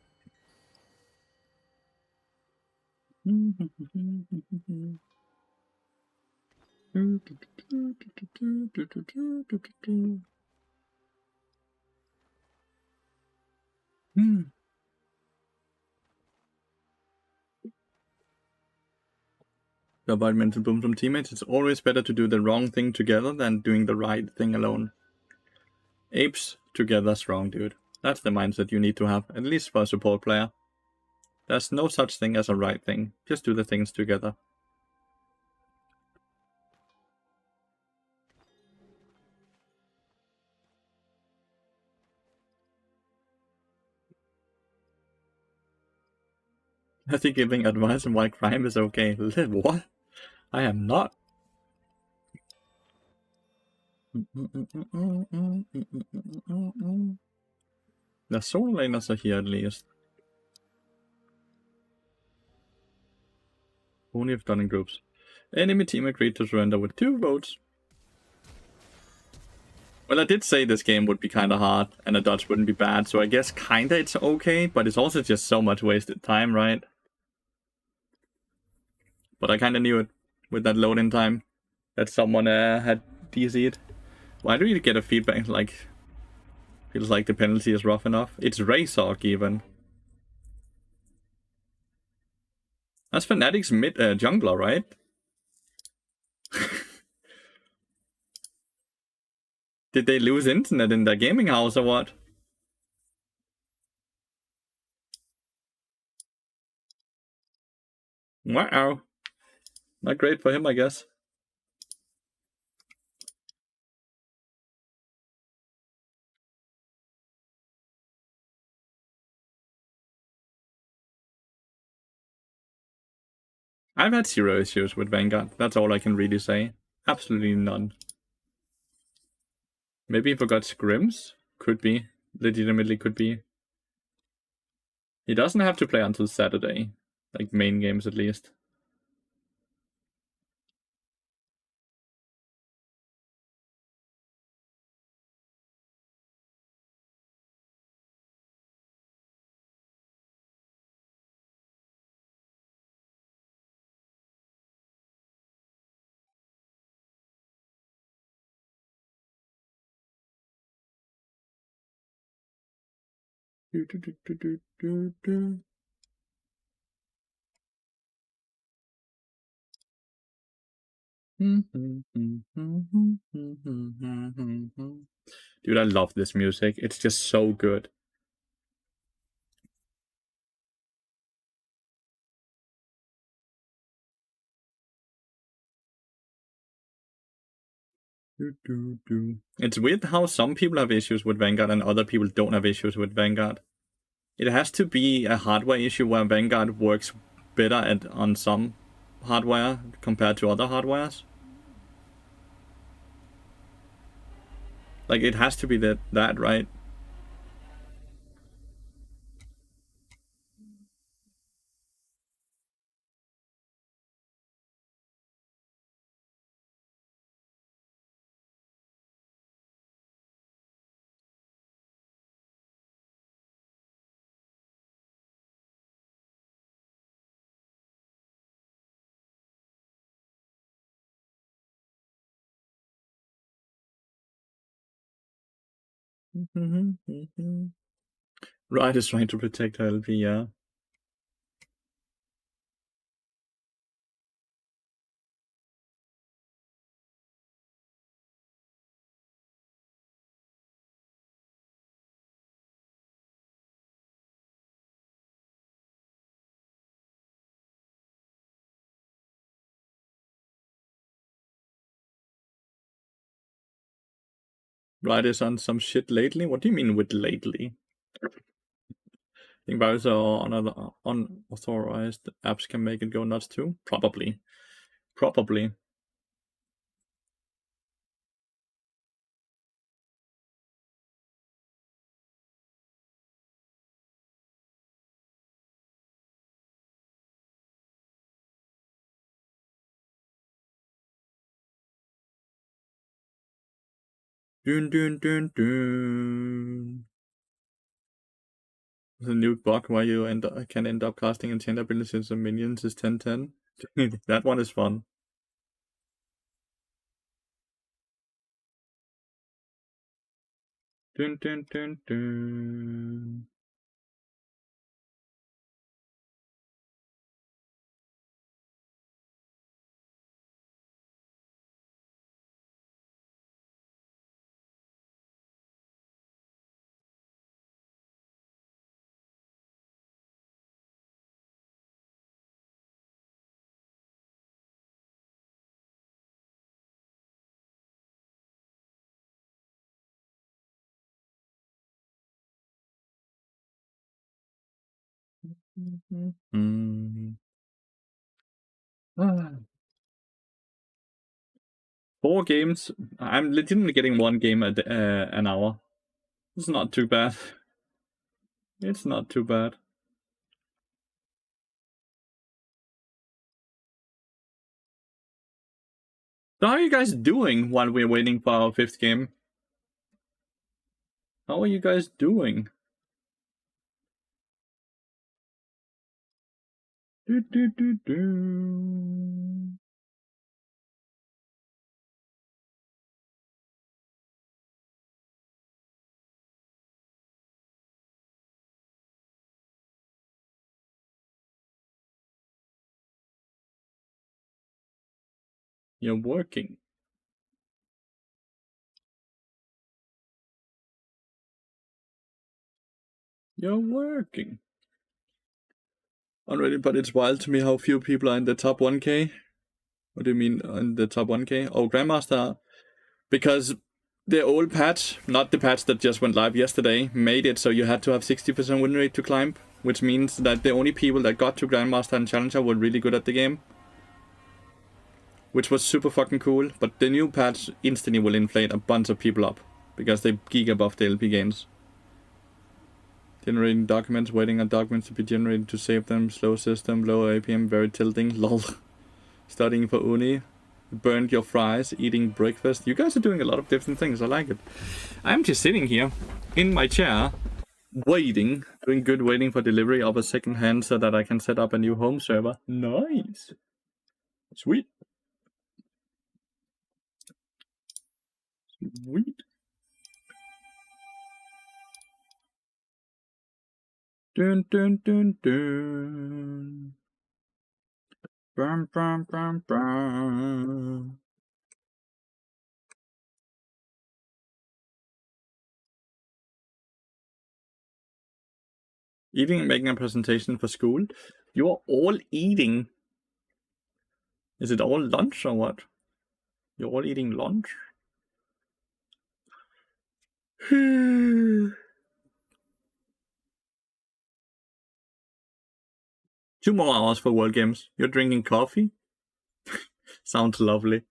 About mental boom from teammates, it's always better to do the wrong thing together than doing the right thing alone. Apes together strong, dude. That's the mindset you need to have, at least for a support player. There's no such thing as a right thing. Just do the things together. I think giving advice on why crime is okay. What? I am not. The soul laners are here at least. Only if done in groups. Enemy team agreed to surrender with 2 votes. Well, I did say this game would be kinda hard, and a dodge wouldn't be bad, so I guess kinda it's okay, but it's also just so much wasted time, right? But I kinda knew it with that load-in time, that someone had DC'd. Why do you get a feedback like... Feels like the penalty is rough enough. It's Razork even. That's Fnatic's mid jungler, right? Did they lose internet in their gaming house or what? Wow. Not great for him, I guess. I've had 0 issues with Vanguard. That's all I can really say. Absolutely none. Maybe he forgot scrims? Could be. Legitimately could be. He doesn't have to play until Saturday. Like, main games at least. Dude, I love this music. It's just so good. It's weird how some people have issues with Vanguard and other people don't have issues with Vanguard. It has to be a hardware issue where Vanguard works better on some hardware compared to other hardwares. Like, it has to be that right? Riot is trying to protect her LP, yeah. Riot is on some shit lately? What do you mean with lately? Think viruses or another unauthorized apps can make it go nuts too? Probably. Probably. Dun dun dun dun. The new bug where you can end up casting enchant abilities on minions is 10-10. That one is fun. Dun dun dun dun. Mm. 4 games. I'm legitimately getting 1 game an hour. It's not too bad. It's not too bad. So how are you guys doing while we're waiting for our 5th game? How are you guys doing? Do, do, do, do. You're working. You're working. Already, but it's wild to me how few people are in the top 1k. What do you mean in the top 1k? Oh, Grandmaster. Because the old patch, not the patch that just went live yesterday, made it so you had to have 60% win rate to climb, which means that the only people that got to Grandmaster and Challenger were really good at the game. Which was super fucking cool, but the new patch instantly will inflate a bunch of people up, because they giga buff the LP gains. Generating documents, waiting on documents to be generated to save them, slow system, low APM, very tilting, lol. Studying for uni, burned your fries, eating breakfast. You guys are doing a lot of different things, I like it. I'm just sitting here, in my chair, waiting, doing good waiting for delivery of a second hand so that I can set up a new home server. Nice. Sweet. Sweet. Dun dun dun dun. Bum bum bum bum. Eating and making a presentation for school. You're all eating. Is it all lunch or what? You're all eating lunch? 2 more hours for World Games. You're drinking coffee? Sounds lovely.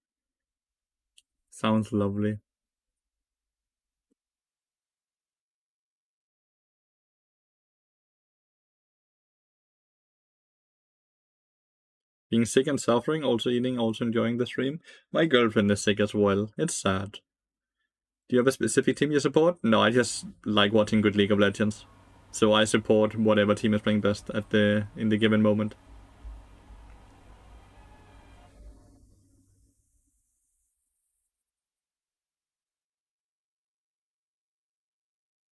Sounds lovely. Being sick and suffering, also eating, also enjoying the stream. My girlfriend is sick as well. It's sad. Do you have a specific team you support? No, I just like watching good League of Legends. So I support whatever team is playing best in the given moment.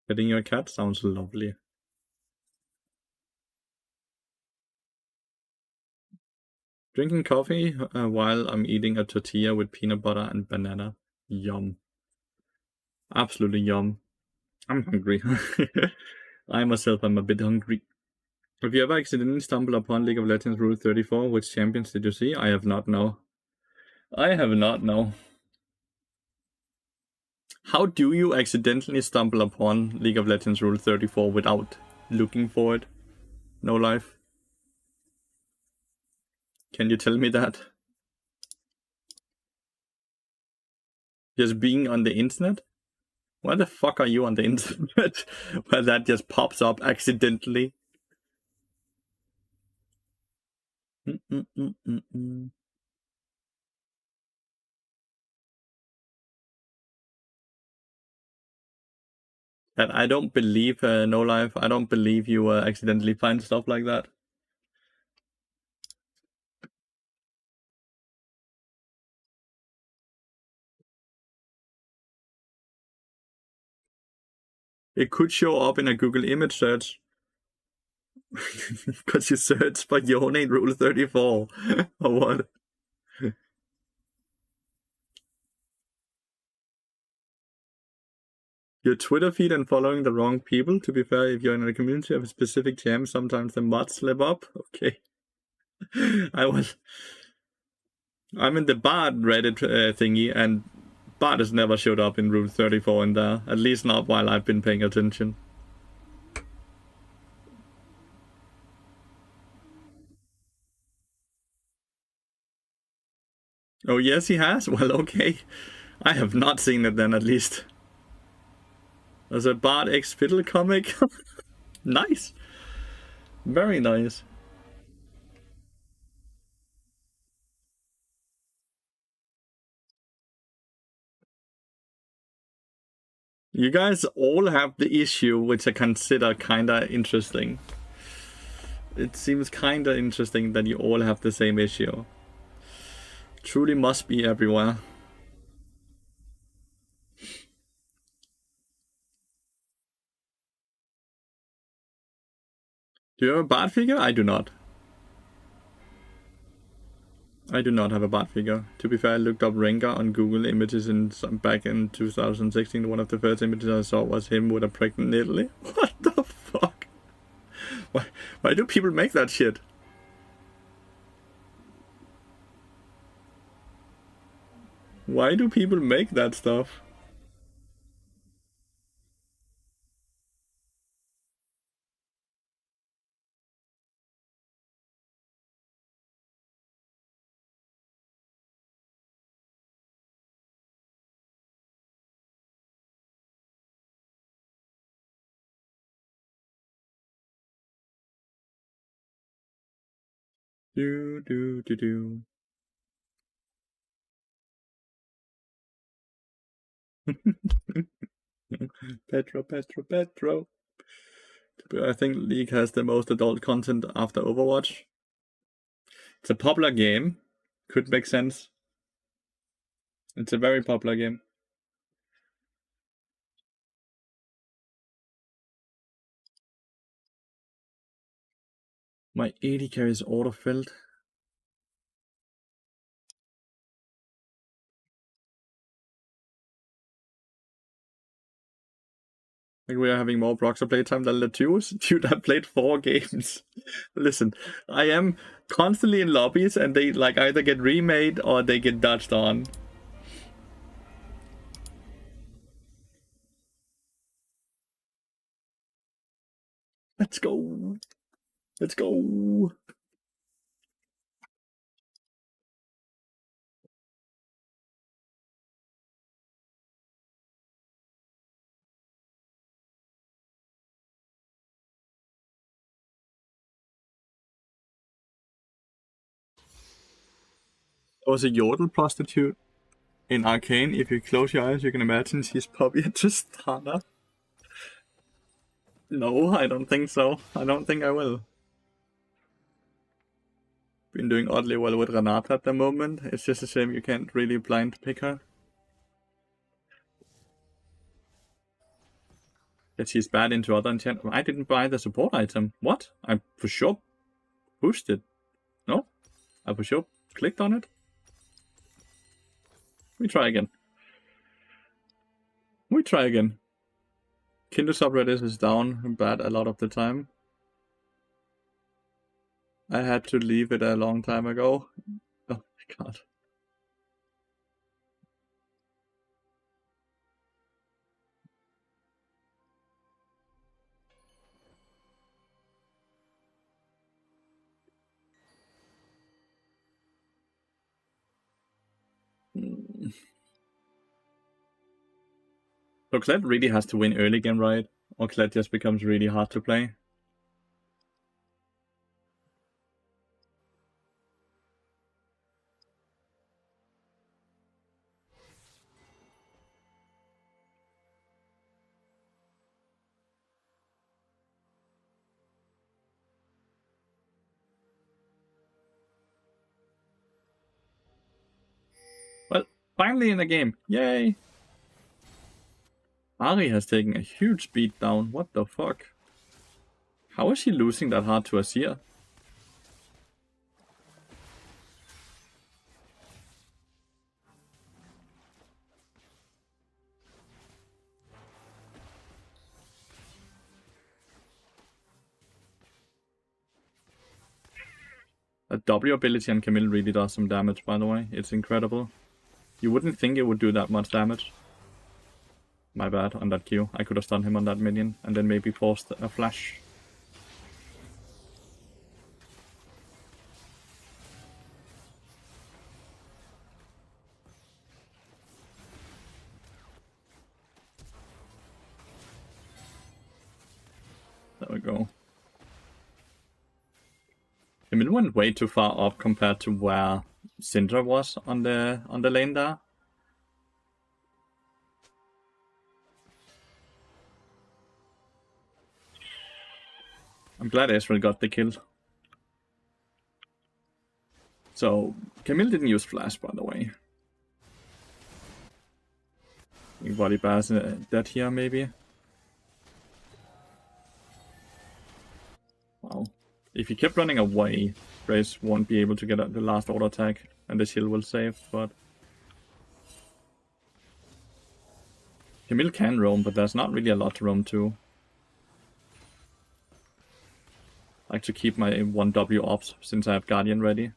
Petting your cat sounds lovely. Drinking coffee while I'm eating a tortilla with peanut butter and banana. Yum. Absolutely yum. I'm hungry. I myself am a bit hungry. Have you ever accidentally stumbled upon League of Legends Rule 34? Which champions did you see? I have not, no. I have not, no. How do you accidentally stumble upon League of Legends Rule 34 without looking for it. No life. Can you tell me that? Just being on the internet? Why the fuck are you on the internet? Where that just pops up accidentally? Mm-mm-mm-mm-mm. And I don't believe, No Life, I don't believe you accidentally find stuff like that. It could show up in a Google image search. Because you search for Yone Rule 34. Or what? Your Twitter feed and following the wrong people. To be fair, if you're in a community of a specific jam, sometimes the mods slip up. Okay. I'm in the Bard Reddit thingy, and Bard has never showed up in Rule 34 in there. At least not while I've been paying attention. Oh, yes, he has? Well, okay. I have not seen it then, at least. There's a Bard X Fiddle comic. Nice. Very nice. You guys all have the issue, which I consider kinda interesting. It seems kinda interesting that you all have the same issue. Truly must be everywhere. Do you have a Bard figure? I do not. I do not have a Bard figure. To be fair, I looked up Rengar on Google Images back in 2016. One of the first images I saw was him with a pregnant Italy. What the fuck? Why do people make that shit? Why do people make that stuff? Do do do do. Petro. I think League has the most adult content after Overwatch. It's a popular game. Could make sense. It's a very popular game. My 80 carry is auto-filled. Like we are having more Broxer playtime than Lathyrus. Dude, I played 4 games. Listen, I am constantly in lobbies and they like either get remade or they get dodged on. Let's go. Let's go. There was a yodel prostitute in Arcane. If you close your eyes, you can imagine she's probably a Tristana. No, I don't think so. I don't think I will. Been doing oddly well with Renata at the moment. It's just a shame you can't really blind pick her. That she's bad into other enchantments. I didn't buy the support item. What? I for sure pushed it. No? I for sure clicked on it. We try again. Kindle subreddit is down bad a lot of the time. I had to leave it a long time ago. Oh my god. So Kled really has to win early game, right? Or Kled just becomes really hard to play. Well, finally in the game. Yay! Ari has taken a huge beat down. What the fuck? How is he losing that hard to Azir? That W ability on Camille really does some damage, by the way. It's incredible. You wouldn't think it would do that much damage. My bad on that Q. I could have stunned him on that minion and then maybe forced a flash. There we go. Camille went way too far up compared to where Syndra was on the lane there. I'm glad Ezreal got the kill. So, Camille didn't use flash, by the way. Body pass dead here, maybe. Wow. If he kept running away, Grace won't be able to get the last auto attack, and the shield will save, but... Camille can roam, but there's not really a lot to roam to. I like to keep my 1W ops, since I have Guardian ready.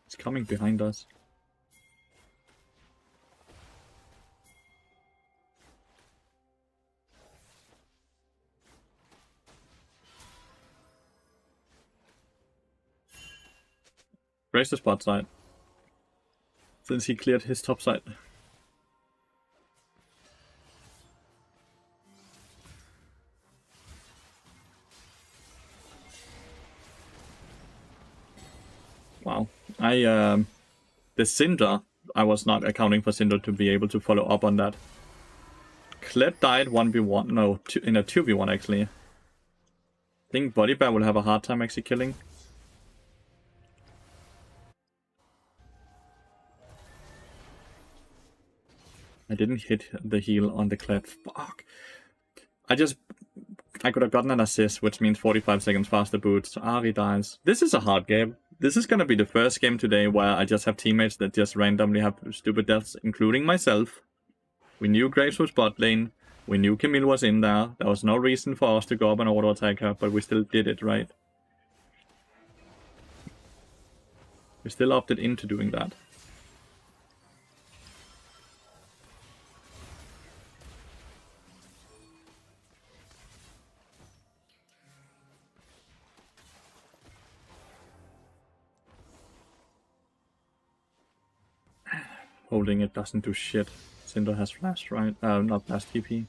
It's coming behind us. Grace the spot side. Since he cleared his top side. Wow. The Syndra, I was not accounting for Syndra to be able to follow up on that. Kled died 1v1, no, in a 2v1 actually. I think Body Bear will have a hard time actually killing. I didn't hit the heal on the Kled. Fuck. I could have gotten an assist, which means 45 seconds faster boots. Ari dies. This is a hard game. This is gonna be the first game today where I just have teammates that just randomly have stupid deaths, including myself. We knew Graves was bot lane. We knew Camille was in there. There was no reason for us to go up and auto attack her, but we still did it, right? We still opted into doing that. Holding it doesn't do shit. Syndra has flash, right? Not flash TP.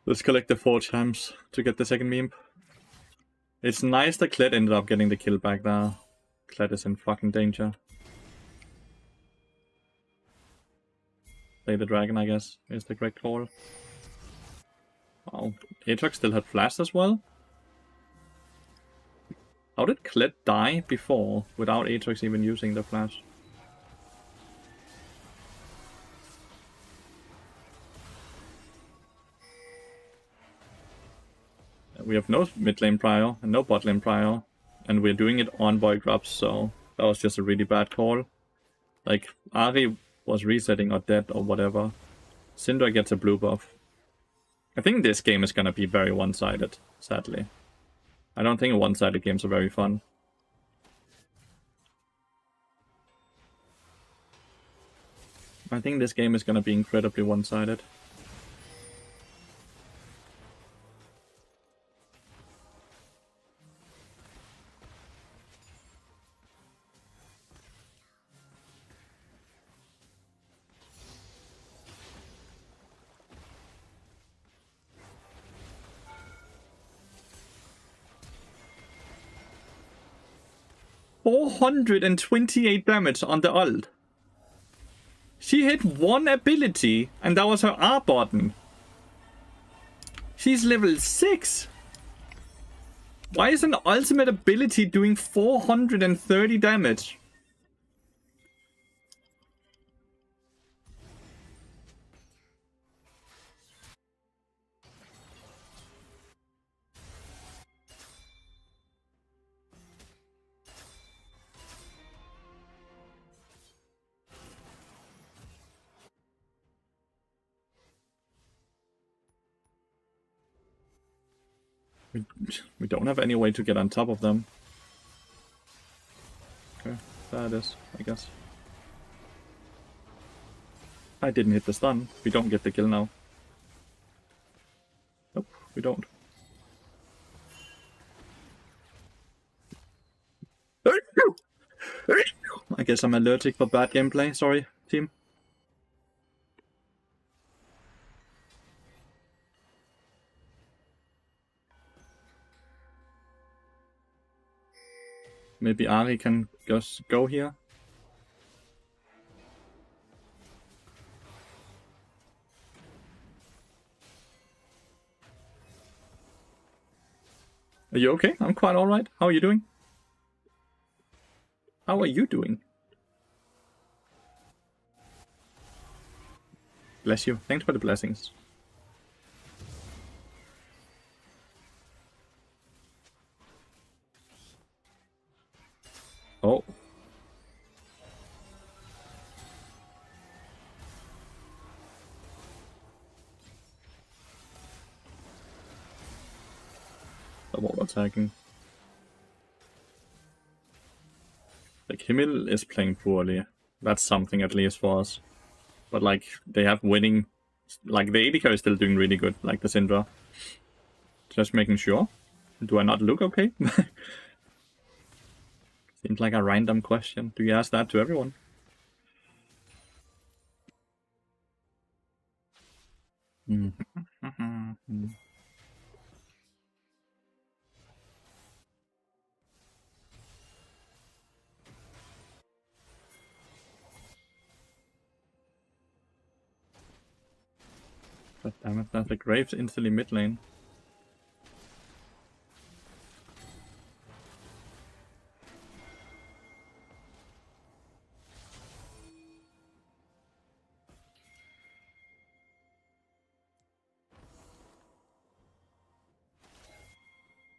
Let's collect the 4 times to get the second meme. It's nice that Kled ended up getting the kill back there. Kled is in fucking danger. Play the dragon, I guess, is the correct call. Wow, Aatrox still had flash as well? How did Kled die before without Aatrox even using the flash? We have no mid lane prior and no bot lane prior, and we're doing it on Boy Grubs, so that was just a really bad call. Like, Ari was resetting or dead or whatever. Syndra gets a blue buff. I think this game is gonna be very one-sided, sadly. I don't think one-sided games are very fun. I think this game is gonna be incredibly one-sided. 428 damage on the ult. She hit one ability, and that was her R button. She's level 6. Why is an ultimate ability doing 430 damage? We don't have any way to get on top of them. Okay, there it is, I guess. I didn't hit the stun. We don't get the kill now. Nope, we don't. I guess I'm allergic for bad gameplay. Sorry, team. Maybe Ari can just go here. Are you okay? I'm quite alright. How are you doing? How are you doing? Bless you. Thanks for the blessings. Oh. Double attacking. Like, Himmel is playing poorly. That's something at least for us. But like, they have winning... Like, the AD carry is still doing really good, like the Syndra. Just making sure. Do I not look okay? Seems like a random question. Do you ask that to everyone? But damn it, that's the Graves instantly mid lane.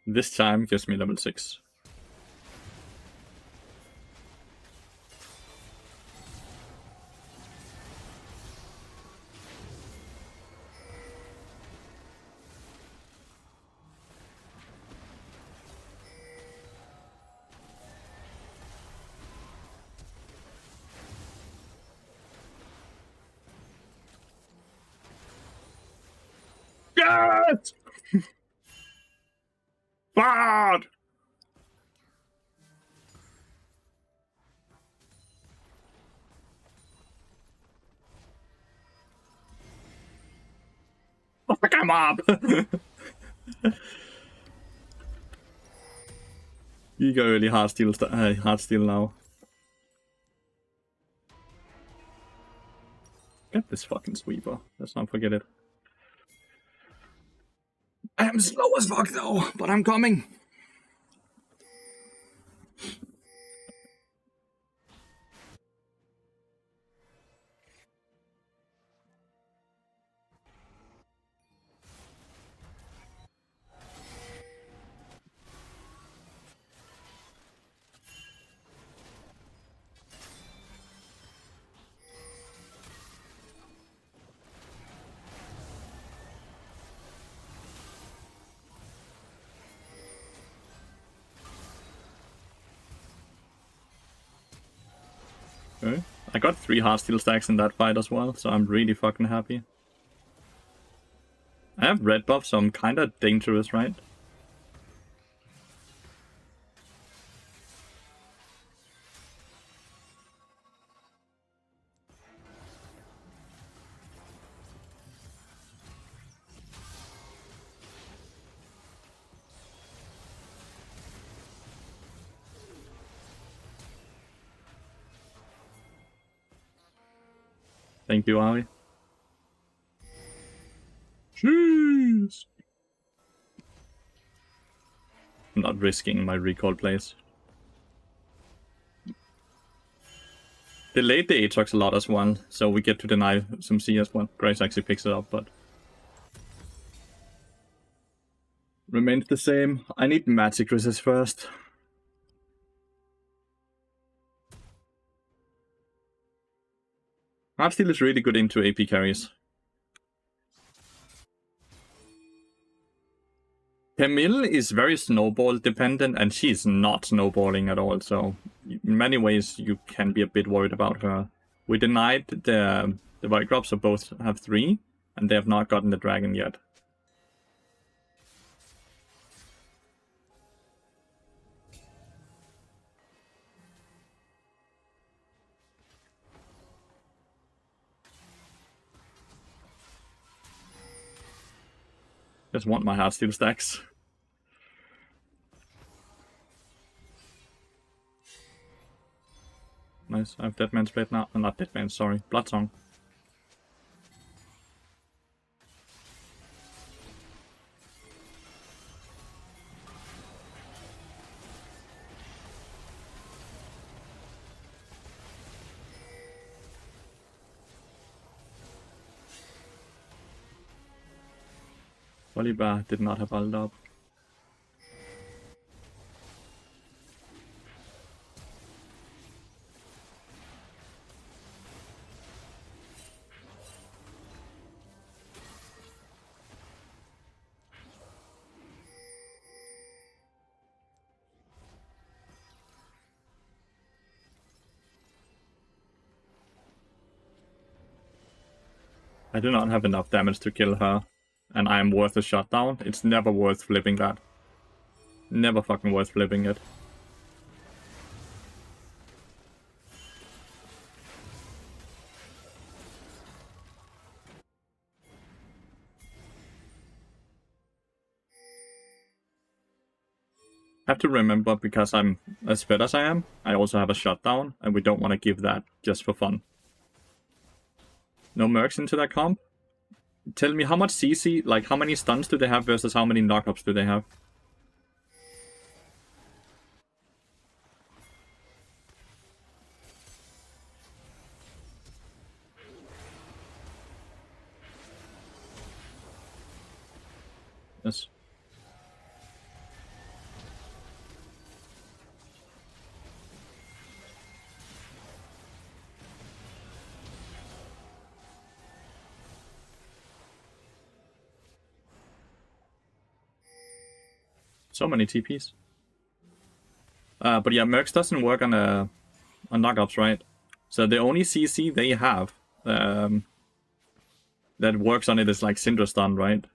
This time gives me level 6. Yes! Bad! Fuck him up! You go really hard steal now. Get this fucking sweeper. Let's not forget it. I am slow as fuck though, but I'm coming. Okay. I got 3 heartsteel stacks in that fight as well, so I'm really fucking happy. I have red buff, so I'm kinda dangerous, right? Thank you, Ari. Jeez. I'm not risking my recall plays. Delayed the Aatrox a lot as well, so we get to deny some C as well. Grace actually picks it up, but remains the same. I need magic resist first. Heartsteel is really good into AP carries. Camille is very snowball dependent, and she's not snowballing at all, so in many ways you can be a bit worried about her. We denied the White Drops, so both have 3, and they have not gotten the dragon yet. Just want my Heartsteel stacks. Nice, I have DeadMansPlate now. Not DeadMan, sorry. Bloodsong. Volibear did not have ult up. I do not have enough damage to kill her, and I am worth a shutdown. It's never worth flipping that. Never fucking worth flipping it. Have to remember, because I'm as fed as I am, I also have a shutdown, and we don't want to give that just for fun. No mercs into that comp? Tell me how much CC, like how many stuns do they have versus how many knockups do they have? Yes. So many TPs. But yeah, Mercs doesn't work on knockups, right? So the only CC they have that works on it is like Syndra stun, right?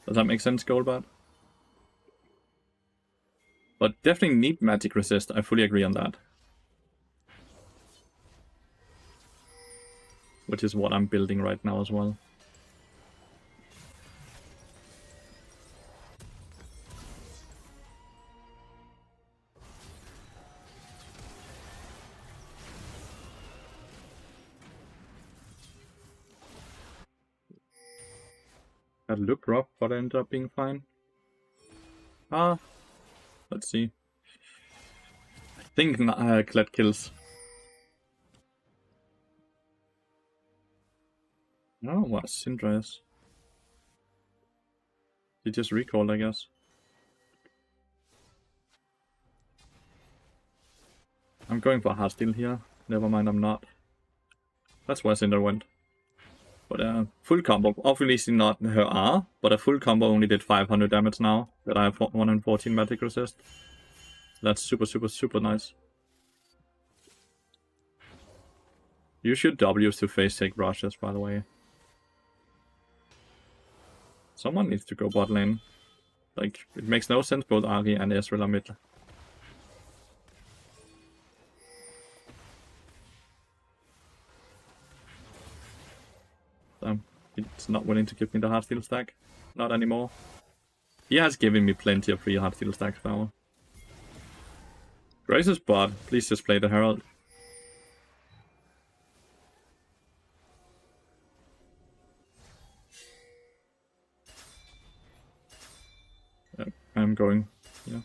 Does that make sense, Goldbart? But definitely need magic resist, I fully agree on that. Which is what I'm building right now as well. That looked rough, but ended up being fine. Let's see. I think Kled kills. Oh, what Syndra is. He just recalled, I guess. I'm going for Heartsteel here. Never mind, I'm not. That's where Syndra went. But full combo, obviously not her R, but a full combo only did 500 damage now that I have 114 magic resist. That's super, super, super nice. You should W's to face take rushes, by the way. Someone needs to go bot lane. Like, it makes no sense both Ari and Ezreal are mid. He's not willing to give me the Heartsteel stack. Not anymore. He has given me plenty of free Heartsteel stacks now. Grace's bot. Please just play the Herald. I'm going. Yeah.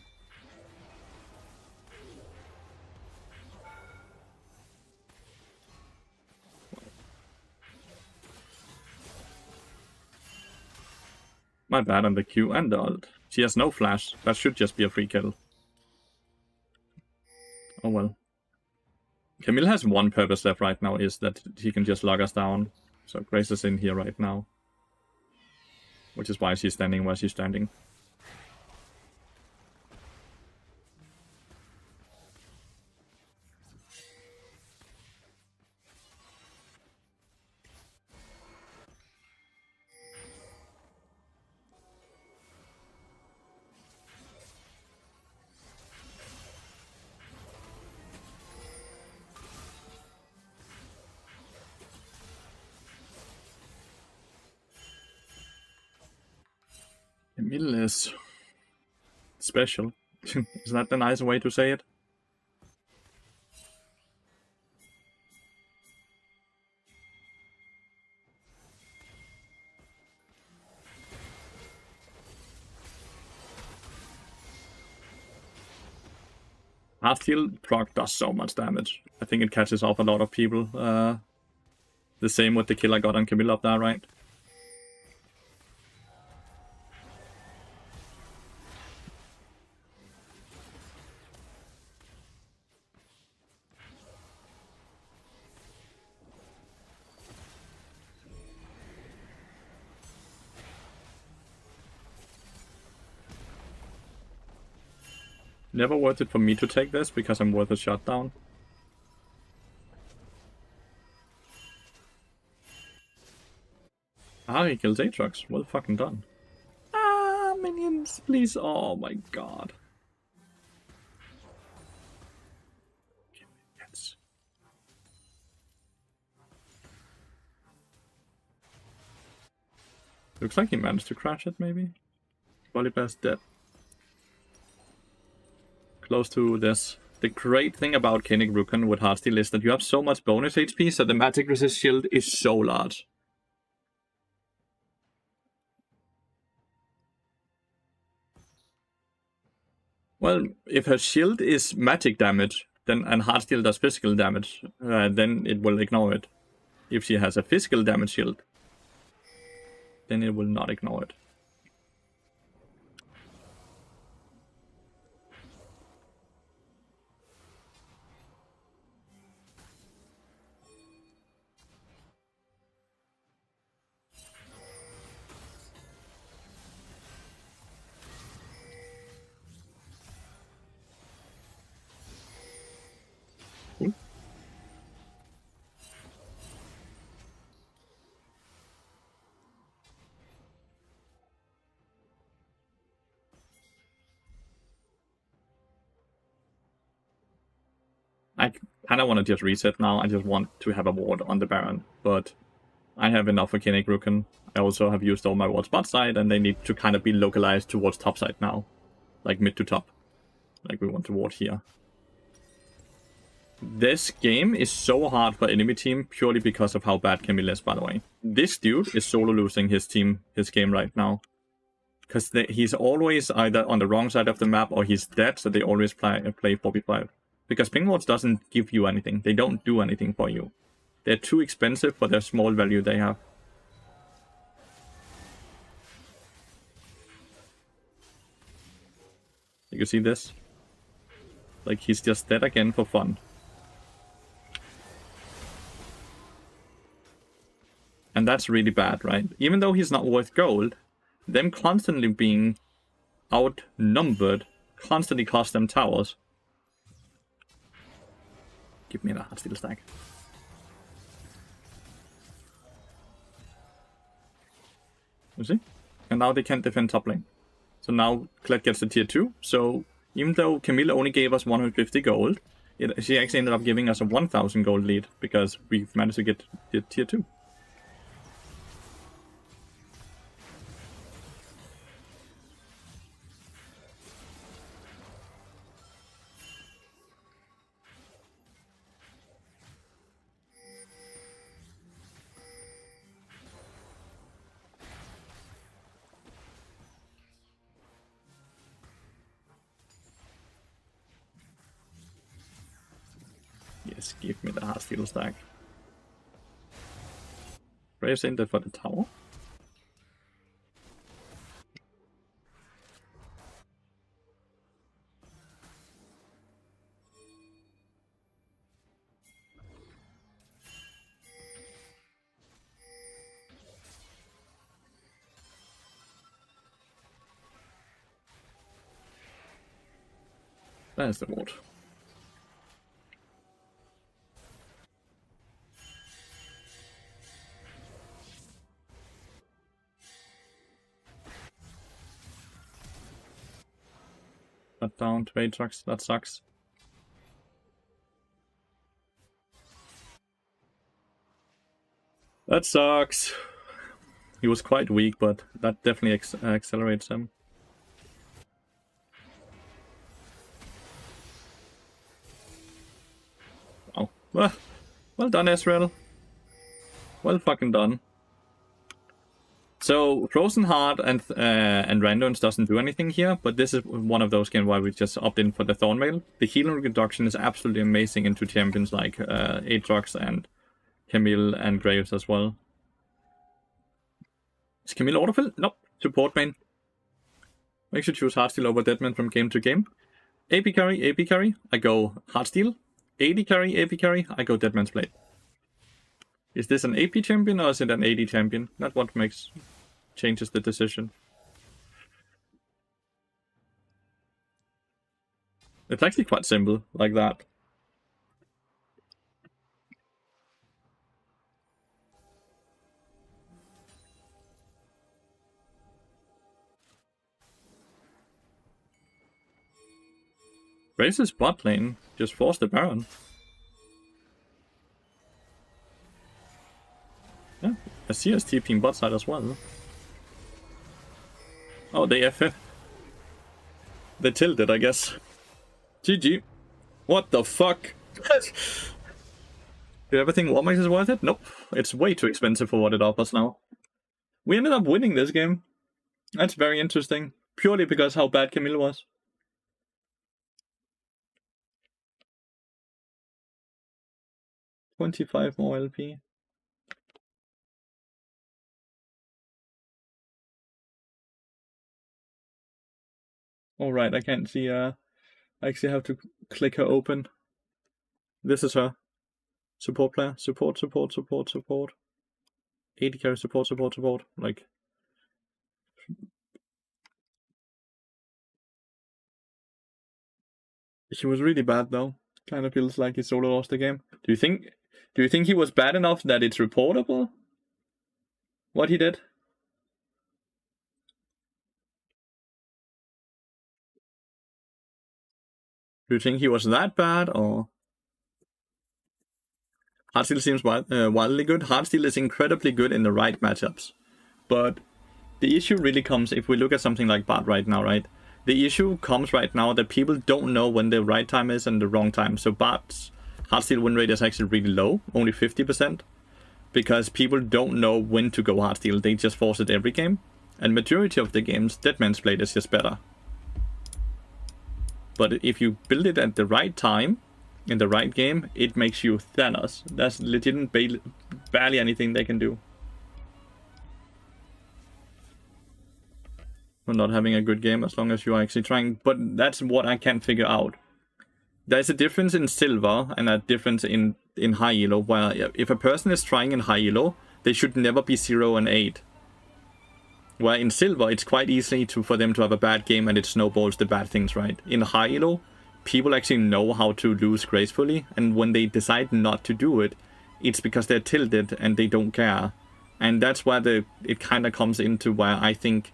My bad on the Q and the ult. She has no flash. That should just be a free kill. Oh well. Camille has one purpose left right now, is that he can just lock us down. So Grace is in here right now. Which is why she's standing where she's standing. Camille is special. Is that the nice way to say it? Heartsteel proc does so much damage. I think it catches off a lot of people. The same with the kill I got on Camille up there, right? Never worth it for me to take this, because I'm worth a shutdown. He kills Aatrox. Well fucking done. Ah, minions, please. Oh my god. Yes. Looks like he managed to crash it, maybe. Volibear's dead. Close to this. The great thing about Kennig Rukon with Heartsteel is that you have so much bonus HP, so the magic resist shield is so large. Well, if her shield is magic damage, then and Heartsteel does physical damage, then it will ignore it. If she has a physical damage shield, then it will not ignore it. I kind of want to just reset now. I just want to have a ward on the Baron, but I have enough for Kennig Rukon. I also have used all my wards bot side, and they need to kind of be localized towards top side now. Like mid to top. Like we want to ward here. This game is so hard for enemy team purely because of how bad Camille is, by the way. This dude is solo losing his game right now. Because he's always either on the wrong side of the map or he's dead, so they always play 4v5. Because ping wards doesn't give you anything. They don't do anything for you. They're too expensive for their small value they have. You can see this? Like, he's just dead again for fun. And that's really bad, right? Even though he's not worth gold, them constantly being outnumbered constantly cost them towers. Give me that Heartsteel stack. You see? And now they can't defend top lane. So now Kled gets the tier 2. So even though Camille only gave us 150 gold, she actually ended up giving us a 1000 gold lead because we've managed to get the tier 2. Yes, give me the Heartsteel stack. Braves in there for the tower. There's the ward. Cut down to 8 trucks, that sucks. That sucks. He was quite weak, but that definitely accelerates him. Wow. Well done, Ezreal. Well fucking done. So Frozen Heart and Randoms doesn't do anything here, but this is one of those games where we just opt in for the Thornmail. The healing reduction is absolutely amazing into champions like Aatrox and Camille and Graves as well. Is Camille autofill? Nope. Support main. Make sure to choose Heartsteel over Deadman from game to game. AP carry, I go Heartsteel. AD carry, I go DeadMansPlate. Is this an AP champion or is it an AD champion? Not what changes the decision. It's actually quite simple, like that. Raze's bot lane, just force the Baron. Yeah, I see us TPing bot side as well. Oh, they FF. They tilted, I guess. GG. What the fuck? Do you ever think Warmax is worth it? Nope. It's way too expensive for what it offers now. We ended up winning this game. That's very interesting. Purely because how bad Camille was. $25 more LP. Alright, I can't see, I actually have to click her open. This is her. Support player. Support. 80 carry support. Like... She was really bad though. Kind of feels like he solo lost the game. Do you think he was bad enough that it's reportable? What he did? Do you think he was that bad, or... Heartsteel seems wildly good. Heartsteel is incredibly good in the right matchups. But the issue really comes if we look at something like Bard right now, right? The issue comes right now that people don't know when the right time is and the wrong time. So Bard's Heartsteel win rate is actually really low, only 50%. Because people don't know when to go Heartsteel, they just force it every game. And majority of the games, DeadMansPlate is just better. But if you build it at the right time, in the right game, it makes you Thanos. That's legit barely anything they can do. For not having a good game as long as you are actually trying. But that's what I can't figure out. There's a difference in silver and a difference in high elo, where if a person is trying in high elo, they should never be 0 and 8. Where in silver, it's quite easy for them to have a bad game and it snowballs the bad things, right? In high elo, people actually know how to lose gracefully, and when they decide not to do it, it's because they're tilted and they don't care. And that's where it kind of comes into where I think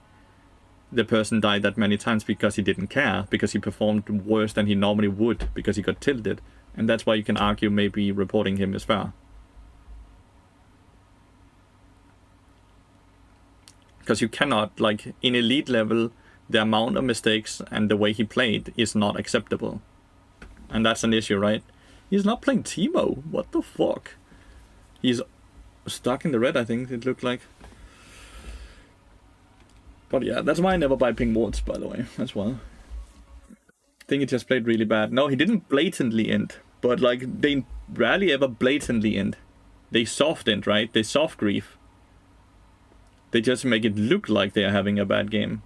the person died that many times because he didn't care, because he performed worse than he normally would, because he got tilted. And that's why you can argue maybe reporting him is fair. Because you cannot, like, in elite level, the amount of mistakes and the way he played is not acceptable. And that's an issue, right? He's not playing Teemo. What the fuck? He's stuck in the red, I think it looked like. But yeah, that's why I never buy pink wards, by the way, as well. I think he just played really bad. No, he didn't blatantly end. But, like, they rarely ever blatantly end. They soft end, right? They soft grief. They just make it look like they are having a bad game.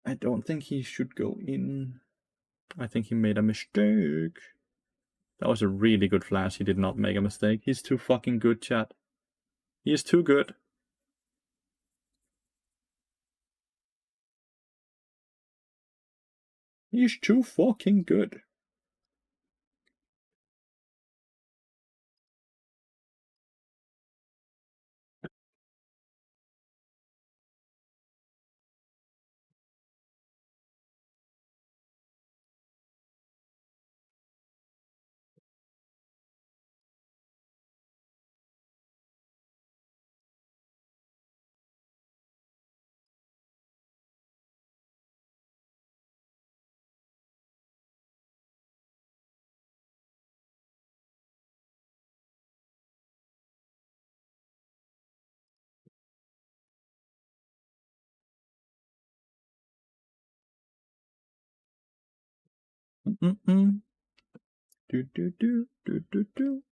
I don't think he should go in. I think he made a mistake. That was a really good flash. He did not make a mistake. He's too fucking good, chat. He is too good. He's too fucking good. Do do do do do do.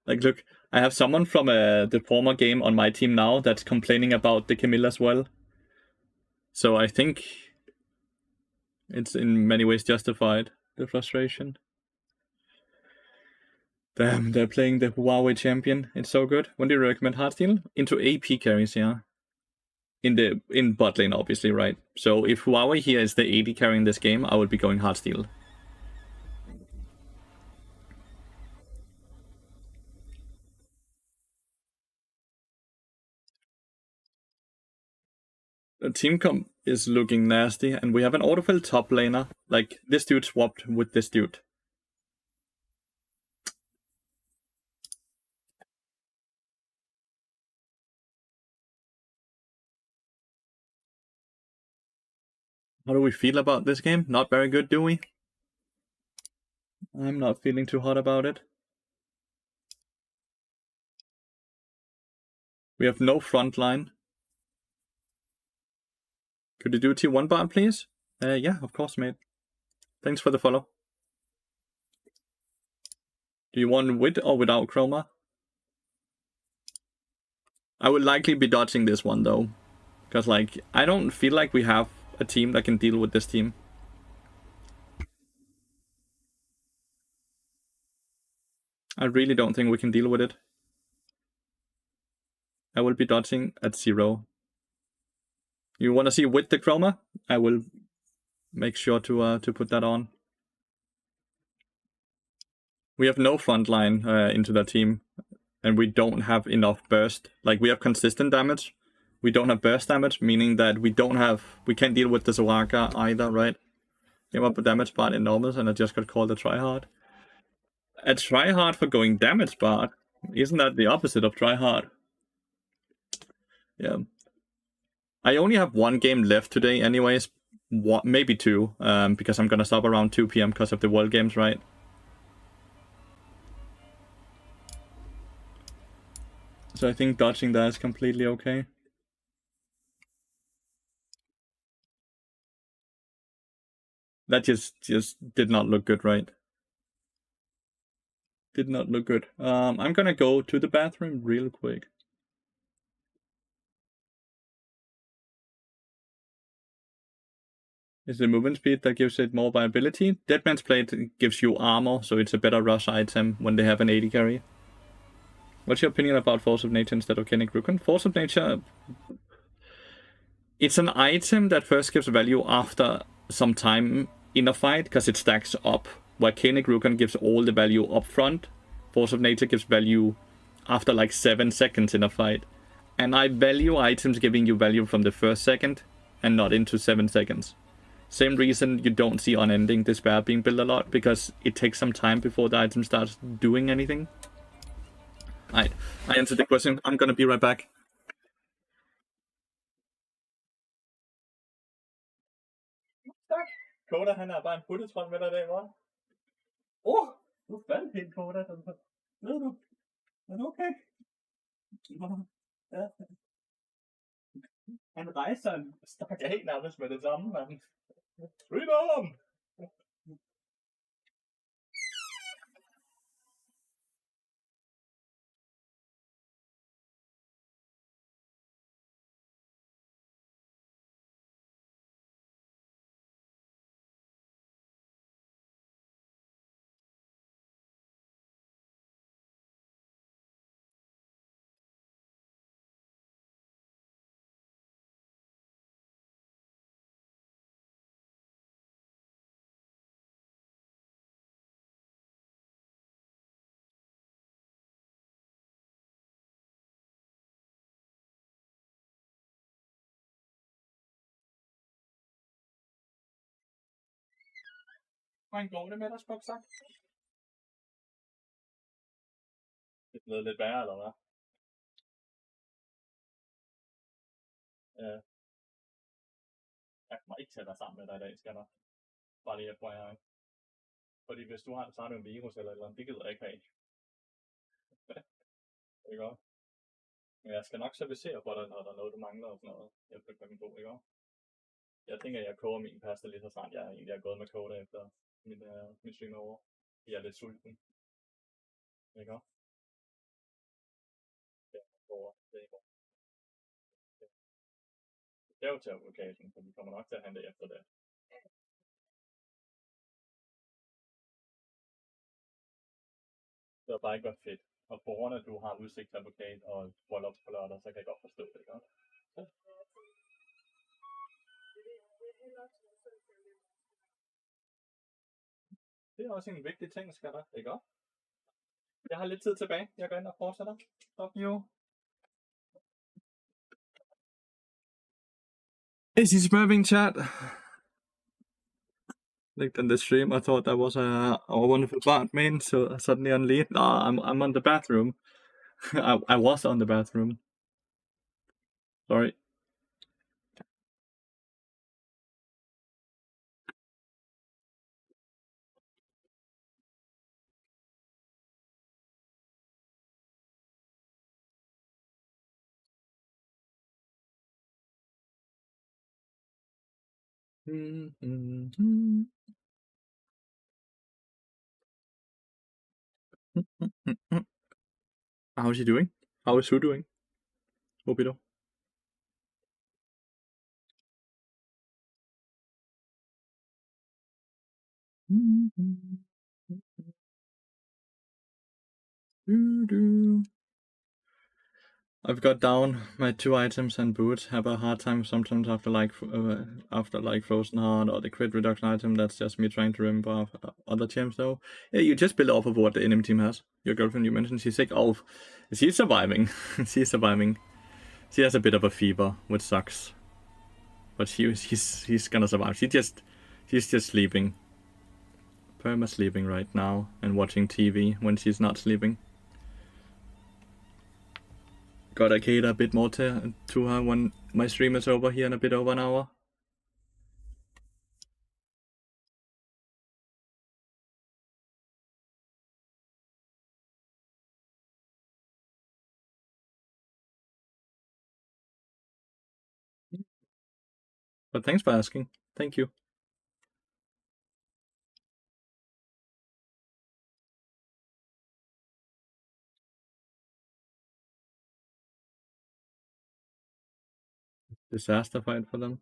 Like, look, I have someone from the former game on my team now that's complaining about the Camilla as well. So I think it's in many ways justified, the frustration. Damn, they're playing the Huawei champion. It's so good. When do you recommend Heartsteel? Into AP carries, yeah. In bot lane, obviously, right? So if Huawei here is the AD carrying this game, I would be going Heartsteel. The team comp is looking nasty, and we have an autofill top laner. Like, this dude swapped with this dude. How do we feel about this game? Not very good, do we? I'm not feeling too hot about it. We have no front line. Could you do T1 bar, please? Yeah, of course, mate. Thanks for the follow. Do you want with or without Chroma? I would likely be dodging this one, though. Because, like, I don't feel like we have a team that can deal with this team. I really don't think we can deal with it. I will be dodging at 0. You want to see with the Chroma? I will make sure to put that on. We have no front line into the team. And we don't have enough burst. Like, we have consistent damage. We don't have burst damage, meaning that we can't deal with the Zawaka either, right? Came up with damage part enormous, and I just got called a tryhard. A tryhard for going damage part? Isn't that the opposite of tryhard? Yeah. I only have one game left today anyways. Maybe 2, because I'm gonna stop around 2 PM because of the World Games, right? So I think dodging that is completely okay. That just did not look good, right? Did not look good. I'm gonna go to the bathroom real quick. Is the movement speed that gives it more viability? DeadMansPlate gives you armor, so it's a better rush item when they have an 80 carry. What's your opinion about Force of Nature instead of Kenny Rukon? Force of Nature, it's an item that first gives value after some time in a fight, because it stacks up, where Kenny Rukon gives all the value up front. Force of Nature gives value after like 7 seconds in a fight. And I value items giving you value from the first second, and not into 7 seconds. Same reason you don't see Unending Despair being built a lot, because it takes some time before the item starts doing anything. I answered the question. I'm gonna be right back. Tak. Koda, han er bare en puttetron med dig i dag, hva'? Du faldt helt, Koda. Ved du? Er du okay? Ja. Han rejser en stak af nærmest med det samme, mand. Freedom! Hvordan går det med dig, Spoksak? Det er blevet lidt værre, eller hvad? Ja. Jeg kommer ikke til at være sammen med dig i dag, skal der. Bare lige FYI. Fordi hvis du har, så har du en virus eller et eller andet, det gider jeg ikke have. Det er godt. Men jeg skal nok servicere for dig, når der er noget, du mangler og sådan noget. Efter klokken 2, ikke? Jeg tænker, at jeg koger min pasta lige så snart jeg egentlig er gået med koge efter min stream over. Jeg er lidt sulten. Ikke? Det er jo til advokaten, så vi kommer nok til at handle efter det. Det har bare ikke været fedt. Og på grund af, at du har udsigt til advokat og bryllup på lørdag, så kan jeg godt forstå det, ikke? Det er også en vigtig ting, skal der, ikke? Jeg har lidt tid tilbage. Jeg går ind og fortsætter. Stop you. Is he spamming chat? Looked on the stream. I thought that was a wonderful part, man. So suddenly on lead. No, I'm on the bathroom. I was on the bathroom. Sorry. How's he doing? How is Sue doing? Obito. I've got down my 2 items and boots. Have a hard time sometimes after like Frozen Heart or the crit reduction item. That's just me trying to remember other champs though. Yeah, you just build off of what the enemy team has. Your girlfriend you mentioned, she's sick. Oh, she's surviving. She's surviving. She has a bit of a fever, which sucks. But he's gonna survive. She's just sleeping. Perma sleeping right now and watching TV when she's not sleeping. Gotta cater a bit more to her when my stream is over here in a bit over an hour. But thanks for asking. Thank you. Disaster fight for them.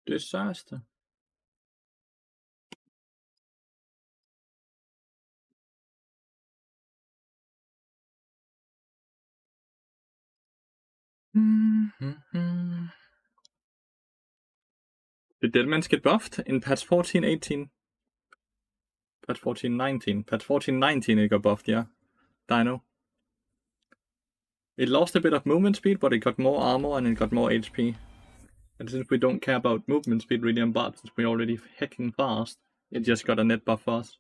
Disaster. Mm-hmm. Did Deadmans get buffed in patch 14.18? Patch 14.19. Patch 14.19 it got buffed, yeah. Dino. It lost a bit of movement speed, but it got more armor and it got more HP. And since we don't care about movement speed really on bot, since we're already hecking fast, it just got a net buff for us.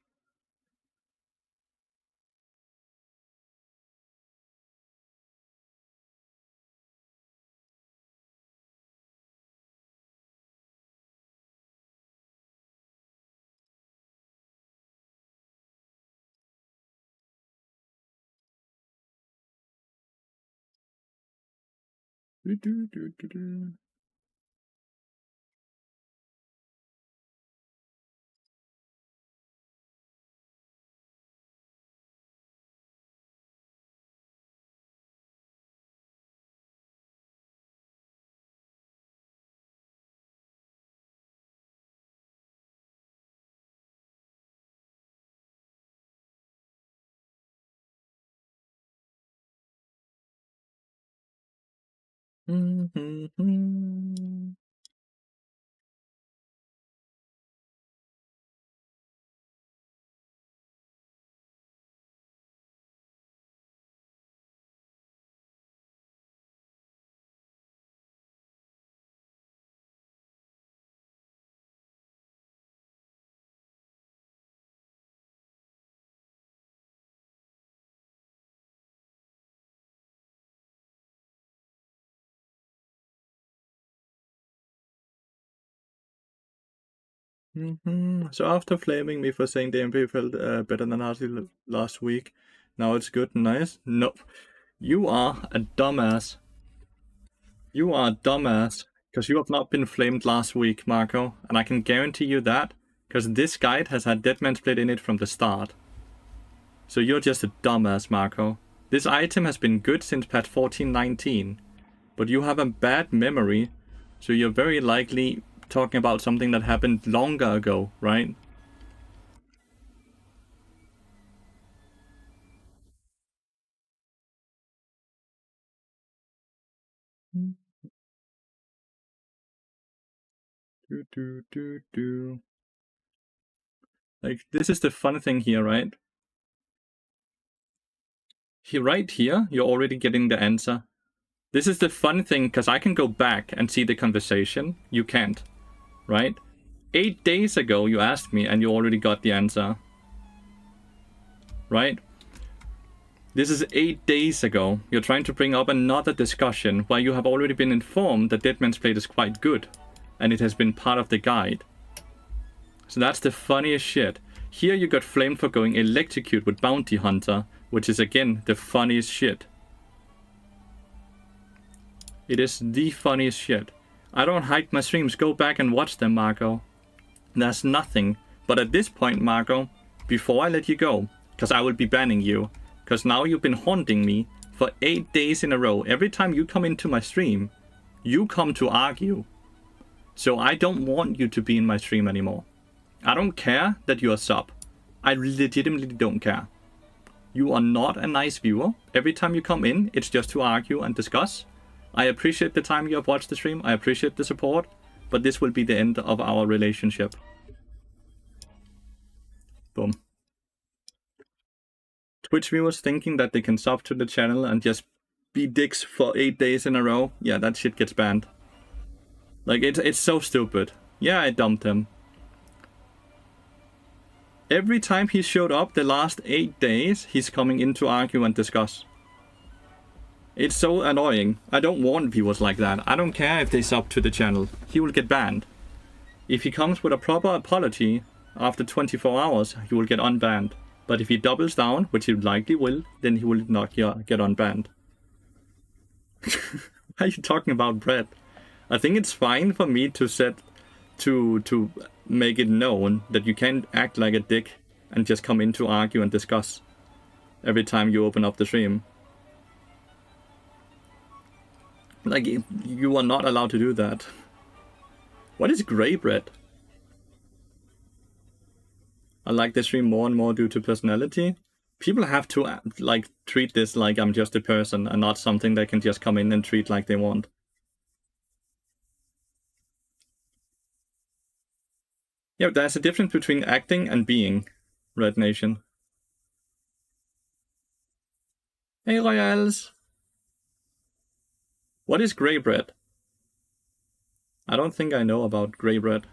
Mm-hmm. So after flaming me for saying the MP felt better than Hardy last week, now it's good and nice? Nope. You are a dumbass. You are a dumbass. Because you have not been flamed last week, Marco. And I can guarantee you that. Because this guide has had DeadMansPlate in it from the start. So you're just a dumbass, Marco. This item has been good since patch 14.19. But you have a bad memory. So you're very likely talking about something that happened longer ago, right? Like, this is the fun thing here, right? Right here, you're already getting the answer. This is the fun thing, because I can go back and see the conversation. You can't, right? 8 days ago, you asked me, and you already got the answer. Right? This is 8 days ago. You're trying to bring up another discussion where you have already been informed that DeadMansPlate is quite good. And it has been part of the guide. So that's the funniest shit. Here you got flamed for going electrocute with Bounty Hunter, which is again the funniest shit. It is the funniest shit. I don't hide my streams, go back and watch them, Marco. There's nothing. But at this point, Marco, before I let you go, because I will be banning you, because now you've been haunting me for 8 days in a row. Every time you come into my stream, you come to argue. So I don't want you to be in my stream anymore. I don't care that you're a sub. I legitimately don't care. You are not a nice viewer. Every time you come in, it's just to argue and discuss. I appreciate the time you have watched the stream. I appreciate the support. But this will be the end of our relationship. Boom. Twitch viewers thinking that they can sub to the channel and just be dicks for 8 days in a row. Yeah, that shit gets banned. Like, it's so stupid. Yeah, I dumped him. Every time he showed up the last 8 days, he's coming in to argue and discuss. It's so annoying. I don't want viewers like that. I don't care if they sub to the channel. He will get banned. If he comes with a proper apology after 24 hours, he will get unbanned. But if he doubles down, which he likely will, then he will not get unbanned. Why are you talking about Brett? I think it's fine for me to set to make it known that you can't act like a dick and just come in to argue and discuss every time you open up the stream. Like, you are not allowed to do that. What is grey bread? I like the stream more and more due to personality. People have to, like, treat this like I'm just a person and not something they can just come in and treat like they want. Yeah, there's a difference between acting and being, Red Nation. Hey, Royals! What is grey bread? I don't think I know about grey bread.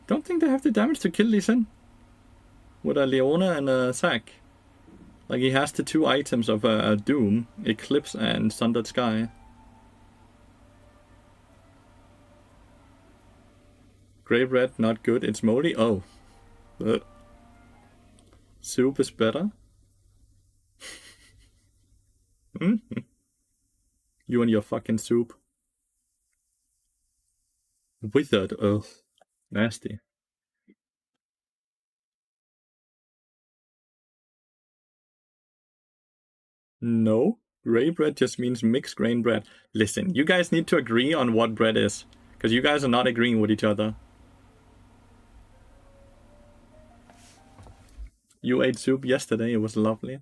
Don't think they have the damage to kill Lee Sin with a Leona and a Zac. Like, he has the 2 items of a Doom, Eclipse, and Sundered Sky. Grey bread, not good. It's moldy. Oh. Soup is better. You and your fucking soup. Withered. Ugh. Nasty. No. Grey bread just means mixed grain bread. Listen, you guys need to agree on what bread is. Because you guys are not agreeing with each other. You ate soup yesterday. It was lovely.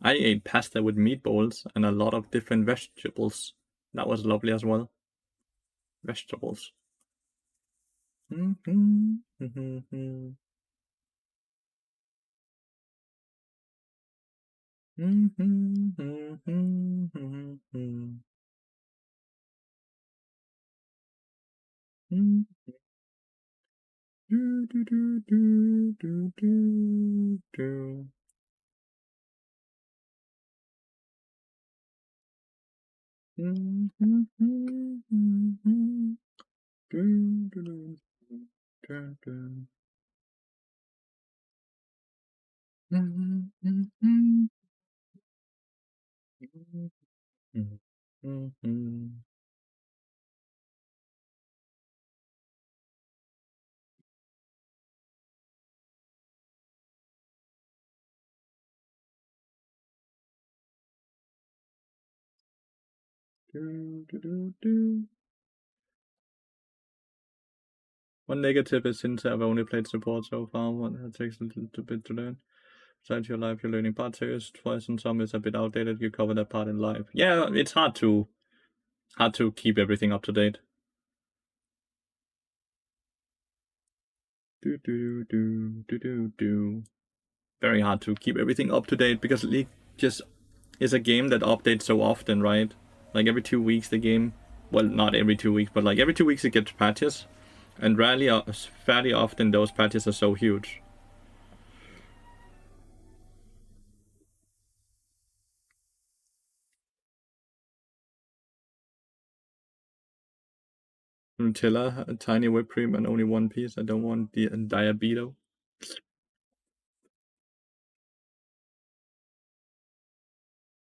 I ate pasta with meatballs and a lot of different vegetables. That was lovely as well. Vegetables. One negative is since I've only played support so far, it takes a little bit to learn. Besides your life, you're learning parts series twice and some is a bit outdated. You cover that part in live. Yeah, it's hard to keep everything up to date. Very hard to keep everything up to date because League just is a game that updates so often, right? Like every 2 weeks the game, well, not every 2 weeks, but like every 2 weeks it gets patches, and fairly often those patches are so huge. Nutella, a tiny whipped cream, and only 1 piece. I don't want the diabetes.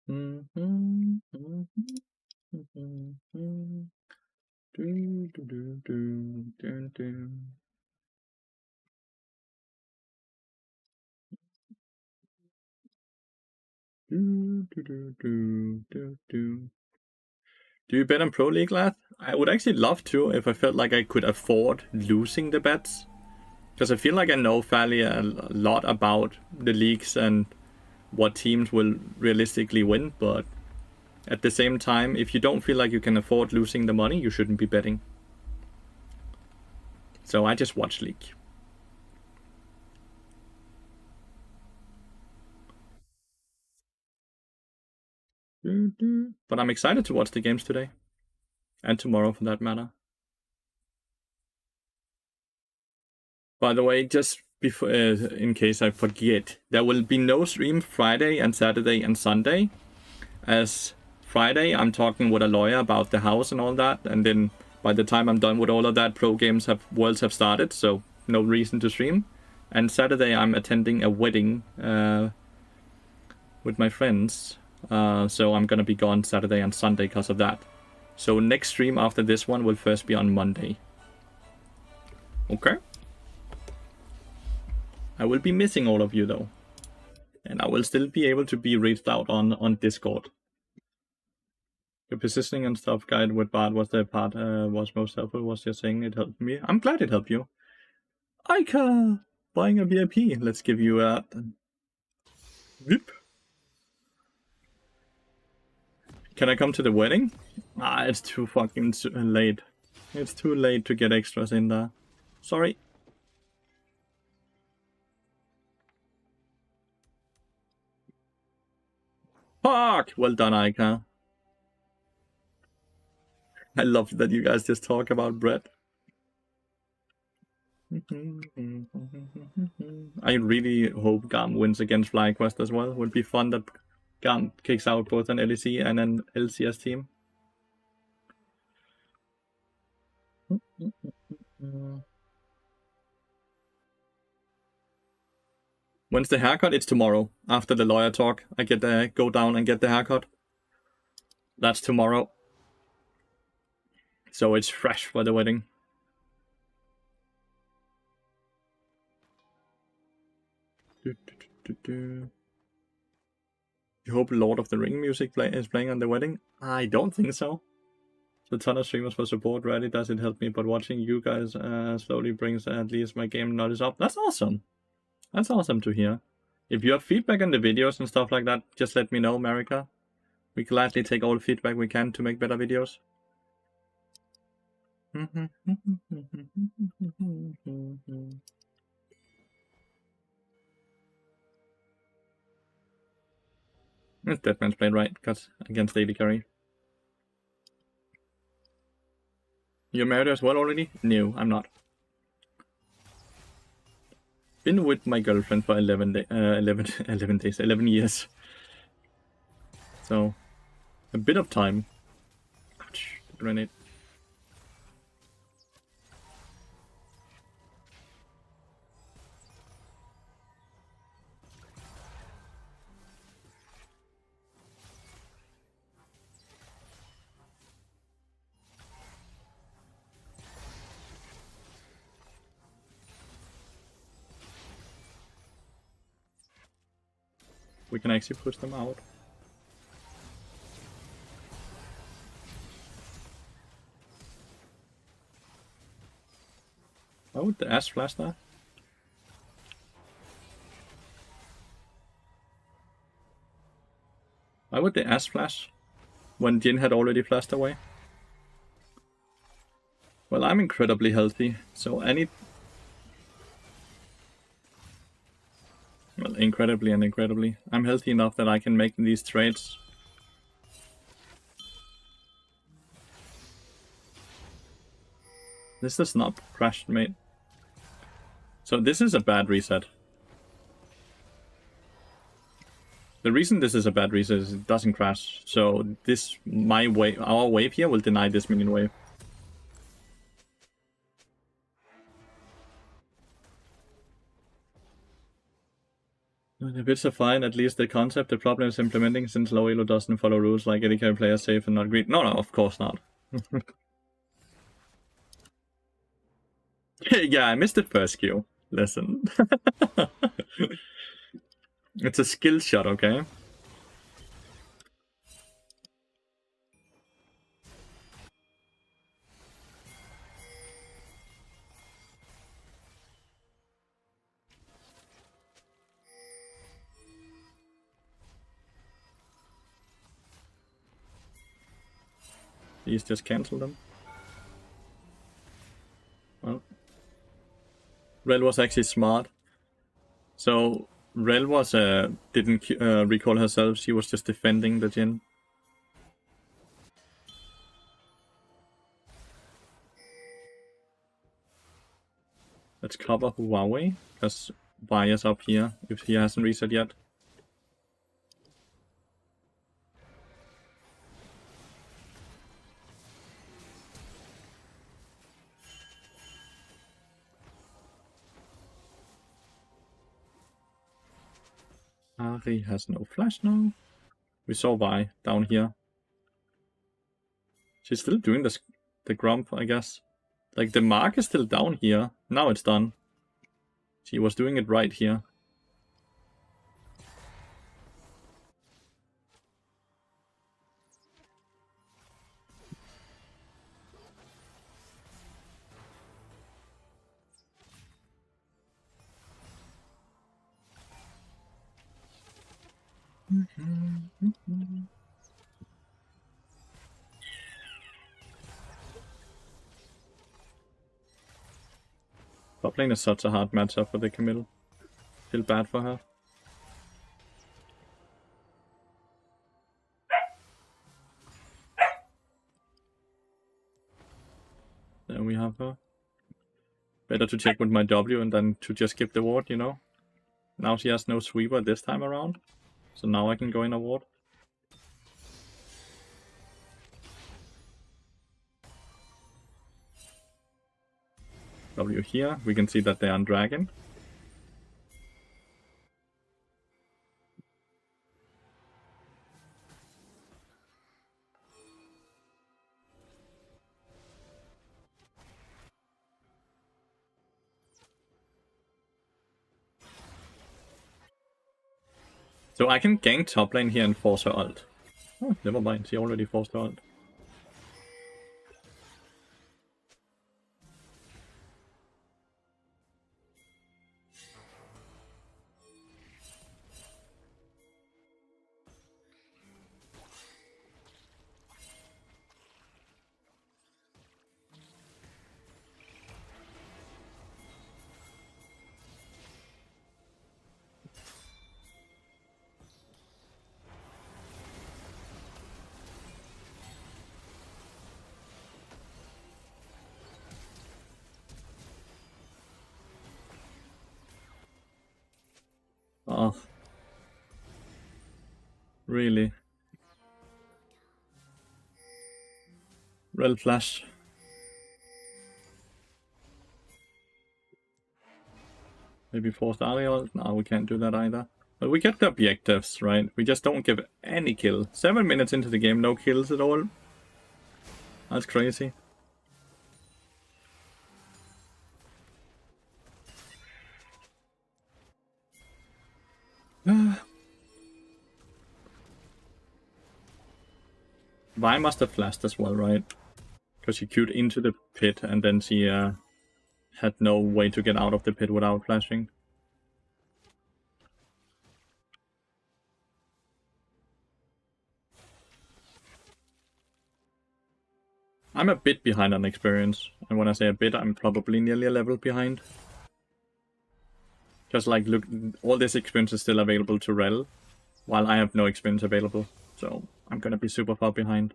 Do you bet on Pro League, Lath? I would actually love to if I felt like I could afford losing the bets. Because I feel like I know fairly a lot about the leagues and what teams will realistically win, but at the same time, if you don't feel like you can afford losing the money, you shouldn't be betting. So I just watch League. But I'm excited to watch the games today. And tomorrow, for that matter. By the way, just before, in case I forget, there will be no stream Friday and Saturday and Sunday. As Friday, I'm talking with a lawyer about the house and all that, and then by the time I'm done with all of that, Worlds have started, so no reason to stream. And Saturday, I'm attending a wedding with my friends, so I'm gonna be gone Saturday and Sunday because of that. So next stream after this one will first be on Monday. Okay? I will be missing all of you though. And I will still be able to be reached out on Discord. The positioning and stuff guide with Bart was the part was most helpful. Was just saying it helped me. I'm glad it helped you. Aika! Buying a VIP. Let's give you a... Whoop. Can I come to the wedding? Ah, it's too fucking late. It's too late to get extras in there. Sorry. Fuck! Well done, Aika. I love that you guys just talk about bread. I really hope Garm wins against FlyQuest as well. Would be fun that Garm kicks out both an LEC and an LCS team. When's the haircut? It's tomorrow. After the lawyer talk, I get go down and get the haircut. That's tomorrow. So it's fresh for the wedding. You hope Lord of the Ring music is playing on the wedding? I don't think so. A ton of streamers for support. Rarely does it help me, but watching you guys slowly brings at least my game knowledge up. That's awesome. That's awesome to hear. If you have feedback on the videos and stuff like that, just let me know, Marika. We gladly take all the feedback we can to make better videos. It's DeadMansPlate, right? Because against AD carry. You're married as well already? No, I'm not. Been with my girlfriend for 11 years. So, a bit of time. Ouch, grenade. We can actually push them out. Why would the Ash flash there? Why would the Ash flash when Jin had already flashed away? Well, I'm incredibly healthy, so any... Well, incredibly and incredibly. I'm healthy enough that I can make these trades. This does not crash, mate. So this is a bad reset. The reason this is a bad reset is it doesn't crash. So this, my wave, our wave here will deny this minion wave. The bits are fine, at least the concept. The problem is implementing, since low elo doesn't follow rules like any kind of player safe and not greed. No, of course not. Yeah, I missed it first Q. Listen. It's a skill shot, okay? Please just cancel them. Well, Rel was actually smart. So Rel was didn't recall herself. She was just defending the Jin. Let's cover Huawei, because Baya's up here if he hasn't reset yet. Ari has no flash now. We saw Vi down here. She's still doing the grump, I guess. Like, the mark is still down here. Now it's done. She was doing it right here. Top lane is such a hard matchup for the Camille. Feel bad for her. There we have her. Better to check with my W and then to just skip the ward, you know? Now she has no sweeper this time around. So now I can go in a ward. W here. We can see that they are on dragon. So I can gank top lane here and force her ult. Oh, never mind, she already forced her ult. Oh. Really? Rel flash. Maybe forced Ariel? No, we can't do that either. But we get the objectives, right? We just don't give any kill. 7 minutes into the game, no kills at all. That's crazy. Vi must have flashed as well, right? Because she queued into the pit and then she had no way to get out of the pit without flashing. I'm a bit behind on experience, and when I say a bit, I'm probably nearly a level behind. Just like, look, all this experience is still available to Rel, while I have no experience available, so I'm gonna be super far behind.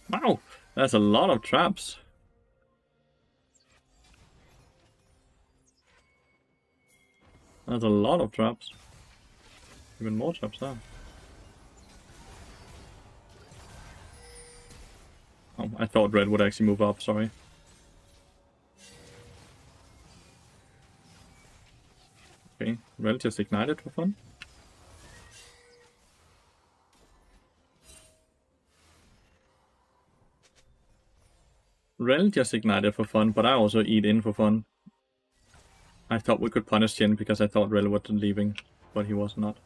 Wow, that's a lot of traps. That's a lot of traps. Even more traps there. Oh, I thought red would actually move up, sorry. Okay, red just ignited for fun. Rel just ignited for fun, but I also eat in for fun. I thought we could punish Jin because I thought Rel was leaving, but he was not.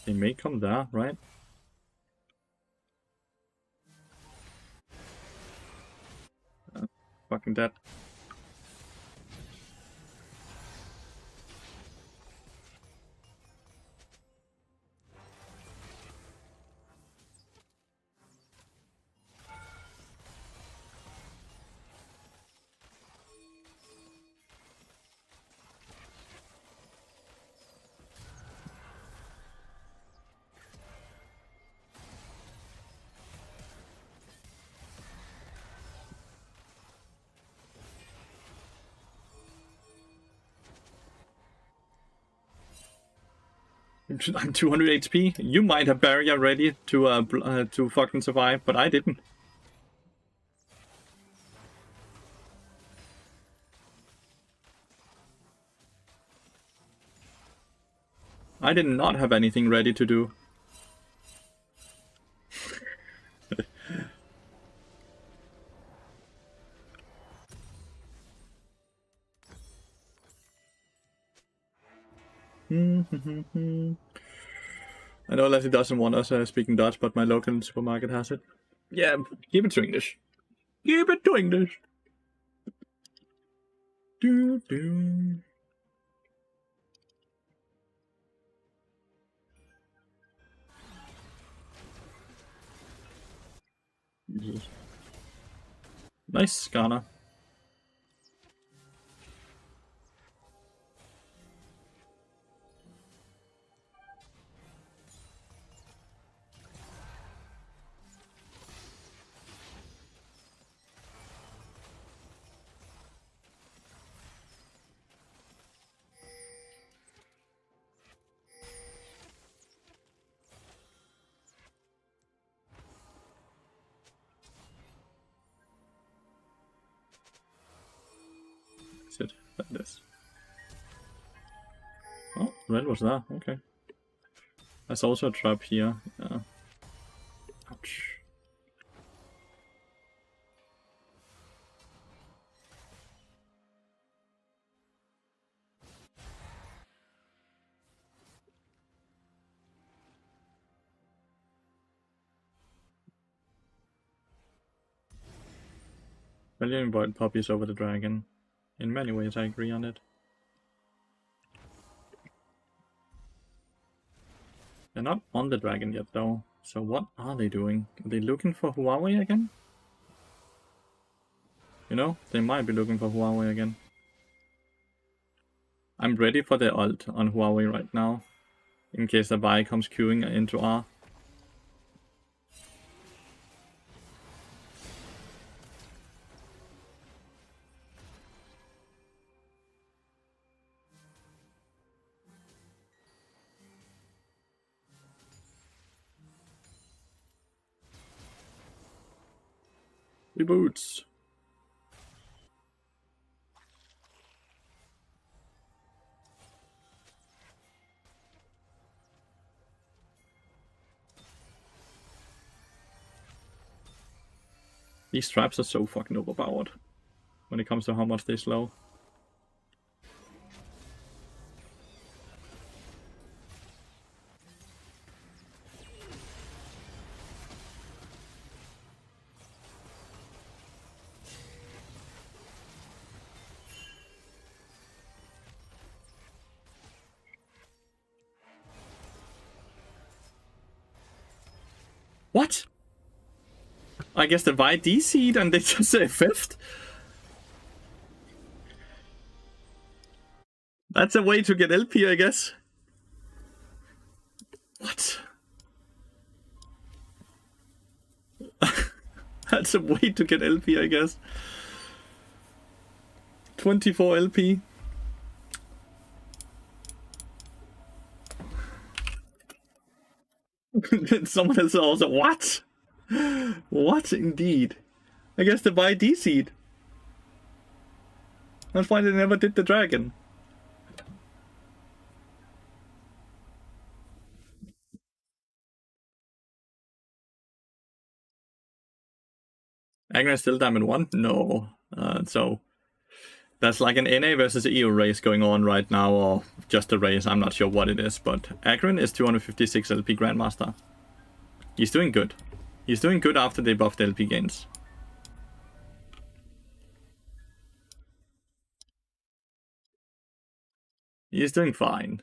They may come there, right? Fucking dead. I'm 200 HP. You might have barrier ready to fucking survive, but I didn't. I did not have anything ready to do. I know Leslie doesn't want us speaking Dutch, but my local supermarket has it. Yeah, keep it to English. Keep it to English. Do, do. Nice, Ghana. Is it like this? Oh, red was there. Okay. There's also a trap here. Ouch. Well, you invite puppies over the dragon. In many ways, I agree on it. They're not on the dragon yet, though. So what are they doing? Are they looking for Huawei again? You know, they might be looking for Huawei again. I'm ready for the ult on Huawei right now. In case the buy comes queuing into R. Reboots. These traps are so fucking overpowered when it comes to how much they slow. What? I guess the Vi DC'd and they just say 5th? That's a way to get LP, I guess. What? That's a way to get LP, I guess. 24 LP. Someone else also, what? What indeed? I guess the buy DC'd. That's why they never did the dragon. Agner is still Diamond 1? No. So that's like an NA versus EU race going on right now, or just a race, I'm not sure what it is, but Agron is 256 LP Grandmaster. He's doing good. He's doing good after they buffed the LP gains. He's doing fine.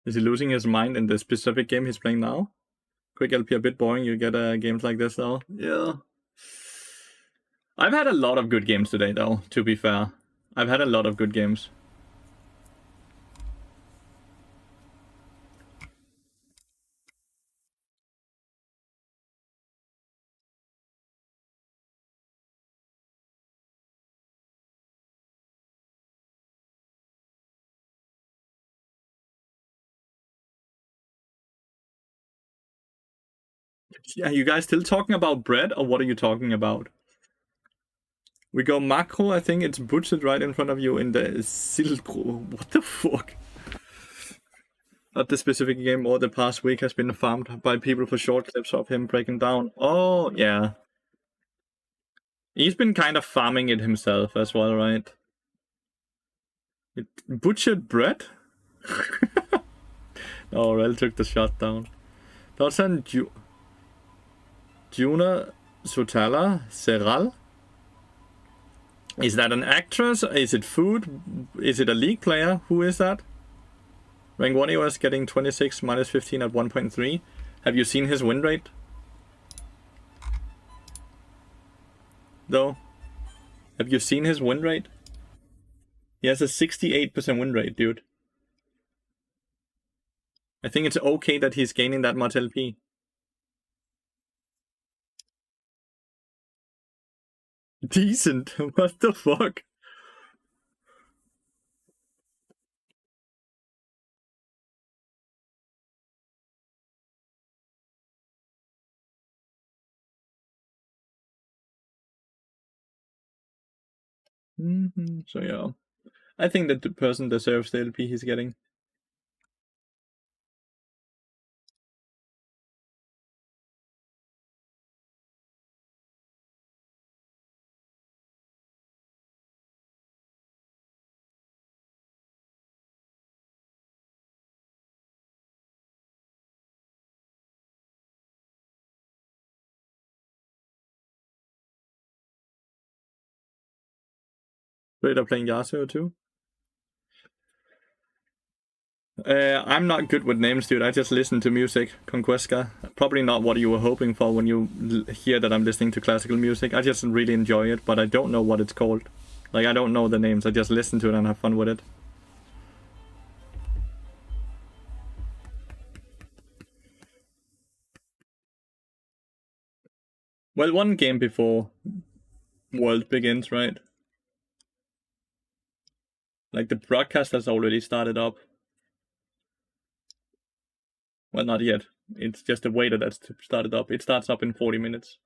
Is he losing his mind in the specific game he's playing now? Quick LP a bit boring, you get games like this though. Yeah. I've had a lot of good games today though, to be fair. I've had a lot of good games. Yeah, you guys still talking about bread, or what are you talking about? We go macro, I think it's butchered right in front of you in the Silk. What the fuck? Not the specific game or the past week has been farmed by people for short clips of him breaking down. Oh, yeah. He's been kind of farming it himself as well, right? Butchered bread? Oh, Rel took the shot down. Dotsan Juna Sotala Seral? Is that an actress? Is it food? Is it a league player? Who is that? Rank 1 EOS getting 26 minus 15 at 1.3. Have you seen his win rate? Though? Have you seen his win rate? He has a 68% win rate, dude. I think it's okay that he's gaining that much LP. Decent? What the fuck? So yeah. I think that the person deserves the LP he's getting. Raider playing Yasuo too. I'm not good with names, dude. I just listen to music. Conquesca. Probably not what you were hoping for when you hear that I'm listening to classical music. I just really enjoy it, but I don't know what it's called. Like, I don't know the names. I just listen to it and have fun with it. Well, one game before World begins, right? Like, the broadcast has already started up. Well, not yet. It's just a waiter that's started up. It starts up in 40 minutes.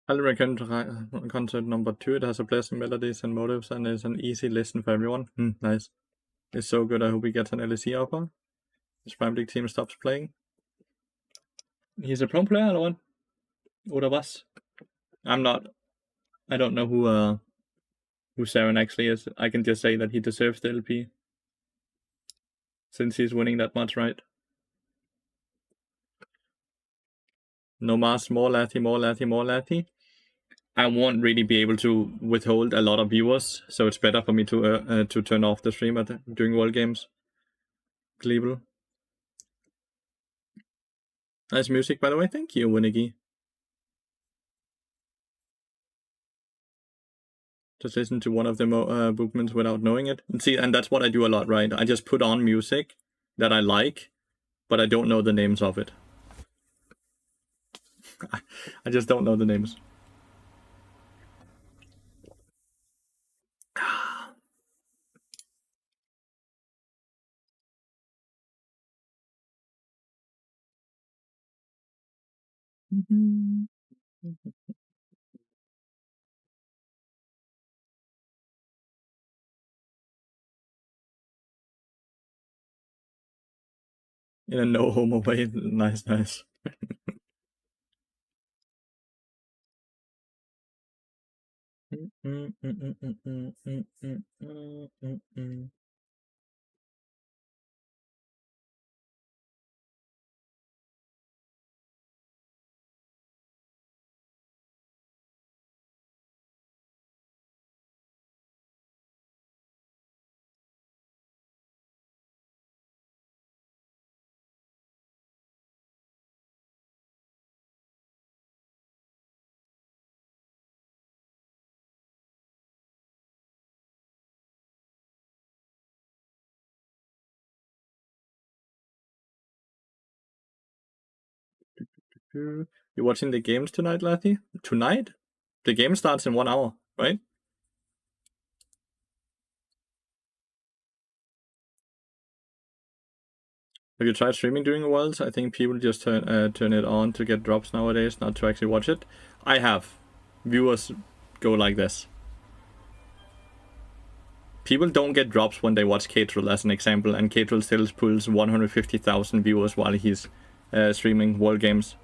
Highly recommend concert number 2. It has a pleasant melodies and motives and is an easy listen for everyone. Nice. It's so good. I hope he gets an LEC offer. His Prime League team stops playing. He's a pro player, or what? Oder was? I'm not. I don't know who Saren actually is. I can just say that he deserves the LP. Since he's winning that much, right? No mas, more Lathy, more Lathy, more Lathy. I won't really be able to withhold a lot of viewers, so it's better for me to turn off the stream during World Games. Glebel. Nice music, by the way. Thank you, Winnigy. Just listen to one of the movements without knowing it. And that's what I do a lot, right? I just put on music that I like, but I don't know the names of it. I just don't know the names. In a no homo way. Nice. You watching the games tonight, Lathy? Tonight? The game starts in 1 hour, right? Have you tried streaming during Worlds? I think people just turn it on to get drops nowadays, not to actually watch it. I have. Viewers go like this. People don't get drops when they watch Catril, as an example, and Catril still pulls 150,000 viewers while he's streaming World Games.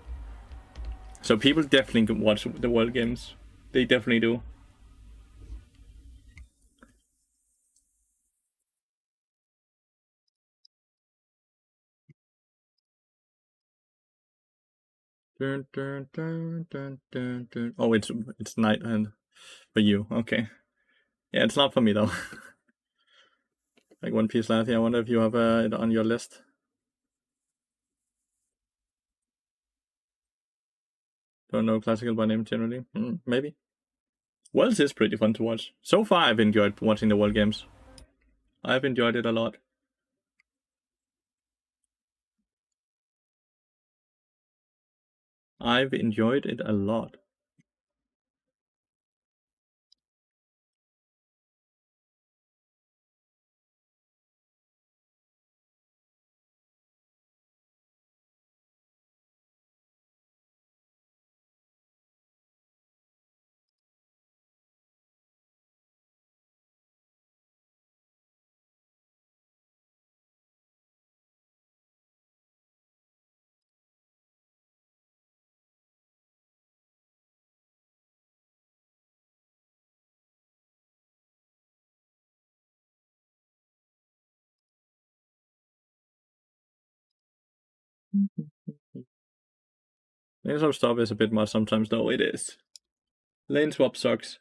So people definitely watch the World Games. They definitely do. Dun, dun, dun, dun, dun, dun. Oh, it's night and for you. Okay. Yeah, it's not for me though. Like One Piece Lathy, I wonder if you have it on your list. Don't know classical by name generally. Maybe. Worlds is pretty fun to watch. So far, I've enjoyed watching the World Games. I've enjoyed it a lot. I've enjoyed it a lot. Lane swap stop is a bit much sometimes, though. It is. Lane swap sucks.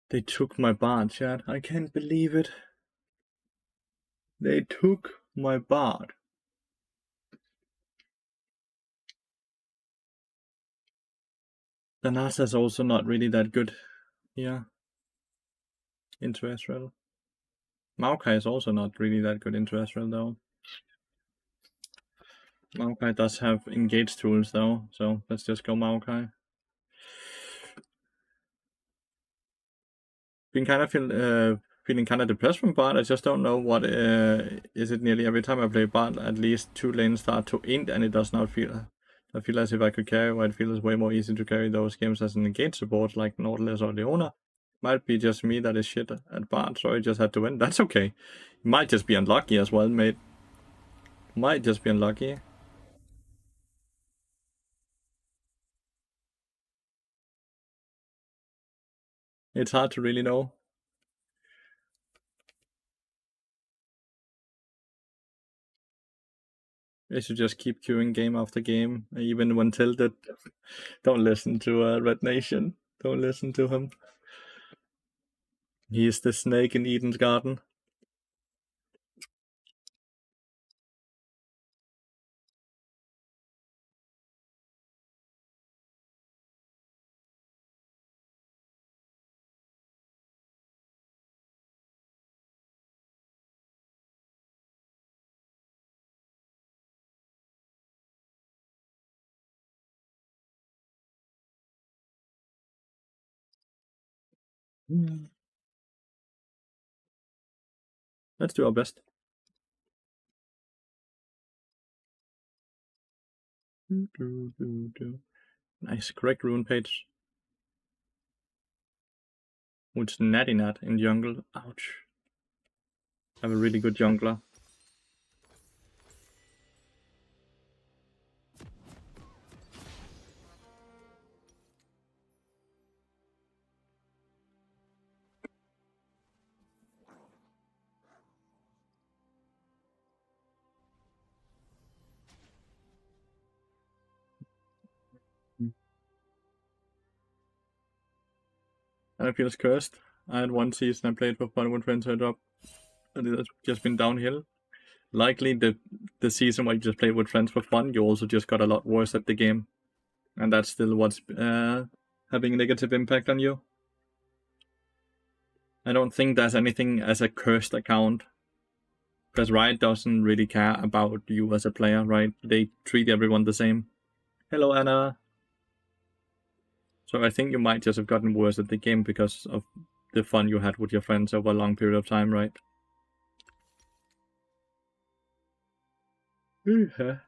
They took my bard, chat. I can't believe it. They took my bard. The NASA is also not really that good. Yeah. Into Israel. Maokai is also not really that good into Israel, though. Maokai does have engage tools, though, so let's just go Maokai. Been kind of feeling kind of depressed from bot. I just don't know what is it. Nearly every time I play bot, at least 2 lanes start to int, and it does not feel. I feel as if I could carry, or it feels way more easy to carry those games as an engage support like Nautilus or Leona. Might be just me that is shit at bot, so I just had to win. That's okay. Might just be unlucky as well, mate. Might just be unlucky. It's hard to really know. I should just keep queuing game after game, even when tilted. Don't listen to Red Nation. Don't listen to him. He is the snake in Eden's garden. Let's do our best. Nice, correct rune page. Which Natty Nat in jungle. Ouch. I have a really good jungler. And I feel cursed. I had one season I played for fun with friends head up, and it has just been downhill. Likely the season where you just played with friends for fun, you also just got a lot worse at the game. And that's still what's having a negative impact on you. I don't think there's anything as a cursed account. Because Riot doesn't really care about you as a player, right? They treat everyone the same. Hello, Anna. So I think you might just have gotten worse at the game because of the fun you had with your friends over a long period of time, right? Yeah.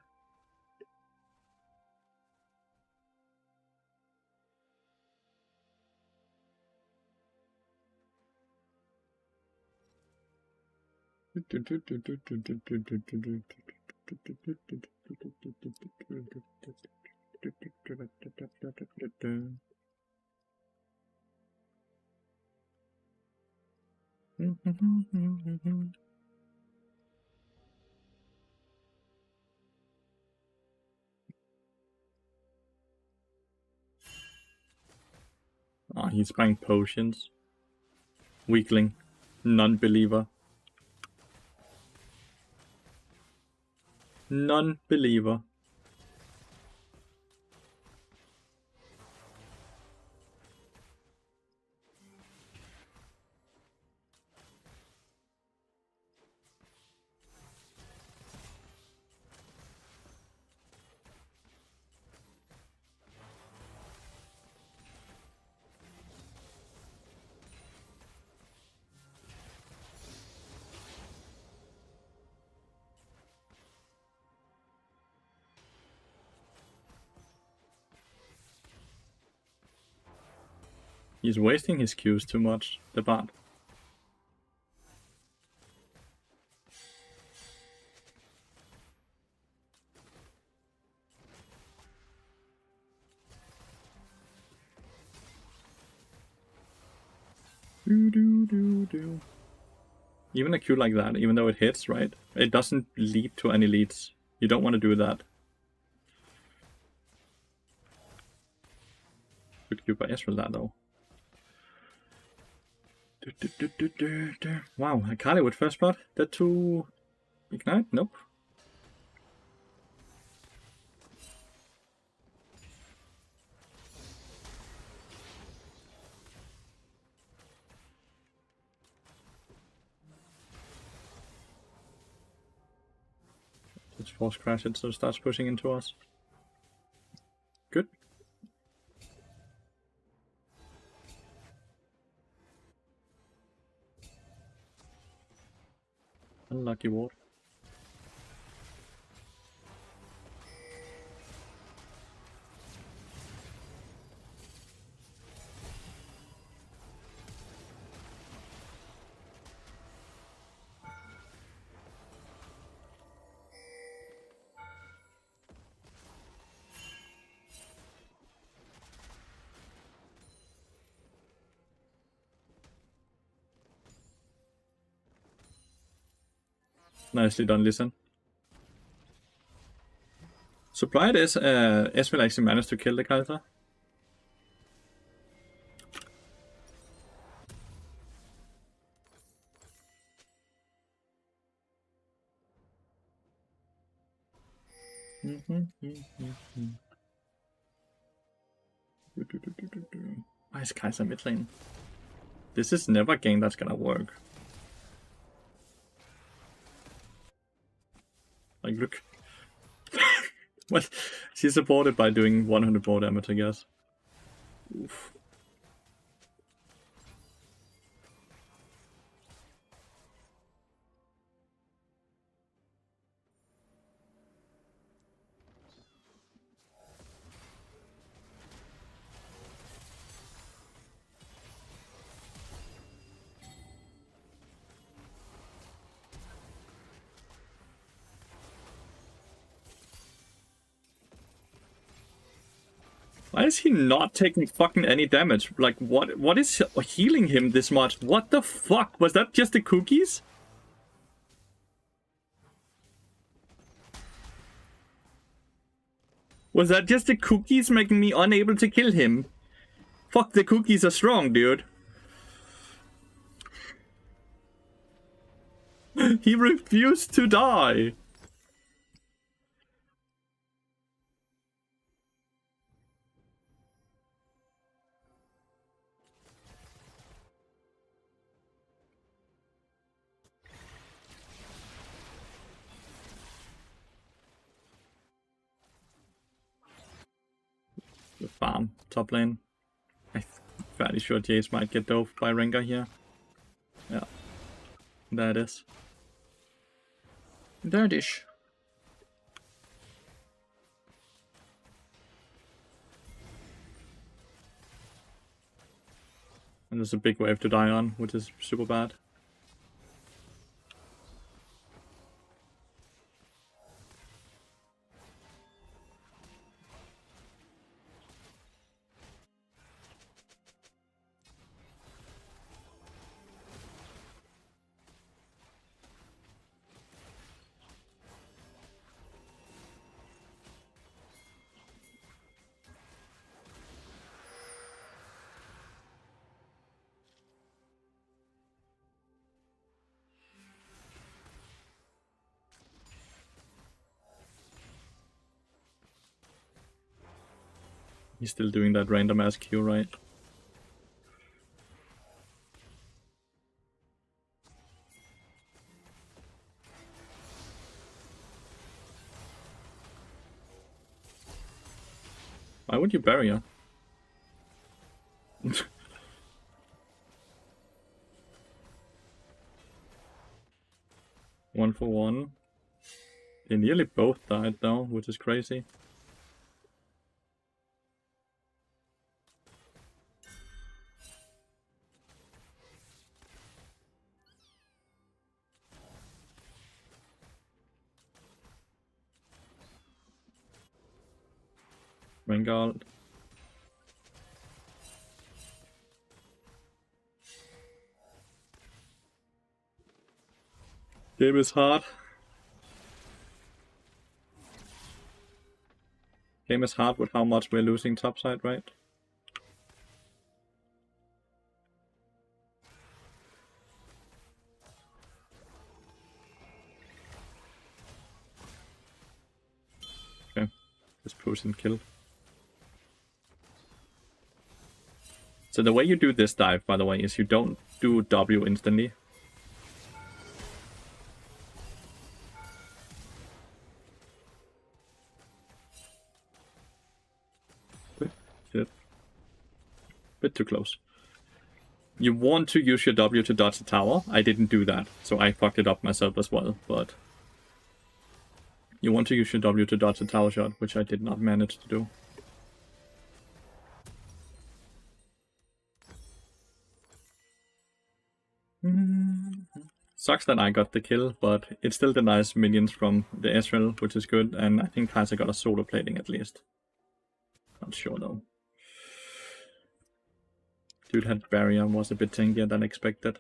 Oh, he's buying potions. Weakling. Non-believer. Non-believer. He's wasting his Qs too much, the bot. Even a Q like that, even though it hits, right? It doesn't lead to any leads. You don't want to do that. Good Q by Ezreal that though. Wow, Akali with first blood. That to ignite? Nope. Let's force crash it so it starts pushing into us. Good. Unlucky ward. Nicely done, listen. Supplied is Ezreal actually managed to kill the Kaiser. Why is Kaiser mid lane? This is never a game that's gonna work. Like, look. Well, she's supported by doing 100 more damage, I guess. Oof. Why is he not taking fucking any damage? Like, what is healing him this much? What the fuck? Was that just the cookies? Was that just the cookies making me unable to kill him? Fuck, the cookies are strong, dude. He refused to die. The farm, top lane. I'm fairly sure Jace might get dove by Rengar here. Yeah. There it is. There it is. And there's a big wave to die on, which is super bad. He's still doing that random ass Q, right? Why would you bury her? 1 for 1. They nearly both died though, which is crazy. Rengar. Game is hard. Game is hard with how much we're losing topside, right? Okay. Just push and kill. So the way you do this dive, by the way, is you don't do W instantly. Shit. Bit too close. You want to use your W to dodge the tower. I didn't do that, so I fucked it up myself as well, but... You want to use your W to dodge the tower shot, which I did not manage to do. Sucks that I got the kill, but it still denies minions from the Ezreal, which is good, and I think Kai'Sa got a solo plating at least. Not sure though. Dude had barrier, was a bit tankier than expected.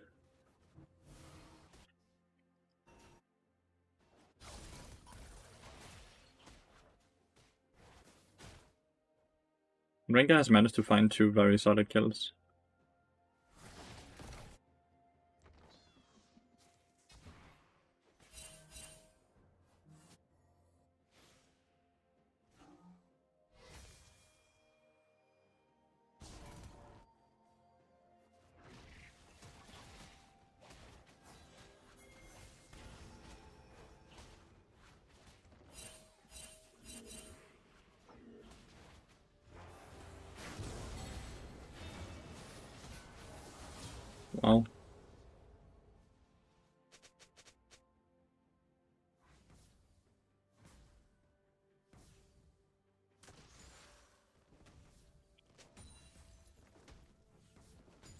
Rengar has managed to find 2 very solid kills. Wow.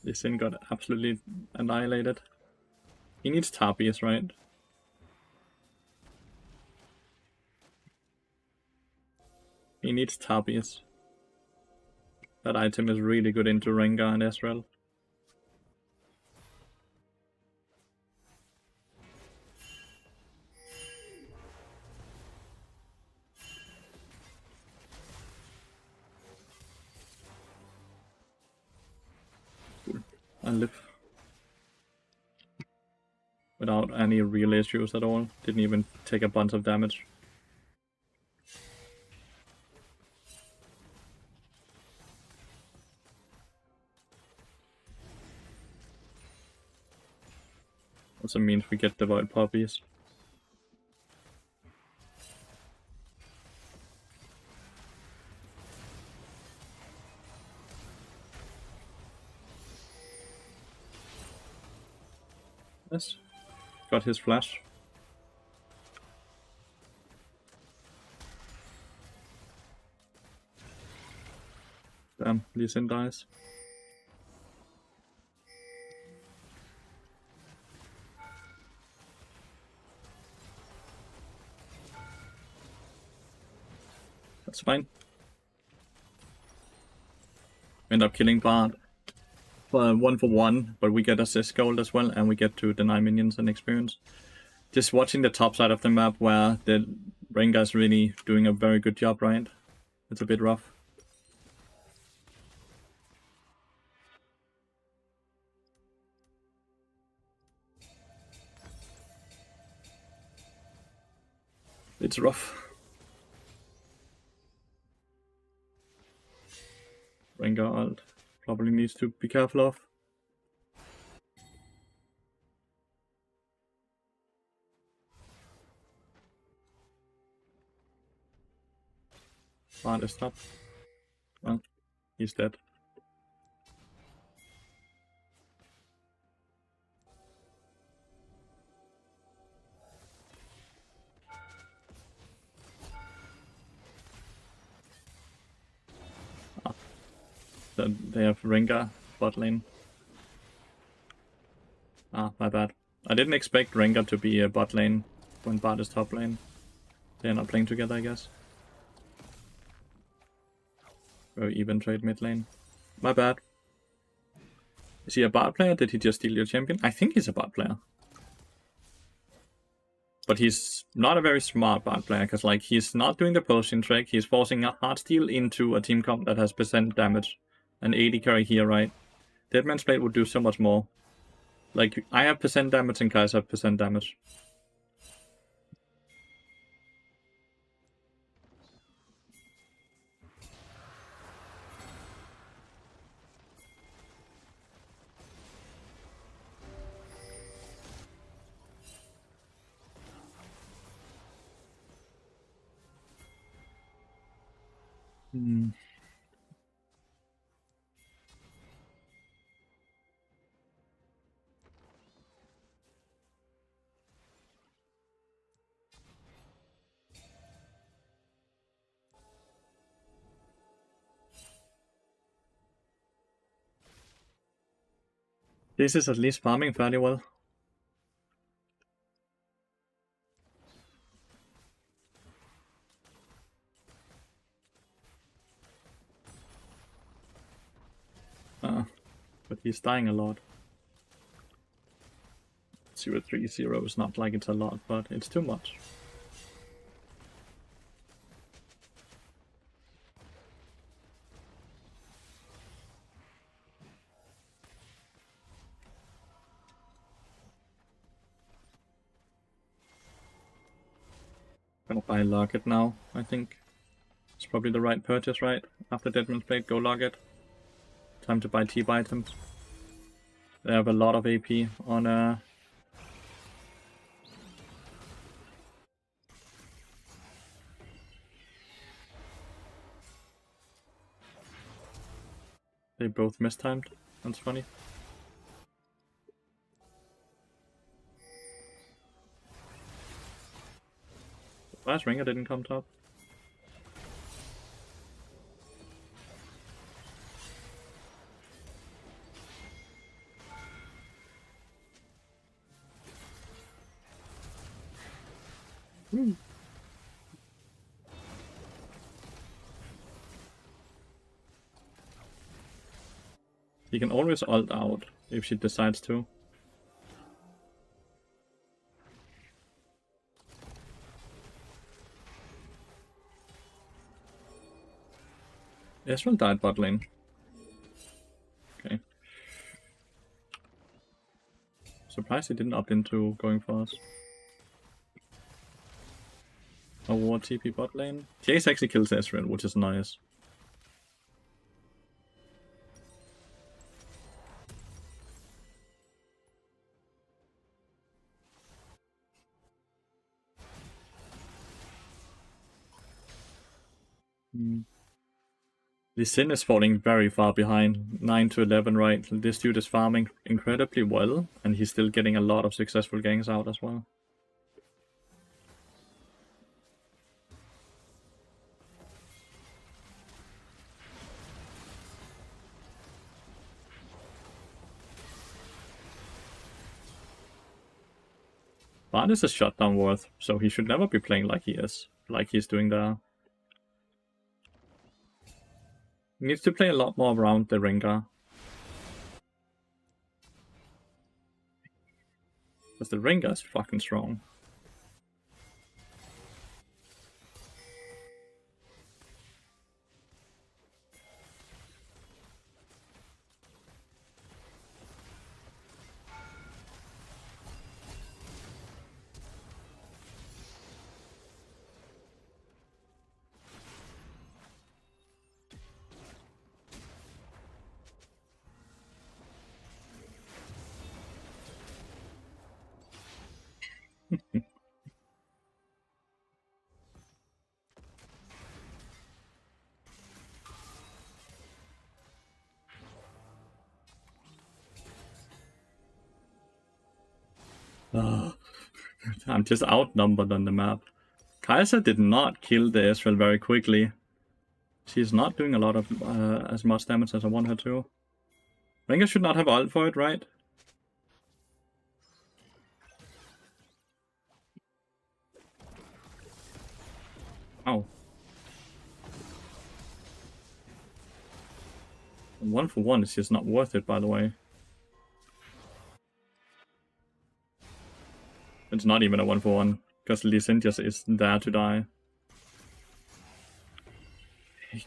This thing got absolutely annihilated. He needs Tapias, right? He needs Tapias. That item is really good into Rengar and Ezreal. Cool. I live. Without any real issues at all. Didn't even take a bunch of damage. Also means we get the Void Poppies. Yes. Got his flash. Damn, Lee Sin dies. That's fine. End up killing Bard. For 1-for-1, but we get assist gold as well, and we get to deny minions and experience. Just watching the top side of the map where the Rengar's really doing a very good job, right? It's a bit rough. It's rough. Rengar ult. Probably needs to be careful of. Bard is top. Well, he's dead. They have Rengar bot lane. Ah, my bad. I didn't expect Rengar to be a bot lane when Bard is top lane. They're not playing together, I guess. Or even trade mid lane. My bad. Is he a bot player? Did he just steal your champion? I think he's a bot player. But he's not a very smart bot player, because like he's not doing the potion trick. He's forcing a hard steal into a team comp that has percent damage. An 80 carry here, right? DeadMansPlate would do so much more. Like, I have percent damage and guys have percent damage. This is at least farming fairly well. But he's dying a lot. 0-3-0 is not like it's a lot, but it's too much. Gonna buy Locket now, I think. It's probably the right purchase, right? After DeadMansPlate, go Locket. Time to buy T items. They have a lot of AP on They both mistimed. That's funny. Last Ringer didn't come top. He can always ult out if she decides to. Ezreal died bot lane. Okay. Surprised he didn't opt into going for us. A war TP bot lane. Jace actually kills Ezreal, which is nice. The Sin is falling very far behind, 9 to 11, right? This dude is farming incredibly well, and he's still getting a lot of successful ganks out as well. Bard is a shutdown worth, so he should never be playing like he is, like he's doing there. He needs to play a lot more around the Rengar. Because the Rengar is fucking strong. I'm just outnumbered on the map. Kai'Sa did not kill the Ezreal very quickly. She's not doing a lot of as much damage as I want her to. Rengar should not have ult for it, right? Oh. 1-for-1 is just not worth it, by the way. It's not even a 1-for-1, because Lee Sin just is there to die.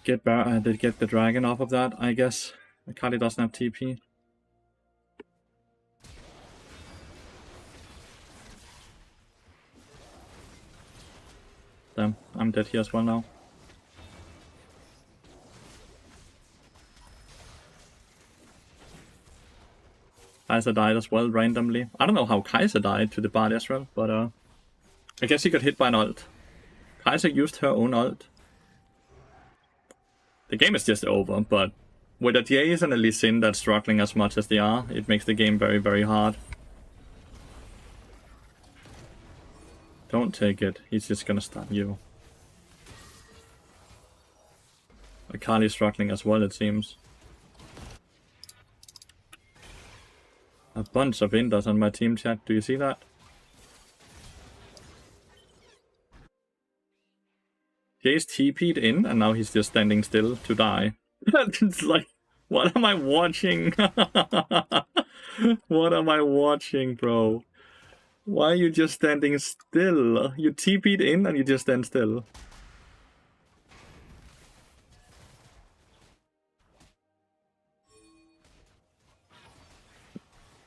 Get the dragon off of that, I guess. Akali doesn't have TP. Damn, I'm dead here as well now. Kai'Sa died as well, randomly. I don't know how Kai'Sa died to the Bard Ezreal, but I guess he got hit by an ult. Kai'Sa used her own ult. The game is just over, but with a Jace and a Lee Sin that's struggling as much as they are, it makes the game very, very hard. Don't take it, he's just gonna stun you. Akali's struggling as well, it seems. A bunch of Inders on my team chat, do you see that? Jace TP'd in, and now he's just standing still to die. It's like, what am I watching? What am I watching, bro? Why are you just standing still? You TP'd in and you just stand still.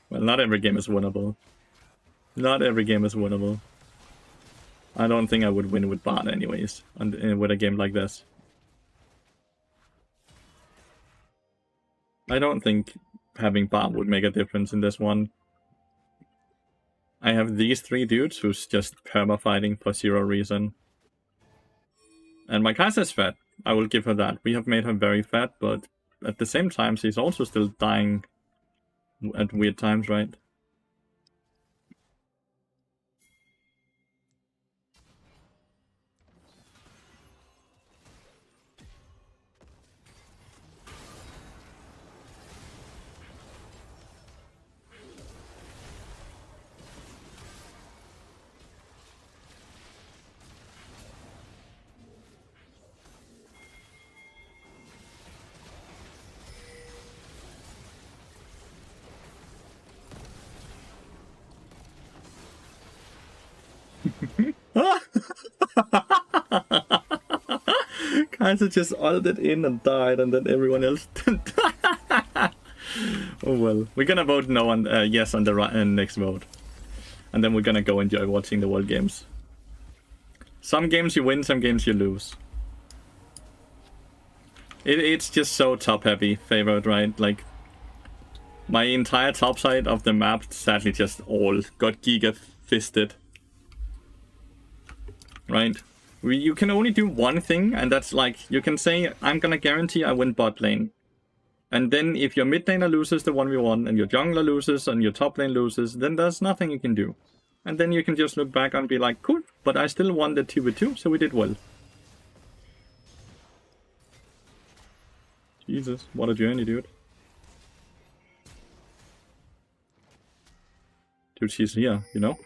Well, not every game is winnable. Not every game is winnable. I don't think I would win with Bard anyways, with a game like this. I don't think having Bard would make a difference in this one. I have these three dudes who's just perma-fighting for zero reason. And my Kai'Sa is fat. I will give her that. We have made her very fat, but at the same time she's also still dying at weird times, right? Kaiser just ulted in and died, and then everyone else. Oh well, we're gonna vote no on yes on the next vote, and then we're gonna go enjoy watching the World Games. Some games you win, some games you lose. It's just so top heavy favorite, right? Like my entire top side of the map sadly just all got giga fisted. Right? You can only do one thing, and that's like you can say I'm gonna guarantee I win bot lane. And then if your mid laner loses the 1v1 and your jungler loses and your top lane loses, then there's nothing you can do. And then you can just look back and be like, cool, but I still won the 2v2, so we did well. Jesus, what a journey, dude. Dude, she's here, you know?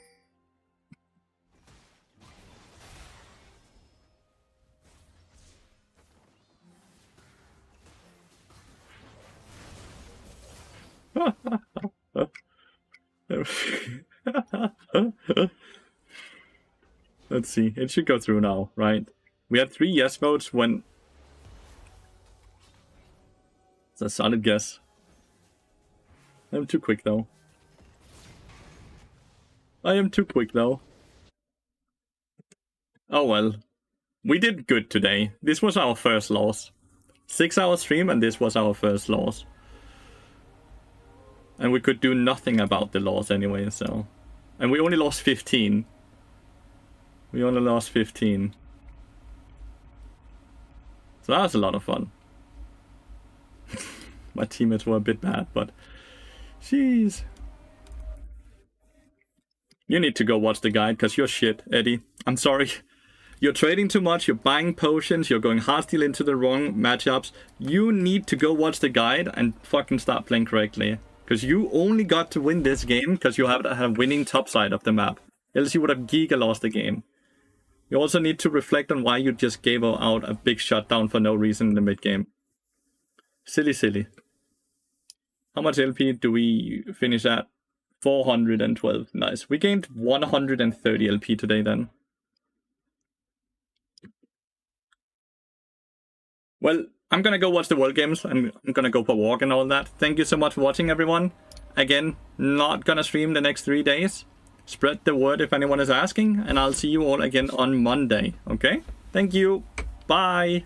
Let's see, it should go through now, right? We had 3 yes votes when... It's a solid guess. I'm too quick though. I am too quick though. Oh well. We did good today. This was our first loss. 6-hour stream and this was our first loss. And we could do nothing about the loss anyway, so... And we only lost 15. We only lost 15. So that was a lot of fun. My teammates were a bit bad, but... Jeez. You need to go watch the guide, because you're shit, Eddie. I'm sorry. You're trading too much, you're buying potions, you're going hostile into the wrong matchups. You need to go watch the guide and fucking start playing correctly. Because you only got to win this game because you have a winning top side of the map. Else you would have giga lost the game. You also need to reflect on why you just gave out a big shutdown for no reason in the mid game. Silly, silly. How much LP do we finish at? 412. Nice. We gained 130 LP today then. Well, I'm gonna go watch the World Games. I'm gonna go for a walk and all that. Thank you so much for watching, everyone. Again, not gonna stream the next 3 days. Spread the word if anyone is asking, and I'll see you all again on Monday, okay? Thank you. Bye.